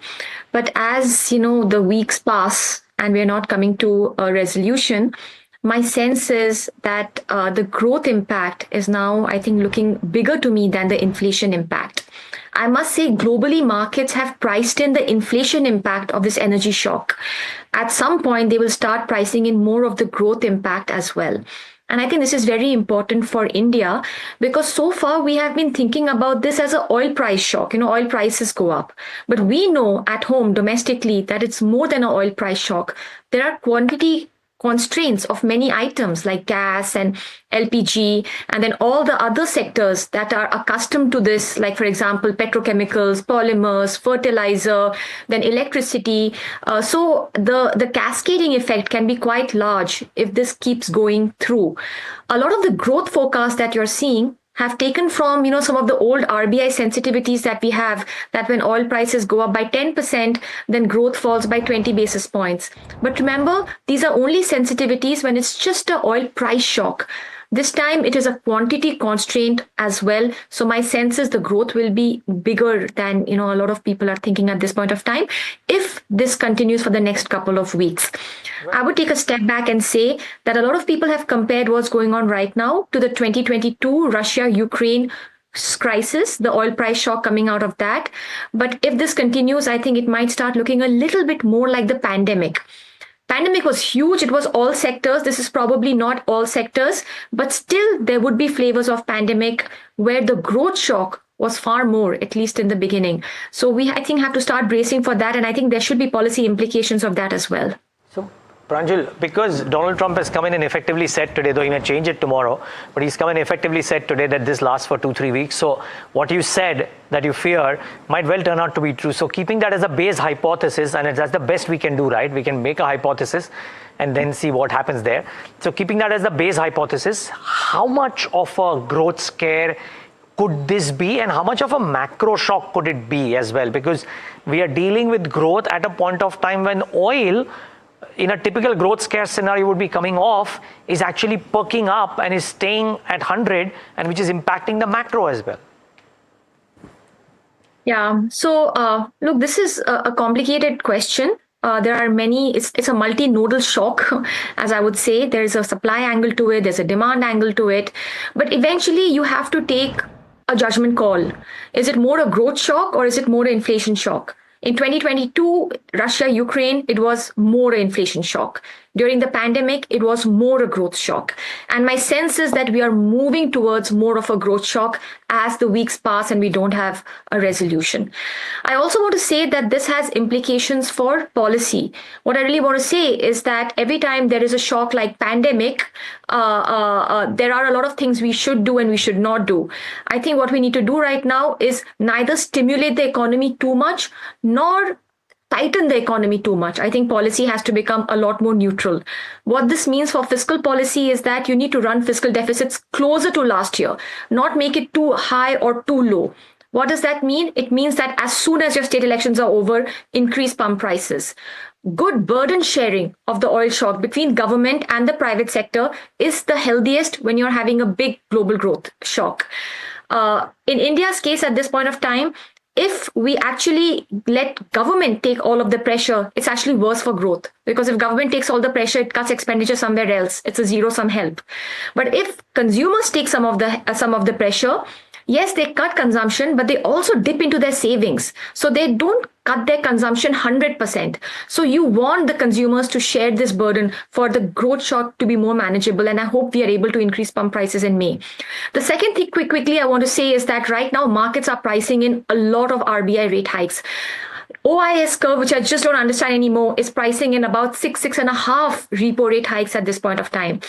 But as the weeks pass and we're not coming to a resolution, my sense is that the growth impact is now, I think, looking bigger to me than the inflation impact. I must say, globally, markets have priced in the inflation impact of this energy shock. At some point, they will start pricing in more of the growth impact as well. And I think this is very important for India because so far we have been thinking about this as an oil price shock. Oil prices go up. But we know at home domestically that it's more than an oil price shock. There are quantity constraints of many items like gas and LPG, and then all the other sectors that are accustomed to this, like, for example, petrochemicals, polymers, fertilizer, then electricity. So the cascading effect can be quite large if this keeps going through. A lot of the growth forecasts that you're seeing have taken from, some of the old RBI sensitivities that we have, that when oil prices go up by 10%, then growth falls by 20 basis points. But remember, these are only sensitivities when it's just an oil price shock. This time it is a quantity constraint as well. So my sense is the growth will be bigger than, a lot of people are thinking at this point of time, if this continues for the next couple of weeks. I would take a step back and say that a lot of people have compared what's going on right now to the 2022 Russia-Ukraine crisis, the oil price shock coming out of that. But if this continues, I think it might start looking a little bit more like the pandemic. Pandemic was huge. It was all sectors. This is probably not all sectors, but still there would be flavors of pandemic where the growth shock was far more, at least in the beginning. So we, I think, have to start bracing for that. And I think there should be policy implications of that as well. So, Pranjul, because Donald Trump has come in and effectively said today, though he may change it tomorrow, but he's come in and effectively said today that this lasts for 2-3 weeks. So what you said that you fear might well turn out to be true. So keeping that as a base hypothesis, and that's the best we can do, right? We can make a hypothesis and then see what happens there. So keeping that as the base hypothesis, how much of a growth scare could this be, and how much of a macro shock could it be as well? Because we are dealing with growth at a point of time when oil, in a typical growth scare scenario, would be coming off, is actually perking up and is staying at 100, and which is impacting the macro as well. Yeah. So look, this is a complicated question. There are many, it's a multi-nodal shock, as I would say. There's a supply angle to it, there's a demand angle to it. But eventually you have to take a judgment call. Is it more a growth shock or is it more an inflation shock? In 2022, Russia, Ukraine, it was more an inflation shock. During the pandemic, it was more a growth shock. And my sense is that we are moving towards more of a growth shock as the weeks pass and we don't have a resolution. I also want to say that this has implications for policy. What I really want to say is that every time there is a shock like pandemic, there are a lot of things we should do and we should not do. I think what we need to do right now is neither stimulate the economy too much, nor tighten the economy too much. I think policy has to become a lot more neutral. What this means for fiscal policy is that you need to run fiscal deficits closer to last year, not make it too high or too low. What does that mean? It means that as soon as your state elections are over, increase pump prices. good burden sharing of the oil shock between government and the private sector is the healthiest when you're having a big global growth shock. In India's case at this point of time, if we actually let government take all of the pressure, it's actually worse for growth. Because if government takes all the pressure, it cuts expenditure somewhere else. It's a zero-sum help. But if consumers take some of the pressure, yes, they cut consumption, but they also dip into their savings. So they don't cut their consumption 100%. So you want the consumers to share this burden for the growth shock to be more manageable. And I hope we are able to increase pump prices in May. The second thing quickly I want to say is that right now markets are pricing in a lot of RBI rate hikes. OIS curve, which I just don't understand anymore, is pricing in about 6.5 repo rate hikes at this point of time.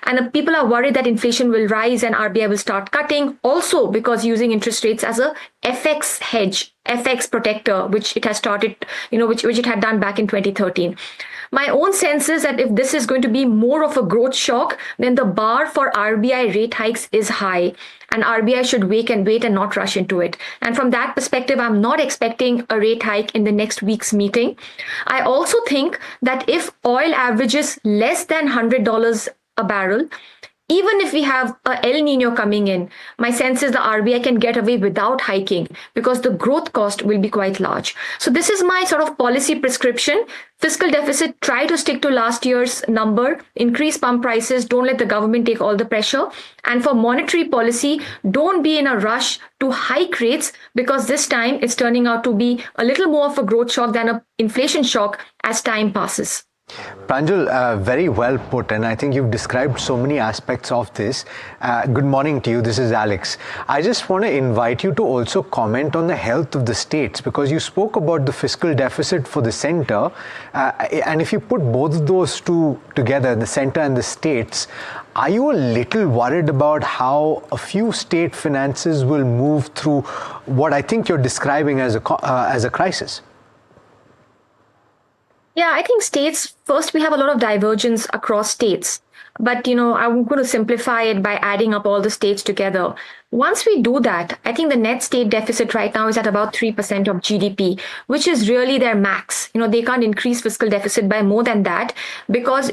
And people are worried that inflation will rise and RBI will start cutting, also because using interest rates as a FX hedge, FX protector, which it has started, which it had done back in 2013. My own sense is that if this is going to be more of a growth shock, then the bar for RBI rate hikes is high. And RBI should wait and not rush into it. And from that perspective, I'm not expecting a rate hike in the next week's meeting. I also think that if oil averages less than $100 a barrel, even if we have a El Nino coming in, my sense is the RBI can get away without hiking because the growth cost will be quite large. So this is my sort of policy prescription. Fiscal deficit, try to stick to last year's number, increase pump prices, don't let the government take all the pressure. And for monetary policy, don't be in a rush to hike rates because this time it's turning out to be a little more of a growth shock than an inflation shock as time passes. Pranjal, very well put, and I think you've described so many aspects of this. Good morning to you. This is Alex. I just want to invite you to also comment on the health of the states, because you spoke about the fiscal deficit for the center, and if you put both of those two together, the center and the states, are you a little worried about how a few state finances will move through what I think you're describing as a crisis? Yeah, I think states, first, we have a lot of divergence across states. But, I'm going to simplify it by adding up all the states together. Once we do that, I think the net state deficit right now is at about 3% of GDP, which is really their max. They can't increase fiscal deficit by more than that because,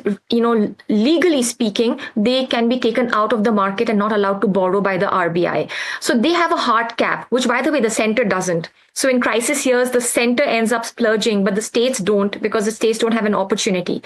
legally speaking, they can be taken out of the market and not allowed to borrow by the RBI. So they have a hard cap, which, by the way, the center doesn't. So in crisis years, the center ends up splurging, but the states don't because the states don't have an opportunity.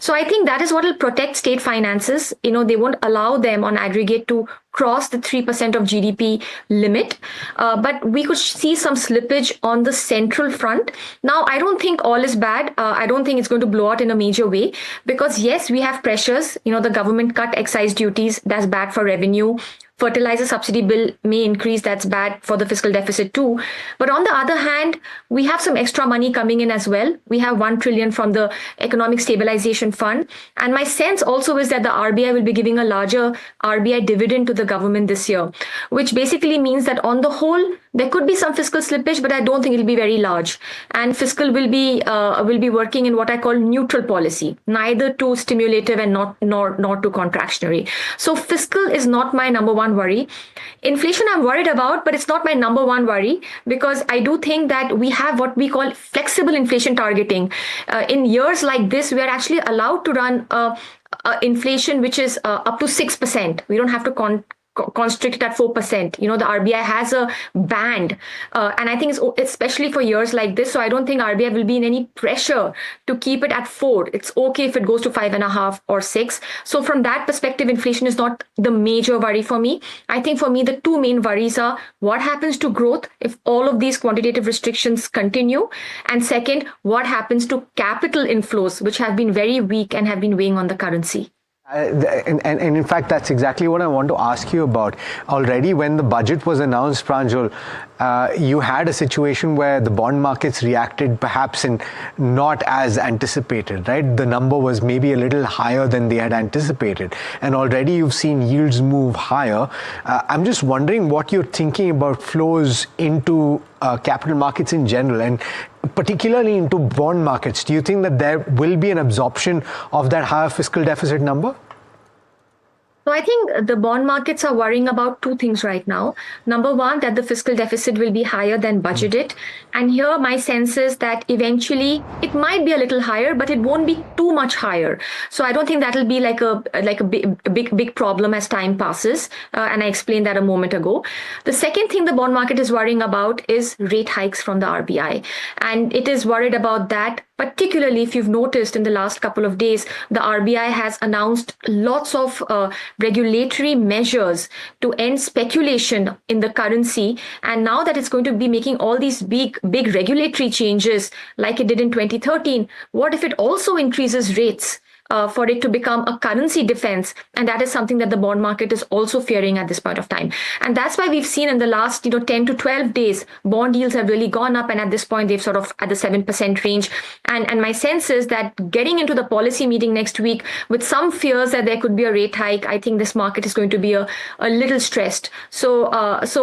So I think that is what will protect state finances. They won't allow them on aggregate to cross the 3% of GDP limit. But we could see some slippage on the central front. Now, I don't think all is bad. I don't think it's going to blow out in a major way because, yes, we have pressures. The government cut excise duties. That's bad for revenue. Fertilizer subsidy bill may increase. That's bad for the fiscal deficit too. But on the other hand, we have some extra money coming in as well. We have 1 trillion from the Economic Stabilization Fund. And my sense also is that the RBI will be giving a larger RBI dividend to the government this year, which basically means that on the whole, there could be some fiscal slippage, but I don't think it'll be very large. And fiscal will be working in what I call neutral policy, neither too stimulative and not too contractionary. So fiscal is not my number one worry. Inflation I'm worried about, but it's not my number one worry because I do think that we have what we call flexible inflation targeting. In years like this, we are actually allowed to run inflation which is up to 6%. We don't have to constrict it at 4%. The RBI has a band. And I think it's especially for years like this. So I don't think RBI will be in any pressure to keep it at 4. It's okay if it goes to 5.5 or 6. So from that perspective, inflation is not the major worry for me. I think for me, the two main worries are what happens to growth if all of these quantitative restrictions continue? And second, what happens to capital inflows, which have been very weak and have been weighing on the currency? And in fact, that's exactly what I want to ask you about. Already when the budget was announced, Pranjal, you had a situation where the bond markets reacted perhaps not as anticipated, right? The number was maybe a little higher than they had anticipated. And already you've seen yields move higher. I'm just wondering what you're thinking about flows into capital markets in general and particularly into bond markets. Do you think that there will be an absorption of that higher fiscal deficit number? So I think the bond markets are worrying about two things right now. Number one, that the fiscal deficit will be higher than budgeted. And here my sense is that eventually it might be a little higher, but it won't be too much higher. So I don't think that'll be like a big problem as time passes. And I explained that a moment ago. The second thing the bond market is worrying about is rate hikes from the RBI. And it is worried about that. Particularly if you've noticed in the last couple of days, the RBI has announced lots of regulatory measures to end speculation in the currency. And now that it's going to be making all these big regulatory changes like it did in 2013, what if it also increases rates? For it to become a currency defense, and that is something that the bond market is also fearing at this point of time. And that's why we've seen in the last 10 to 12 days, bond yields have really gone up, and at this point they've sort of at the 7% range. And my sense is that getting into the policy meeting next week with some fears that there could be a rate hike, I think this market is going to be a little stressed. So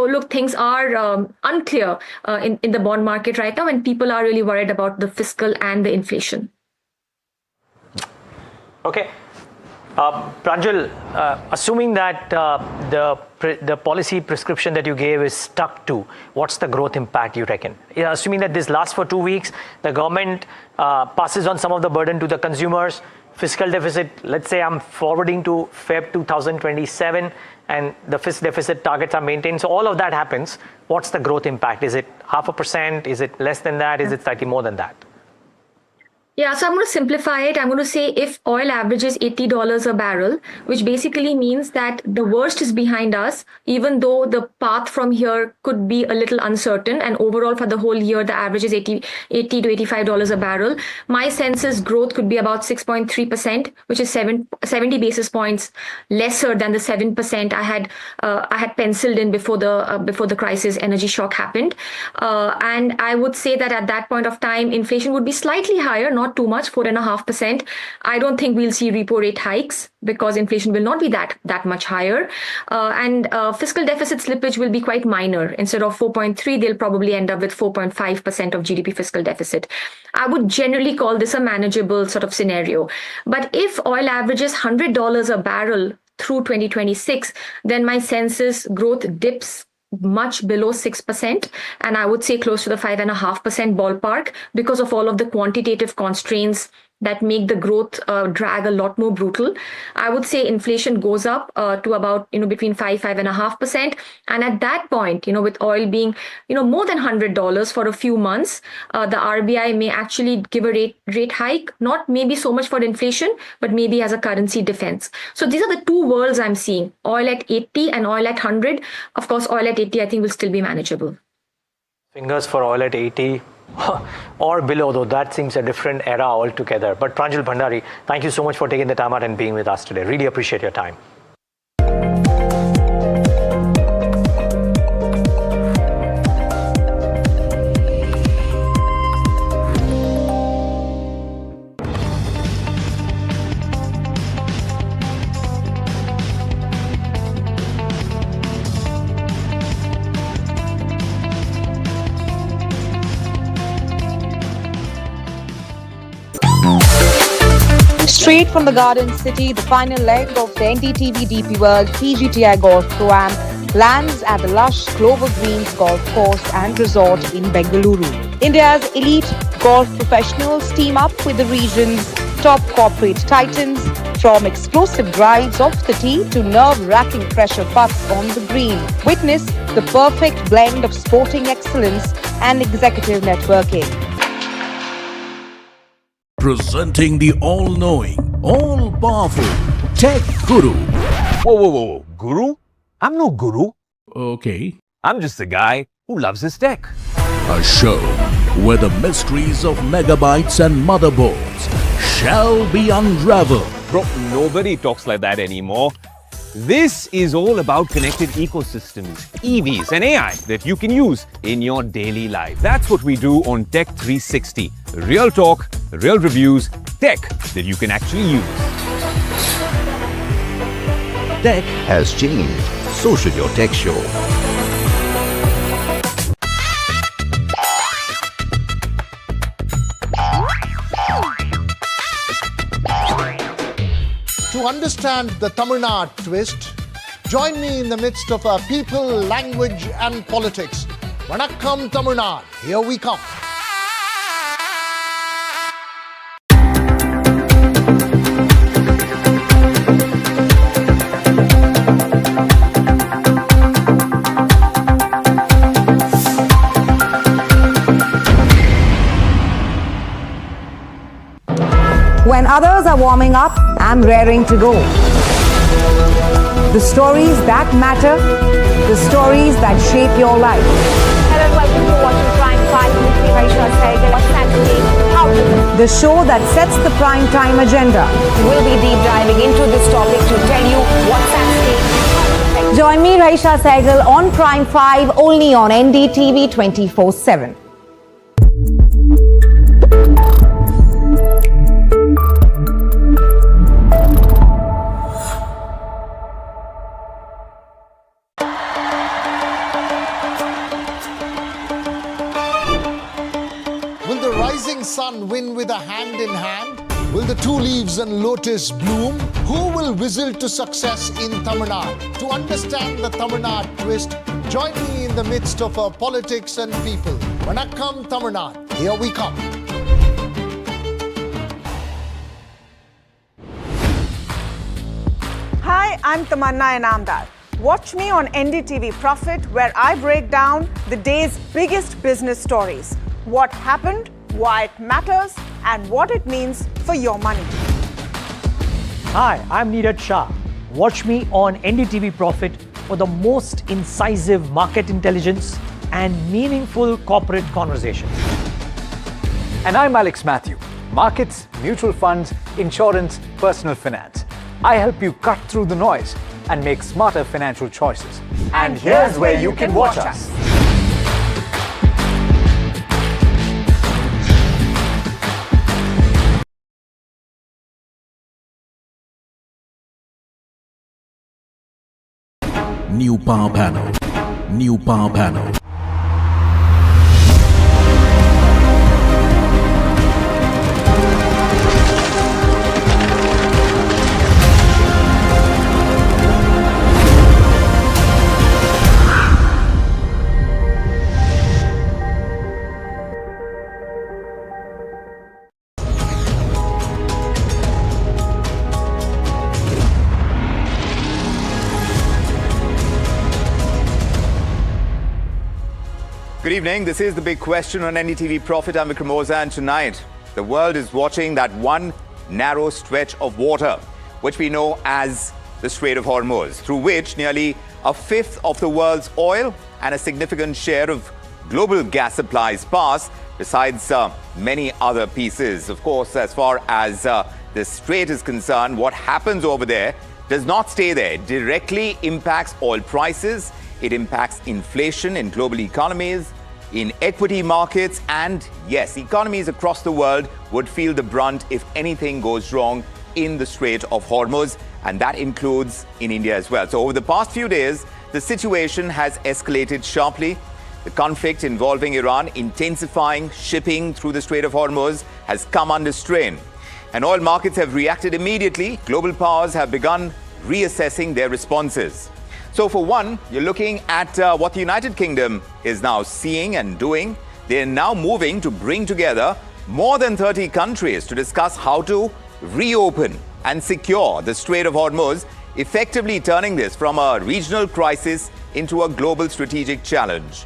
look, things are unclear in the bond market right now, and people are really worried about the fiscal and the inflation. Okay. Pranjal, assuming that the policy prescription that you gave is stuck to, what's the growth impact you reckon? Assuming that this lasts for 2 weeks, the government passes on some of the burden to the consumers, fiscal deficit, let's say I'm forwarding to Feb 2027, and the fiscal deficit targets are maintained. So all of that happens. What's the growth impact? Is it 0.5%? Is it less than that? Is it slightly more than that? Yeah, so I'm going to simplify it. I'm going to say if oil averages $80 a barrel, which basically means that the worst is behind us, even though the path from here could be a little uncertain. And overall for the whole year, the average is $80 to $85 a barrel. My sense is growth could be about 6.3%, which is 70 basis points lesser than the 7% I had penciled in before the crisis energy shock happened. And I would say that at that point of time, inflation would be slightly higher, not too much, 4.5%. I don't think we'll see repo rate hikes because inflation will not be that much higher. And fiscal deficit slippage will be quite minor. Instead of 4.3, they'll probably end up with 4.5% of GDP fiscal deficit. I would generally call this a manageable sort of scenario. But if oil averages $100 a barrel through 2026, then my sense is growth dips much below 6%, and I would say close to the 5.5% ballpark because of all of the quantitative constraints that make the growth drag a lot more brutal. I would say inflation goes up to about between 5.5%, and at that point, with oil being more than $100 for a few months, the RBI may actually give a rate hike, not maybe so much for inflation, but maybe as a currency defense. So these are the two worlds I'm seeing: oil at 80 and oil at 100. Of course, oil at 80 I think will still be manageable. Fingers for oil at 80. Or below, though that seems a different era altogether. But Pranjal Bhandari, thank you so much for taking the time out and being with us today. Really appreciate your time. Straight from the Garden City, the final leg of the NDTV DP World PGTI Golf Pro-Am lands at the lush Clover Greens Golf Course and Resort in Bengaluru. India's elite golf professionals team up with the region's top corporate titans, from explosive drives off the tee to nerve-wracking pressure putts on the green. Witness the perfect blend of sporting excellence and executive networking. Presenting the all-knowing, all-powerful Tech Guru. Whoa. Guru? I'm no guru. Okay. I'm just a guy who loves his tech. A show where the mysteries of megabytes and motherboards shall be unraveled. Bro, nobody talks like that anymore. This is all about connected ecosystems, EVs and AI that you can use in your daily life. That's what we do on Tech 360. Real talk, real reviews, tech that you can actually use. Tech has changed. So should your tech show. To understand the Tamil Nadu twist, join me in the midst of our people, language and politics. Vanakkam Tamil Nadu, here we come. When others are warming up, I'm raring to go. The stories that matter, the stories that shape your life. Hello and welcome to watching Prime 5 with me, Raisha Sehgal. What's happening? How to The show that sets the prime time agenda. We'll be deep diving into this topic to tell you what's at stake. Join me, Raisha Sehgal, on Prime 5 only on NDTV 24/7. Sun win with a hand in hand? Will the two leaves and lotus bloom? Who will whistle to success in Tamil Nadu? To understand the Tamil Nadu twist, join me in the midst of our politics and people. Vanakkam Tamil Nadu, here we come. Hi, I'm Tamanna Inamdar. Watch me on NDTV Profit, where I break down the day's biggest business stories. What happened, why it matters, and what it means for your money. Hi, I'm Neeraj Shah. Watch me on NDTV Profit for the most incisive market intelligence and meaningful corporate conversation. And I'm Alex Matthew. Markets, mutual funds, insurance, personal finance. I help you cut through the noise and make smarter financial choices. And here's where you can watch us. New Power Panel. New Power Panel. Good evening. This is The Big Question on NDTV Profit. I'm Vikram Oza, and tonight the world is watching that one narrow stretch of water, which we know as the Strait of Hormuz, through which nearly a fifth of the world's oil and a significant share of global gas supplies pass, besides many other pieces. Of course, as far as the strait is concerned, what happens over there does not stay there. It directly impacts oil prices. It impacts inflation in global economies, in equity markets, and yes, economies across the world would feel the brunt if anything goes wrong in the Strait of Hormuz, and that includes in India as well. So over the past few days, the situation has escalated sharply. The conflict involving Iran intensifying shipping through the Strait of Hormuz has come under strain. And oil markets have reacted immediately. Global powers have begun reassessing their responses. So for one, you're looking at what the United Kingdom is now seeing and doing. They're now moving to bring together more than 30 countries to discuss how to reopen and secure the Strait of Hormuz, effectively turning this from a regional crisis into a global strategic challenge.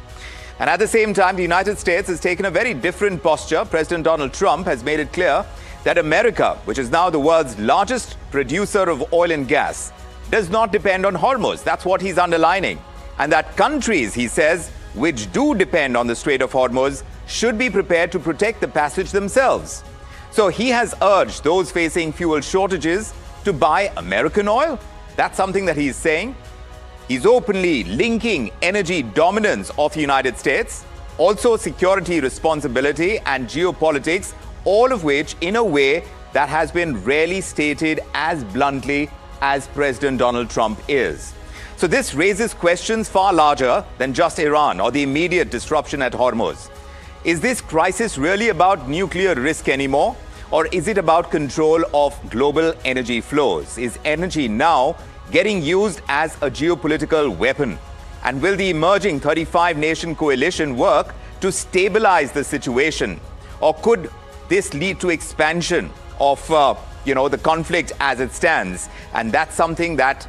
And at the same time, the United States has taken a very different posture. President Donald Trump has made it clear that America, which is now the world's largest producer of oil and gas, does not depend on Hormuz. That's what he's underlining. And that countries, he says, which do depend on the Strait of Hormuz should be prepared to protect the passage themselves. So he has urged those facing fuel shortages to buy American oil. That's something that he's saying. He's openly linking energy dominance of the United States, also security responsibility and geopolitics, all of which in a way that has been rarely stated as bluntly as President Donald Trump is. So this raises questions far larger than just Iran or the immediate disruption at Hormuz. Is this crisis really about nuclear risk anymore? Or is it about control of global energy flows? Is energy now getting used as a geopolitical weapon? And will the emerging 35-nation coalition work to stabilize the situation? Or could this lead to expansion of the conflict as it stands? And that's something that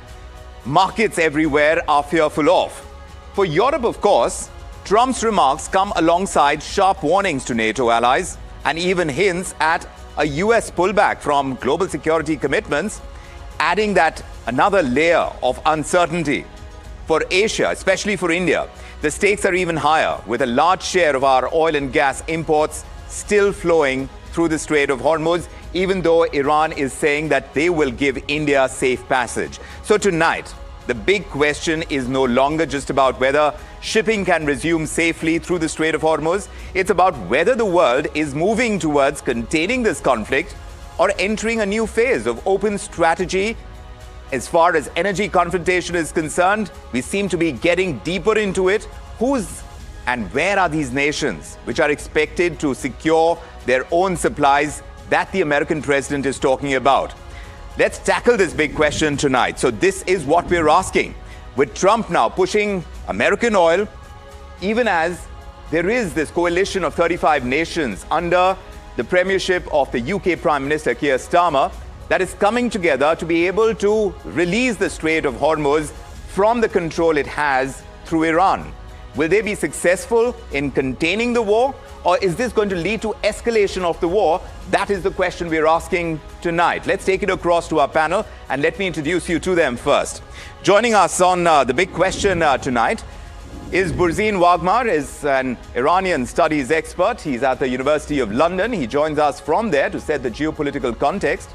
markets everywhere are fearful of. For Europe, of course, Trump's remarks come alongside sharp warnings to NATO allies and even hints at a US pullback from global security commitments, adding that another layer of uncertainty. For Asia, especially for India, the stakes are even higher, with a large share of our oil and gas imports still flowing through the Strait of Hormuz, even though Iran is saying that they will give India safe passage. So tonight, the big question is no longer just about whether shipping can resume safely through the Strait of Hormuz. It's about whether the world is moving towards containing this conflict or entering a new phase of open strategy. As far as energy confrontation is concerned, we seem to be getting deeper into it. Who's and where are these nations which are expected to secure their own supplies that the American president is talking about? Let's tackle this big question tonight. So this is what we're asking. With Trump now pushing American oil, even as there is this coalition of 35 nations under the premiership of the UK Prime Minister Keir Starmer that is coming together to be able to release the Strait of Hormuz from the control it has through Iran. Will they be successful in containing the war, or is this going to lead to escalation of the war? That is the question we're asking tonight. Let's take it across to our panel, and let me introduce you to them first. Joining us on the big question tonight is Burzin Wagmar, is an Iranian studies expert. He's at the University of London. He joins us from there to set the geopolitical context.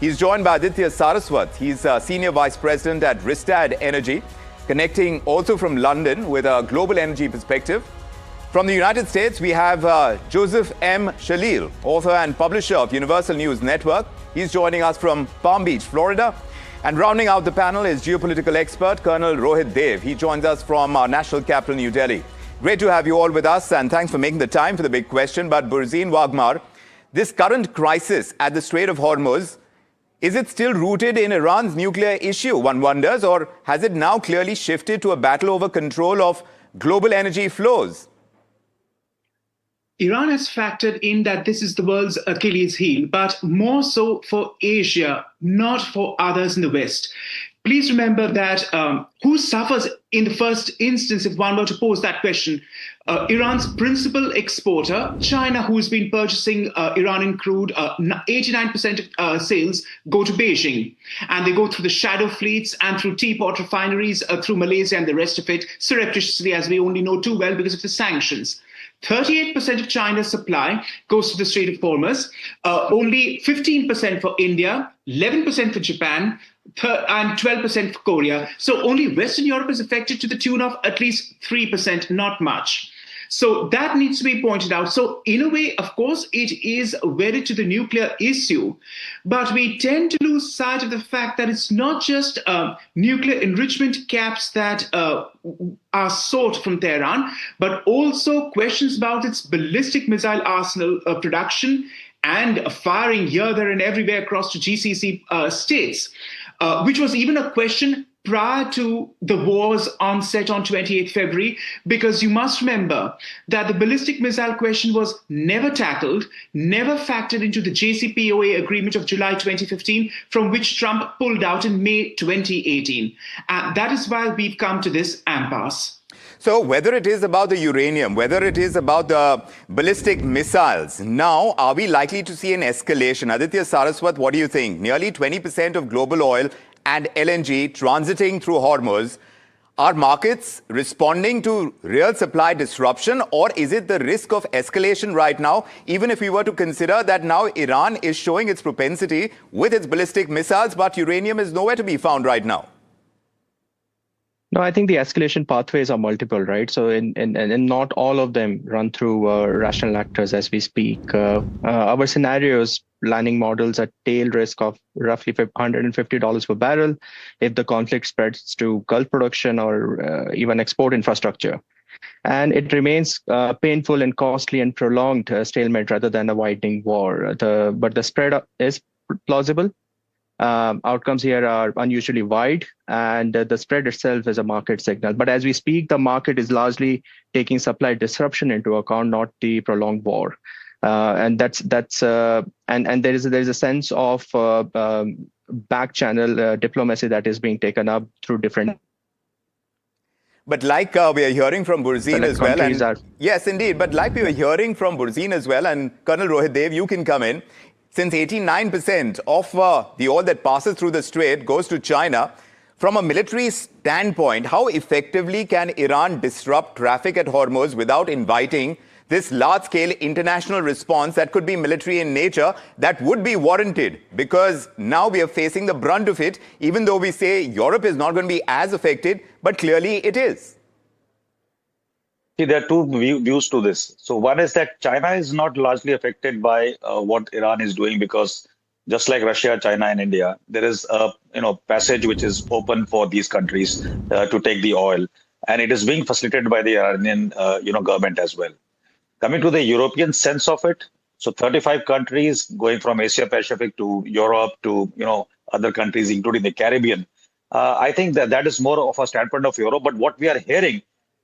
He's joined by Aditya Saraswat. He's Senior Vice President at Rystad Energy, connecting also from London with a global energy perspective. From the United States, we have Joseph M. Shalil, author and publisher of Universal News Network. He's joining us from Palm Beach, Florida. And rounding out the panel is geopolitical expert Colonel Rohit Dev. He joins us from our national capital, New Delhi. Great to have you all with us, and thanks for making the time for the big question. But Burzin Wagmar, this current crisis at the Strait of Hormuz, is it still rooted in Iran's nuclear issue, one wonders, or has it now clearly shifted to a battle over control of global energy flows? Iran has factored in that this is the world's Achilles heel, but more so for Asia, not for others in the West. Please remember that who suffers in the first instance, if one were to pose that question? Iran's principal exporter, China, who's been purchasing Iranian crude. 89% of sales go to Beijing, and they go through the shadow fleets and through teapot refineries, through Malaysia and the rest of it, surreptitiously, as we only know too well because of the sanctions. 38% of China's supply goes to the Strait of Hormuz, only 15% for India, 11% for Japan, and 12% for Korea. So only Western Europe is affected to the tune of at least 3%, not much. So that needs to be pointed out. So in a way, of course, it is wedded to the nuclear issue, but we tend to lose sight of the fact that it's not just nuclear enrichment caps that are sought from Tehran, but also questions about its ballistic missile arsenal production and firing here, there, and everywhere across to GCC states, which was even a question prior to the war's onset on 28th February, because you must remember that the ballistic missile question was never tackled, never factored into the JCPOA agreement of July 2015, from which Trump pulled out in May 2018. And that is why we've come to this impasse. So whether it is about the uranium, whether it is about the ballistic missiles, now are we likely to see an escalation? Aditya Saraswat, what do you think? Nearly 20% of global oil and LNG transiting through Hormuz. Are markets responding to real supply disruption, or is it the risk of escalation right now, even if we were to consider that now Iran is showing its propensity with its ballistic missiles, but uranium is nowhere to be found right now? No, I think the escalation pathways are multiple, right? So, and not all of them run through rational actors as we speak. Our scenarios, planning models at tail risk of roughly $150 per barrel if the conflict spreads to Gulf production or even export infrastructure. And it remains painful and costly and prolonged stalemate rather than a widening war. But the spread is plausible. Outcomes here are unusually wide, and the spread itself is a market signal. But as we speak, the market is largely taking supply disruption into account, not the prolonged war. And there is a sense of back channel diplomacy that is being taken up through different. But like we are hearing from Burzine as well. And, yes, indeed. But like we were hearing from Burzine as well, and Colonel Rohit Dev, you can come in. Since 89% of the oil that passes through the strait goes to China, from a military standpoint, how effectively can Iran disrupt traffic at Hormuz without inviting this large-scale international response that could be military in nature that would be warranted? Because now we are facing the brunt of it, even though we say Europe is not going to be as affected, but clearly it is. See, there are two views to this. So one is that China is not largely affected by what Iran is doing, because just like Russia, China, and India, there is a passage which is open for these countries to take the oil, and it is being facilitated by the Iranian government as well. Coming to the European sense of it, so 35 countries going from Asia Pacific to Europe to other countries, including the Caribbean. I think that is more of a standpoint of Europe. But what we are hearing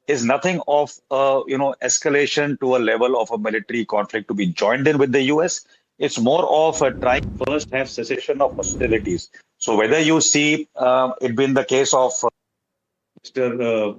is nothing of escalation to a level of a military conflict to be joined in with the US. It's more of a trying first have cessation of hostilities. So whether you see it been the case of Mr.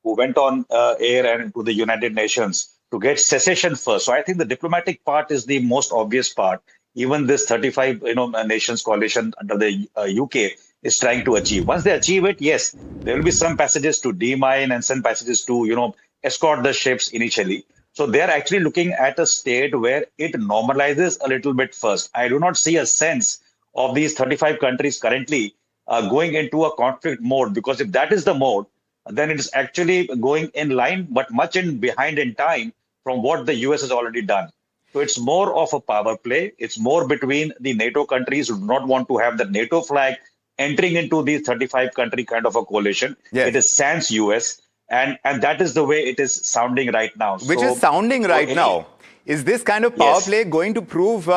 Who went on air and to the United Nations to get cessation first. So I think the diplomatic part is the most obvious part. Even this 35 nations coalition under the UK is trying to achieve. Once they achieve it, yes, there will be some passages to demine and some passages to escort the ships initially. So they're actually looking at a state where it normalizes a little bit first. I do not see a sense of these 35 countries currently going into a conflict mode, because if that is the mode, then it is actually going in line, but much behind in time from what the US has already done. So it's more of a power play. It's more between the NATO countries who do not want to have the NATO flag entering into the 35 country kind of a coalition. Yes. It is sans US, and that is the way it is sounding right now. Which is sounding right now. Is this kind of power play going to prove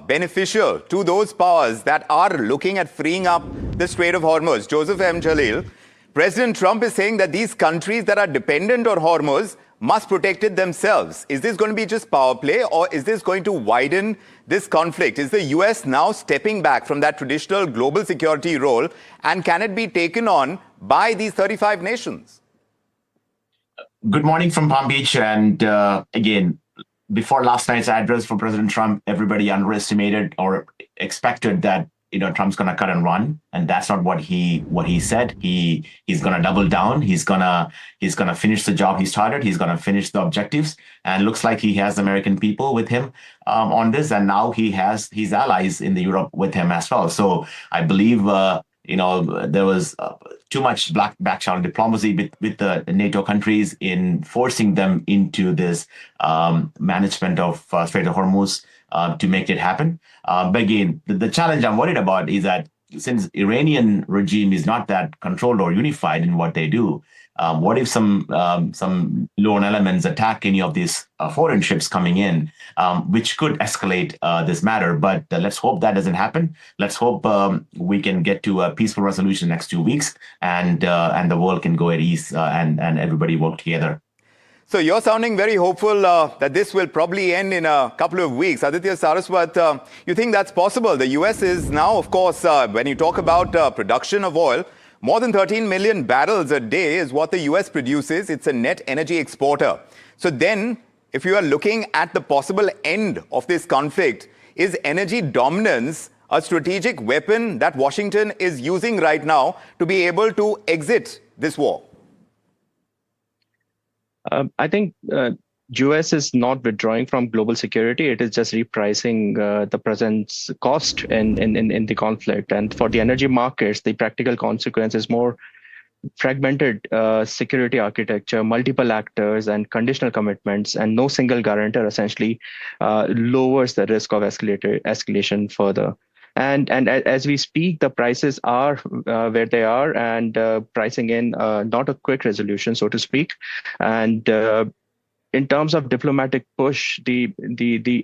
beneficial to those powers that are looking at freeing up the Strait of Hormuz? Joseph M. Jalil, President Trump is saying that these countries that are dependent on Hormuz must protect it themselves. Is this going to be just power play, or is this going to widen this conflict? Is the US now stepping back from that traditional global security role, and can it be taken on by these 35 nations? Good morning from Palm Beach. And again, before last night's address from President Trump, everybody underestimated or expected that Trump's going to cut and run, and that's not what he said. He's going to double down. He's going to finish the job he started. He's going to finish the objectives, and looks like he has American people with him on this, and now he has his allies in the Europe with him as well. So I believe there was too much back channel diplomacy with the NATO countries in forcing them into this management of Strait of Hormuz to make it happen. But again, the challenge I'm worried about is that since Iranian regime is not that controlled or unified in what they do, what if some lone elements attack any of these foreign ships coming in, which could escalate this matter? But let's hope that doesn't happen. Let's hope we can get to a peaceful resolution next 2 weeks, and the world can go at ease and everybody work together. So you're sounding very hopeful that this will probably end in a couple of weeks. Aditya Saraswat, you think that's possible? The US is now, of course, when you talk about production of oil, more than 13 million barrels a day is what the US produces. It's a net energy exporter. So then, if you are looking at the possible end of this conflict, is energy dominance a strategic weapon that Washington is using right now to be able to exit this war? I think US is not withdrawing from global security. It is just repricing the present cost in the conflict. And for the energy markets, the practical consequence is more fragmented security architecture, multiple actors and conditional commitments, and no single guarantor essentially lowers the risk of escalation further. And as we speak, the prices are where they are, and pricing in not a quick resolution, so to speak. And in terms of diplomatic push, the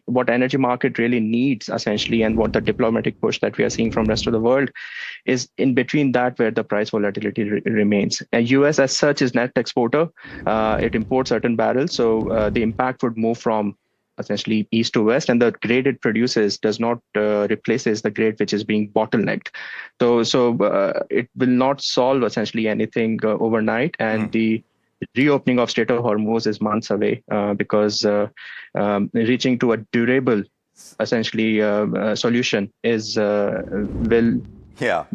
what energy market really needs essentially, and what the diplomatic push that we are seeing from rest of the world is in between that, where the price volatility remains. And US as such is net exporter. It imports certain barrels, so the impact would move from essentially east to west, and the grade it produces does not replaces the grade which is being bottlenecked. So it will not solve essentially anything overnight, and the reopening of Strait of Hormuz is months away because reaching to a durable, essentially, solution is will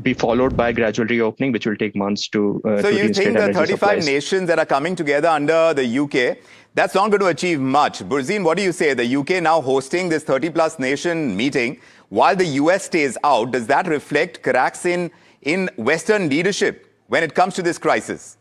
be followed by gradual reopening, which will take months to. So you think the 35 nations that are coming together under the UK, that's not going to achieve much? Burzine, what do you say? The UK now hosting this 30-plus nation meeting while the US stays out. Does that reflect cracks in Western leadership when it comes to this crisis?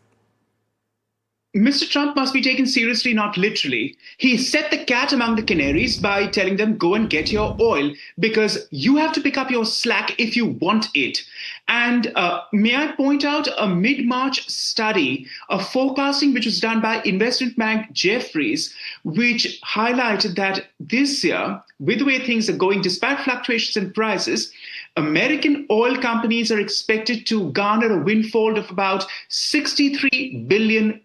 Mr. Trump must be taken seriously, not literally. He set the cat among the canaries by telling them, go and get your oil, because you have to pick up your slack if you want it. And may I point out a mid-March study of forecasting which was done by investment bank Jefferies, which highlighted that this year, with the way things are going, despite fluctuations in prices, American oil companies are expected to garner a windfall of about $63 billion.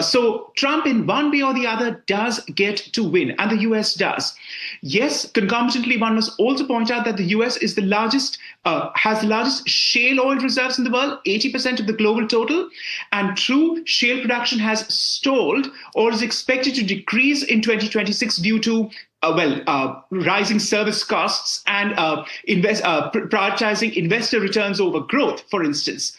So Trump, in one way or the other, does get to win, and the US does. Yes, concomitantly, one must also point out that the US is the largest, has the largest shale oil reserves in the world, 80% of the global total. And true, shale production has stalled or is expected to decrease in 2026 due to rising service costs and prioritizing investor returns over growth, for instance.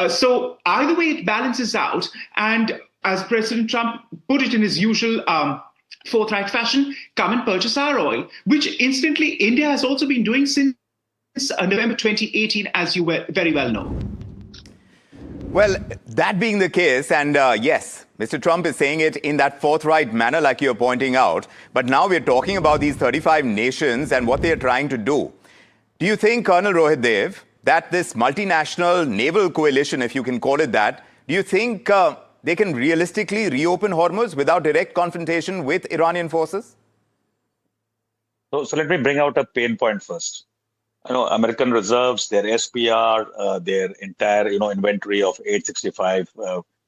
So either way, it balances out. And as President Trump put it in his usual forthright fashion, come and purchase our oil, which incidentally, India has also been doing since November 2018, as you very well know. Well, that being the case, and yes, Mr. Trump is saying it in that forthright manner, like you're pointing out. But now we're talking about these 35 nations and what they're trying to do. Do you think, Colonel Rohit Dev, that this multinational naval coalition, if you can call it that, do you think they can realistically reopen Hormuz without direct confrontation with Iranian forces? So let me bring out a pain point first. American reserves, their SPR, their entire, inventory of 865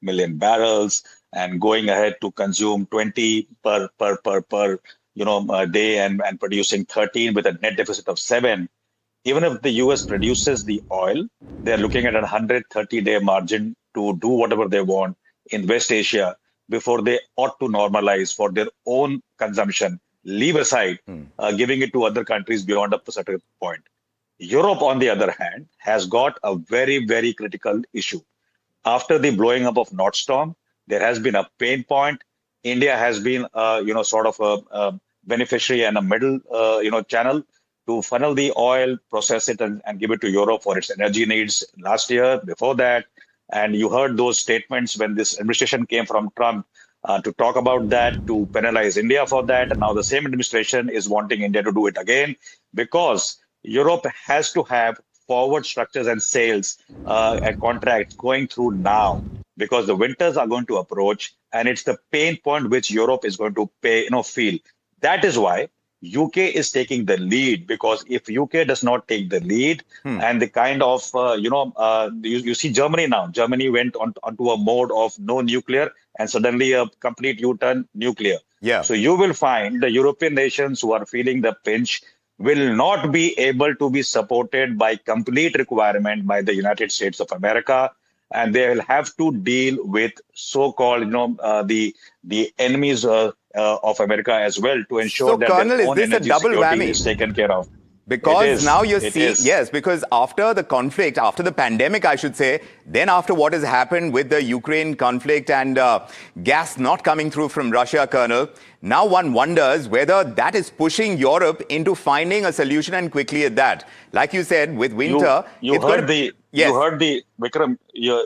million barrels, and going ahead to consume 20 per day and producing 13 with a net deficit of 7. Even if the US produces the oil, they're looking at a 130-day margin to do whatever they want in West Asia before they ought to normalize for their own consumption, leave aside giving it to other countries beyond a certain point. Europe, on the other hand, has got a very, very critical issue. After the blowing up of Nord Stream, there has been a pain point. India has been, sort of a beneficiary and a middle, channel to funnel the oil, process it, and give it to Europe for its energy needs last year, before that. And you heard those statements when this administration came from Trump to talk about that, to penalize India for that. And now the same administration is wanting India to do it again, because Europe has to have forward structures and sales and contracts going through now, because the winters are going to approach, and it's the pain point which Europe is going to feel. That is why UK is taking the lead, because if UK does not take the lead and the kind of, you see Germany now. Germany went onto a mode of no nuclear and suddenly a complete U-turn nuclear. Yeah. So you will find the European nations who are feeling the pinch will not be able to be supported by complete requirement by the United States of America, and they will have to deal with so-called, the enemies of America as well, to ensure that Colonel, their own is this energy a double security whammy? is taken care of. Because now you're seeing, yes, because after the conflict, after the pandemic, I should say, then after what has happened with the Ukraine conflict and gas not coming through from Russia, Colonel, now one wonders whether that is pushing Europe into finding a solution, and quickly at that. Like you said, with winter... You heard Vikram,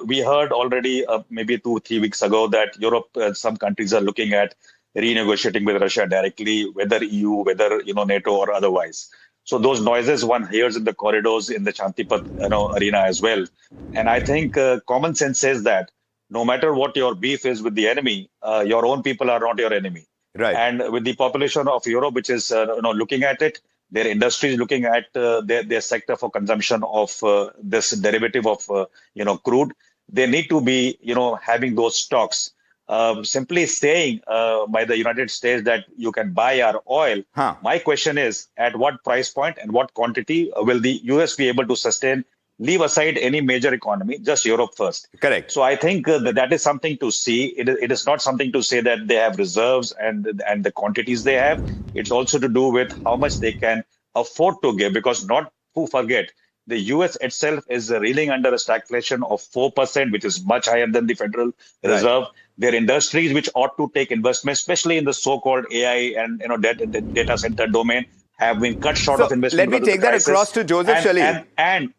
we heard already maybe 2-3 weeks ago that Europe, some countries are looking at renegotiating with Russia directly, whether EU, whether NATO or otherwise. So those noises one hears in the corridors in the Chantipat arena as well. And I think common sense says that no matter what your beef is with the enemy, your own people are not your enemy. Right. And with the population of Europe, which is looking at it, their industry is looking at their sector for consumption of this derivative of crude. They need to be having those stocks. Simply saying by the United States that you can buy our oil. My question is, at what price point and what quantity will the US be able to sustain? Leave aside any major economy, just Europe first. Correct. So I think that is something to see. It is not something to say that they have reserves and the quantities they have. It's also to do with how much they can afford to give, because not to forget, the US itself is reeling under a stagflation of 4%, which is much higher than the Federal Reserve. Their industries, which ought to take investment, especially in the so-called AI and data center domain, have been cut short of investment. Let me take that across to Joseph Shalil.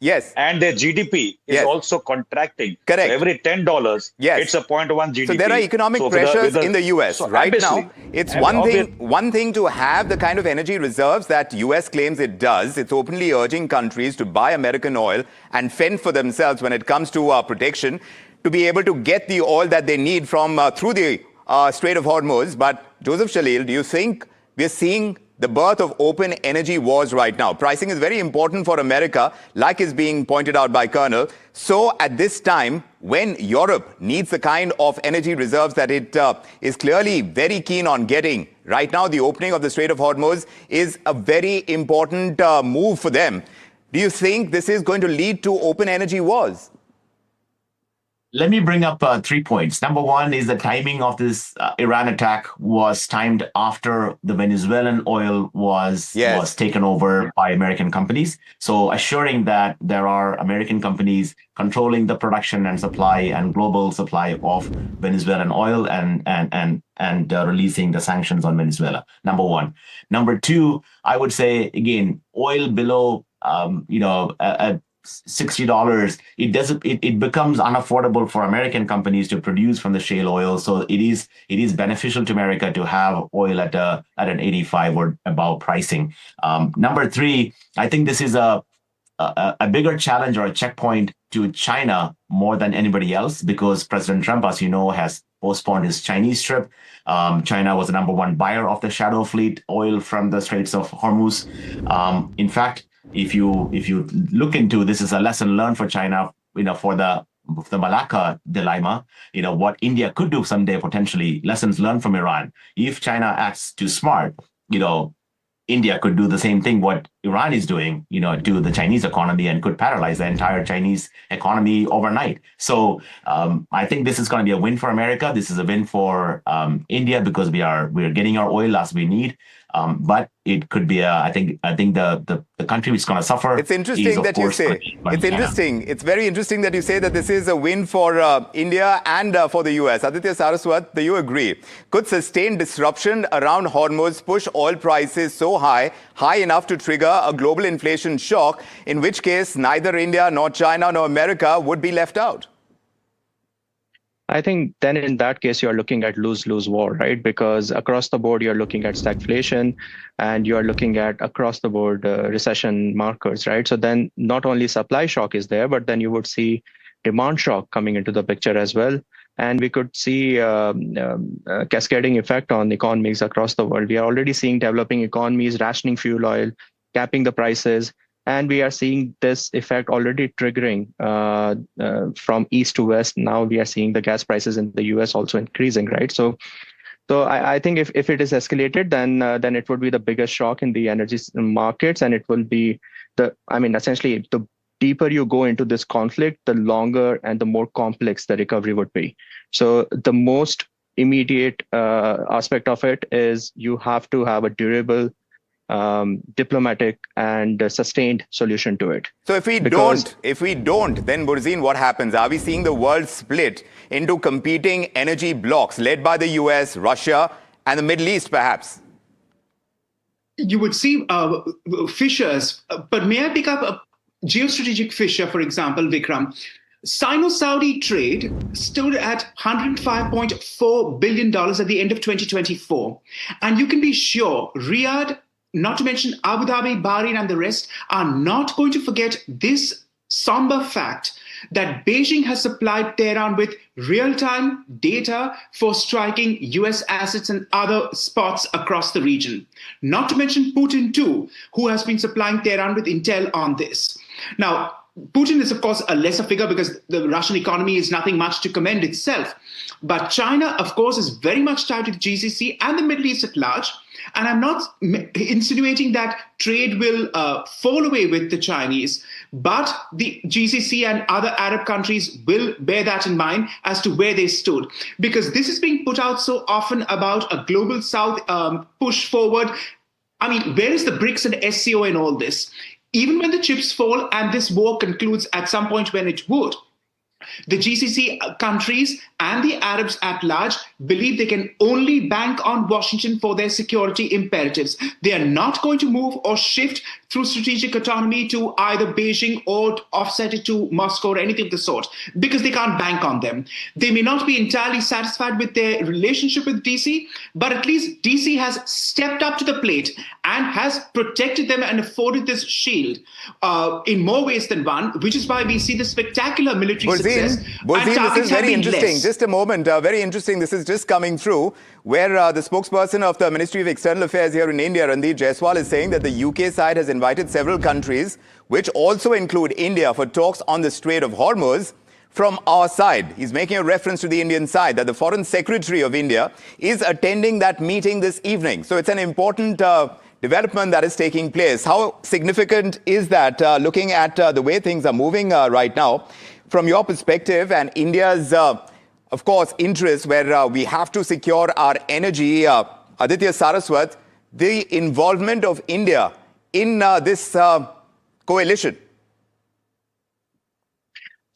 Yes. And their GDP is also contracting. Correct. So every $10, it's a 0.1 GDP. So there are economic pressures in the US right now. It's one thing to have the kind of energy reserves that US claims it does. It's openly urging countries to buy American oil and fend for themselves when it comes to protection, to be able to get the oil that they need from through the Strait of Hormuz. But Joseph Shalil, do you think we're seeing the birth of open energy wars right now? Pricing is very important for America, like is being pointed out by Colonel. So at this time, when Europe needs the kind of energy reserves that it is clearly very keen on getting, right now the opening of the Strait of Hormuz is a very important move for them. Do you think this is going to lead to open energy wars? Let me bring up 3 points. Number one is the timing of this Iran attack was timed after the Venezuelan oil was taken over by American companies. So assuring that there are American companies controlling the production and supply and global supply of Venezuelan oil and releasing the sanctions on Venezuela. Number one. Number two, I would say, again, oil below, $60, it becomes unaffordable for American companies to produce from the shale oil. So it is beneficial to America to have oil at an 85 or above pricing. Number three, I think this is a bigger challenge or a checkpoint to China more than anybody else, because President Trump, as you know, has postponed his Chinese trip. China was the number one buyer of the shadow fleet oil from the Straits of Hormuz. In fact, if you look into this, is a lesson learned for China, for the Malacca dilemma, what India could do someday potentially. Lessons learned from Iran. If China acts too smart, India could do the same thing what Iran is doing, to the Chinese economy, and could paralyze the entire Chinese economy overnight. So I think this is going to be a win for America. This is a win for India, because we're getting our oil as we need. But it could be I think the country which is going to suffer. It's interesting that you say. It's interesting. It's very interesting that you say that this is a win for India and for the US. Aditya Saraswat, do you agree? Could sustained disruption around Hormuz push oil prices so high enough to trigger a global inflation shock, in which case neither India nor China nor America would be left out? I think then in that case, you're looking at lose-lose war, right? Because across the board, you're looking at stagflation and you're looking at across the board recession markers, right? So then not only supply shock is there, but then you would see demand shock coming into the picture as well. And we could see a cascading effect on economies across the world. We are already seeing developing economies rationing fuel oil, capping the prices. And we are seeing this effect already triggering from east to west. Now we are seeing the gas prices in the US also increasing, right? So I think if it is escalated, then it would be the biggest shock in the energy markets, and it will be essentially the deeper you go into this conflict, the longer and the more complex the recovery would be. So the most immediate aspect of it is you have to have a durable, diplomatic and sustained solution to it. So if we don't, then Burzine, what happens? Are we seeing the world split into competing energy blocks led by the US, Russia, and the Middle East, perhaps? You would see fissures, but may I pick up a geostrategic fissure, for example, Vikram? Sino-Saudi trade stood at $105.4 billion at the end of 2024. And you can be sure Riyadh not to mention Abu Dhabi, Bahrain, and the rest, are not going to forget this somber fact that Beijing has supplied Tehran with real-time data for striking US assets and other spots across the region. Not to mention Putin too, who has been supplying Tehran with intel on this. Now, Putin is, of course, a lesser figure because the Russian economy is nothing much to commend itself. But China, of course, is very much tied to the GCC and the Middle East at large. And I'm not insinuating that trade will fall away with the Chinese, but the GCC and other Arab countries will bear that in mind as to where they stood. Because this is being put out so often about a global South push forward. I mean, where is the BRICS and SCO in all this? Even when the chips fall and this war concludes at some point when it would, the GCC countries and the Arabs at large believe they can only bank on Washington for their security imperatives. They are not going to move or shift through strategic autonomy to either Beijing or offset it to Moscow or anything of the sort, because they can't bank on them. They may not be entirely satisfied with their relationship with DC, but at least DC has stepped up to the plate and has protected them and afforded this shield in more ways than one, which is why we see the spectacular military success. This is very interesting. Just a moment. Very interesting. This is just coming through where the spokesperson of the Ministry of External Affairs here in India, Randeep Jaiswal, is saying that the UK side has invited several countries, which also include India, for talks on the Strait of Hormuz from our side. He's making a reference to the Indian side, that the Foreign Secretary of India is attending that meeting this evening. So it's an important development that is taking place. How significant is that, looking at the way things are moving right now? From your perspective and India's, of course, interest, where we have to secure our energy, Aditya Saraswat, the involvement of India in this coalition?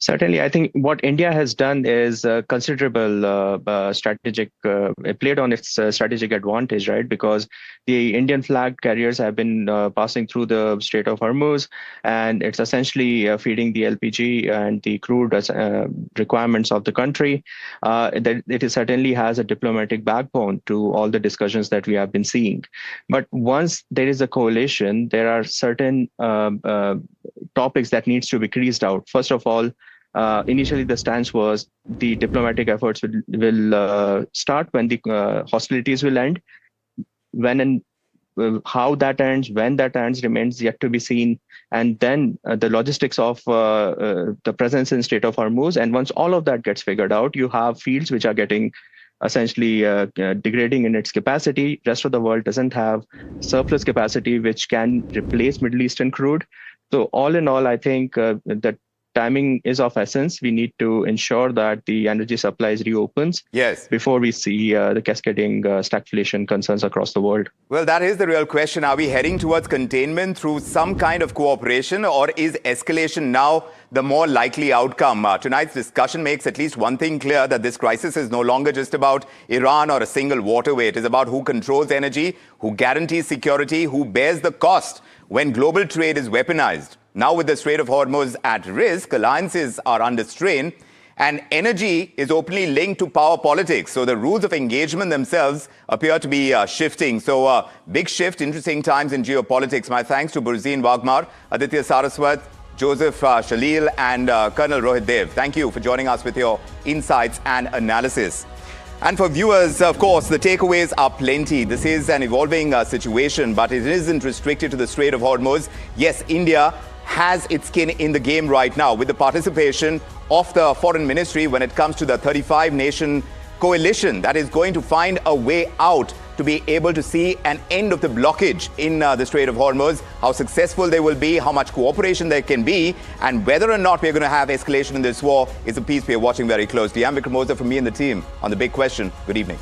Certainly, I think what India has done is considerable strategic, it played on its strategic advantage, right? Because the Indian flag carriers have been passing through the Strait of Hormuz, and it's essentially feeding the LPG and the crude requirements of the country. It certainly has a diplomatic backbone to all the discussions that we have been seeing. But once there is a coalition, there are certain topics that needs to be creased out. First of all, initially the stance was the diplomatic efforts will start when the hostilities will end. When and how that ends, when that ends, remains yet to be seen. And then the logistics of the presence in Strait of Hormuz. And once all of that gets figured out, you have fields which are getting essentially degrading in its capacity. Rest of the world doesn't have surplus capacity which can replace Middle Eastern crude. So all in all, I think that timing is of essence. We need to ensure that the energy supplies reopens before we see the cascading stagflation concerns across the world. Well, that is the real question. Are we heading towards containment through some kind of cooperation, or is escalation now the more likely outcome? Tonight's discussion makes at least one thing clear, that this crisis is no longer just about Iran or a single waterway. It is about who controls energy, who guarantees security, who bears the cost when global trade is weaponized. Now, with the Strait of Hormuz at risk, alliances are under strain, and energy is openly linked to power politics. So the rules of engagement themselves appear to be shifting. So big shift, interesting times in geopolitics. My thanks to Burzeen Wagmar, Aditya Saraswat, Joseph Shalil, and Colonel Rohit Dev. Thank you for joining us with your insights and analysis. And for viewers, of course, the takeaways are plenty. This is an evolving situation, but it isn't restricted to the Strait of Hormuz. Yes, India has its skin in the game right now with the participation of the Foreign Ministry when it comes to the 35-nation coalition that is going to find a way out to be able to see an end of the blockage in the Strait of Hormuz, how successful they will be, how much cooperation there can be, and whether or not we're going to have escalation in this war is a piece we're watching very closely. I'm Vikram Oza from me and the team on The Big Question. Good evening.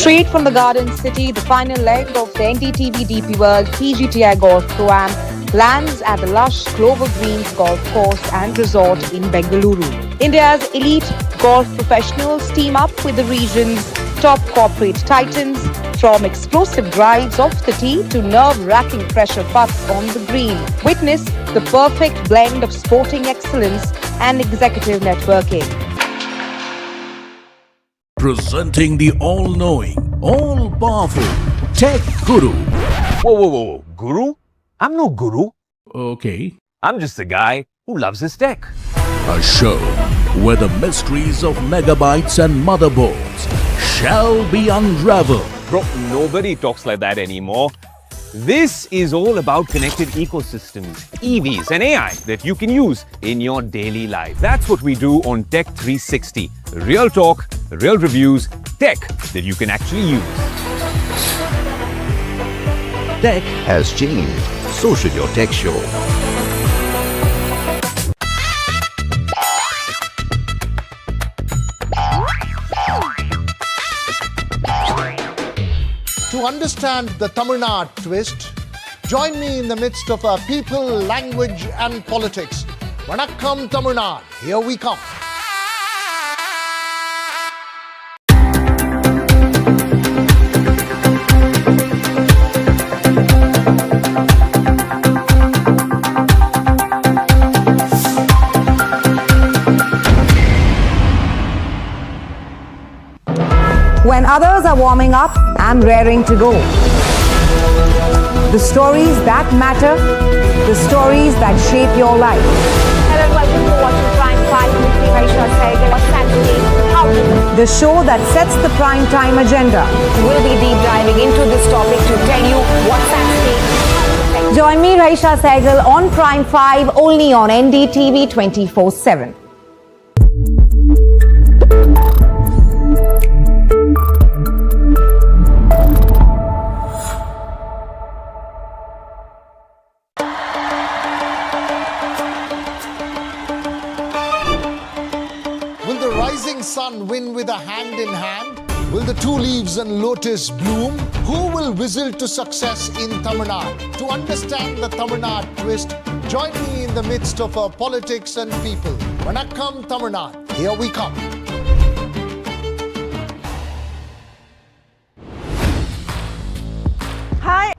Straight from the Garden City, the final leg of the NDTV DP World PGTI Golf Pro-Am lands at the lush Clover Greens Golf Course and Resort in Bengaluru. India's elite golf professionals team up with the region's top corporate titans, from explosive drives off the tee to nerve-wracking pressure putts on the green. Witness the perfect blend of sporting excellence and executive networking. Presenting the all-knowing, all-powerful Tech Guru. Whoa. Guru? I'm no guru. Okay. I'm just a guy who loves his tech. A show where the mysteries of megabytes and motherboards shall be unraveled. Bro, nobody talks like that anymore. This is all about connected ecosystems, EVs and AI that you can use in your daily life. That's what we do on Tech 360. Real talk, real reviews, tech that you can actually use. Tech has changed. So should your tech show. To understand the Tamil Nadu twist, join me in the midst of our people, language and politics. Vanakkam Tamil Nadu, here we come. When others are warming up, I'm raring to go. The stories that matter, the stories that shape your life. Hello and welcome to watching Prime 5 with me, Raisha Sehgal. What's happening? How to The show that sets the prime time agenda. We'll be deep diving into this topic to tell you what's at stake. Join me, Raisha Sehgal, on Prime 5, only on NDTV 24/7. Sun win with a hand in hand? Will the two leaves and lotus bloom? Who will whistle to success in Tamil Nadu? To understand the Tamil Nadu twist, join me in the midst of our politics and people. Vanakkam Tamil Nadu, here we come. Hi.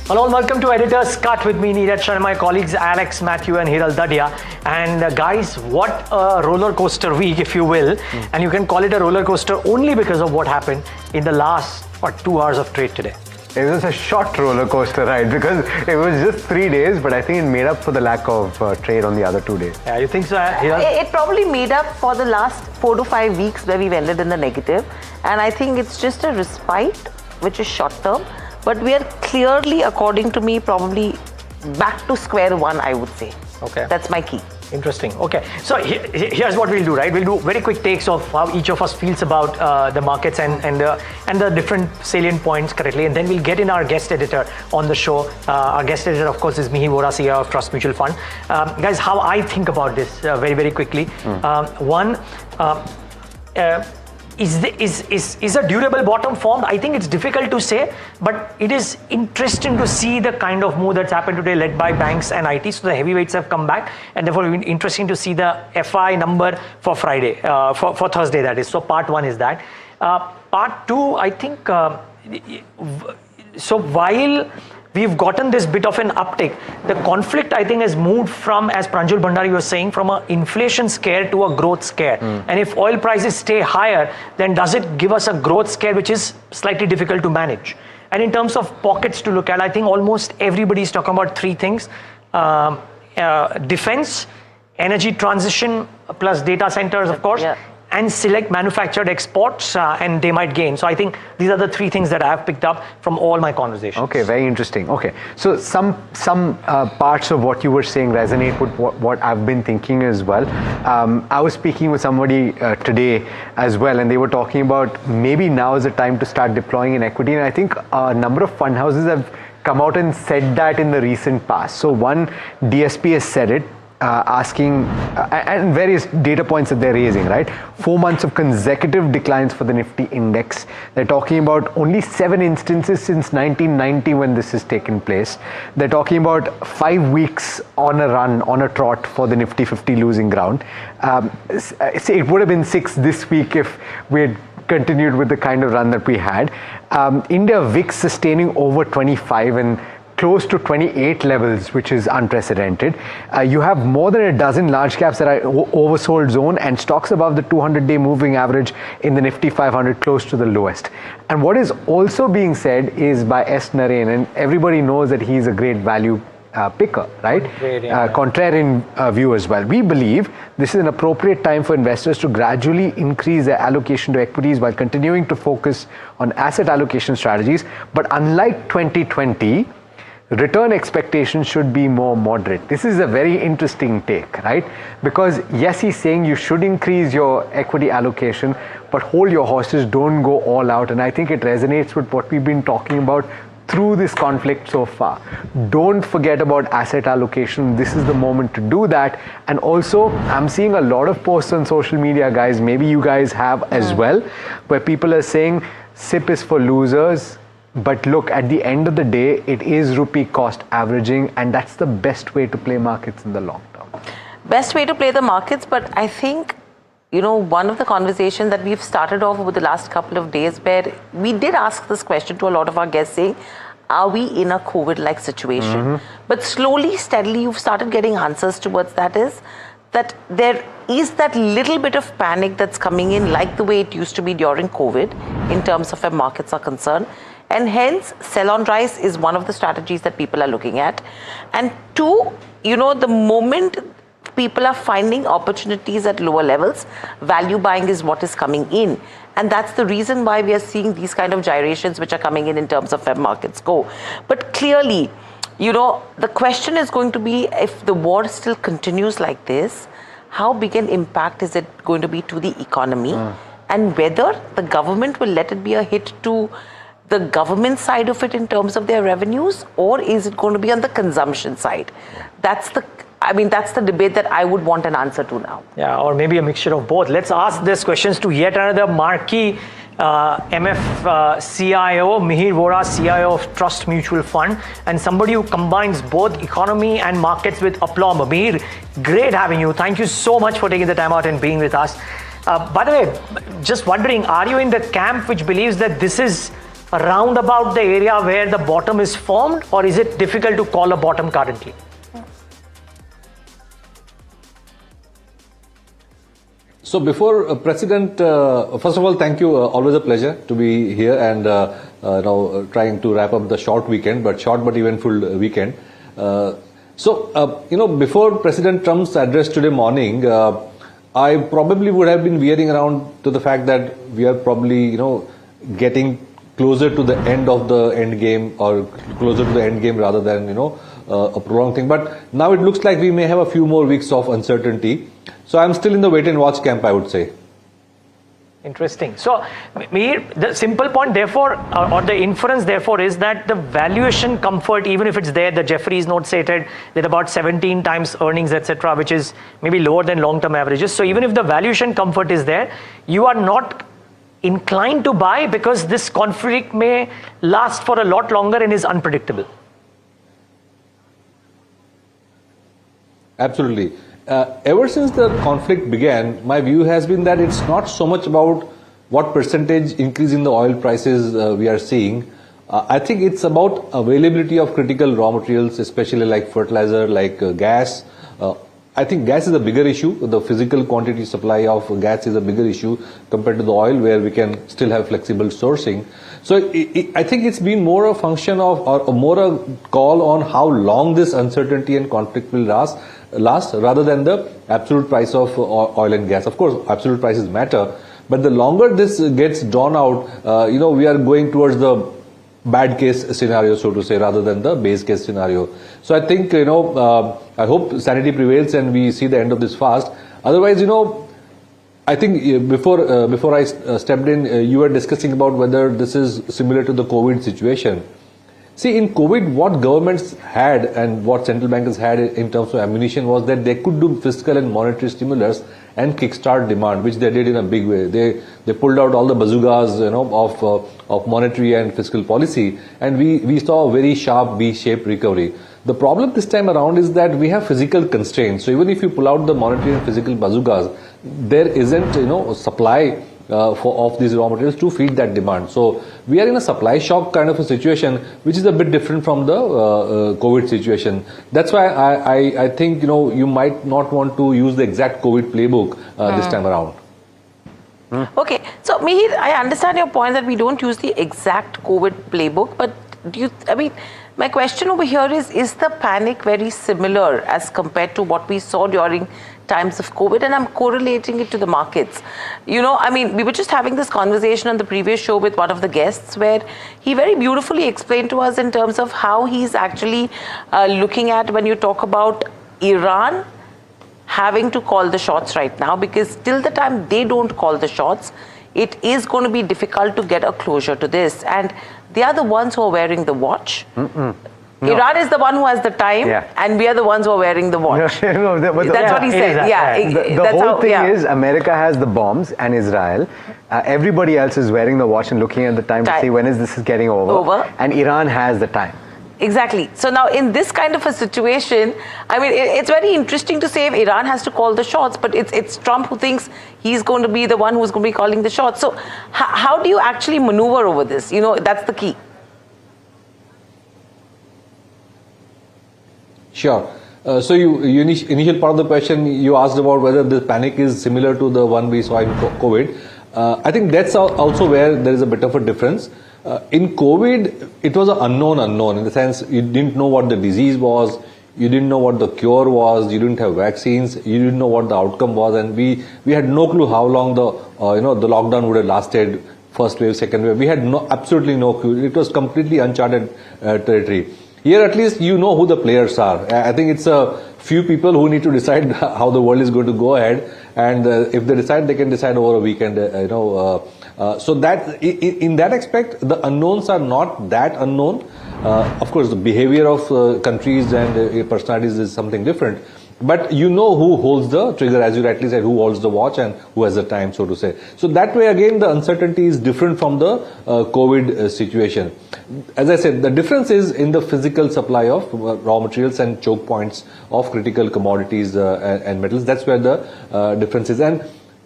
Hello and welcome to Editor's Cut with me, Neeraj Sharma, my colleagues Alex, Matthew and Hiral Dadia. And guys, what a roller coaster week, if you will. And you can call it a roller coaster only because of what happened in the last 2 hours of trade today. It was a short roller coaster ride because it was just 3 days, but I think it made up for the lack of trade on the other 2 days. Yeah, you think so, Hiral? It probably made up for the last 4 to 5 weeks where we've ended in the negative. And I think it's just a respite, which is short term. But we are clearly, according to me, probably back to square one, I would say. Okay. That's my key. Interesting. Okay. So here's what we'll do, right? We'll do very quick takes of how each of us feels about the markets and the different salient points correctly. And then we'll get in our guest editor on the show. Our guest editor, of course, is Mihir Vora, CEO of Trust Mutual Fund. Guys, how I think about this very, very quickly. One, is a durable bottom formed? I think it's difficult to say, but it is interesting to see the kind of move that's happened today led by banks and IT. So the heavyweights have come back, and therefore it's interesting to see the FI number for Friday, for Thursday, that is. So part one is that. Part two, I think, so while we've gotten this bit of an uptick, the conflict, I think, has moved from, as Pranjul Bhandari was saying, from an inflation scare to a growth scare. And if oil prices stay higher, then does it give us a growth scare which is slightly difficult to manage? And in terms of pockets to look at, I think almost everybody is talking about three things. Defense, energy transition, plus data centers, of course, and select manufactured exports, and they might gain. So I think these are the three things that I have picked up from all my conversations. Okay, very interesting. Okay, so some parts of what you were saying resonate with what I've been thinking as well. I was speaking with somebody today as well, and they were talking about maybe now is the time to start deploying in equity, and I think a number of fund houses have come out and said that in the recent past. So one, DSP has said it, asking, and various data points that they're raising, right? 4 months of consecutive declines for the Nifty index. They're talking about only 7 instances since 1990 when this has taken place. They're talking about 5 weeks on a run, on a trot for the Nifty 50 losing ground. It would have been 6 this week if we had continued with the kind of run that we had. India VIX sustaining over 25 and close to 28 levels, which is unprecedented. You have more than a dozen large caps that are oversold zone and stocks above the 200-day moving average in the Nifty 500 close to the lowest. And what is also being said is by S. Narain, and everybody knows that he's a great value picker, right? Contrarian view as well. We believe this is an appropriate time for investors to gradually increase their allocation to equities while continuing to focus on asset allocation strategies. But unlike 2020, return expectations should be more moderate. This is a very interesting take, right? Because yes, he's saying you should increase your equity allocation, but hold your horses, don't go all out. And I think it resonates with what we've been talking about through this conflict so far. Don't forget about asset allocation. This is the moment to do that. And also, I'm seeing a lot of posts on social media, guys, maybe you guys have as well, where people are saying SIP is for losers. But look, at the end of the day, it is rupee cost averaging, and that's the best way to play markets in the long term. Best way to play the markets, but I think, one of the conversations that we've started off over the last couple of days, where we did ask this question to a lot of our guests saying, are we in a COVID-like situation? But slowly, steadily, you've started getting answers towards that is that there is that little bit of panic that's coming in, like the way it used to be during COVID, in terms of where markets are concerned. And hence, sell on rise is one of the strategies that people are looking at. And two, the moment people are finding opportunities at lower levels, value buying is what is coming in. And that's the reason why we are seeing these kind of gyrations which are coming in terms of where markets go. But clearly, the question is going to be, if the war still continues like this, how big an impact is it going to be to the economy? And whether the government will let it be a hit to the government side of it in terms of their revenues, or is it going to be on the consumption side? That's the debate that I would want an answer to now. Yeah, or maybe a mixture of both. Let's ask these questions to yet another marquee MF CIO, Mihir Vora, CIO of Trust Mutual Fund, and somebody who combines both economy and markets with aplomb. Mihir, great having you. Thank you so much for taking the time out and being with us. By the way, just wondering, are you in the camp which believes that this is around about the area where the bottom is formed, or is it difficult to call a bottom currently? So before President, first of all, thank you. Always a pleasure to be here and now trying to wrap up the short but eventful weekend. Before President Trump's address today morning, I probably would have been veering around to the fact that we are probably, getting closer to the end of the end game, or closer to the end game rather than, a prolonged thing. But now it looks like we may have a few more weeks of uncertainty. So I'm still in the wait and watch camp, I would say. Interesting. So, the simple point, therefore, or the inference, therefore, is that the valuation comfort, even if it's there, the Jefferies note stated that about 17 times earnings, etc., which is maybe lower than long-term averages. So even if the valuation comfort is there, you are not inclined to buy because this conflict may last for a lot longer and is unpredictable. Absolutely. Ever since the conflict began, my view has been that it's not so much about what percentage increase in the oil prices we are seeing. I think it's about availability of critical raw materials, especially like fertilizer, like gas. I think gas is a bigger issue. The physical quantity supply of gas is a bigger issue compared to the oil, where we can still have flexible sourcing. So I think it's been more a function of, or more a call on how long this uncertainty and conflict will last rather than the absolute price of oil and gas. Of course, absolute prices matter, but the longer this gets drawn out, we are going towards the bad case scenario, so to say, rather than the base case scenario. So I think, I hope sanity prevails and we see the end of this fast. Otherwise, I think before I stepped in, you were discussing about whether this is similar to the COVID situation. See, in COVID, what governments had and what central bankers had in terms of ammunition was that they could do fiscal and monetary stimulus and kickstart demand, which they did in a big way. They pulled out all the bazookas, of monetary and fiscal policy, and we saw a very sharp V-shaped recovery. The problem this time around is that we have physical constraints. So even if you pull out the monetary and physical bazookas, there isn't, supply of these raw materials to feed that demand. So we are in a supply shock kind of a situation, which is a bit different from the COVID situation. That's why I think you might not want to use the exact COVID playbook this time around. Okay, so Mihir, I understand your point that we don't use the exact COVID playbook, but my question over here is the panic very similar as compared to what we saw during times of COVID? And I'm correlating it to the markets. We were just having this conversation on the previous show with one of the guests where he very beautifully explained to us in terms of how he's actually looking at when you talk about Iran having to call the shots right now, because till the time they don't call the shots, it is going to be difficult to get a closure to this. And they are the ones who are wearing the watch. No. Iran is the one who has the time, and we are the ones who are wearing the watch. That's what he said. The whole thing is America has the bombs and Israel. Everybody else is wearing the watch and looking at the time to see when is this getting over. And Iran has the time. Exactly. So now in this kind of a situation, it's very interesting to say if Iran has to call the shots, but it's Trump who thinks he's going to be the one who's going to be calling the shots. So how do you actually maneuver over this? That's the key. Sure. So initial part of the question, you asked about whether the panic is similar to the one we saw in COVID. I think that's also where there is a bit of a difference. In COVID, it was an unknown in the sense you didn't know what the disease was, you didn't know what the cure was, you didn't have vaccines, you didn't know what the outcome was, and we had no clue how long the the lockdown would have lasted, first wave, second wave. We had absolutely no clue. It was completely uncharted territory. Here, at least, you know who the players are. I think it's a few people who need to decide how the world is going to go ahead, and if they decide, they can decide over a weekend. So that in that aspect, the unknowns are not that unknown. Of course, the behavior of countries and personalities is something different. But you know who holds the trigger, as you rightly said, who holds the watch and who has the time, so to say. So that way, again, the uncertainty is different from the COVID situation. As I said, the difference is in the physical supply of raw materials and choke points of critical commodities and metals. That's where the difference is. And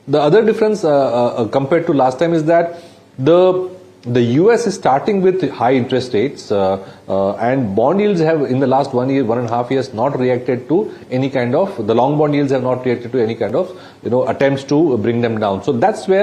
the other difference compared to last time is that the US is starting with high interest rates and bond yields have in the last 1 year, 1.5 years not reacted to any kind of, the long bond yields have not reacted to any kind of attempts to bring them down. So that's where